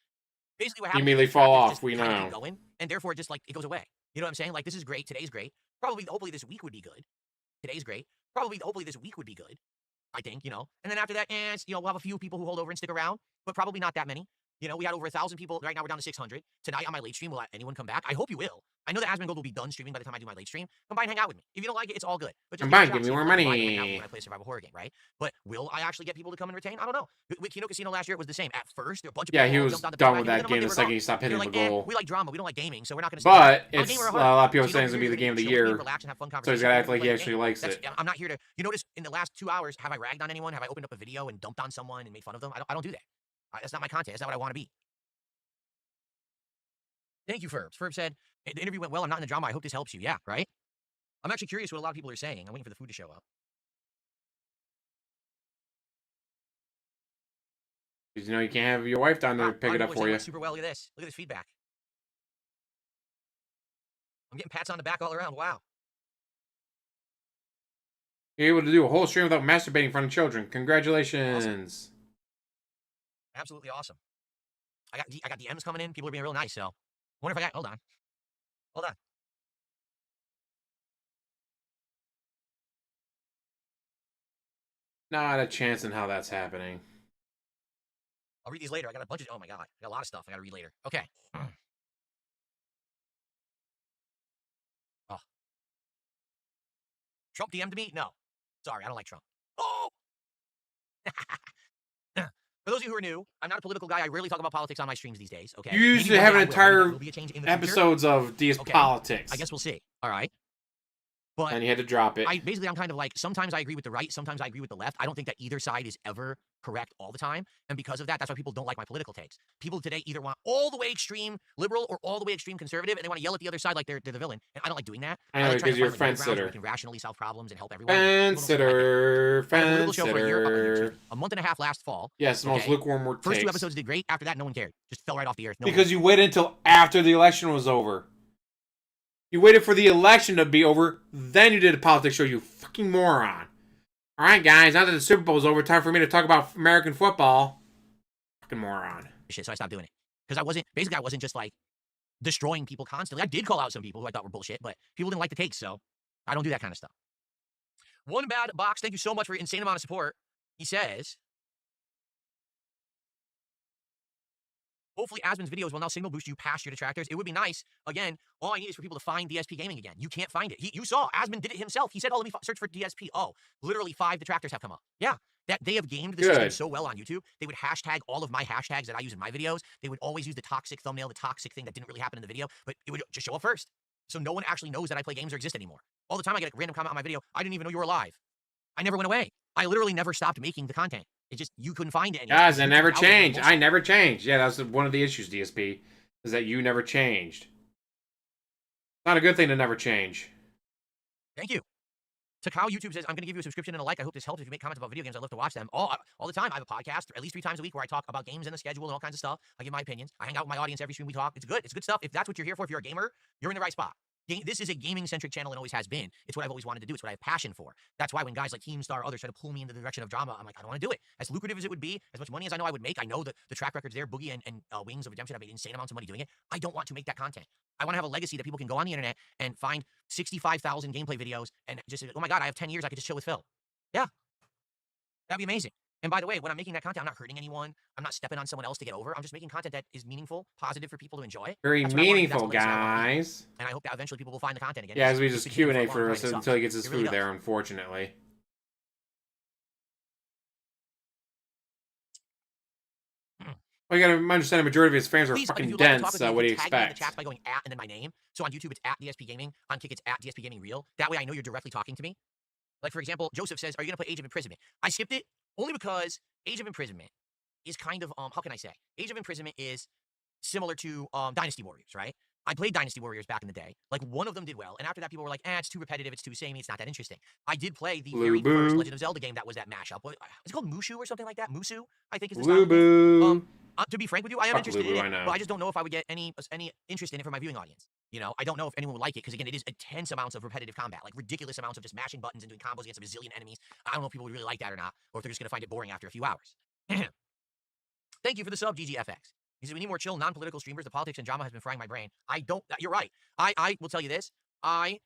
basically what happens, you immediately fall off. We know. Going, and therefore, just like it goes away. You know what I'm saying? Like, this is great. Today's great. Hopefully, this week would be good. Today's great. Hopefully, this week would be good. I think, And then after that, we'll have a few people who hold over and stick around, but probably not that many. We had over 1,000 people. Right now, we're down to 600. Tonight on my late stream, will anyone come back? I hope you will. I know that Asmongold will be done streaming by the time I do my late stream. Come by and hang out with me. If you don't like it, it's all good. But come by and give me more money. When I play a survival horror game, right? But will I actually get people to come and retain? I don't know. With Kino Casino last year, it was the same. At first, there were a bunch of people he was done with that game the second he stopped hitting the goal. We like drama. We don't like gaming, so we're not going to. But it's a lot of people saying it's going to be the game of the year. So he's got to act like he actually likes it. I'm not here to. You notice in the last 2 hours, have I ragged on anyone? Have I opened up a video and dumped on someone and made fun of them? I don't do that. That's not my content. That's not what I want to be. Thank you, Ferbs. Ferb said, The interview went well. I'm not in the drama. I hope this helps you. Yeah, right? I'm actually curious what a lot of people are saying. I'm waiting for the food to show up. Because you know you can't have your wife down there to pick it up for you. Super well. Look at this. Look at this feedback. I'm getting pats on the back all around. Wow. You're able to do a whole stream without masturbating in front of children. Congratulations. Awesome. Absolutely awesome. I got DMs coming in. People are being real nice. So, I wonder if I got. Hold on. Not a chance in how that's happening. I'll read these later. I got a bunch of. Oh my god. I got a lot of stuff I got to read later. Okay. Oh. Trump DM'd me? No. Sorry, I don't like Trump. Oh! For those of you who are new, I'm not a political guy. I rarely talk about politics on my streams these days. Okay. You usually have an entire episodes of DS politics. I guess we'll see. All right. But and you had to drop it. I'm kind of like, sometimes I agree with the right, sometimes I agree with the left. I don't think that either side is ever correct all the time. And because of that, that's why people don't like my political takes. People today either want all the way extreme liberal or all the way extreme conservative, and they want to yell at the other side like they're the villain. And I don't like doing that. I know, because you're a fence sitter. We can rationally solve problems and help everyone. Fence sitter. A month and a half last fall. Yes, the most lukewarm word. First 2 episodes did great. After that, no one cared. Just fell right off the earth. Because you waited until after the election was over. You waited for the election to be over, then you did a politics show, you fucking moron. Alright, guys, now that the Super Bowl's over, time for me to talk about American football. Fucking moron. Shit, so I stopped doing it. Because I wasn't just like destroying people constantly. I did call out some people who I thought were bullshit, but people didn't like the takes, so I don't do that kind of stuff. One Bad Box, thank you so much for your insane amount of support. He says, hopefully Asmon's videos will now signal boost you past your detractors. It would be nice. Again, all I need is for people to find DSPGaming again. You can't find it. You saw, Asmon did it himself. He said, oh, let me search for DSP. Oh, literally 5 detractors have come up. Yeah, that they have gamed the system so well on YouTube. They would hashtag all of my hashtags that I use in my videos. They would always use the toxic thumbnail, the toxic thing that didn't really happen in the video, but it would just show up first. So no one actually knows that I play games or exist anymore. All the time I get a random comment on my video, I didn't even know you were alive. I never went away. I literally never stopped making the content. It just, you couldn't find it anymore. Guys, I never changed. I never changed. Yeah, that's one of the issues, DSP, is that you never changed. It's not a good thing to never change. Thank you. Takao YouTube says, I'm going to give you a subscription and a like. I hope this helps. If you make comments about video games, I love to watch them. All the time. I have a podcast at least 3 times a week where I talk about games and the schedule and all kinds of stuff. I give my opinions. I hang out with my audience every stream we talk. It's good. It's good stuff. If that's what you're here for, if you're a gamer, you're in the right spot. This is a gaming-centric channel and always has been. It's what I've always wanted to do. It's what I have passion for. That's why when guys like Keemstar or others try to pull me in the direction of drama, I'm like, I don't want to do it. As lucrative as it would be, as much money as I know I would make, I know that the track record's there. Boogie and Wings of Redemption have made insane amounts of money doing it. I don't want to make that content. I want to have a legacy that people can go on the internet and find 65,000 gameplay videos and just, oh my God, I have 10 years, I could just chill with Phil. Yeah. That'd be amazing. And by the way, when I'm making that content, I'm not hurting anyone. I'm not stepping on someone else to get over. I'm just making content that is meaningful, positive for people to enjoy. Very meaningful, guys. And I hope that eventually people will find the content again. Yeah, as we just Q&A for us until he gets his food there, unfortunately. Well, you gotta understand the majority of his fans are fucking dense, so what do you expect? The chat by going at and then my name. So on YouTube, it's at DSPGaming. On Kick, it's at DSPGaming Real. That way I know you're directly talking to me. Like, for example, Joseph says, are you going to play Age of Imprisonment? I skipped it only because Age of Imprisonment is kind of, how can I say? Age of Imprisonment is similar to Dynasty Warriors, right? I played Dynasty Warriors back in the day. Like, one of them did well, and after that, people were like, it's too repetitive, it's too samey, it's not that interesting. I did play the very first Legend of Zelda game that was that mashup. Is it called Mushu or something like that? Musu, I think is the style. To be frank with you, I am interested in it, but I just don't know if I would get any interest in it for my viewing audience. You know, I don't know if anyone would like it, because again, it is intense amounts of repetitive combat, like ridiculous amounts of just mashing buttons and doing combos against a bazillion enemies. I don't know if people would really like that or not, or if they're just going to find it boring after a few hours. Thank you for the sub, GGFX. He said, we need more chill, non-political streamers. The politics and drama has been frying my brain. You're right. I will tell you this. I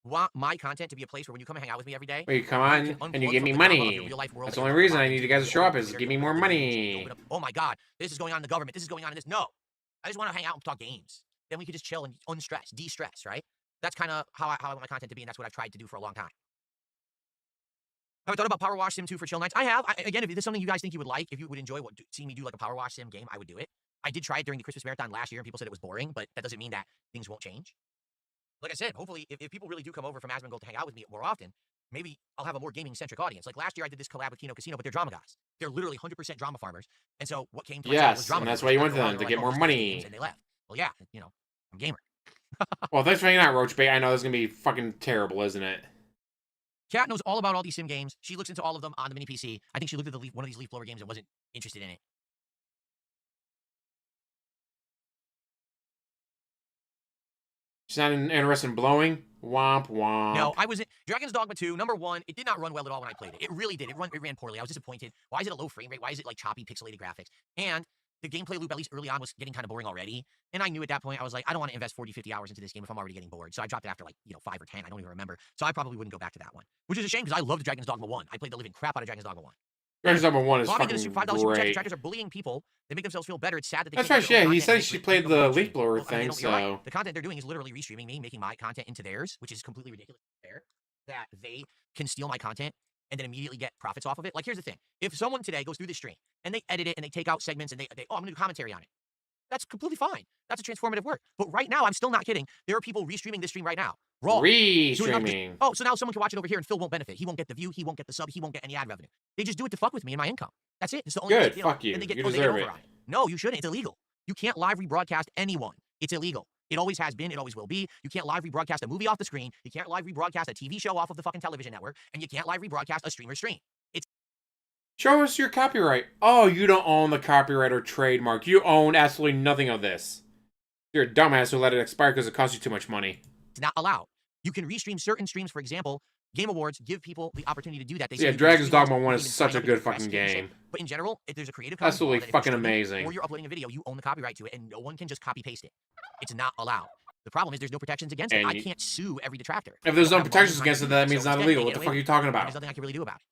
want my content to be a place where when you come and hang out with me every day, you come on and you give me money. That's the only reason I need you guys to show up is give me more money. Oh my God, this is going on in the government. This is going on in this. No, I just want to hang out and talk games. Then we could just chill and unstress, de-stress, right? That's kind of how I want my content to be, and that's what I've tried to do for a long time. Have I thought about Power Wash Sim 2 for chill nights? I have. Again, if this is something you guys think you would like, if you would enjoy seeing me do like a Power Wash Sim game, I would do it. I did try it during the Christmas marathon last year, and people said it was boring, but that doesn't mean that things won't change. Like I said, hopefully, if people really do come over from Asmongold to hang out with me more often, maybe I'll have a more gaming-centric audience. Like last year, I did this collab with Kino Casino, but they're drama guys. They're literally 100% drama farmers. And so what came to my channel was drama. And that's why you went to them, to get more money. And they left. Well, yeah, you know, I'm a gamer. Well, thanks for hanging out, Roachbait. I know this is gonna be fucking terrible, isn't it? Kat knows all about all these sim games. She looks into all of them on the mini PC. I think she looked at one of these leaf blower games and wasn't interested in it. She's not interested in blowing. Womp womp. No, I was in Dragon's Dogma 2. Number one, it did not run well at all when I played it. It really did. It ran poorly. I was disappointed. Why is it a low frame rate? Why is it like choppy, pixelated graphics? And the gameplay loop, at least early on, was getting kind of boring already. And I knew at that point, I was like, I don't want to invest 40, 50 hours into this game if I'm already getting bored. So I dropped it after like, 5 or 10. I don't even remember. So I probably wouldn't go back to that one. Which is a shame because I loved Dragon's Dogma 1. I played the living crap out of Dragon's Dogma 1. Dragon's Dogma 1 is Bobby fucking did a $5 super chat. great. Detractors are bullying people. They make themselves feel better. It's sad that they That's can't right, make their yeah. own He content said and she played make the it leaf blower Well, I mean, thing, you know, you're right. so... The content they're doing is literally restreaming me, making my content into theirs, which is completely ridiculous. Fair that they can steal my content and then immediately get profits off of it. Like, here's the thing. If someone today goes through this stream and they edit it and they take out segments and oh, I'm going to do commentary on it. That's completely fine. That's a transformative work. But right now, I'm still not kidding. There are people restreaming this stream right now. Raw. ReeeStreaming. So now someone can watch it over here and Phil won't benefit. He won't get the view. He won't get the sub. He won't get any ad revenue. They just do it to fuck with me and my income. That's it. It's the only Good. thing, Fuck you. And they get, You they get deserve over it. on it. No, you shouldn't. It's illegal. You can't live rebroadcast anyone. It's illegal. It always has been. It always will be. You can't live rebroadcast a movie off the screen. You can't live rebroadcast a TV show off of the fucking television network. And you can't live rebroadcast a streamer's stream. Show us your copyright. Oh, you don't own the copyright or trademark. You own absolutely nothing of this. You're a dumbass who let it expire because it costs you too much money. It's not allowed. You can restream certain streams, for example. Game Awards give people the opportunity to do that. Yeah, Dragon's Dogma 1 is such a good fucking game. But in general, if there's a creative Absolutely fucking amazing. Or you're uploading a video, you own the copyright to it, and no one can just copy paste it. It's not allowed. The problem is there's no protections against it. I can't sue every detractor. If there's no protections against it, that means it's not illegal. What the fuck are you talking about? There's nothing I can really do about it.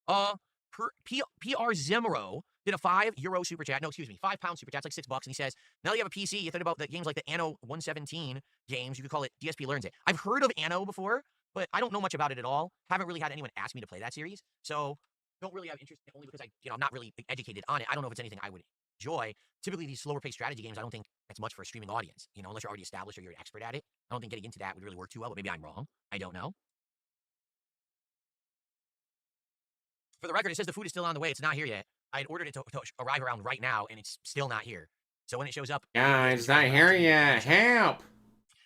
PR Zemro did a €5 super chat. No, excuse me, £5 super chat. It's like $6. And he says, now that you have a PC, you think about the games like the Anno 117 games. You could call it DSP Learns It. I've heard of Anno before, but I don't know much about it at all. Haven't really had anyone ask me to play that series. So don't really have interest in it only because I'm not really educated on it. I don't know if it's anything I would enjoy. Typically, these slower paced strategy games, I don't think that's much for a streaming audience. Unless you're already established or you're an expert at it. I don't think getting into that would really work too well, but maybe I'm wrong. I don't know. For the record, it says the food is still on the way. It's not here yet. I had ordered it to arrive around right now, and it's still not here. So when it shows up... Guys, it's not here yet. Help!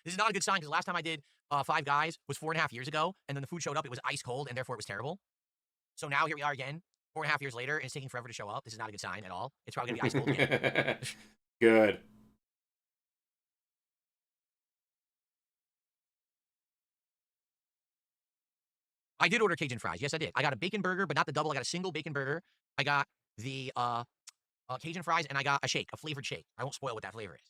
This is not a good sign, because the last time I did Five Guys was 4.5 years ago, and then the food showed up. It was ice cold, and therefore it was terrible. So now here we are again, 4.5 years later, and it's taking forever to show up. This is not a good sign at all. It's probably going to be ice cold again. Good. I did order Cajun fries. Yes, I did. I got a bacon burger, but not the double. I got a single bacon burger. I got the Cajun fries, and I got a shake, a flavored shake. I won't spoil what that flavor is.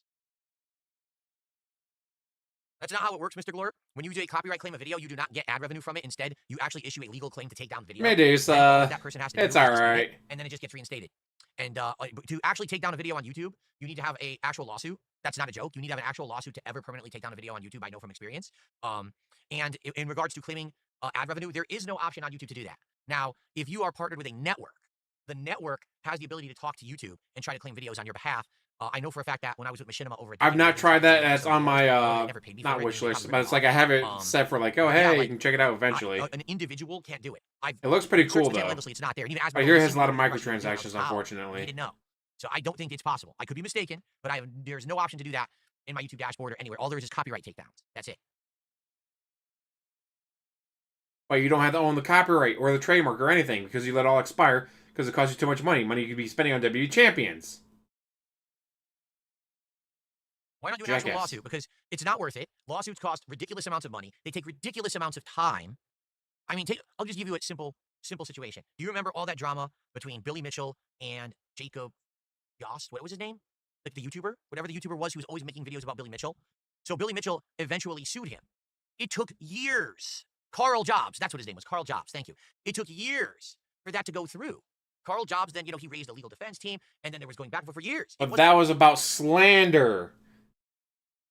That's not how it works, Mr. Glor. When you do a copyright claim a video, you do not get ad revenue from it. Instead, you actually issue a legal claim to take down the video. Medusa. That person has to It's all right. And then it just gets reinstated. And to actually take down a video on YouTube, you need to have an actual lawsuit. That's not a joke. You need to have an actual lawsuit to ever permanently take down a video on YouTube. I know from experience. And in regards to claiming ad revenue, there is no option on YouTube to do that. Now, if you are partnered with a network, the network has the ability to talk to YouTube and try to claim videos on your behalf. I know for a fact that when I was with Machinima over at I've not tried that. That's on my not wish list, but it's like I have it set for like, oh hey, yeah, you can check it out eventually. An individual can't do it. It looks pretty cool though. It's not there. And even I hear it has a lot of microtransactions, unfortunately. I didn't know. So I don't think it's possible. I could be mistaken, but there's no option to do that in my YouTube dashboard or anywhere. All there is copyright takedowns. That's it. But you don't have to own the copyright or the trademark or anything because you let it all expire because it costs you too much money. Money you could be spending on WWE champions. Why not do an actual lawsuit? Because it's not worth it. Lawsuits cost ridiculous amounts of money. They take ridiculous amounts of time. I mean, I'll just give you a simple situation. Do you remember all that drama between Billy Mitchell and Jacob Yost? What was his name? Like the YouTuber? Whatever the YouTuber was, he was always making videos about Billy Mitchell. So Billy Mitchell eventually sued him. It took years. Carl Jobs, that's what his name was. Carl Jobs, thank you. It took years for that to go through. Carl Jobs, then, he raised a legal defense team, and then there was going back and forth for years. But that was about slander.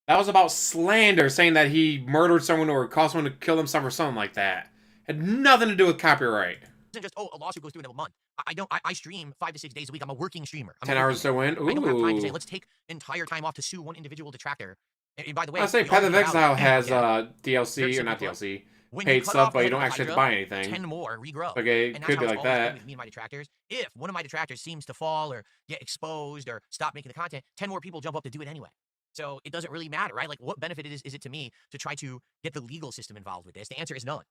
That was about slander, saying that he murdered someone or caused someone to kill himself or something like that. Had nothing to do with copyright. It wasn't just, a lawsuit goes through in a month. I stream 5 to 6 days a week. I'm a working streamer. 10 hours to win? Ooh. I don't have time to say, let's take entire time off to sue one individual detractor. And by the way, I say Path of Exile has DLC, or not DLC, paid stuff, but you don't actually have to buy anything. 10 more regrow. Okay, it could be like that. With me and my detractors. If one of my detractors seems to fall or get exposed or stop making the content, 10 more people jump up to do it anyway. So it doesn't really matter, right? Like, what benefit is it to me to try to get the legal system involved with this? The answer is none.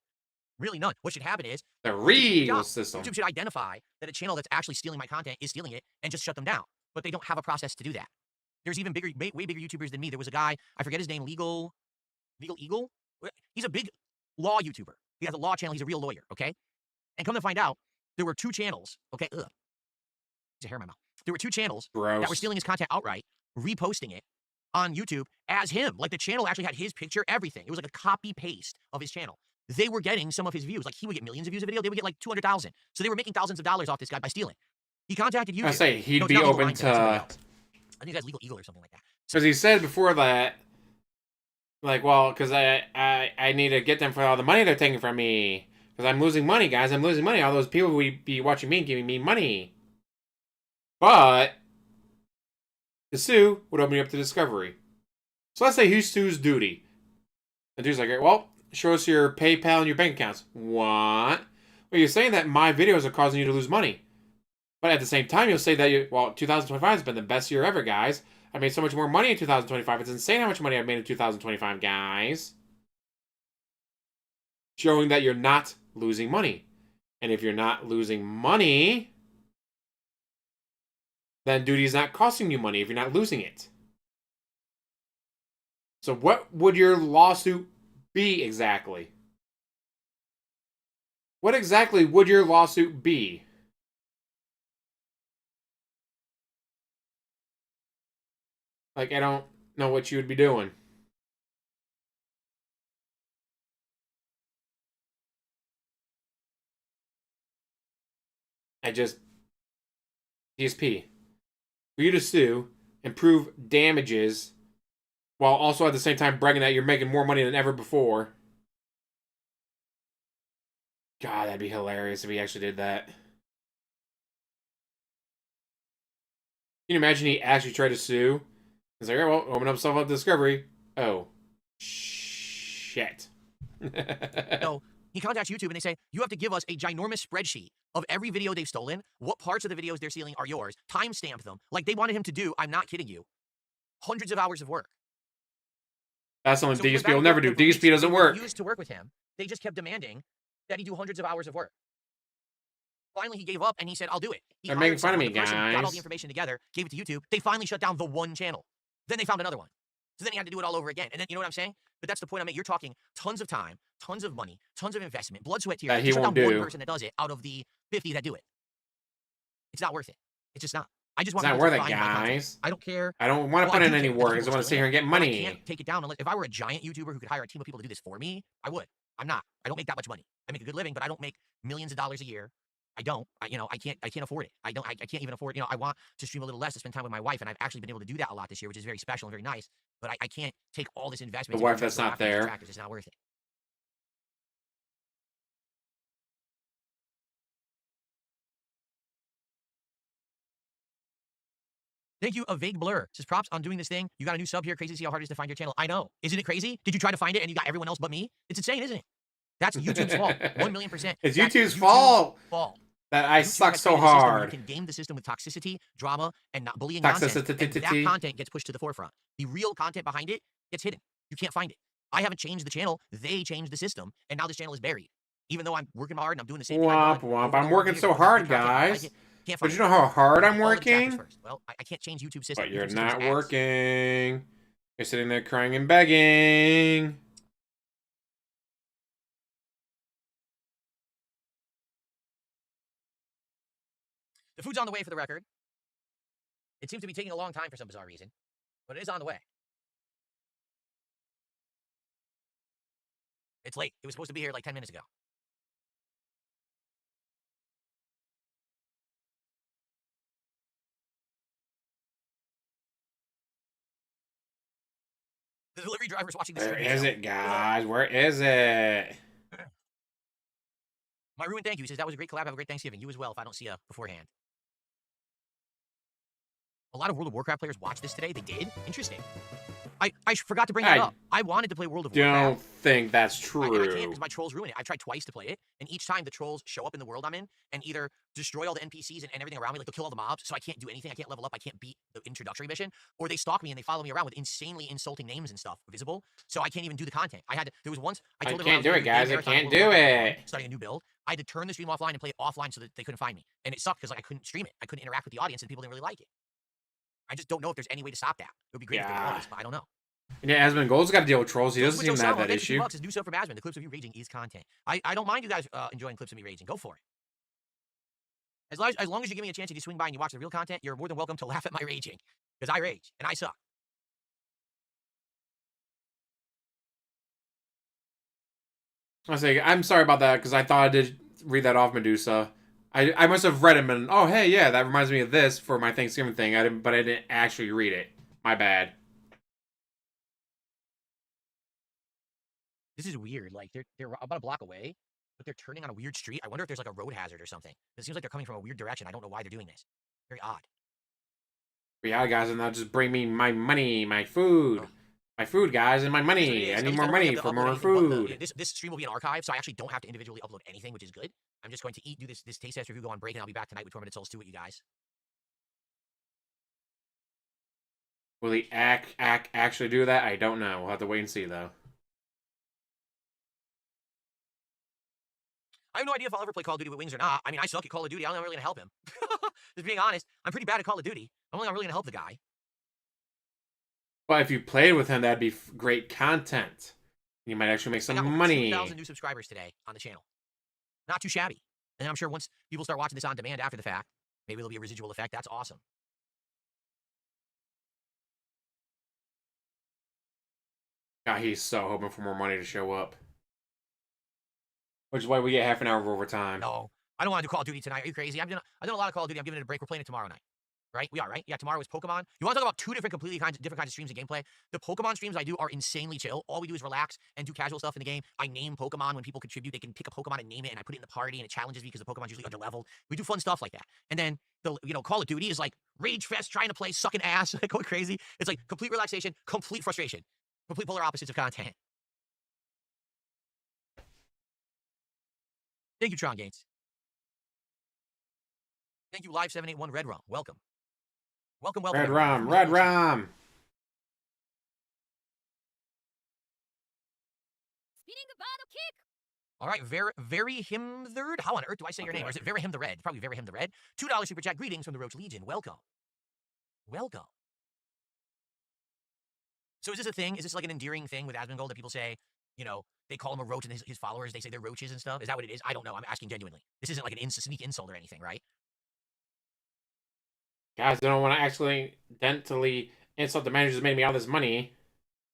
Really none. What should happen is the legal system. YouTube should identify that a channel that's actually stealing my content is stealing it and just shut them down. But they don't have a process to do that. There's even bigger, way bigger YouTubers than me. There was a guy, I forget his name, Legal Eagle. He's a big law YouTuber. He has a law channel. He's a real lawyer, okay? And come to find out, there were 2 channels, okay? Ugh. There's a hair in my mouth. There were 2 channels that were stealing his content outright, reposting it on YouTube as him. Like, the channel actually had his picture, everything. It was like a copy-paste of his channel. They were getting some of his views. Like, he would get millions of views a video. They would get like 200,000. So they were making thousands of dollars off this guy by stealing. He contacted YouTube. I say he'd be open to. I think that's Legal Eagle or something like that. Because he said before that, like, well, because I need to get them for all the money they're taking from me. Because I'm losing money, guys. I'm losing money. All those people would be watching me and giving me money. But to sue would open me up to discovery. So let's say he sues Duty. The dude's like, well, show us your PayPal and your bank accounts. What? Well, you're saying that my videos are causing you to lose money. But at the same time, you'll say that, 2025 has been the best year ever, guys. I made so much more money in 2025. It's insane how much money I've made in 2025, guys. Showing that you're not losing money. And if you're not losing money, then Duty is not costing you money if you're not losing it. So what would your lawsuit be exactly? What exactly would your lawsuit be? Like, I don't know what you would be doing. DSP. For you to sue and prove damages while also at the same time bragging that you're making more money than ever before. God, that'd be hilarious if he actually did that. Can you imagine he actually tried to sue? He's like, well, open himself up to discovery. Oh. Shit. No. He contacts YouTube and they say, you have to give us a ginormous spreadsheet of every video they've stolen, what parts of the videos they're stealing are yours, timestamp them. Like they wanted him to do, I'm not kidding you, hundreds of hours of work. That's something DSP will never do. DSP doesn't work. Used to work with him. They just kept demanding that he do hundreds of hours of work. Finally, he gave up and he said, I'll do it. They're making fun of me, guys. Got all the information together, gave it to YouTube. They finally shut down the one channel. Then they found another one. So then he had to do it all over again. And then, you know what I'm saying? But that's the point I'm making. You're talking tons of time, tons of money, tons of investment, blood, sweat, tears. He won't do. One person that does it out of the 50 that do it. It's not worth it. It's just not. I just want. It's not worth it, guys. I don't care. I don't want to put in any work. I just want to sit here and get money. I can't take it down unless if I were a giant YouTuber who could hire a team of people to do this for me, I would. I'm not. I don't make that much money. I make a good living, but I don't make millions of dollars a year. I don't. I can't afford it. I can't even afford. I want to stream a little less to spend time with my wife, and I've actually been able to do that a lot this year, which is very special and very nice. But I can't take all this investment. The wife that's not there. It's not worth it. Thank you, a vague blur. Says props on doing this thing. You got a new sub here. Crazy to see how hard it is to find your channel. I know. Isn't it crazy? Did you try to find it and you got everyone else but me? It's insane, isn't it? That's YouTube's fault. 1,000,000%. It's YouTube's fault. That I suck so hard. You can game the system with toxicity, drama, and not bullying nonsense. And that content gets pushed to the forefront. The real content behind it gets hidden. You can't find it. I haven't changed the channel. They changed the system, and now this channel is buried. Even though I'm working hard and I'm doing the same thing. I'm working so hard, guys. But you know how hard I'm working? Well, I can't change YouTube system. But you're not working. You're sitting there crying and begging. The food's on the way for the record. It seems to be taking a long time for some bizarre reason, but it is on the way. It's late. It was supposed to be here like 10 minutes ago. The delivery driver's watching this. Where is it, guys? Where is it? My ruin, thank you. He says, that was a great collab. Have a great Thanksgiving. You as well, if I don't see you beforehand. A lot of World of Warcraft players watched this today. They did? Interesting. I forgot to bring that up. I wanted to play World of Warcraft. I don't think that's true. I can't because my trolls ruin it. I've tried twice to play it, and each time the trolls show up in the world I'm in and either destroy all the NPCs and everything around me, like they'll kill all the mobs, so I can't do anything. I can't level up. I can't beat the introductory mission, or they stalk me and they follow me around with insanely insulting names and stuff visible, so I can't even do the content. There was once I told can't do it, guys. I can't do it. Starting a new build, I had to turn the stream offline and play it offline so that they couldn't find me, and it sucked because like I couldn't stream it. I couldn't interact with the audience, and people didn't really like it. I just don't know if there's any way to stop that. It would be great if there was, but I don't know. Yeah, Asmongold's got to deal with trolls. He doesn't seem to have that issue. $2 is new sub from Asmon. The clips of you raging is content. I don't mind you guys enjoying clips of me raging. Go for it. As long as you give me a chance to swing by and you watch the real content, you're more than welcome to laugh at my raging. Because I rage, and I suck. I'm sorry about that, because I thought I did read that off, Medusa. I must have read him and, oh, hey, yeah, that reminds me of this for my Thanksgiving thing, but I didn't actually read it. My bad. This is weird. Like, they're about a block away, but they're turning on a weird street. I wonder if there's like a road hazard or something. It seems like they're coming from a weird direction. I don't know why they're doing this. Very odd. Yeah, guys, and now just bring me my money, my food. Oh. My food, guys, and my money. I need more money for more food. This stream will be an archive, so I actually don't have to individually upload anything, which is good. I'm just going to do this taste test review, go on break, and I'll be back tonight with Tormented Souls 2 with you guys. Will he actually do that? I don't know. We'll have to wait and see, though. I have no idea if I'll ever play Call of Duty with wings or not. I mean, I suck at Call of Duty. I'm not really going to help him. Just being honest, I'm pretty bad at Call of Duty. I'm not really going to help the guy. Well, if you played with him, that'd be great content. You might actually make some money. 2,000 new subscribers today on the channel. Not too shabby. And I'm sure once people start watching this on demand after the fact, maybe there'll be a residual effect. That's awesome. God, he's so hoping for more money to show up. Which is why we get half an hour of overtime. No, I don't want to do Call of Duty tonight. Are you crazy? I've done a lot of Call of Duty. I'm giving it a break. We're playing it tomorrow night. Right? We are, right? Yeah, tomorrow is Pokemon. You want to talk about two different kinds of streams of gameplay? The Pokemon streams I do are insanely chill. All we do is relax and do casual stuff in the game. I name Pokemon when people contribute. They can pick a Pokemon and name it, and I put it in the party, and it challenges me because the Pokemon's usually underleveled. We do fun stuff like that. And then, Call of Duty is like rage fest, trying to play, sucking ass, going crazy. It's like complete relaxation, complete frustration. Complete polar opposites of content. Thank you, Tron Gates. Thank you, Live781 Red Rum. Welcome. Welcome. Red Rum. Spinning a bottle kick. All right, very him third. How on earth do I say your name? Or is it very him the red? Probably very him the red. $2 super chat. Greetings from the Roach Legion. Welcome. So is this a thing? Is this like an endearing thing with Asmongold that people say, they call him a roach and his followers, they say they're roaches and stuff? Is that what it is? I don't know. I'm asking genuinely. This isn't like an sneak insult or anything, right? Guys, I don't want to accidentally insult the manager who's made me all this money.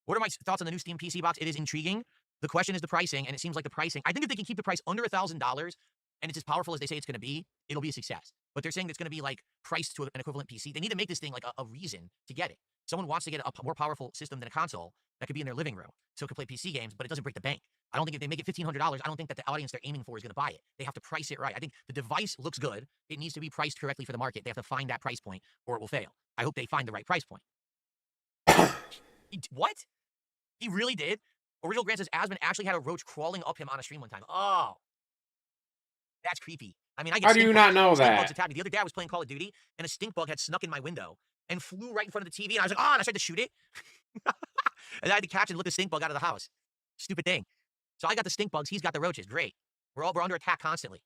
What are my thoughts on the new Steam PC box? It is intriguing. The question is the pricing, and it seems like the pricing, I think if they can keep the price under $1,000 and it's as powerful as they say it's going to be, it'll be a success. But they're saying it's going to be like priced to an equivalent PC. They need to make this thing like a reason to get it. Someone wants to get a more powerful system than a console that could be in their living room so it can play PC games, but it doesn't break the bank. I don't think if they make it $1,500, I don't think that the audience they're aiming for is going to buy it. They have to price it right. I think the device looks good. It needs to be priced correctly for the market. They have to find that price point or it will fail. I hope they find the right price point. What? He really did? Original Grant says Asmon actually had a roach crawling up him on a stream one time. Oh. That's creepy. I mean, I get How do you not know that? Attacked me. The other day I was playing Call of Duty and a stink bug had snuck in my window and flew right in front of the TV, and I was like, oh, and I tried to shoot it. And I had to catch it and let the stink bug out of the house. Stupid thing. So I got the stink bugs, he's got the roaches. Great. We're under attack constantly.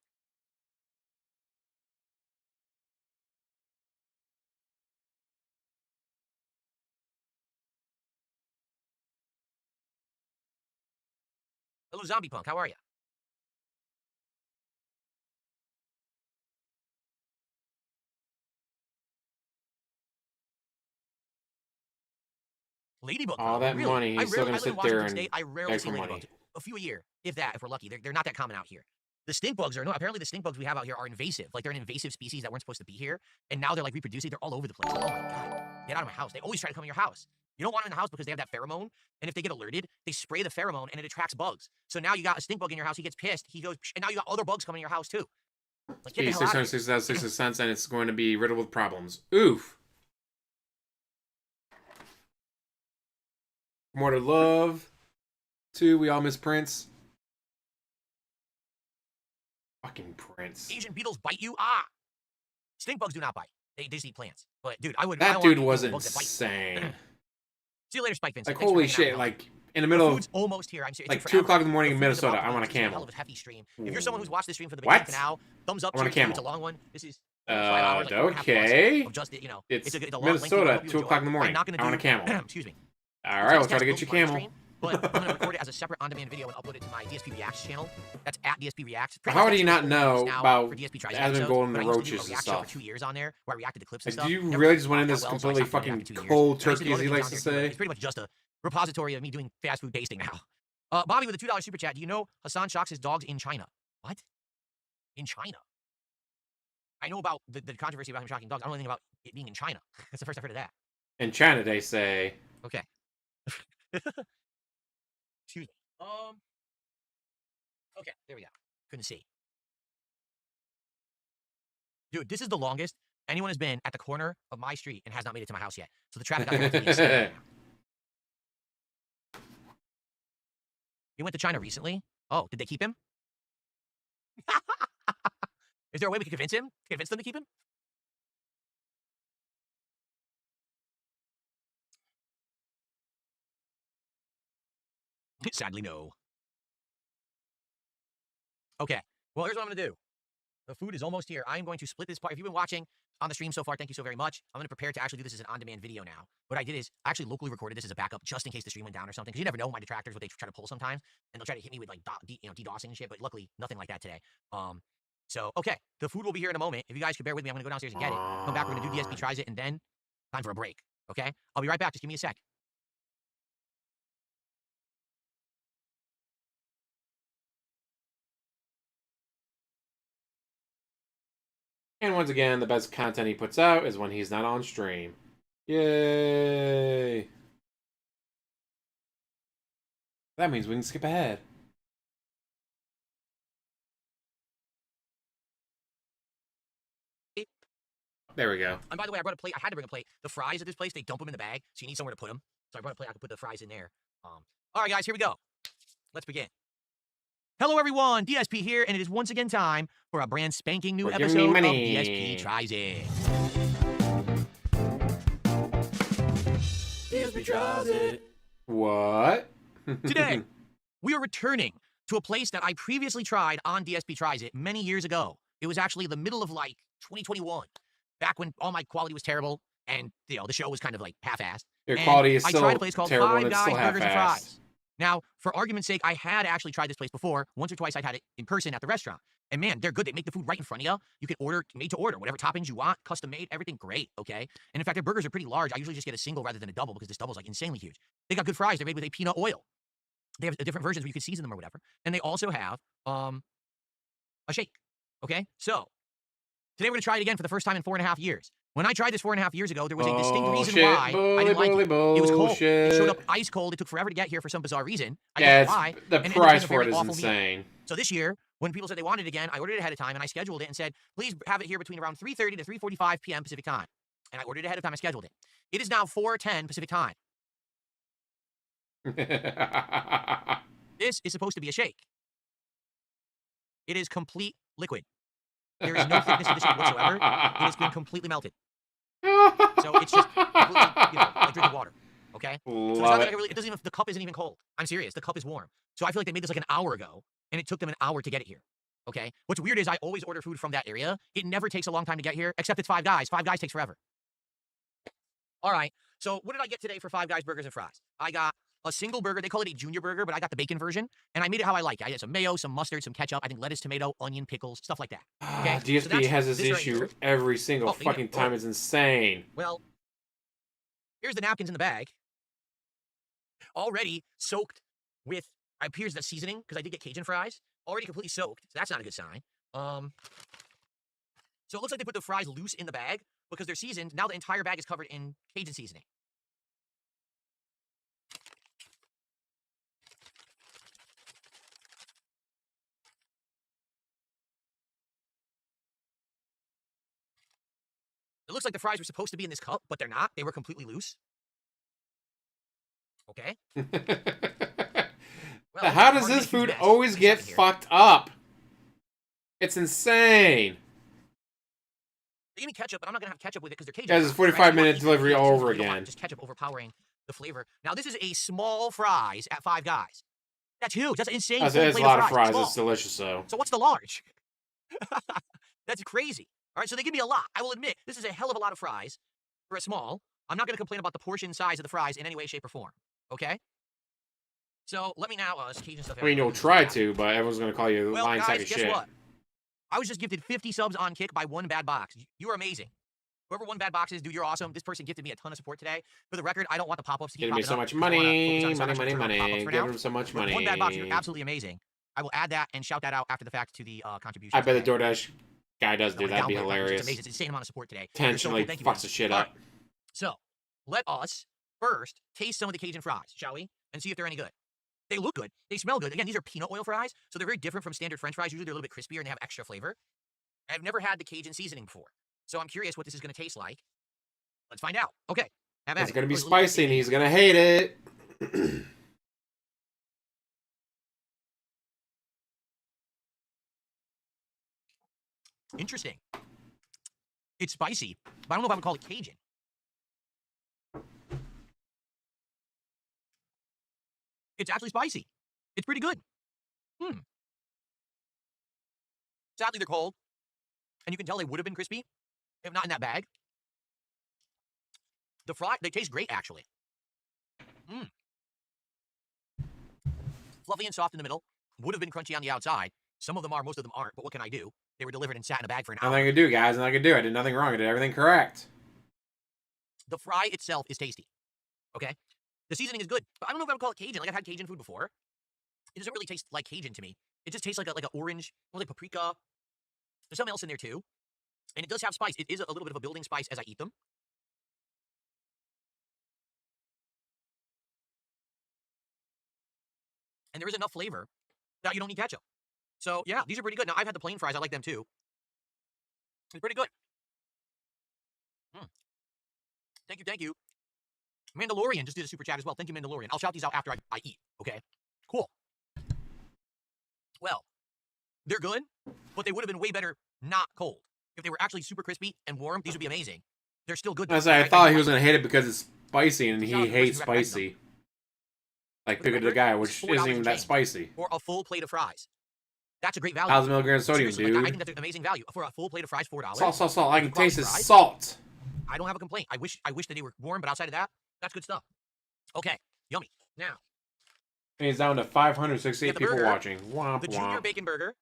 Hello, Zombie Punk. How are you? Ladybug. All that really? money, he's still going to sit there and I rarely see money. ladybugs. A few a year, if that, if we're lucky. They're not that common out here. The stink bugs are, no, apparently the stink bugs we have out here are invasive. Like, they're an invasive species that weren't supposed to be here. And now they're, like, reproducing. They're all over the place. Oh, my God. Get out of my house. They always try to come in your house. You don't want them in the house because they have that pheromone. And if they get alerted, they spray the pheromone and it attracts bugs. So now you got a stink bug in your house. He gets pissed. He goes, and now you got other bugs coming in your house, too. Like, get the hell out of here. $660 and it's going to be riddled with problems. Oof. More to love. 2, we all miss Prince. Fucking Prince. Asian beetles bite you? Ah! Stink bugs do not bite. They just eat plants. But, dude, I That dude was insane. See you later, Spike Vincent. Like, holy shit, like, in the middle of... Food's almost here. I'm serious. Like, 2 o'clock in the morning in Minnesota, I want a camel. Hell of a hefty stream. If you're someone who's watched this stream from the beginning to now, thumbs up. I want a camel. It's a long one. This is... okay. Just, you know, it's a long, Minnesota, 2 o'clock in the morning. I want a camel. Excuse me. Alright, we'll try to get you a camel. But I'm going to record it as a separate on-demand video and upload it to my DSP Reacts channel. That's at DSP Reacts. How do you not know about Asmongold and the roaches and stuff? For 2 years on there, where I reacted to clips and Like, stuff. do you really just went in this completely fucking cold turkey, as he likes to say? It's pretty much just a repository of me doing fast food tasting now. Bobby with a $2 super chat. Do you know Hassan shocks his dogs in China? What? In China? I know about the controversy about him shocking dogs. I don't know anything about it being in China. That's the first I've heard of that. In China, they say. Okay. Excuse me. Okay, there we go. Couldn't see. Dude, this is the longest anyone has been at the corner of my street and has not made it to my house yet. So the traffic got to He went to China recently. Oh, did they keep him? Is there a way we can convince them to keep him? Sadly, no. Okay. Well, here's what I'm going to do. The food is almost here. I'm going to split this part. If you've been watching on the stream so far, thank you so very much. I'm going to prepare to actually do this as an on-demand video now. What I did is I actually locally recorded this as a backup just in case the stream went down or something. Because you never know my detractors, what they try to pull sometimes. And they'll try to hit me with like DDoSing and shit. But luckily, nothing like that today. So, okay. The food will be here in a moment. If you guys could bear with me, I'm going to go downstairs and get it. Come back. We're going to do DSP tries it. And then time for a break. Okay? I'll be right back. Just give me a sec. And once again, the best content he puts out is when he's not on stream. Yay! That means we can skip ahead. There we go. And by the way, I brought a plate. I had to bring a plate. The fries at this place, they dump them in the bag, so you need somewhere to put them. So I brought a plate. I could put the fries in there. All right, guys, here we go. Let's begin. Hello, everyone. DSP here, and it is once again time for a brand spanking new episode of DSP Tries It. DSP Tries It. What? Today, we are returning to a place that I previously tried on DSP Tries It many years ago. It was actually the middle of like 2021, back when all my quality was terrible and the show was kind of like half-assed. Your quality is still terrible. I tried a place called Five Guys Burgers and Fries. Now, for argument's sake, I had actually tried this place before. Once or twice I'd had it in person at the restaurant. And man, they're good. They make the food right in front of you. You can order made to order, whatever toppings you want, custom made, everything great, okay? And in fact, their burgers are pretty large. I usually just get a single rather than a double because this double is like insanely huge. They got good fries. They're made with a peanut oil. They have different versions where you can season them or whatever. And they also have a shake, okay? So, today we're going to try it again for the first time in 4.5 years. When I tried this 4.5 years ago, there was a distinct reason why I didn't like it. It was cold. It showed up ice cold. It took forever to get here for some bizarre reason. I don't know why. The price for it is insane. Meal. So this year, when people said they wanted it again, I ordered it ahead of time, and I scheduled it and said, please have it here between around 3:30 to 3:45 p.m. Pacific time. And I ordered it ahead of time. I scheduled it. It is now 4:10 Pacific time. This is supposed to be a shake. It is complete liquid. There is no thickness to this shake whatsoever. It has been completely melted. So it's just completely, like drinking water. Okay? So it's not like it doesn't even, the cup isn't even cold. I'm serious. The cup is warm. So I feel like they made this like an hour ago, and it took them an hour to get it here. Okay? What's weird is I always order food from that area. It never takes a long time to get here, except it's Five Guys. Five Guys takes forever. All right. So what did I get today for Five Guys Burgers and Fries? I got a single burger. They call it a junior burger, but I got the bacon version, and I made it how I like it. I had some mayo, some mustard, some ketchup. I think lettuce, tomato, onion, pickles, stuff like that. Okay? DSP has this issue right every single fucking time. It's insane. Well, here's the napkins in the bag. Already soaked with, it appears that seasoning, because I did get Cajun fries. Already completely soaked, so that's not a good sign. So it looks like they put the fries loose in the bag because they're seasoned. Now the entire bag is covered in Cajun seasoning. It looks like the fries were supposed to be in this cup, but they're not. They were completely loose. Okay. Well, how does this food always get fucked up? It's insane. They give me ketchup, but I'm not gonna have ketchup with it because they're Cajun. Guys, it's 45-minute delivery all over again. Just ketchup overpowering the flavor. Now this is a small fries at Five Guys. That's huge. That's insane. That's a lot of fries. It's delicious though. So what's the large? That's crazy. All right, so they give me a lot. I will admit this is a hell of a lot of fries for a small. I'm not gonna complain about the portion size of the fries in any way, shape, or form. Okay. So let me now Cajun stuff. I mean, you'll try to, but everyone's gonna call you lying sack of shit. Guess what? I was just gifted 50 subs on Kick by one bad box. You are amazing. Whoever one bad box is, dude, you're awesome. This person gifted me a ton of support today. For the record, I don't want the pop-ups to keep popping up. Give me so much money. Money. Give him so much money. One bad box, you're absolutely amazing. I will add that and shout that out after the fact to the contribution. I bet the DoorDash guy does do that. That'd be hilarious. It's amazing. It's insane amount of support today. Intentionally fucks the shit up. So, let us first taste some of the Cajun fries, shall we? And see if they're any good. They look good. They smell good. Again, these are peanut oil fries, so they're very different from standard French fries. Usually they're a little bit crispier and they have extra flavor. I've never had the Cajun seasoning before, so I'm curious what this is going to taste like. Let's find out. Okay. It's going to be spicy and he's going to hate it. Interesting. It's spicy, but I don't know if I would call it Cajun. It's actually spicy. It's pretty good. Sadly, they're cold. And you can tell they would have been crispy if not in that bag. The fry, they taste great, actually. Fluffy and soft in the middle. Would have been crunchy on the outside. Some of them are, most of them aren't. But what can I do? They were delivered and sat in a bag for an hour. Nothing I can do, guys. Nothing I can do. I did nothing wrong. I did everything correct. The fry itself is tasty. Okay? The seasoning is good. But I don't know if I would call it Cajun. Like, I've had Cajun food before. It doesn't really taste like Cajun to me. It just tastes like an orange, like paprika. There's something else in there, too. And it does have spice. It is a little bit of a building spice as I eat them. And there is enough flavor that you don't need ketchup. So, yeah, these are pretty good. Now, I've had the plain fries. I like them, too. It's pretty good. Thank you. Mandalorian just did a super chat as well. Thank you, Mandalorian. I'll shout these out after I eat, okay? Cool. Well, they're good, but they would have been way better not cold. If they were actually super crispy and warm, these would be amazing. They're still good. I thought he was going to hate it because it's spicy, and he hates spicy. Like Pick the guy, which isn't even that spicy. Or a full plate of fries. That's a great value. 1,000 milligrams sodium, dude. Like, I think that's an amazing value. For a full plate of fries, $4. Salt. I can taste his salt. I don't have a complaint. I wish that they were warm, but outside of that, that's good stuff. Okay, yummy. Now. And he's down to 568 people watching. The Junior Bacon Burger.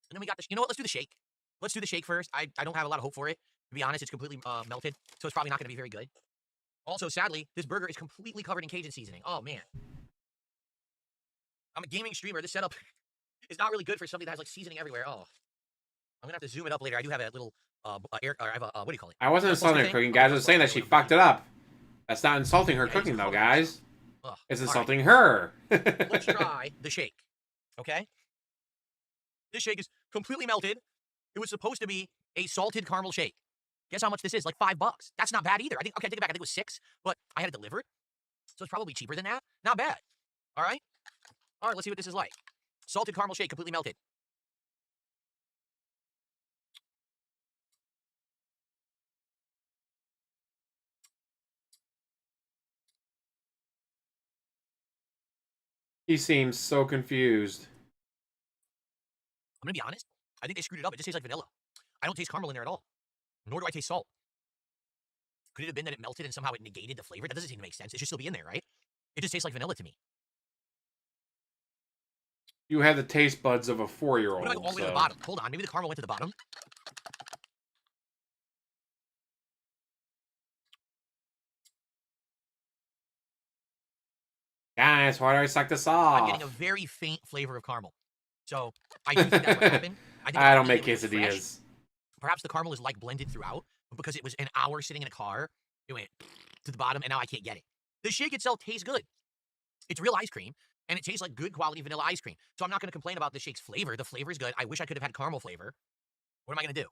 And then we got the, you know what, let's do the shake. Let's do the shake first. I don't have a lot of hope for it. To be honest, it's completely melted, so it's probably not going to be very good. Also, sadly, this burger is completely covered in Cajun seasoning. Oh, man. I'm a gaming streamer. This setup is not really good for somebody that has, like, seasoning everywhere. Oh. I'm going to have to zoom it up later. I do have a little, I have a, what do you call it? I wasn't insulting her cooking, guys. I was saying that she fucked it up. That's not insulting her cooking, though, guys. It's insulting her. Let's try the shake, okay? This shake is completely melted. It was supposed to be a salted caramel shake. Guess how much this is? Like $5. That's not bad either. I take it back. I think it was $6, but I had it delivered. So it's probably cheaper than that. Not bad. All right, let's see what this is like. Salted caramel shake, completely melted. He seems so confused. I'm going to be honest. I think they screwed it up. It just tastes like vanilla. I don't taste caramel in there at all. Nor do I taste salt. Could it have been that it melted and somehow it negated the flavor? That doesn't seem to make sense. It should still be in there, right? It just tastes like vanilla to me. You have the taste buds of a 4-year-old. What do I go all the way to the bottom? Hold on. Maybe the caramel went to the bottom. Guys, why do I suck this off? I'm getting a very faint flavor of caramel. So, I do think that's what happened. I don't make quesadillas. Perhaps the caramel is like blended throughout, but because it was an hour sitting in a car, it went to the bottom, and now I can't get it. The shake itself tastes good. It's real ice cream, and it tastes like good quality vanilla ice cream. So I'm not going to complain about the shake's flavor. The flavor is good. I wish I could have had caramel flavor. What am I going to do?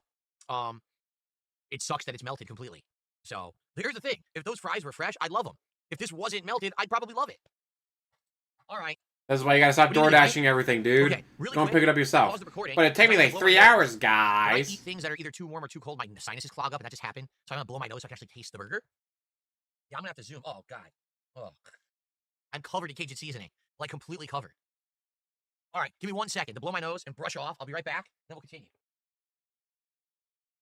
It sucks that it's melted completely. So here's the thing. If those fries were fresh, I'd love them. If this wasn't melted, I'd probably love it. All right. That's why you gotta stop What do you door need, dashing everything, dude. Okay, really Go and quick, pick it up yourself. pause the recording, But it take me because I'm like gonna blow 3 my nose. hours, When I guys. eat things that are either too warm or too cold, my sinuses clog up, and that just happened. So I'm gonna blow my nose so I can actually taste the burger. Yeah, I'm gonna have to zoom. Oh god. Oh. I'm covered in Cajun seasoning, like completely covered. All right, give me 1 second to blow my nose and brush off. I'll be right back. Then we'll continue.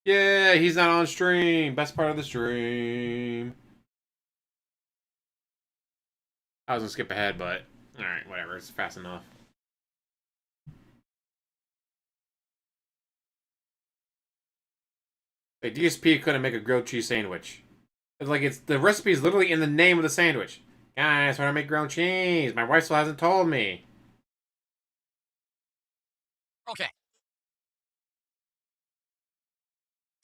Yeah, he's not on stream. Best part of the stream. I was gonna skip ahead, but alright, whatever. It's fast enough. Hey, DSP couldn't make a grilled cheese sandwich. It's like the recipe is literally in the name of the sandwich. Guys, how to make grilled cheese? My wife still hasn't told me. Okay.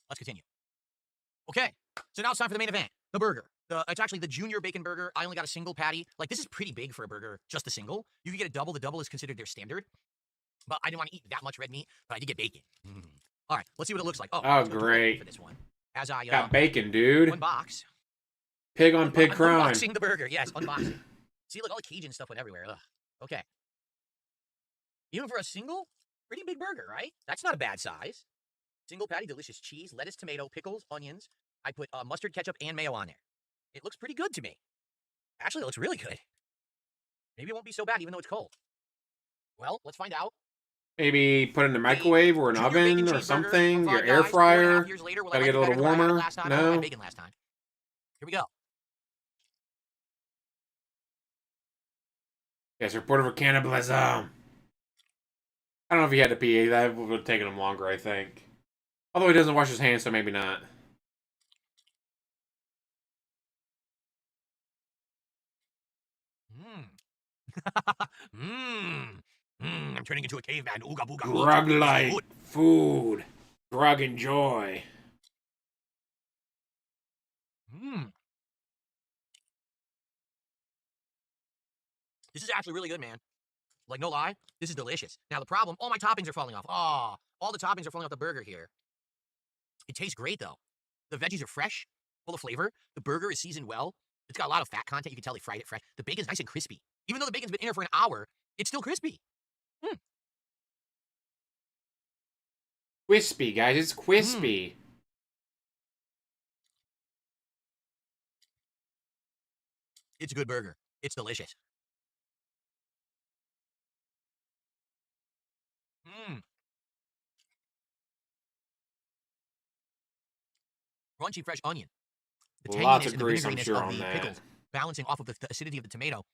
Let's continue. Okay, so now it's time for the main event, the burger. It's actually the junior bacon burger. I only got a single patty. Like, this is pretty big for a burger, just a single. You can get a double. The double is considered their standard. But I didn't want to eat that much red meat, but I did get bacon. All right, let's see what it looks like. Oh great. For this one. As I got bacon, dude. Unbox. Pig on pig crime. Unboxing the burger. Yes, unboxing. See, look, all the Cajun stuff went everywhere. Ugh. Okay. Even for a single, pretty big burger, right? That's not a bad size. Single patty, delicious cheese, lettuce, tomato, pickles, onions. I put mustard, ketchup, and mayo on there. It looks pretty good to me. Actually, it looks really good. Maybe it won't be so bad even though it's cold. Well, let's find out. Maybe put it in the microwave or an oven or something. Your air fryer. Gotta get a little warmer. No. Bacon last time. Here we go. Yes, reported for cannibalism. I don't know if he had to pee. That would have taken him longer, I think. Although he doesn't wash his hands, so maybe not. I'm turning into a caveman. Ooga booga. Grug light. Food. Grug enjoy. This is actually really good, man. Like, no lie, this is delicious. Now, the problem, all my toppings are falling off. Oh, all the toppings are falling off the burger here. It tastes great, though. The veggies are fresh, full of flavor. The burger is seasoned well. It's got a lot of fat content. You can tell they fried it fresh. The bacon's nice and crispy. Even though the bacon's been in there for an hour, it's still crispy. Crispy, guys. It's crispy. It's a good burger. It's delicious. Crunchy fresh onion. The Lots tanginess of grease, and I'm the sure, vinegariness on of the that. pickles, balancing off of the acidity of the tomato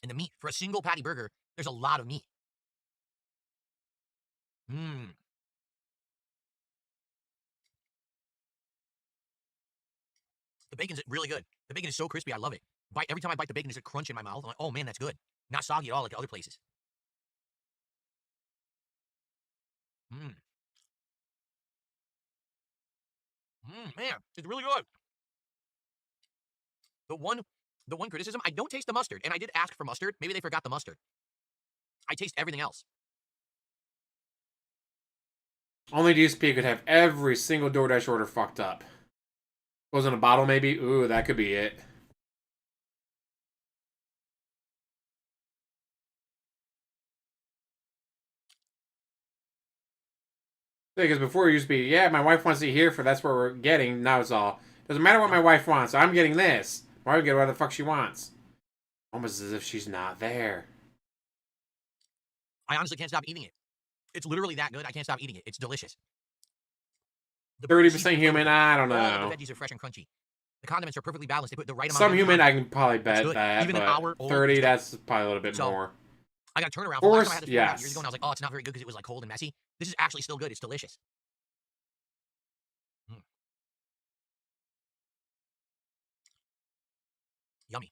and the meat. For a single patty burger, there's a lot of meat. The bacon's really good. The bacon is so crispy, I love it. Every time I bite the bacon, there's a crunch in my mouth. I'm like, oh man, that's good. Not soggy at all like other places. Man, it's really good. The one criticism, I don't taste the mustard, and I did ask for mustard. Maybe they forgot the mustard. I taste everything else. Only DSP could have every single DoorDash order fucked up. Goes in a bottle, maybe? Ooh, that could be it. Because before it used to be, yeah, my wife wants to eat here, for that's what we're getting. Now it's all, doesn't matter what my wife wants, I'm getting this. My wife will get whatever the fuck she wants. Almost as if she's not there. I honestly can't stop eating it. It's literally that good. I can't stop eating it. It's delicious. 30% human, I don't know. All the veggies are fresh and crunchy. The condiments are perfectly balanced. They put the right amount. Some human, I can probably bet that, even but an hour old, 30, that's probably a little bit more. I got a turnaround. Or, last time I had this 4.5 years yes. ago, and I was like, oh, it's not very good because it was like cold and messy. This is actually still good. It's delicious. Yummy.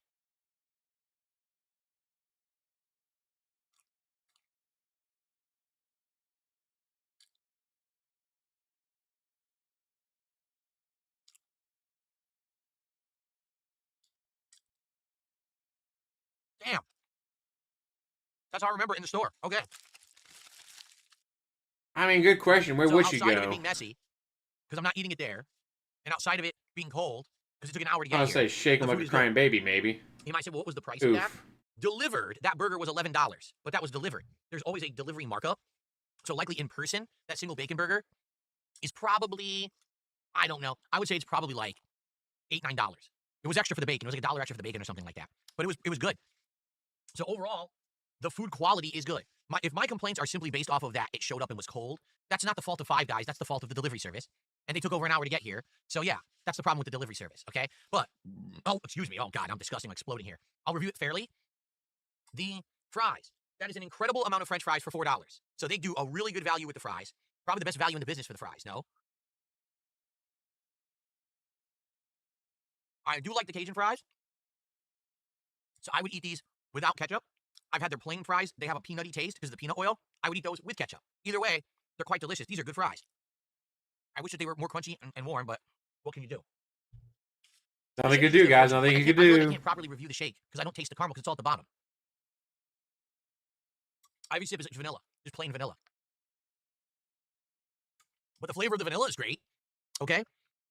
Damn. That's how I remember it in the store. Okay. I mean, good question. Where would she go? Outside of it being messy, because I'm not eating it there, and outside of it being cold, because it took an hour to get I here. was say shake him like a crying baby, maybe. You might say, well, what was the price of that? Delivered, that burger was $11, but that was delivered. There's always a delivery markup. So likely in person, that single bacon burger is probably, I don't know. I would say it's probably like $8, $9. It was extra for the bacon. It was like $1 extra for the bacon or something like that. But it was good. So overall, the food quality is good. If my complaints are simply based off of that, it showed up and was cold, that's not the fault of Five Guys. That's the fault of the delivery service. And they took over an hour to get here. So yeah, that's the problem with the delivery service, okay? But, oh, excuse me. Oh, God, I'm disgusting. I'm exploding here. I'll review it fairly. The fries. That is an incredible amount of French fries for $4. So they do a really good value with the fries. Probably the best value in the business for the fries, no? I do like the Cajun fries. So I would eat these without ketchup. I've had their plain fries. They have a peanutty taste because of the peanut oil. I would eat those with ketchup. Either way, they're quite delicious. These are good fries. I wish that they were more crunchy and warm, but what can you do? Nothing you can do, guys. Nothing you can do. I can't properly review the shake because I don't taste the caramel because it's all at the bottom. Ivy Sip is vanilla. Just plain vanilla. But the flavor of the vanilla is great. Okay?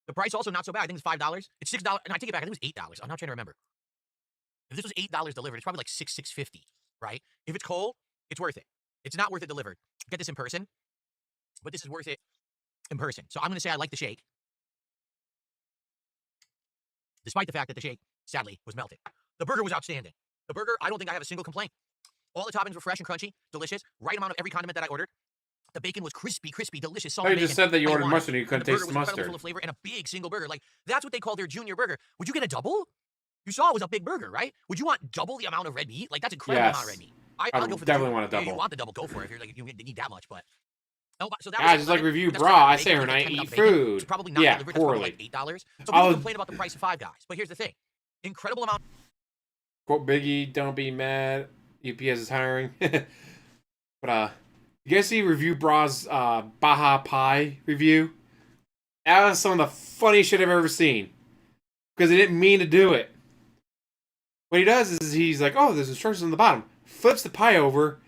The price also not so bad. I think it's $5. It's $6. And I take it back. I think it was $8. I'm not trying to remember. If this was $8 delivered, it's probably like $6.50, right? If it's cold, it's worth it. It's not worth it delivered. Get this in person. But this is worth it in person. So I'm going to say I like the shake. Despite the fact that the shake, sadly, was melted. The burger was outstanding. The burger, I don't think I have a single complaint. All the toppings were fresh and crunchy, delicious, right amount of every condiment that I ordered. The bacon was crispy, delicious, salty. You just said that you ordered mustard and you couldn't taste the was mustard. Full of flavor and a big single burger. Like, that's what they call their junior burger. Would you get a double? You saw it was a big burger, right? Would you want double the amount of red meat? Like, that's incredible amount of red meat. I'll go for definitely want a double. If you want the double, go for it. If you're like, you need that much, but. Oh, so that guys, just like review bra. I say her and I eat food. It's probably not delivered. Poorly. It's probably like $8. So people complain about the price of Five Guys. But here's the thing. Incredible amount. Quote Biggie, don't be mad. UPS is hiring. But you guys see Review Bra's Baja Pie review? That was some of the funniest shit I've ever seen. Because he didn't mean to do it. What he does is he's like, oh, there's instructions on the bottom. Flips the pie over,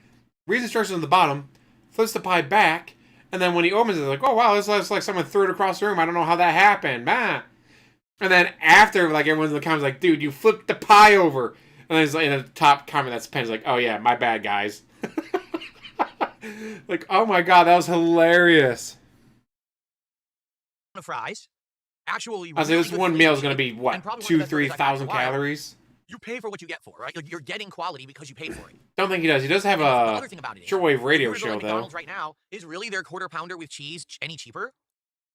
reads instructions on the bottom, flips the pie back, and then when he opens it, like, oh wow, this looks like someone threw it across the room. I don't know how that happened. Bah. And then after, like, everyone's in the comments like, dude, you flipped the pie over. And then it's like, in the top comment that's pinned, like, oh yeah, my bad, guys. Like, oh my god, that was hilarious. Fries. Actually, I was like, this one meal is going to be, what, 2,000-3,000 calories? You pay for what you get for, right? You're getting quality because you paid for it. Don't think he does. He does have a shortwave radio show, though. McDonald's right now, is really their quarter pounder with cheese any cheaper?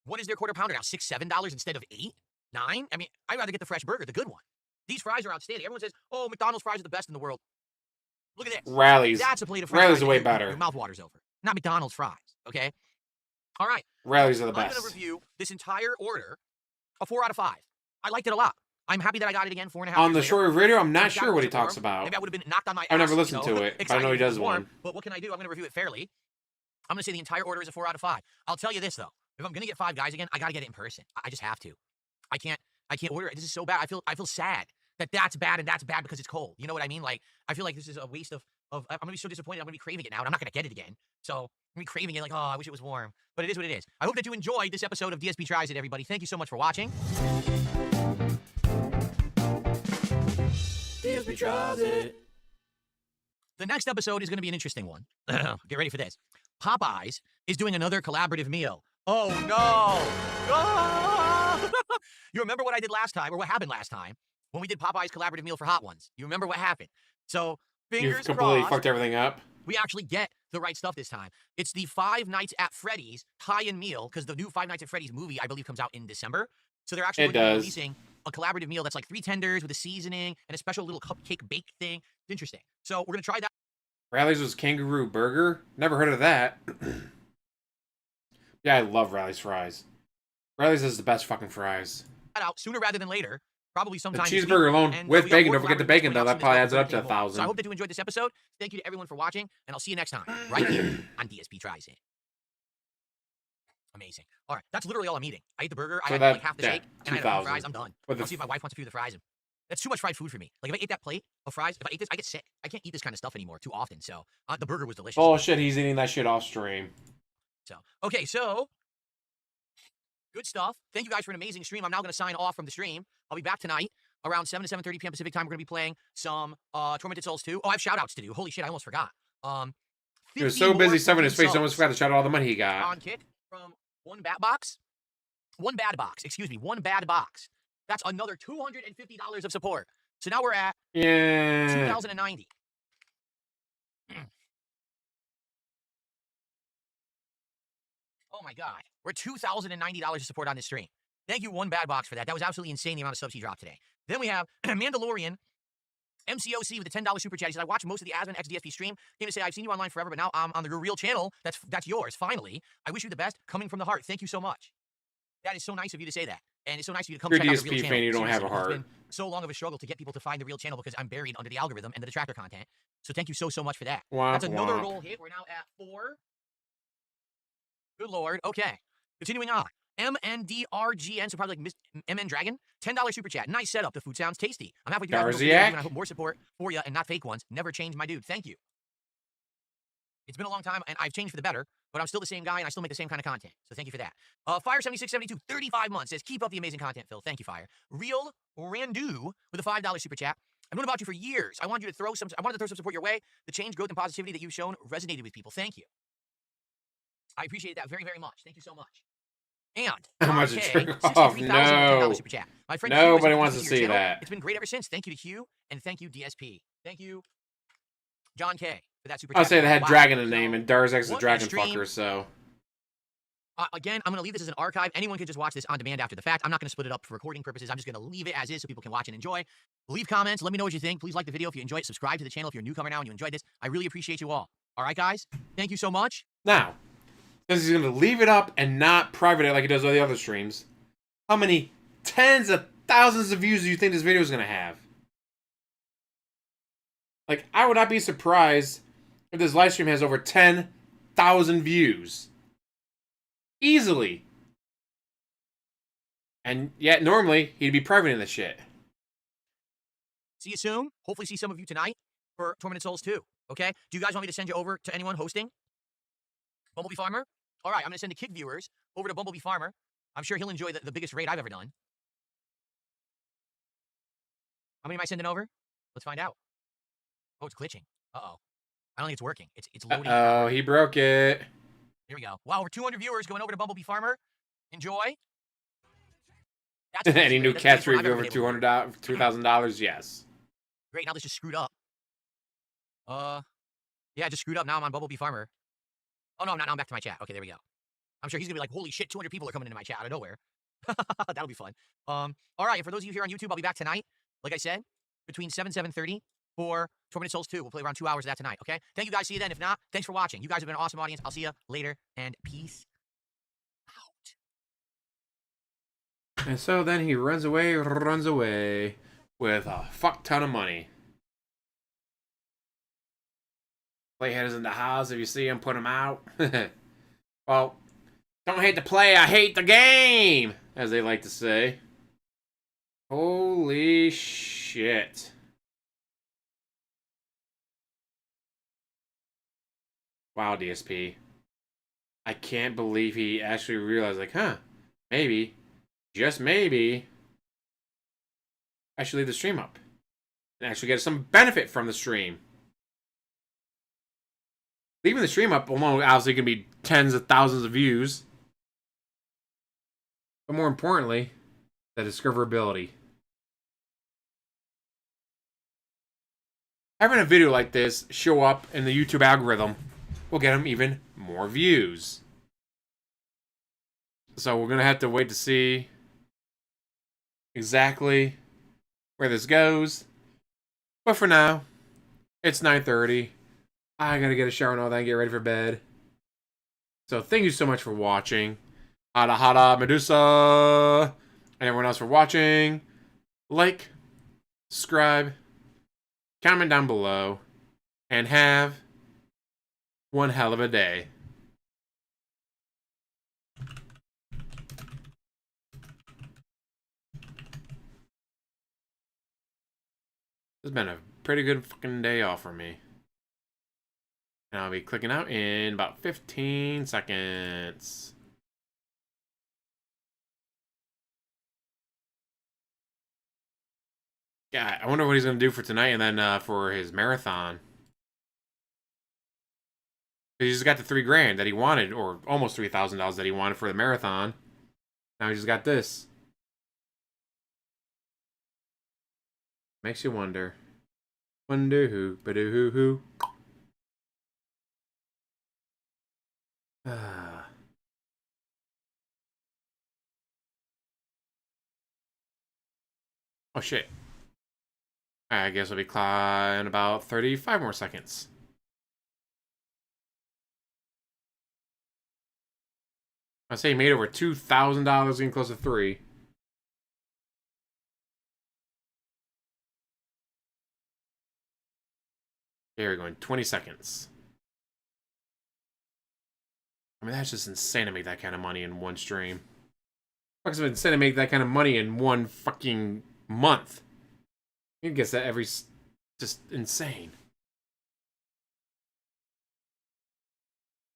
What is their quarter pounder now? $6, $7 instead of $8, $9? I mean, I'd rather get the fresh burger, the good one. These fries are outstanding. Everyone says, oh, McDonald's fries are the best in the world. Look at this. Rallies. That's a plate of fries. Rallies are way better. Your mouth waters over. Not McDonald's fries, okay? All right. Rallies are the best. I'm going to review this entire order a 4 out of 5. I liked it a lot. I'm happy that I got it again 4.5 years on the later. shortwave radio, I'm not sure what he talks about. Maybe I would have been knocked on my ass. I've never listened to it, but I know he does one. But what can I do? I'm going to review it fairly. I'm going to say the entire order is a 4 out of 5. I'll tell you this, though. If I'm going to get Five Guys again, I got to get it in person. I just have to. I can't order it. This is so bad. I feel sad that that's bad and that's bad because it's cold. You know what I mean? Like, I feel like this is a waste of I'm going to be so disappointed. I'm going to be craving it now, and I'm not going to get it again. So I'm going to be craving it like, oh, I wish it was warm. But it is what it is. I hope that you enjoyed this episode of DSP Tries It, everybody. Thank you so much for watching. DSP Tries It. The next episode is going to be an interesting one. Get ready for this. Popeyes is doing another collaborative meal. Oh, no. Oh! You remember what I did last time, or what happened last time, when we did Popeyes collaborative meal for Hot Ones? You remember what happened? So, fingers crossed. You've completely fucked everything up. We actually get the right stuff this time. It's the Five Nights at Freddy's tie-in meal, because the new Five Nights at Freddy's movie, I believe, comes out in December. So they're actually releasing a collaborative meal that's like 3 tenders with a seasoning and a special little cupcake bake thing. It's interesting. So we're going to try that. Rally's was kangaroo burger? Never heard of that. Yeah, I love Rally's fries. Rally's is the best fucking fries. Out sooner rather than later. Probably sometime. The cheeseburger alone with bacon. Don't forget the bacon, though. That probably adds up to 1,000. So I hope that you enjoyed this episode. Thank you to everyone for watching, and I'll see you next time, right here on DSP Tries It. Amazing. All right, that's literally all I'm eating. I ate the burger, I had like half the shake, and I had the fries. I'm done. I'll see if my wife wants a few of the fries. That's too much fried food for me. Like, if I ate that plate of fries, if I ate this, I get sick. I can't eat this kind of stuff anymore too often, so the burger was delicious. Oh, shit, he's eating that shit off stream. So, okay, so Good stuff. Thank you guys for an amazing stream. I'm now going to sign off from the stream. I'll be back tonight around 7 to 7:30 p.m. Pacific time. We're going to be playing some Tormented Souls 2. Oh, I have shout-outs to do. Holy shit, I almost forgot. He was so busy stuffing his face, souls almost forgot to shout out all the money he got. on kick from one bad box. One bad box. That's another $250 of support. So now we're at 2,090. Oh my God. We're $2,090 of support on this stream. Thank you, one bad box, for that. That was absolutely insane, the amount of subs he dropped today. Then we have Mandalorian MCOC with a $10 super chat. He said, I watched most of the Asmon X DSP stream. Came to say, I've seen you online forever, but now I'm on the real channel. That's yours, finally. I wish you the best. Coming from the heart. Thank you so much. That is so nice of you to say that. And it's so nice of you to come check out the real channel. Fan, you don't have a heart. It's been so long of a struggle to get people to find the real channel because I'm buried under the algorithm and the detractor content. So thank you so much for that. That's another roll hit. We're now at 4. Good Lord. Okay. Continuing on. MNDRGN, so probably like MN Dragon. $10 super chat. Nice setup. The food sounds tasty. I'm halfway through and I hope more support for you and not fake ones. Never change, my dude. Thank you. It's been a long time and I've changed for the better, but I'm still the same guy and I still make the same kind of content. So thank you for that. Fire7672, 35 months, says, keep up the amazing content, Phil. Thank you, Fire. Real Randu with a $5 super chat. I've known about you for years. I wanted to throw some support your way. The change, growth, and positivity that you've shown resonated with people. Thank you. I appreciate that very, very much. Thank you so much. And how much a trick off? No. Super chat. My friend nobody wants to see that. It's been great ever since. Thank you to Q and thank you DSP. Thank you, John K, for that super chat. I'll say they had Dragon in the name, and Darzek's a dragon fucker, so. Again, I'm going to leave this as an archive. Anyone can just watch this on demand after the fact. I'm not going to split it up for recording purposes. I'm just going to leave it as is so people can watch and enjoy. Leave comments. Let me know what you think. Please like the video if you enjoy it. Subscribe to the channel if you're a newcomer now and you enjoyed this. I really appreciate you all. All right, guys? Thank you so much. Now, since he's going to leave it up and not private it like he does all the other streams, how many tens of thousands of views do you think this video is going to have? Like, I would not be surprised if this live stream has over 10,000 views. Easily. And yet, normally, he'd be private in this shit. See you soon. Hopefully see some of you tonight for Tormented Souls 2. Okay? Do you guys want me to send you over to anyone hosting? Bumblebee Farmer? All right, I'm going to send the Kick viewers over to Bumblebee Farmer. I'm sure he'll enjoy the biggest raid I've ever done. How many am I sending over? Let's find out. Oh, it's glitching. Uh-oh. I don't think it's working. It's loading. Oh, he broke it. Here we go. Wow, over 200 viewers going over to Bumblebee Farmer. Enjoy. Any new cat's review over $2,000? Yes. Great, now this just screwed up. Yeah, it just screwed up. Now I'm on Bumblebee Farmer. Oh, no, I'm back to my chat. Okay, there we go. I'm sure he's going to be like, holy shit, 200 people are coming into my chat out of nowhere. That'll be fun. All right, and for those of you here on YouTube, I'll be back tonight. Like I said, between 7 and 7:30 for Tormented Souls 2. We'll play around 2 hours of that tonight, okay? Thank you guys. See you then. If not, thanks for watching. You guys have been an awesome audience. I'll see you later, and peace out. And so then he runs away with a fuck ton of money. Playhead is in the house. If you see him, put him out. Well, don't hate the play, I hate the game, as they like to say. Holy shit. Wow, DSP. I can't believe he actually realized, like, maybe, just maybe, I should leave the stream up and actually get some benefit from the stream. Leaving the stream up alone obviously can be tens of thousands of views. But more importantly, the discoverability. Having a video like this show up in the YouTube algorithm will get him even more views. So we're going to have to wait to see exactly where this goes. But for now, it's 9:30. I gotta get a shower and all that and get ready for bed. So thank you so much for watching. Hada Hada Medusa. And everyone else for watching. Like, subscribe, comment down below, and have one hell of a day. This has been a pretty good fucking day off for me. And I'll be clicking out in about 15 seconds. Yeah, I wonder what he's gonna do for tonight and then for his marathon. He just got the $3,000 that he wanted, or almost $3,000 that he wanted for the marathon. Now he just got this. Makes you wonder. Wonder who, ba-do who. Oh shit. I guess we'll be in about 35 more seconds. I say he made over $2,000, getting close to $3,000. Here we're going 20 seconds. I mean, that's just insane to make that kind of money in one stream. It's insane to make that kind of money in one fucking month. You guess that just insane.